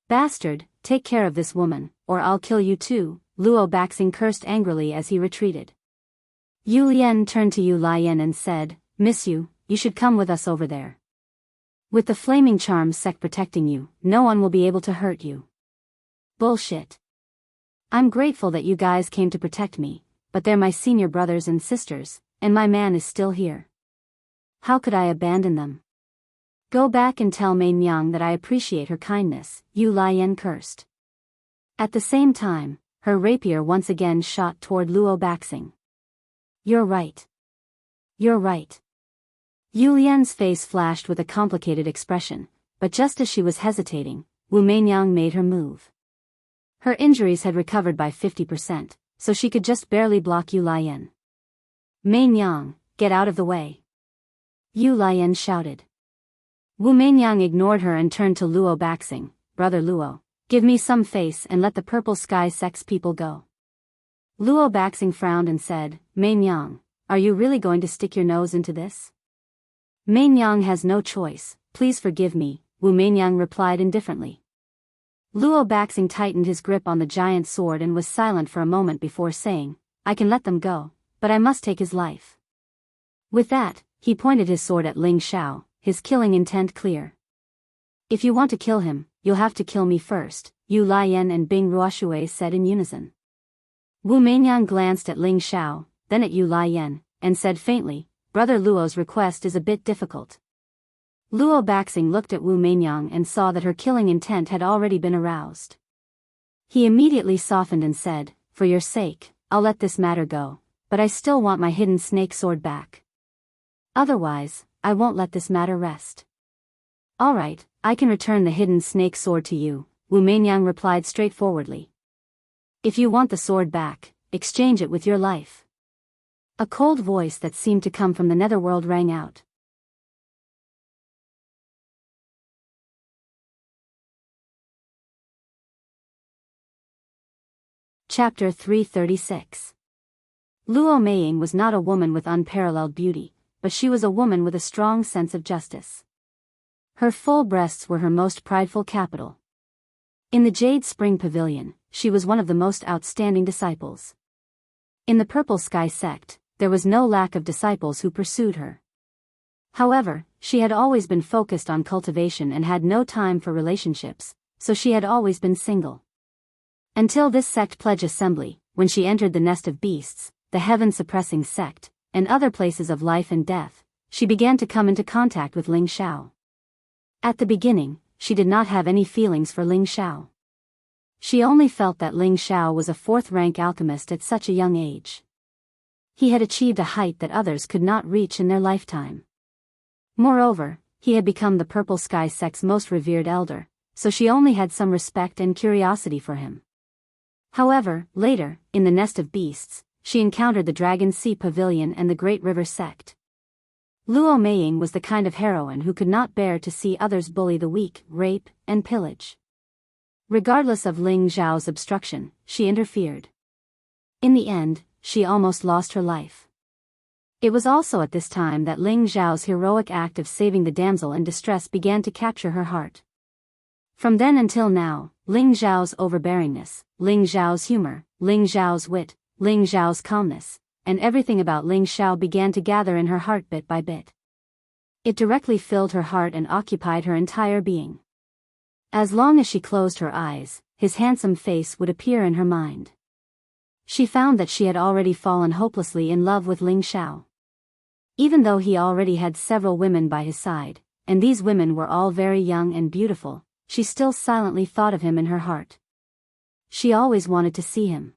A: Bastard, take care of this woman, or I'll kill you too, Luo Baxing cursed angrily as he retreated. Yu Lian turned to Yu Lian and said, "Miss Yu, you should come with us over there. With the Flaming Charm sect protecting you, no one will be able to hurt you." Bullshit. I'm grateful that you guys came to protect me, but they're my senior brothers and sisters, and my man is still here. How could I abandon them? Go back and tell Meinyang that I appreciate her kindness, Yu Lian cursed. At the same time, her rapier once again shot toward Luo Baxing. You're right. You're right. Yu Lian's face flashed with a complicated expression, but just as she was hesitating, Wu Meinyang made her move. Her injuries had recovered by 50%, so she could just barely block Yu Lian. Meinyang, get out of the way. Yu Lian shouted. Wu Meinyang ignored her and turned to Luo Baxing, "Brother Luo, give me some face and let the Purple Sky sect's people go." Luo Baxing frowned and said, "Meinyang, are you really going to stick your nose into this?" "Meinyang has no choice, please forgive me," Wu Meinyang replied indifferently. Luo Baxing tightened his grip on the giant sword and was silent for a moment before saying, "I can let them go, but I must take his life." With that, he pointed his sword at Ling Xiao, his killing intent clear. If you want to kill him, you'll have to kill me first, Yu Lian and Bing Ruoshui said in unison. Wu Meinyang glanced at Ling Xiao, then at Yu Lian, and said faintly, Brother Luo's request is a bit difficult. Luo Baxing looked at Wu Meinyang and saw that her killing intent had already been aroused. He immediately softened and said, For your sake, I'll let this matter go, but I still want my hidden snake sword back. Otherwise, I won't let this matter rest. All right, I can return the hidden snake sword to you, Wu Meinyang replied straightforwardly. If you want the sword back, exchange it with your life. A cold voice that seemed to come from the netherworld rang out. Chapter 336. Luo Meiying was not a woman with unparalleled beauty, but she was a woman with a strong sense of justice. Her full breasts were her most prideful capital. In the Jade Spring Pavilion, she was one of the most outstanding disciples. In the Purple Sky sect, there was no lack of disciples who pursued her. However, she had always been focused on cultivation and had no time for relationships, so she had always been single. Until this sect pledge assembly, when she entered the nest of beasts, the heaven-suppressing sect, and other places of life and death, she began to come into contact with Ling Xiao. At the beginning, she did not have any feelings for Ling Xiao. She only felt that Ling Xiao was a fourth-rank alchemist at such a young age. He had achieved a height that others could not reach in their lifetime. Moreover, he had become the Purple Sky sect's most revered elder, so she only had some respect and curiosity for him. However, later, in the Nest of Beasts, she encountered the Dragon Sea Pavilion and the Great River sect. Luo Meiying was the kind of heroine who could not bear to see others bully the weak, rape, and pillage. Regardless of Ling Xiao's obstruction, she interfered. In the end, she almost lost her life. It was also at this time that Ling Xiao's heroic act of saving the damsel in distress began to capture her heart. From then until now, Ling Xiao's overbearingness, Ling Xiao's humor, Ling Xiao's wit, Ling Xiao's calmness, and everything about Ling Xiao began to gather in her heart bit by bit. It directly filled her heart and occupied her entire being. As long as she closed her eyes, his handsome face would appear in her mind. She found that she had already fallen hopelessly in love with Ling Xiao. Even though he already had several women by his side, and these women were all very young and beautiful, she still silently thought of him in her heart. She always wanted to see him.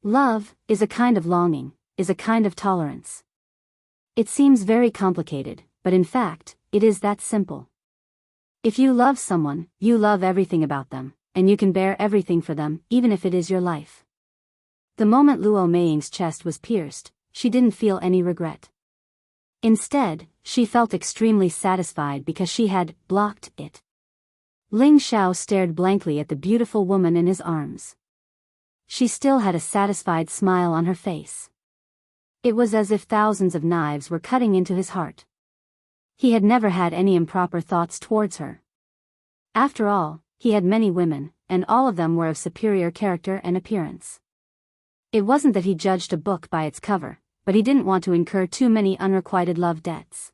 A: Love is a kind of longing, is a kind of tolerance. It seems very complicated, but in fact, it is that simple. If you love someone, you love everything about them, and you can bear everything for them, even if it is your life. The moment Luo Meiying's chest was pierced, she didn't feel any regret. Instead, she felt extremely satisfied because she had blocked it. Ling Xiao stared blankly at the beautiful woman in his arms. She still had a satisfied smile on her face. It was as if thousands of knives were cutting into his heart. He had never had any improper thoughts towards her. After all, he had many women, and all of them were of superior character and appearance. It wasn't that he judged a book by its cover, but he didn't want to incur too many unrequited love debts.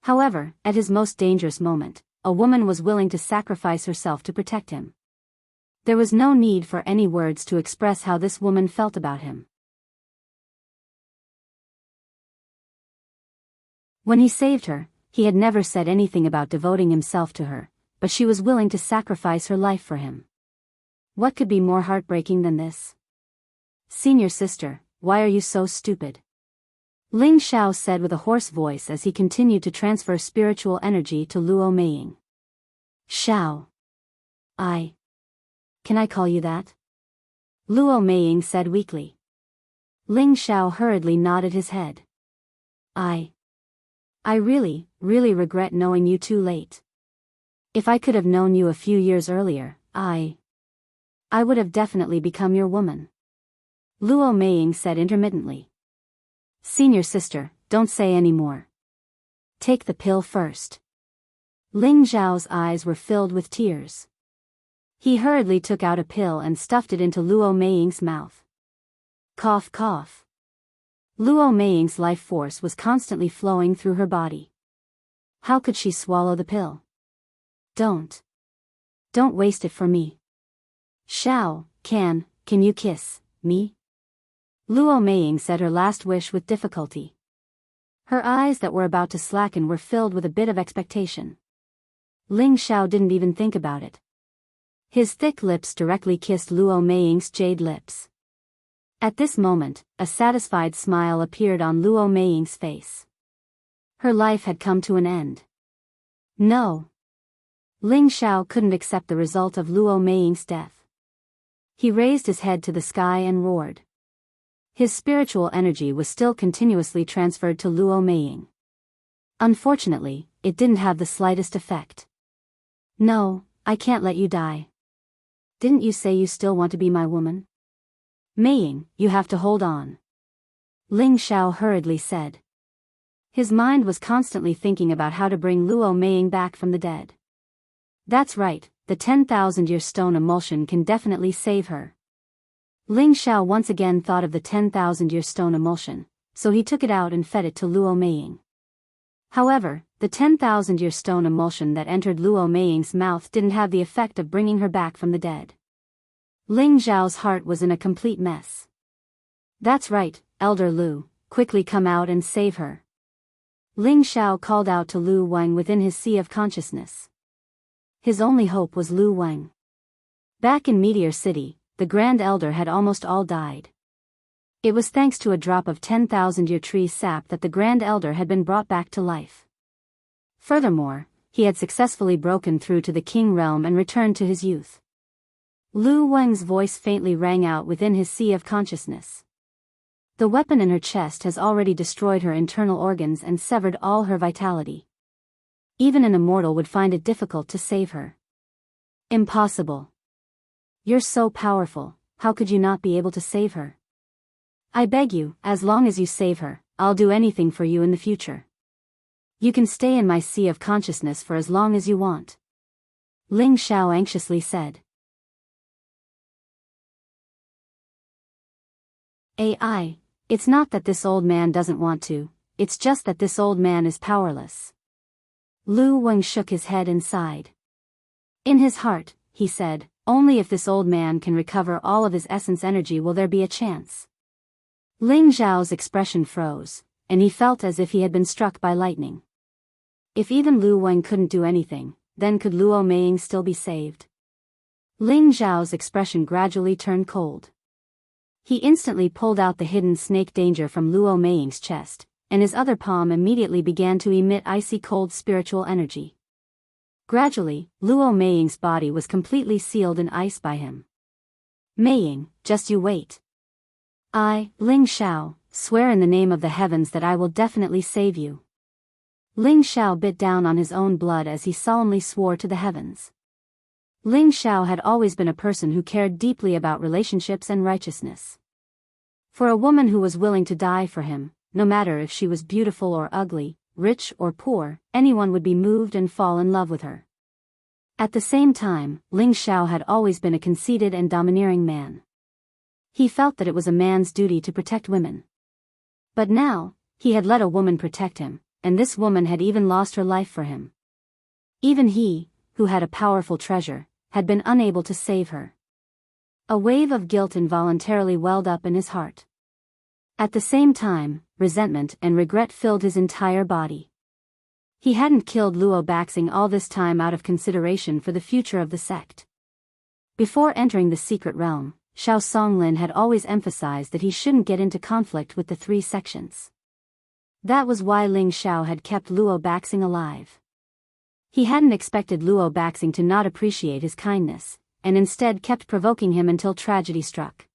A: However, at his most dangerous moment, a woman was willing to sacrifice herself to protect him. There was no need for any words to express how this woman felt about him. When he saved her, he had never said anything about devoting himself to her, but she was willing to sacrifice her life for him. What could be more heartbreaking than this? Senior sister, why are you so stupid? Ling Xiao said with a hoarse voice as he continued to transfer spiritual energy to Luo Meiying. Xiao. Can I call you that? Luo Meiying said weakly. Ling Xiao hurriedly nodded his head. I really regret knowing you too late. If I could have known you a few years earlier, I would have definitely become your woman. Luo Meiying said intermittently. Senior sister, don't say any more. Take the pill first. Ling Xiao's eyes were filled with tears. He hurriedly took out a pill and stuffed it into Luo Meiying's mouth. Cough cough. Luo Meiying's life force was constantly flowing through her body. How could she swallow the pill? Don't waste it for me. Xiao, can you kiss me? Luo Meiying said her last wish with difficulty. Her eyes that were about to slacken were filled with a bit of expectation. Ling Xiao didn't even think about it. His thick lips directly kissed Luo Meiying's jade lips. At this moment, a satisfied smile appeared on Luo Meiying's face. Her life had come to an end. No. Ling Xiao couldn't accept the result of Luo Meiying's death. He raised his head to the sky and roared. His spiritual energy was still continuously transferred to Luo Meiying. Unfortunately, it didn't have the slightest effect. No, I can't let you die. Didn't you say you still want to be my woman? Meiying, you have to hold on. Ling Xiao hurriedly said. His mind was constantly thinking about how to bring Luo Meiying back from the dead. That's right, the 10,000-year stone emulsion can definitely save her. Ling Xiao once again thought of the 10,000-year stone emulsion, so he took it out and fed it to Luo Meiying. However, the 10,000-year stone emulsion that entered Luo Meiying's mouth didn't have the effect of bringing her back from the dead. Ling Xiao's heart was in a complete mess. That's right, Elder Lu, quickly come out and save her. Ling Xiao called out to Lu Wang within his sea of consciousness. His only hope was Lu Wang. Back in Meteor City, the Grand Elder had almost all died. It was thanks to a drop of 10,000-year tree sap that the Grand Elder had been brought back to life. Furthermore, he had successfully broken through to the King Realm and returned to his youth. Lu Wang's voice faintly rang out within his sea of consciousness. The weapon in her chest has already destroyed her internal organs and severed all her vitality. Even an immortal would find it difficult to save her. Impossible. You're so powerful, how could you not be able to save her? I beg you, as long as you save her, I'll do anything for you in the future. You can stay in my sea of consciousness for as long as you want. Ling Xiao anxiously said. AI, it's not that this old man doesn't want to, it's just that this old man is powerless. Lu Wang shook his head and sighed. In his heart, he said, only if this old man can recover all of his essence energy will there be a chance. Ling Xiao's expression froze, and he felt as if he had been struck by lightning. If even Lu Wang couldn't do anything, then could Luo Meiying still be saved? Ling Xiao's expression gradually turned cold. He instantly pulled out the hidden snake danger from Luo Meiying's chest, and his other palm immediately began to emit icy cold spiritual energy. Gradually, Luo Meiying's body was completely sealed in ice by him. Meiying, just you wait. I, Ling Xiao, swear in the name of the heavens that I will definitely save you. Ling Xiao bit down on his own blood as he solemnly swore to the heavens. Ling Xiao had always been a person who cared deeply about relationships and righteousness. For a woman who was willing to die for him, no matter if she was beautiful or ugly, rich or poor, anyone would be moved and fall in love with her. At the same time, Ling Xiao had always been a conceited and domineering man. He felt that it was a man's duty to protect women. But now, he had let a woman protect him, and this woman had even lost her life for him. Even he, who had a powerful treasure, had been unable to save her. A wave of guilt involuntarily welled up in his heart. At the same time, resentment and regret filled his entire body. He hadn't killed Luo Baxing all this time out of consideration for the future of the sect. Before entering the secret realm, Xiao Songlin had always emphasized that he shouldn't get into conflict with the three sections. That was why Ling Xiao had kept Luo Baxing alive. He hadn't expected Luo Baxing to not appreciate his kindness, and instead kept provoking him until tragedy struck.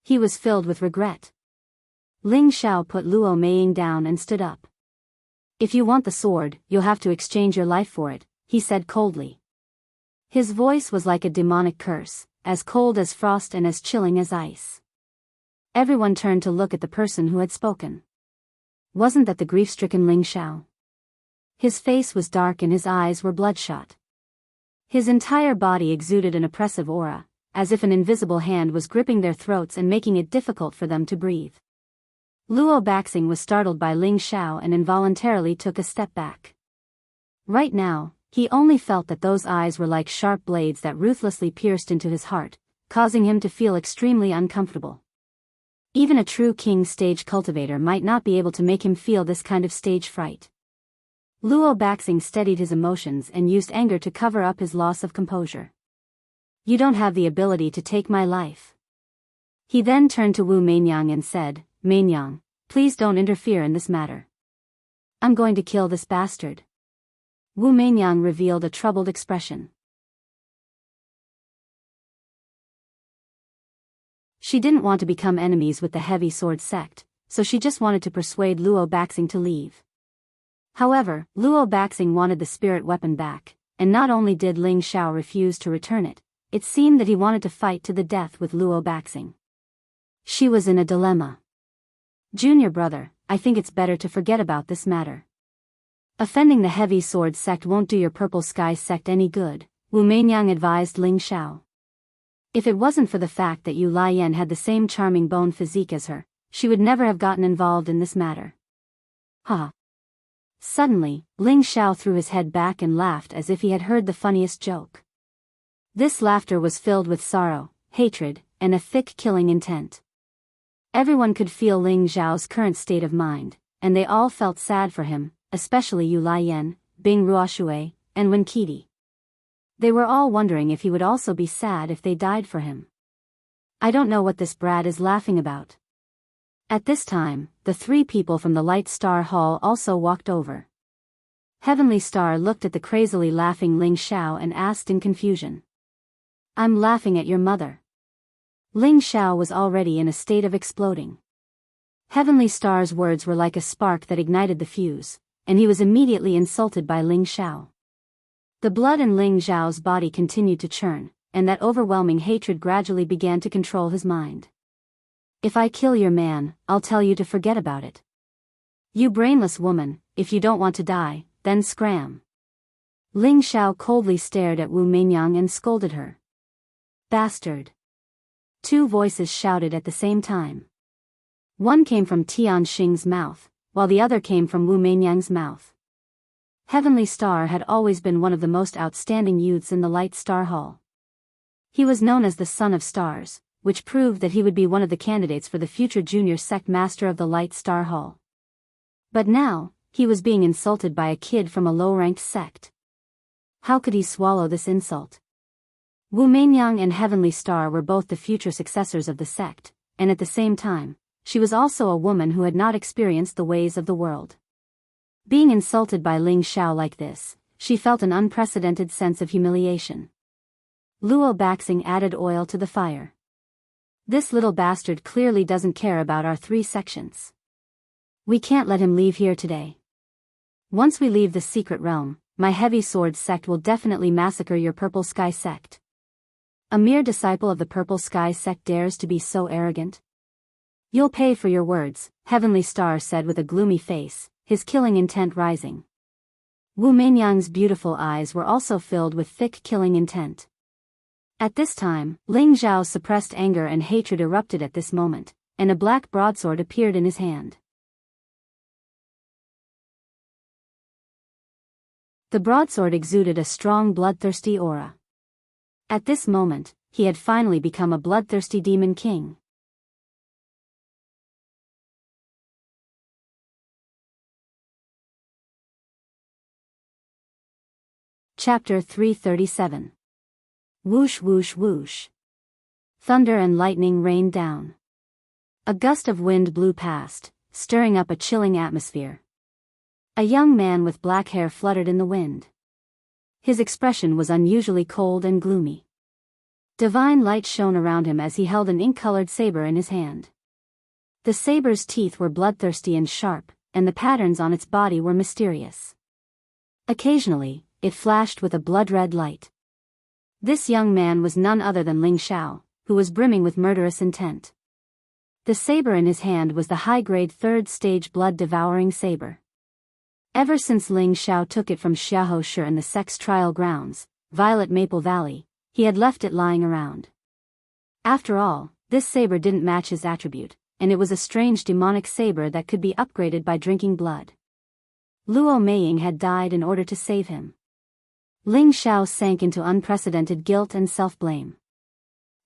A: He was filled with regret. Ling Xiao put Luo Meiying down and stood up. If you want the sword, you'll have to exchange your life for it, he said coldly. His voice was like a demonic curse, as cold as frost and as chilling as ice. Everyone turned to look at the person who had spoken. Wasn't that the grief-stricken Ling Xiao? His face was dark and his eyes were bloodshot. His entire body exuded an oppressive aura, as if an invisible hand was gripping their throats and making it difficult for them to breathe. Luo Baxing was startled by Ling Xiao and involuntarily took a step back. Right now, he only felt that those eyes were like sharp blades that ruthlessly pierced into his heart, causing him to feel extremely uncomfortable. Even a true king stage cultivator might not be able to make him feel this kind of stage fright. Luo Baxing steadied his emotions and used anger to cover up his loss of composure. You don't have the ability to take my life. He then turned to Wu Meinyang and said, Meinyang, please don't interfere in this matter. I'm going to kill this bastard. Wu Meinyang revealed a troubled expression. She didn't want to become enemies with the Heavy Sword sect, so she just wanted to persuade Luo Baxing to leave. However, Luo Baxing wanted the spirit weapon back, and not only did Ling Xiao refuse to return it, it seemed that he wanted to fight to the death with Luo Baxing. She was in a dilemma. Junior brother, I think it's better to forget about this matter. Offending the Heavy Sword sect won't do your Purple Sky sect any good, Wu Meinyang advised Ling Xiao. If it wasn't for the fact that Yu Laiyan had the same charming bone physique as her, she would never have gotten involved in this matter. Ha! Suddenly, Ling Xiao threw his head back and laughed as if he had heard the funniest joke. This laughter was filled with sorrow, hatred, and a thick killing intent. Everyone could feel Ling Xiao's current state of mind, and they all felt sad for him, especially Yu Laiyan, Bing Ruoshui, and Wen Qidi. They were all wondering if he would also be sad if they died for him. I don't know what this brat is laughing about. At this time, the three people from the Light Star Hall also walked over. Heavenly Star looked at the crazily laughing Ling Xiao and asked in confusion. I'm laughing at your mother. Ling Xiao was already in a state of exploding. Heavenly Star's words were like a spark that ignited the fuse, and he was immediately insulted by Ling Xiao. The blood in Ling Xiao's body continued to churn, and that overwhelming hatred gradually began to control his mind. If I kill your man, I'll tell you to forget about it. You brainless woman, if you don't want to die, then scram. Ling Xiao coldly stared at Wu Meinyang and scolded her. Bastard. Two voices shouted at the same time. One came from Tian Xing's mouth, while the other came from Wu Meinyang's mouth. Heavenly Star had always been one of the most outstanding youths in the Light Star Hall. He was known as the Son of Stars, which proved that he would be one of the candidates for the future junior sect master of the Light Star Hall. But now, he was being insulted by a kid from a low-ranked sect. How could he swallow this insult? Wu Meinyang and Heavenly Star were both the future successors of the sect, and at the same time, she was also a woman who had not experienced the ways of the world. Being insulted by Ling Xiao like this, she felt an unprecedented sense of humiliation. Luo Baxing added oil to the fire. This little bastard clearly doesn't care about our three sections. We can't let him leave here today. Once we leave the secret realm, my Heavy Sword sect will definitely massacre your Purple Sky sect. A mere disciple of the Purple Sky sect dares to be so arrogant? You'll pay for your words, Heavenly Star said with a gloomy face, his killing intent rising. Wu Meinyang's beautiful eyes were also filled with thick killing intent. At this time, Ling Xiao's suppressed anger and hatred erupted at this moment, and a black broadsword appeared in his hand. The broadsword exuded a strong bloodthirsty aura. At this moment, he had finally become a bloodthirsty demon king. Chapter 337. Whoosh whoosh whoosh. Thunder and lightning rained down. A gust of wind blew past, stirring up a chilling atmosphere. A young man with black hair fluttered in the wind. His expression was unusually cold and gloomy. Divine light shone around him as he held an ink-colored saber in his hand. The saber's teeth were bloodthirsty and sharp, and the patterns on its body were mysterious. Occasionally, it flashed with a blood-red light. This young man was none other than Ling Xiao, who was brimming with murderous intent. The saber in his hand was the high-grade third-stage blood-devouring saber. Ever since Ling Xiao took it from Xiahou Shi in the sex trial grounds, Violet Maple Valley, he had left it lying around. After all, this saber didn't match his attribute, and it was a strange demonic saber that could be upgraded by drinking blood. Luo Meiying had died in order to save him. Ling Xiao sank into unprecedented guilt and self-blame.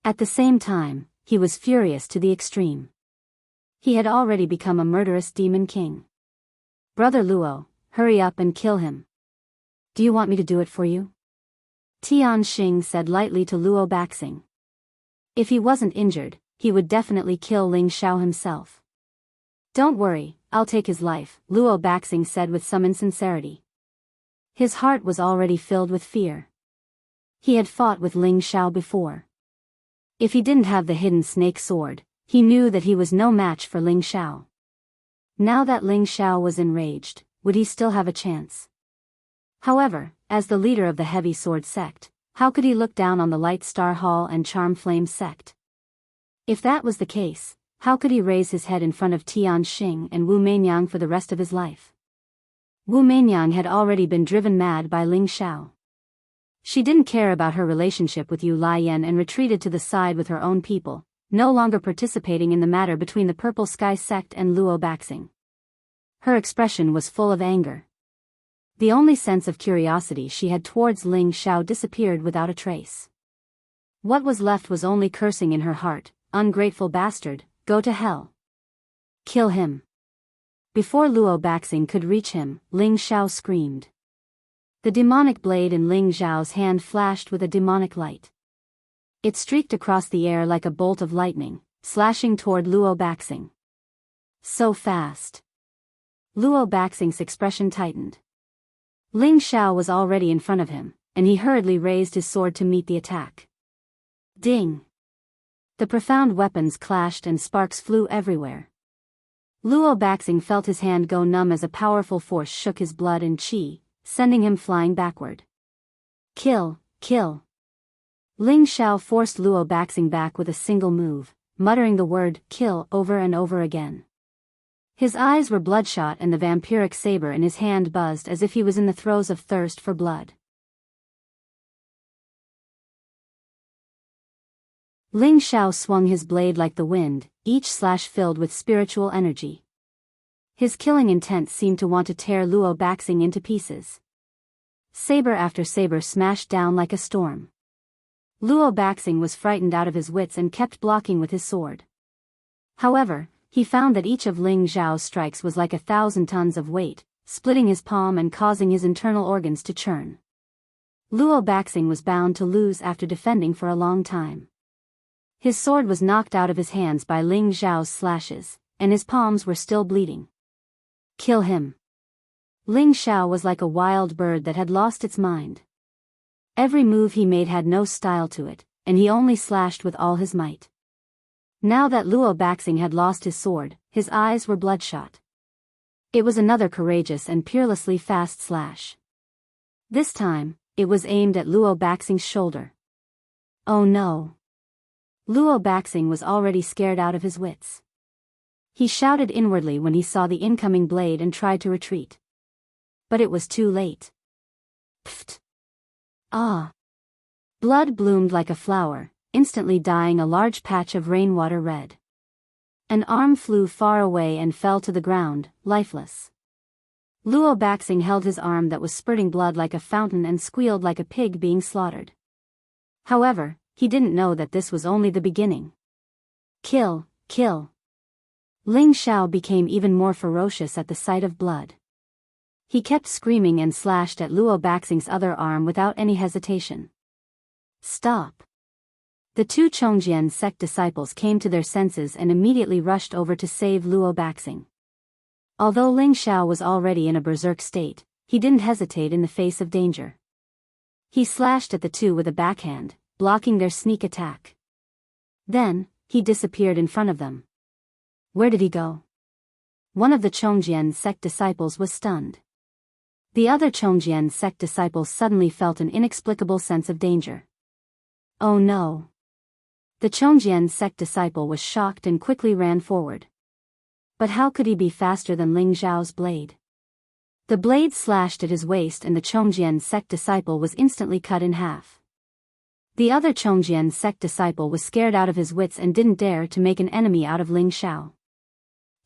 A: At the same time, he was furious to the extreme. He had already become a murderous demon king. "Brother Luo, hurry up and kill him." "Do you want me to do it for you?" Tian Xing said lightly to Luo Baxing. If he wasn't injured, he would definitely kill Ling Xiao himself. "Don't worry, I'll take his life," Luo Baxing said with some insincerity. His heart was already filled with fear. He had fought with Ling Xiao before. If he didn't have the hidden snake sword, he knew that he was no match for Ling Xiao. Now that Ling Xiao was enraged, would he still have a chance? However, as the leader of the Heavy Sword sect, how could he look down on the Light Star Hall and Charm Flame sect? If that was the case, how could he raise his head in front of Tian Xing and Wu Meinyang for the rest of his life? Wu Meinyang had already been driven mad by Ling Xiao. She didn't care about her relationship with Yu Laiyan and retreated to the side with her own people, no longer participating in the matter between the Purple Sky sect and Luo Baxing. Her expression was full of anger. The only sense of curiosity she had towards Ling Xiao disappeared without a trace. What was left was only cursing in her heart. "Ungrateful bastard, go to hell. Kill him." Before Luo Baxing could reach him, Ling Xiao screamed. The demonic blade in Ling Xiao's hand flashed with a demonic light. It streaked across the air like a bolt of lightning, slashing toward Luo Baxing. So fast. Luo Baxing's expression tightened. Ling Xiao was already in front of him, and he hurriedly raised his sword to meet the attack. Ding! The profound weapons clashed and sparks flew everywhere. Luo Baxing felt his hand go numb as a powerful force shook his blood and qi, sending him flying backward. "Kill, kill!" Ling Xiao forced Luo Baxing back with a single move, muttering the word "kill" over and over again. His eyes were bloodshot and the vampiric saber in his hand buzzed as if he was in the throes of thirst for blood. Ling Xiao swung his blade like the wind, each slash filled with spiritual energy. His killing intent seemed to want to tear Luo Baxing into pieces. Saber after saber smashed down like a storm. Luo Baxing was frightened out of his wits and kept blocking with his sword. However, he found that each of Ling Xiao's strikes was like 1,000 tons of weight, splitting his palm and causing his internal organs to churn. Luo Baxing was bound to lose after defending for a long time. His sword was knocked out of his hands by Ling Xiao's slashes, and his palms were still bleeding. "Kill him." Ling Xiao was like a wild bird that had lost its mind. Every move he made had no style to it, and he only slashed with all his might. Now that Luo Baxing had lost his sword, his eyes were bloodshot. It was another courageous and peerlessly fast slash. This time, it was aimed at Luo Baxing's shoulder. Oh no! Luo Baxing was already scared out of his wits. He shouted inwardly when he saw the incoming blade and tried to retreat. But it was too late. Pfft! Ah! Blood bloomed like a flower, instantly dyeing a large patch of rainwater red. An arm flew far away and fell to the ground, lifeless. Luo Baxing held his arm that was spurting blood like a fountain and squealed like a pig being slaughtered. However, he didn't know that this was only the beginning. "Kill, kill!" Ling Xiao became even more ferocious at the sight of blood. He kept screaming and slashed at Luo Baxing's other arm without any hesitation. "Stop!" The two Chongjian sect disciples came to their senses and immediately rushed over to save Luo Baxing. Although Ling Xiao was already in a berserk state, he didn't hesitate in the face of danger. He slashed at the two with a backhand, blocking their sneak attack. Then, he disappeared in front of them. Where did he go? One of the Chongjian sect disciples was stunned. The other Chongjian sect disciples suddenly felt an inexplicable sense of danger. Oh no! The Chongjian sect disciple was shocked and quickly ran forward. But how could he be faster than Ling Xiao's blade? The blade slashed at his waist and the Chongjian sect disciple was instantly cut in half. The other Chongjian sect disciple was scared out of his wits and didn't dare to make an enemy out of Ling Xiao.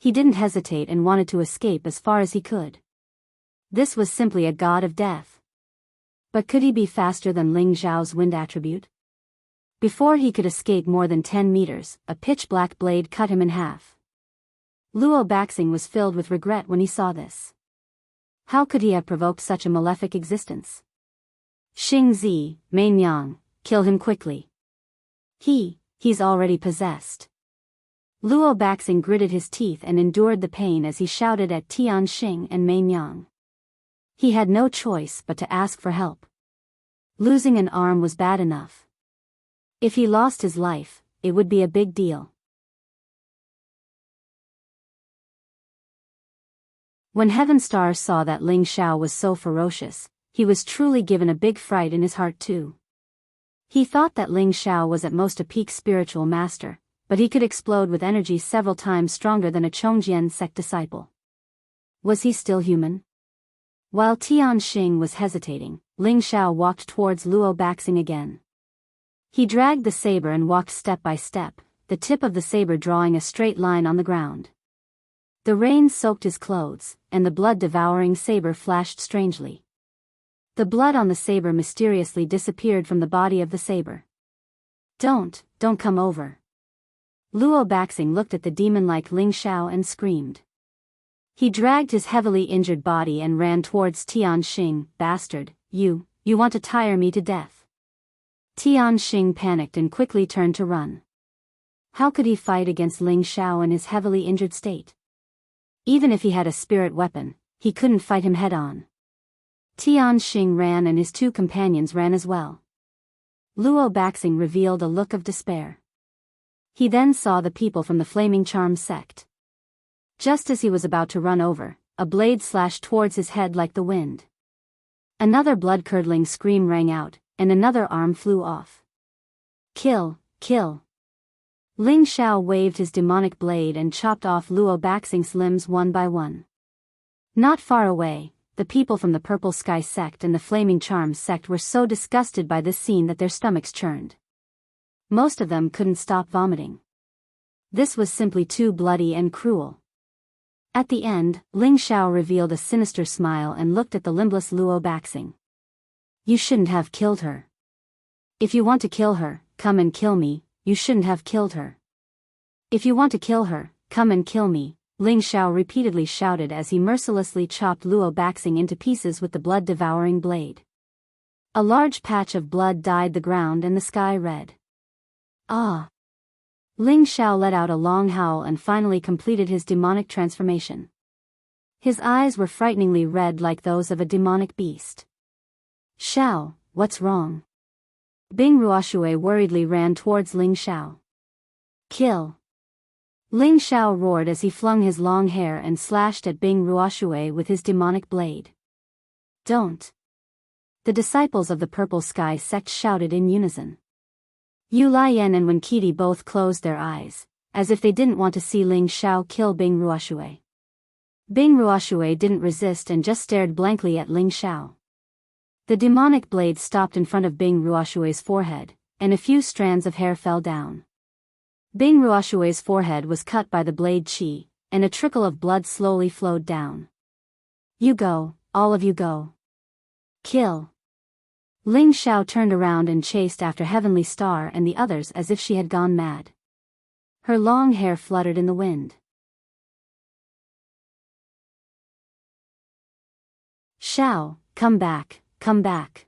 A: He didn't hesitate and wanted to escape as far as he could. This was simply a god of death. But could he be faster than Ling Xiao's wind attribute? Before he could escape more than 10 meters, a pitch-black blade cut him in half. Luo Baxing was filled with regret when he saw this. How could he have provoked such a malefic existence? Xing Zi, Main Yang, kill him quickly. He's already possessed. Luo Baxing gritted his teeth and endured the pain as he shouted at Tian Xing and Main Yang. He had no choice but to ask for help. Losing an arm was bad enough. If he lost his life, it would be a big deal. When Heaven Star saw that Ling Xiao was so ferocious, he was truly given a big fright in his heart too. He thought that Ling Xiao was at most a peak spiritual master, but he could explode with energy several times stronger than a Chongjian sect disciple. Was he still human? While Tian Xing was hesitating, Ling Xiao walked towards Luo Baxing again. He dragged the saber and walked step by step, the tip of the saber drawing a straight line on the ground. The rain soaked his clothes, and the blood-devouring saber flashed strangely. The blood on the saber mysteriously disappeared from the body of the saber. Don't come over. Luo Baxing looked at the demon-like Ling Xiao and screamed. He dragged his heavily injured body and ran towards Tian Xing. Bastard, you want to tire me to death. Tian Xing panicked and quickly turned to run. How could he fight against Ling Xiao in his heavily injured state? Even if he had a spirit weapon, he couldn't fight him head-on. Tian Xing ran and his two companions ran as well. Luo Baxing revealed a look of despair. He then saw the people from the Flaming Charm sect. Just as he was about to run over, a blade slashed towards his head like the wind. Another blood-curdling scream rang out, and another arm flew off. Kill! Ling Xiao waved his demonic blade and chopped off Luo Baxing's limbs one by one. Not far away, the people from the Purple Sky sect and the Flaming Charm sect were so disgusted by this scene that their stomachs churned. Most of them couldn't stop vomiting. This was simply too bloody and cruel. At the end, Ling Xiao revealed a sinister smile and looked at the limbless Luo Baxing. You shouldn't have killed her. If you want to kill her, come and kill me. You shouldn't have killed her. If you want to kill her, come and kill me, Ling Xiao repeatedly shouted as he mercilessly chopped Luo Baxing into pieces with the blood-devouring blade. A large patch of blood dyed the ground and the sky red. Ah! Ling Xiao let out a long howl and finally completed his demonic transformation. His eyes were frighteningly red like those of a demonic beast. Xiao, what's wrong? Bing Ruoshui worriedly ran towards Ling Xiao. Kill! Ling Xiao roared as he flung his long hair and slashed at Bing Ruoshui with his demonic blade. Don't! The disciples of the Purple Sky sect shouted in unison. Yu Lian and Wen Qidi both closed their eyes, as if they didn't want to see Ling Xiao kill Bing Ruoshui. Bing Ruoshui didn't resist and just stared blankly at Ling Xiao. The demonic blade stopped in front of Bing Ruoshui's forehead, and a few strands of hair fell down. Bing Ruoshui's forehead was cut by the blade chi, and a trickle of blood slowly flowed down. You go, all of you go. Kill! Ling Xiao turned around and chased after Heavenly Star and the others as if she had gone mad. Her long hair fluttered in the wind. Xiao, come back. Come back.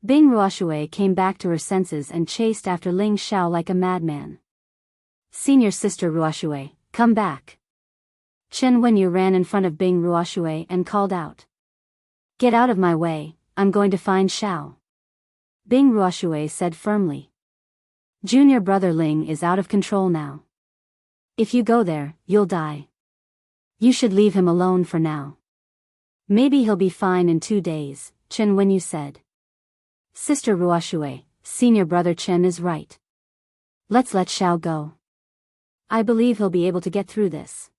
A: Bing Ruoshui came back to her senses and chased after Ling Xiao like a madman. Senior Sister Ruoshui, come back. Chen Wenyu ran in front of Bing Ruoshui and called out. Get out of my way, I'm going to find Xiao. Bing Ruoshui said firmly. Junior brother Ling is out of control now. If you go there, you'll die. You should leave him alone for now. Maybe he'll be fine in 2 days. Chen Wenyu said. Sister Ruoshui, senior brother Chen is right. Let's let Xiao go. I believe he'll be able to get through this.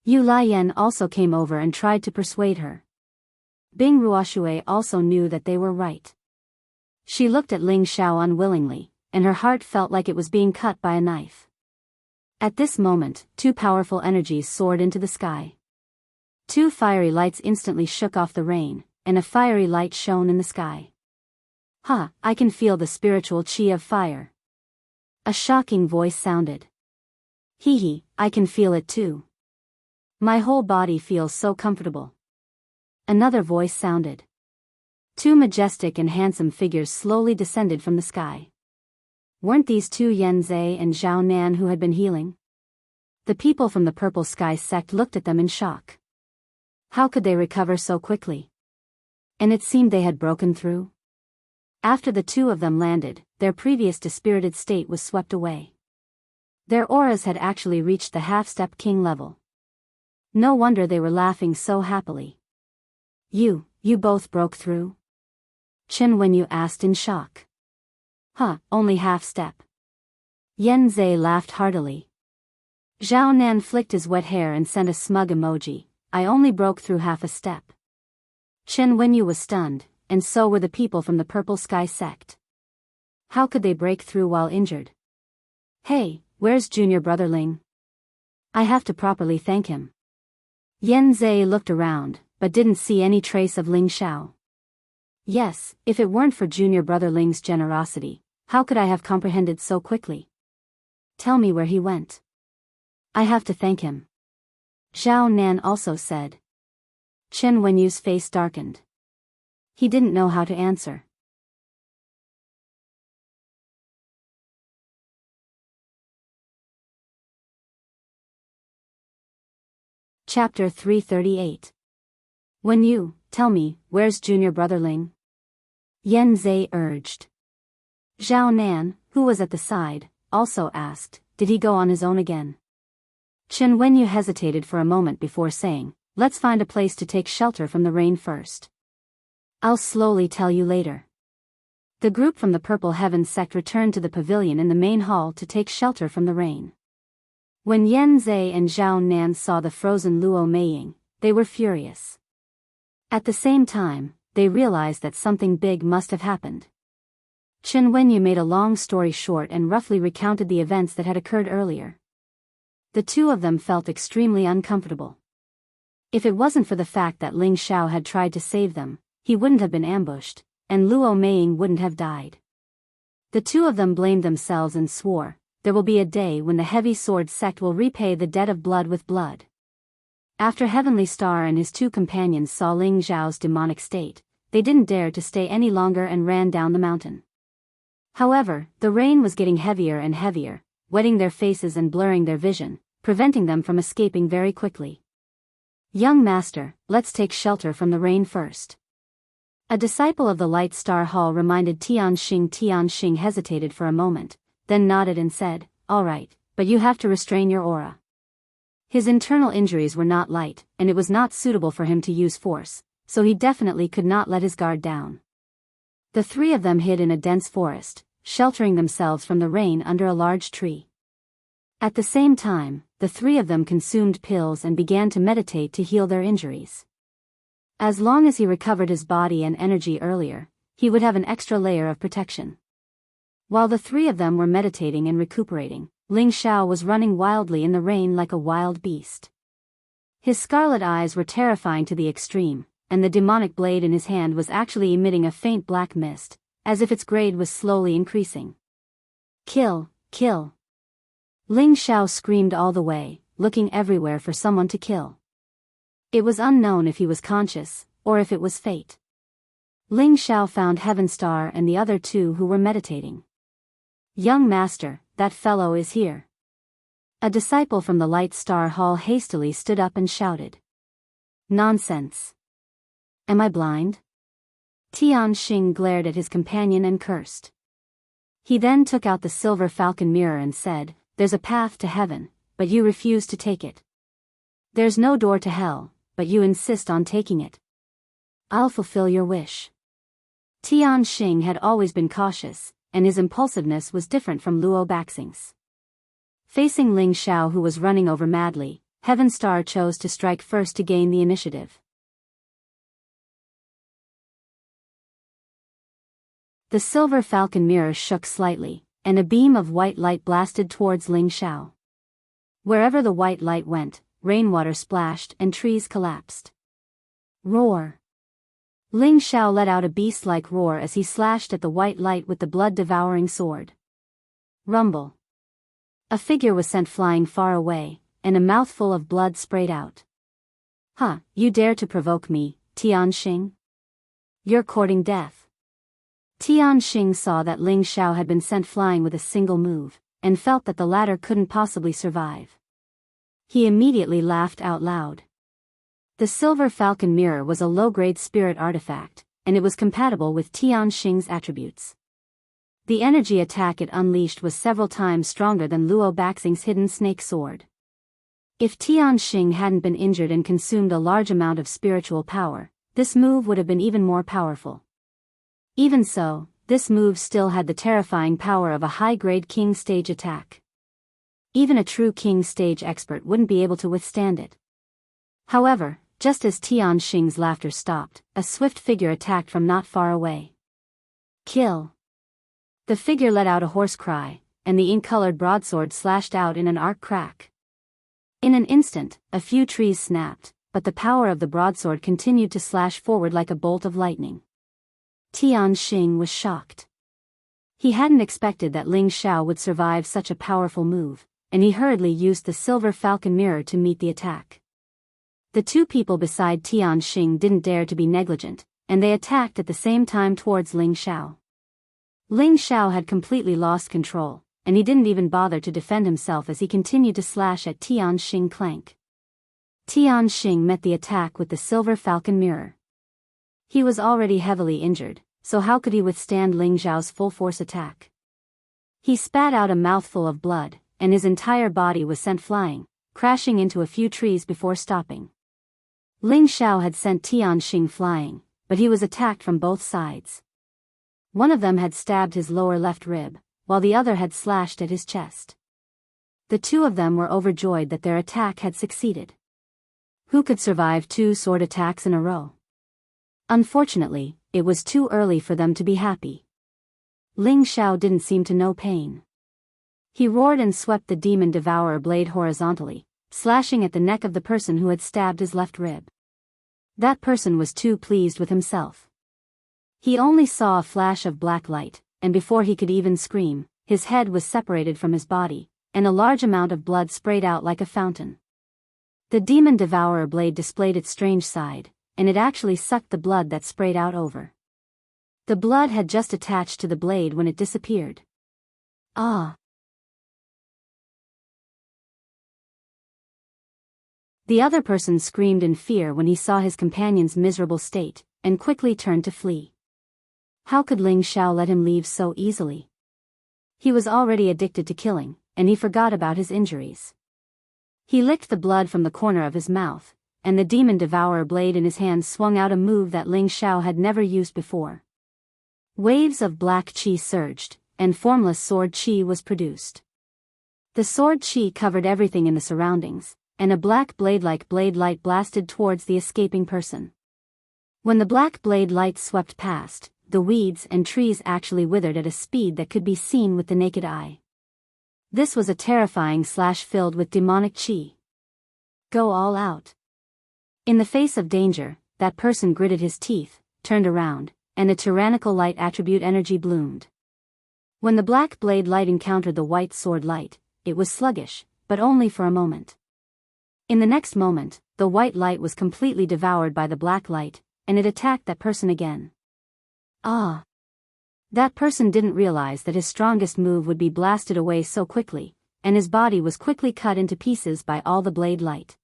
A: Yu Lian also came over and tried to persuade her. Bing Ruoshui also knew that they were right. She looked at Ling Xiao unwillingly, and her heart felt like it was being cut by a knife. At this moment, two powerful energies soared into the sky. Two fiery lights instantly shook off the rain, and a fiery light shone in the sky. "Ha, I can feel the spiritual chi of fire." A shocking voice sounded. "Hee hee, I can feel it too. My whole body feels so comfortable." Another voice sounded. Two majestic and handsome figures slowly descended from the sky. Weren't these two Yen Zhe and Zhao Nan who had been healing? The people from the Purple Sky sect looked at them in shock. How could they recover so quickly? And it seemed they had broken through. After the two of them landed, their previous dispirited state was swept away. Their auras had actually reached the half-step king level. No wonder they were laughing so happily. You both broke through?" Chen Wenyu asked in shock. "Huh, only half-step." Yen Zhe laughed heartily. Zhao Nan flicked his wet hair and sent a smug emoji. "I only broke through half a step." Chen Wenyu was stunned, and so were the people from the Purple Sky sect. How could they break through while injured? "Hey, where's junior brother Ling? I have to properly thank him." Yen Zhe looked around, but didn't see any trace of Ling Xiao. "Yes, if it weren't for junior brother Ling's generosity, how could I have comprehended so quickly? Tell me where he went. I have to thank him." Zhao Nan also said. Chen Wenyu's face darkened. He didn't know how to answer. Chapter 338. "Wenyu, tell me, where's junior brother Ling?" Yen Zhe urged. Zhao Nan, who was at the side, also asked, "Did he go on his own again?" Chen Wenyu hesitated for a moment before saying, "Let's find a place to take shelter from the rain first. I'll slowly tell you later." The group from the Purple Heaven sect returned to the pavilion in the main hall to take shelter from the rain. When Yen Zhe and Zhao Nan saw the frozen Luo Meiying, they were furious. At the same time, they realized that something big must have happened. Chen Wenyu made a long story short and roughly recounted the events that had occurred earlier. The two of them felt extremely uncomfortable. If it wasn't for the fact that Ling Xiao had tried to save them, he wouldn't have been ambushed, and Luo Meiying wouldn't have died. The two of them blamed themselves and swore, "There will be a day when the Heavy Sword sect will repay the debt of blood with blood." After Heavenly Star and his two companions saw Ling Xiao's demonic state, they didn't dare to stay any longer and ran down the mountain. However, the rain was getting heavier and heavier, wetting their faces and blurring their vision, preventing them from escaping very quickly. "Young master, let's take shelter from the rain first." A disciple of the Light Star Hall reminded Tianxing. Tianxing hesitated for a moment, then nodded and said, "All right, but you have to restrain your aura." His internal injuries were not light, and it was not suitable for him to use force, so he definitely could not let his guard down. The three of them hid in a dense forest, sheltering themselves from the rain under a large tree. At the same time, the three of them consumed pills and began to meditate to heal their injuries. As long as he recovered his body and energy earlier, he would have an extra layer of protection. While the three of them were meditating and recuperating, Ling Xiao was running wildly in the rain like a wild beast. His scarlet eyes were terrifying to the extreme, and the demonic blade in his hand was actually emitting a faint black mist, as if its grade was slowly increasing. "Kill, kill!" Ling Xiao screamed all the way, looking everywhere for someone to kill. It was unknown if he was conscious, or if it was fate. Ling Xiao found Heaven Star and the other two who were meditating. "Young master, that fellow is here." A disciple from the Light Star Hall hastily stood up and shouted. "Nonsense. Am I blind?" Tianxing glared at his companion and cursed. He then took out the silver falcon mirror and said, "There's a path to heaven, but you refuse to take it. There's no door to hell, but you insist on taking it. I'll fulfill your wish." Tianxing had always been cautious, and his impulsiveness was different from Luo Baxing's. Facing Ling Xiao, who was running over madly, Heaven Star chose to strike first to gain the initiative. The silver falcon mirror shook slightly, and a beam of white light blasted towards Ling Xiao. Wherever the white light went, rainwater splashed and trees collapsed. Roar! Ling Xiao let out a beast-like roar as he slashed at the white light with the blood-devouring sword. Rumble! A figure was sent flying far away, and a mouthful of blood sprayed out. "Huh, you dare to provoke me, Tianxing? You're courting death." Tianxing saw that Ling Xiao had been sent flying with a single move, and felt that the latter couldn't possibly survive. He immediately laughed out loud. The Silver Falcon Mirror was a low-grade spirit artifact, and it was compatible with Tianxing's attributes. The energy attack it unleashed was several times stronger than Luo Baxing's hidden snake sword. If Tianxing hadn't been injured and consumed a large amount of spiritual power, this move would have been even more powerful. Even so, this move still had the terrifying power of a high-grade King Stage attack. Even a true King Stage expert wouldn't be able to withstand it. However, just as Tianxing's laughter stopped, a swift figure attacked from not far away. Kill! The figure let out a hoarse cry, and the ink-colored broadsword slashed out in an arc crack. In an instant, a few trees snapped, but the power of the broadsword continued to slash forward like a bolt of lightning. Tianxing was shocked. He hadn't expected that Ling Xiao would survive such a powerful move, and he hurriedly used the Silver Falcon Mirror to meet the attack. The two people beside Tianxing didn't dare to be negligent, and they attacked at the same time towards Ling Xiao. Ling Xiao had completely lost control, and he didn't even bother to defend himself as he continued to slash at Tianxing clank. Tianxing met the attack with the Silver Falcon Mirror. He was already heavily injured, so how could he withstand Ling Xiao's full-force attack? He spat out a mouthful of blood, and his entire body was sent flying, crashing into a few trees before stopping. Ling Xiao had sent Tianxing flying, but he was attacked from both sides. One of them had stabbed his lower left rib, while the other had slashed at his chest. The two of them were overjoyed that their attack had succeeded. Who could survive 2 sword attacks in a row? Unfortunately, it was too early for them to be happy. Ling Xiao didn't seem to know pain. He roared and swept the demon devourer blade horizontally, slashing at the neck of the person who had stabbed his left rib. That person was too pleased with himself. He only saw a flash of black light, and before he could even scream, his head was separated from his body, and a large amount of blood sprayed out like a fountain. The demon devourer blade displayed its strange side, and it actually sucked the blood that sprayed out over. The blood had just attached to the blade when it disappeared. Ah! The other person screamed in fear when he saw his companion's miserable state, and quickly turned to flee. How could Ling Xiao let him leave so easily? He was already addicted to killing, and he forgot about his injuries. He licked the blood from the corner of his mouth, and the demon devourer blade in his hand swung out a move that Ling Xiao had never used before. Waves of black qi surged, and formless sword qi was produced. The sword qi covered everything in the surroundings, and a black blade-like blade light blasted towards the escaping person. When the black blade light swept past, the weeds and trees actually withered at a speed that could be seen with the naked eye. This was a terrifying slash filled with demonic qi. Go all out. In the face of danger, that person gritted his teeth, turned around, and a tyrannical light attribute energy bloomed. When the black blade light encountered the white sword light, it was sluggish, but only for a moment. In the next moment, the white light was completely devoured by the black light, and it attacked that person again. Ah! That person didn't realize that his strongest move would be blasted away so quickly, and his body was quickly cut into pieces by all the blade light.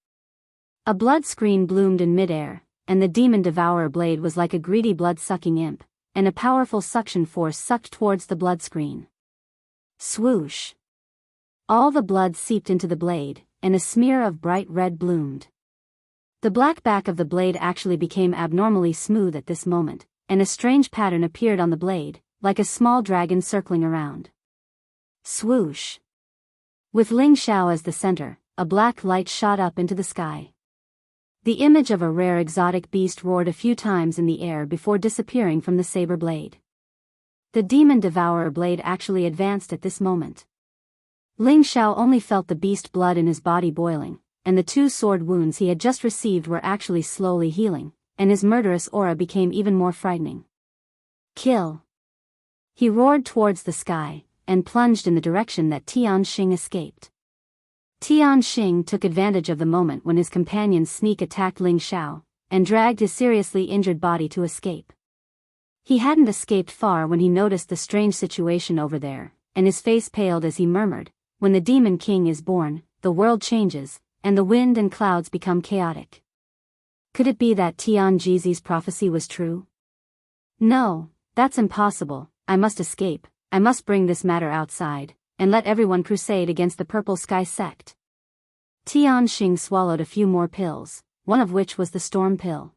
A: A blood screen bloomed in midair, and the demon devourer blade was like a greedy blood-sucking imp, and a powerful suction force sucked towards the blood screen. Swoosh! All the blood seeped into the blade, and a smear of bright red bloomed. The black back of the blade actually became abnormally smooth at this moment, and a strange pattern appeared on the blade, like a small dragon circling around. Swoosh! With Ling Xiao as the center, a black light shot up into the sky. The image of a rare exotic beast roared a few times in the air before disappearing from the saber blade. The demon devourer blade actually advanced at this moment. Ling Xiao only felt the beast blood in his body boiling, and the 2 sword wounds he had just received were actually slowly healing, and his murderous aura became even more frightening. Kill! He roared towards the sky, and plunged in the direction that Tianxing escaped. Tianxing took advantage of the moment when his companion's sneak attacked Ling Xiao, and dragged his seriously injured body to escape. He hadn't escaped far when he noticed the strange situation over there, and his face paled as he murmured, "When the Demon King is born, the world changes, and the wind and clouds become chaotic." Could it be that Tianjizi's prophecy was true? No, that's impossible. I must escape. I must bring this matter outside, and let everyone crusade against the Purple Sky sect. Tianxing swallowed a few more pills, one of which was the storm pill.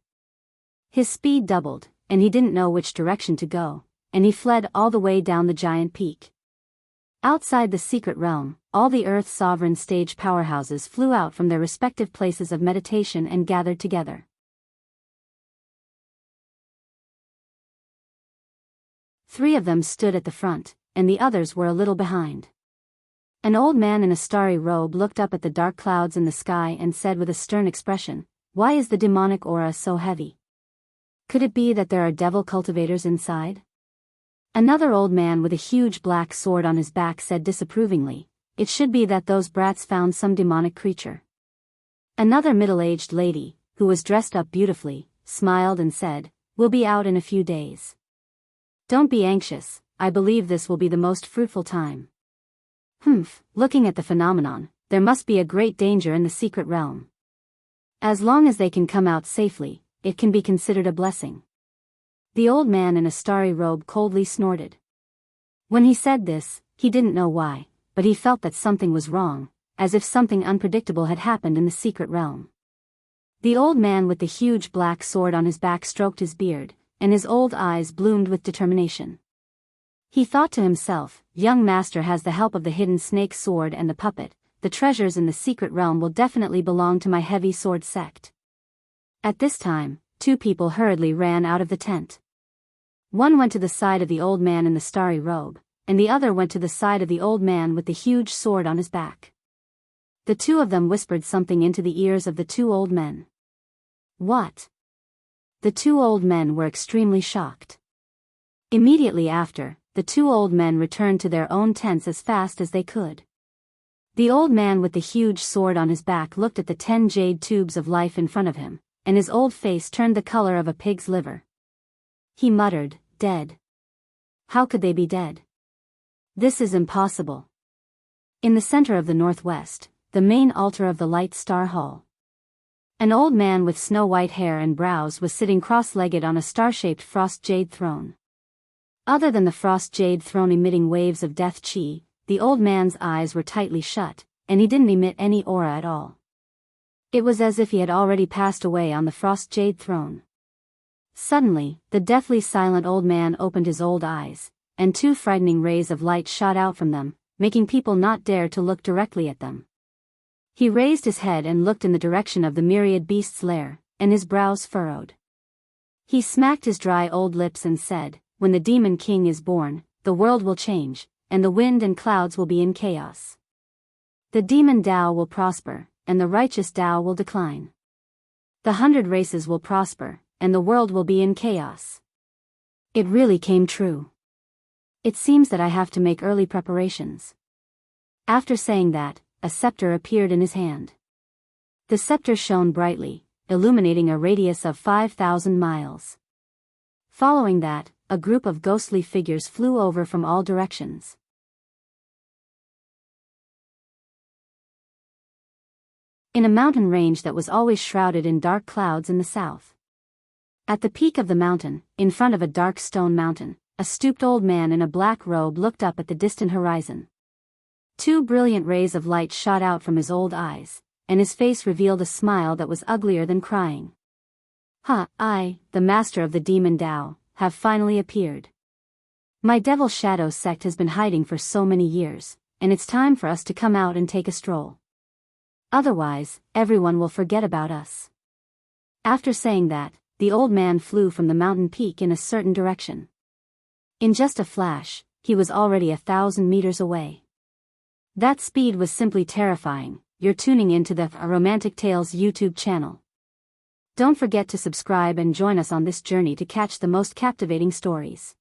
A: His speed doubled, and he didn't know which direction to go, and he fled all the way down the giant peak. Outside the secret realm, all the Earth's sovereign stage powerhouses flew out from their respective places of meditation and gathered together. 3 of them stood at the front, and the others were a little behind. An old man in a starry robe looked up at the dark clouds in the sky and said with a stern expression, "Why is the demonic aura so heavy? Could it be that there are devil cultivators inside?" Another old man with a huge black sword on his back said disapprovingly, "It should be that those brats found some demonic creature." Another middle-aged lady, who was dressed up beautifully, smiled and said, "We'll be out in a few days. Don't be anxious, I believe this will be the most fruitful time." Looking at the phenomenon, there must be a great danger in the secret realm. As long as they can come out safely, it can be considered a blessing. The old man in a starry robe coldly snorted. When he said this, he didn't know why, but he felt that something was wrong, as if something unpredictable had happened in the secret realm. The old man with the huge black sword on his back stroked his beard, and his old eyes bloomed with determination. He thought to himself, "Young master has the help of the hidden snake sword and the puppet. The treasures in the secret realm will definitely belong to my heavy sword sect." At this time, 2 people hurriedly ran out of the tent. One went to the side of the old man in the starry robe, and the other went to the side of the old man with the huge sword on his back. The 2 of them whispered something into the ears of the 2 old men. What? The 2 old men were extremely shocked. Immediately after, the 2 old men returned to their own tents as fast as they could. The old man with the huge sword on his back looked at the 10 jade tubes of life in front of him, and his old face turned the color of a pig's liver. He muttered, "Dead. How could they be dead? This is impossible." In the center of the northwest, the main altar of the Light Star Hall. An old man with snow-white hair and brows was sitting cross-legged on a star-shaped frost jade throne. Other than the frost jade throne emitting waves of death chi, the old man's eyes were tightly shut, and he didn't emit any aura at all. It was as if he had already passed away on the frost jade throne. Suddenly, the deathly silent old man opened his old eyes, and 2 frightening rays of light shot out from them, making people not dare to look directly at them. He raised his head and looked in the direction of the myriad beast's lair, and his brows furrowed. He smacked his dry old lips and said, "When the Demon King is born, the world will change, and the wind and clouds will be in chaos. The demon Tao will prosper, and the righteous Tao will decline. The 100 races will prosper, and the world will be in chaos." It really came true. It seems that I have to make early preparations. After saying that, a scepter appeared in his hand. The scepter shone brightly, illuminating a radius of 5,000 miles. Following that, a group of ghostly figures flew over from all directions. In a mountain range that was always shrouded in dark clouds in the south. At the peak of the mountain, in front of a dark stone mountain, a stooped old man in a black robe looked up at the distant horizon. 2 brilliant rays of light shot out from his old eyes, and his face revealed a smile that was uglier than crying. I, the master of the demon Tao, have finally appeared. My Devil Shadow sect has been hiding for so many years, and it's time for us to come out and take a stroll. Otherwise, everyone will forget about us." After saying that, the old man flew from the mountain peak in a certain direction. In just a flash, he was already 1,000 meters away. That speed was simply terrifying. You're tuning into the Romantic Tales YouTube channel. Don't forget to subscribe and join us on this journey to catch the most captivating stories.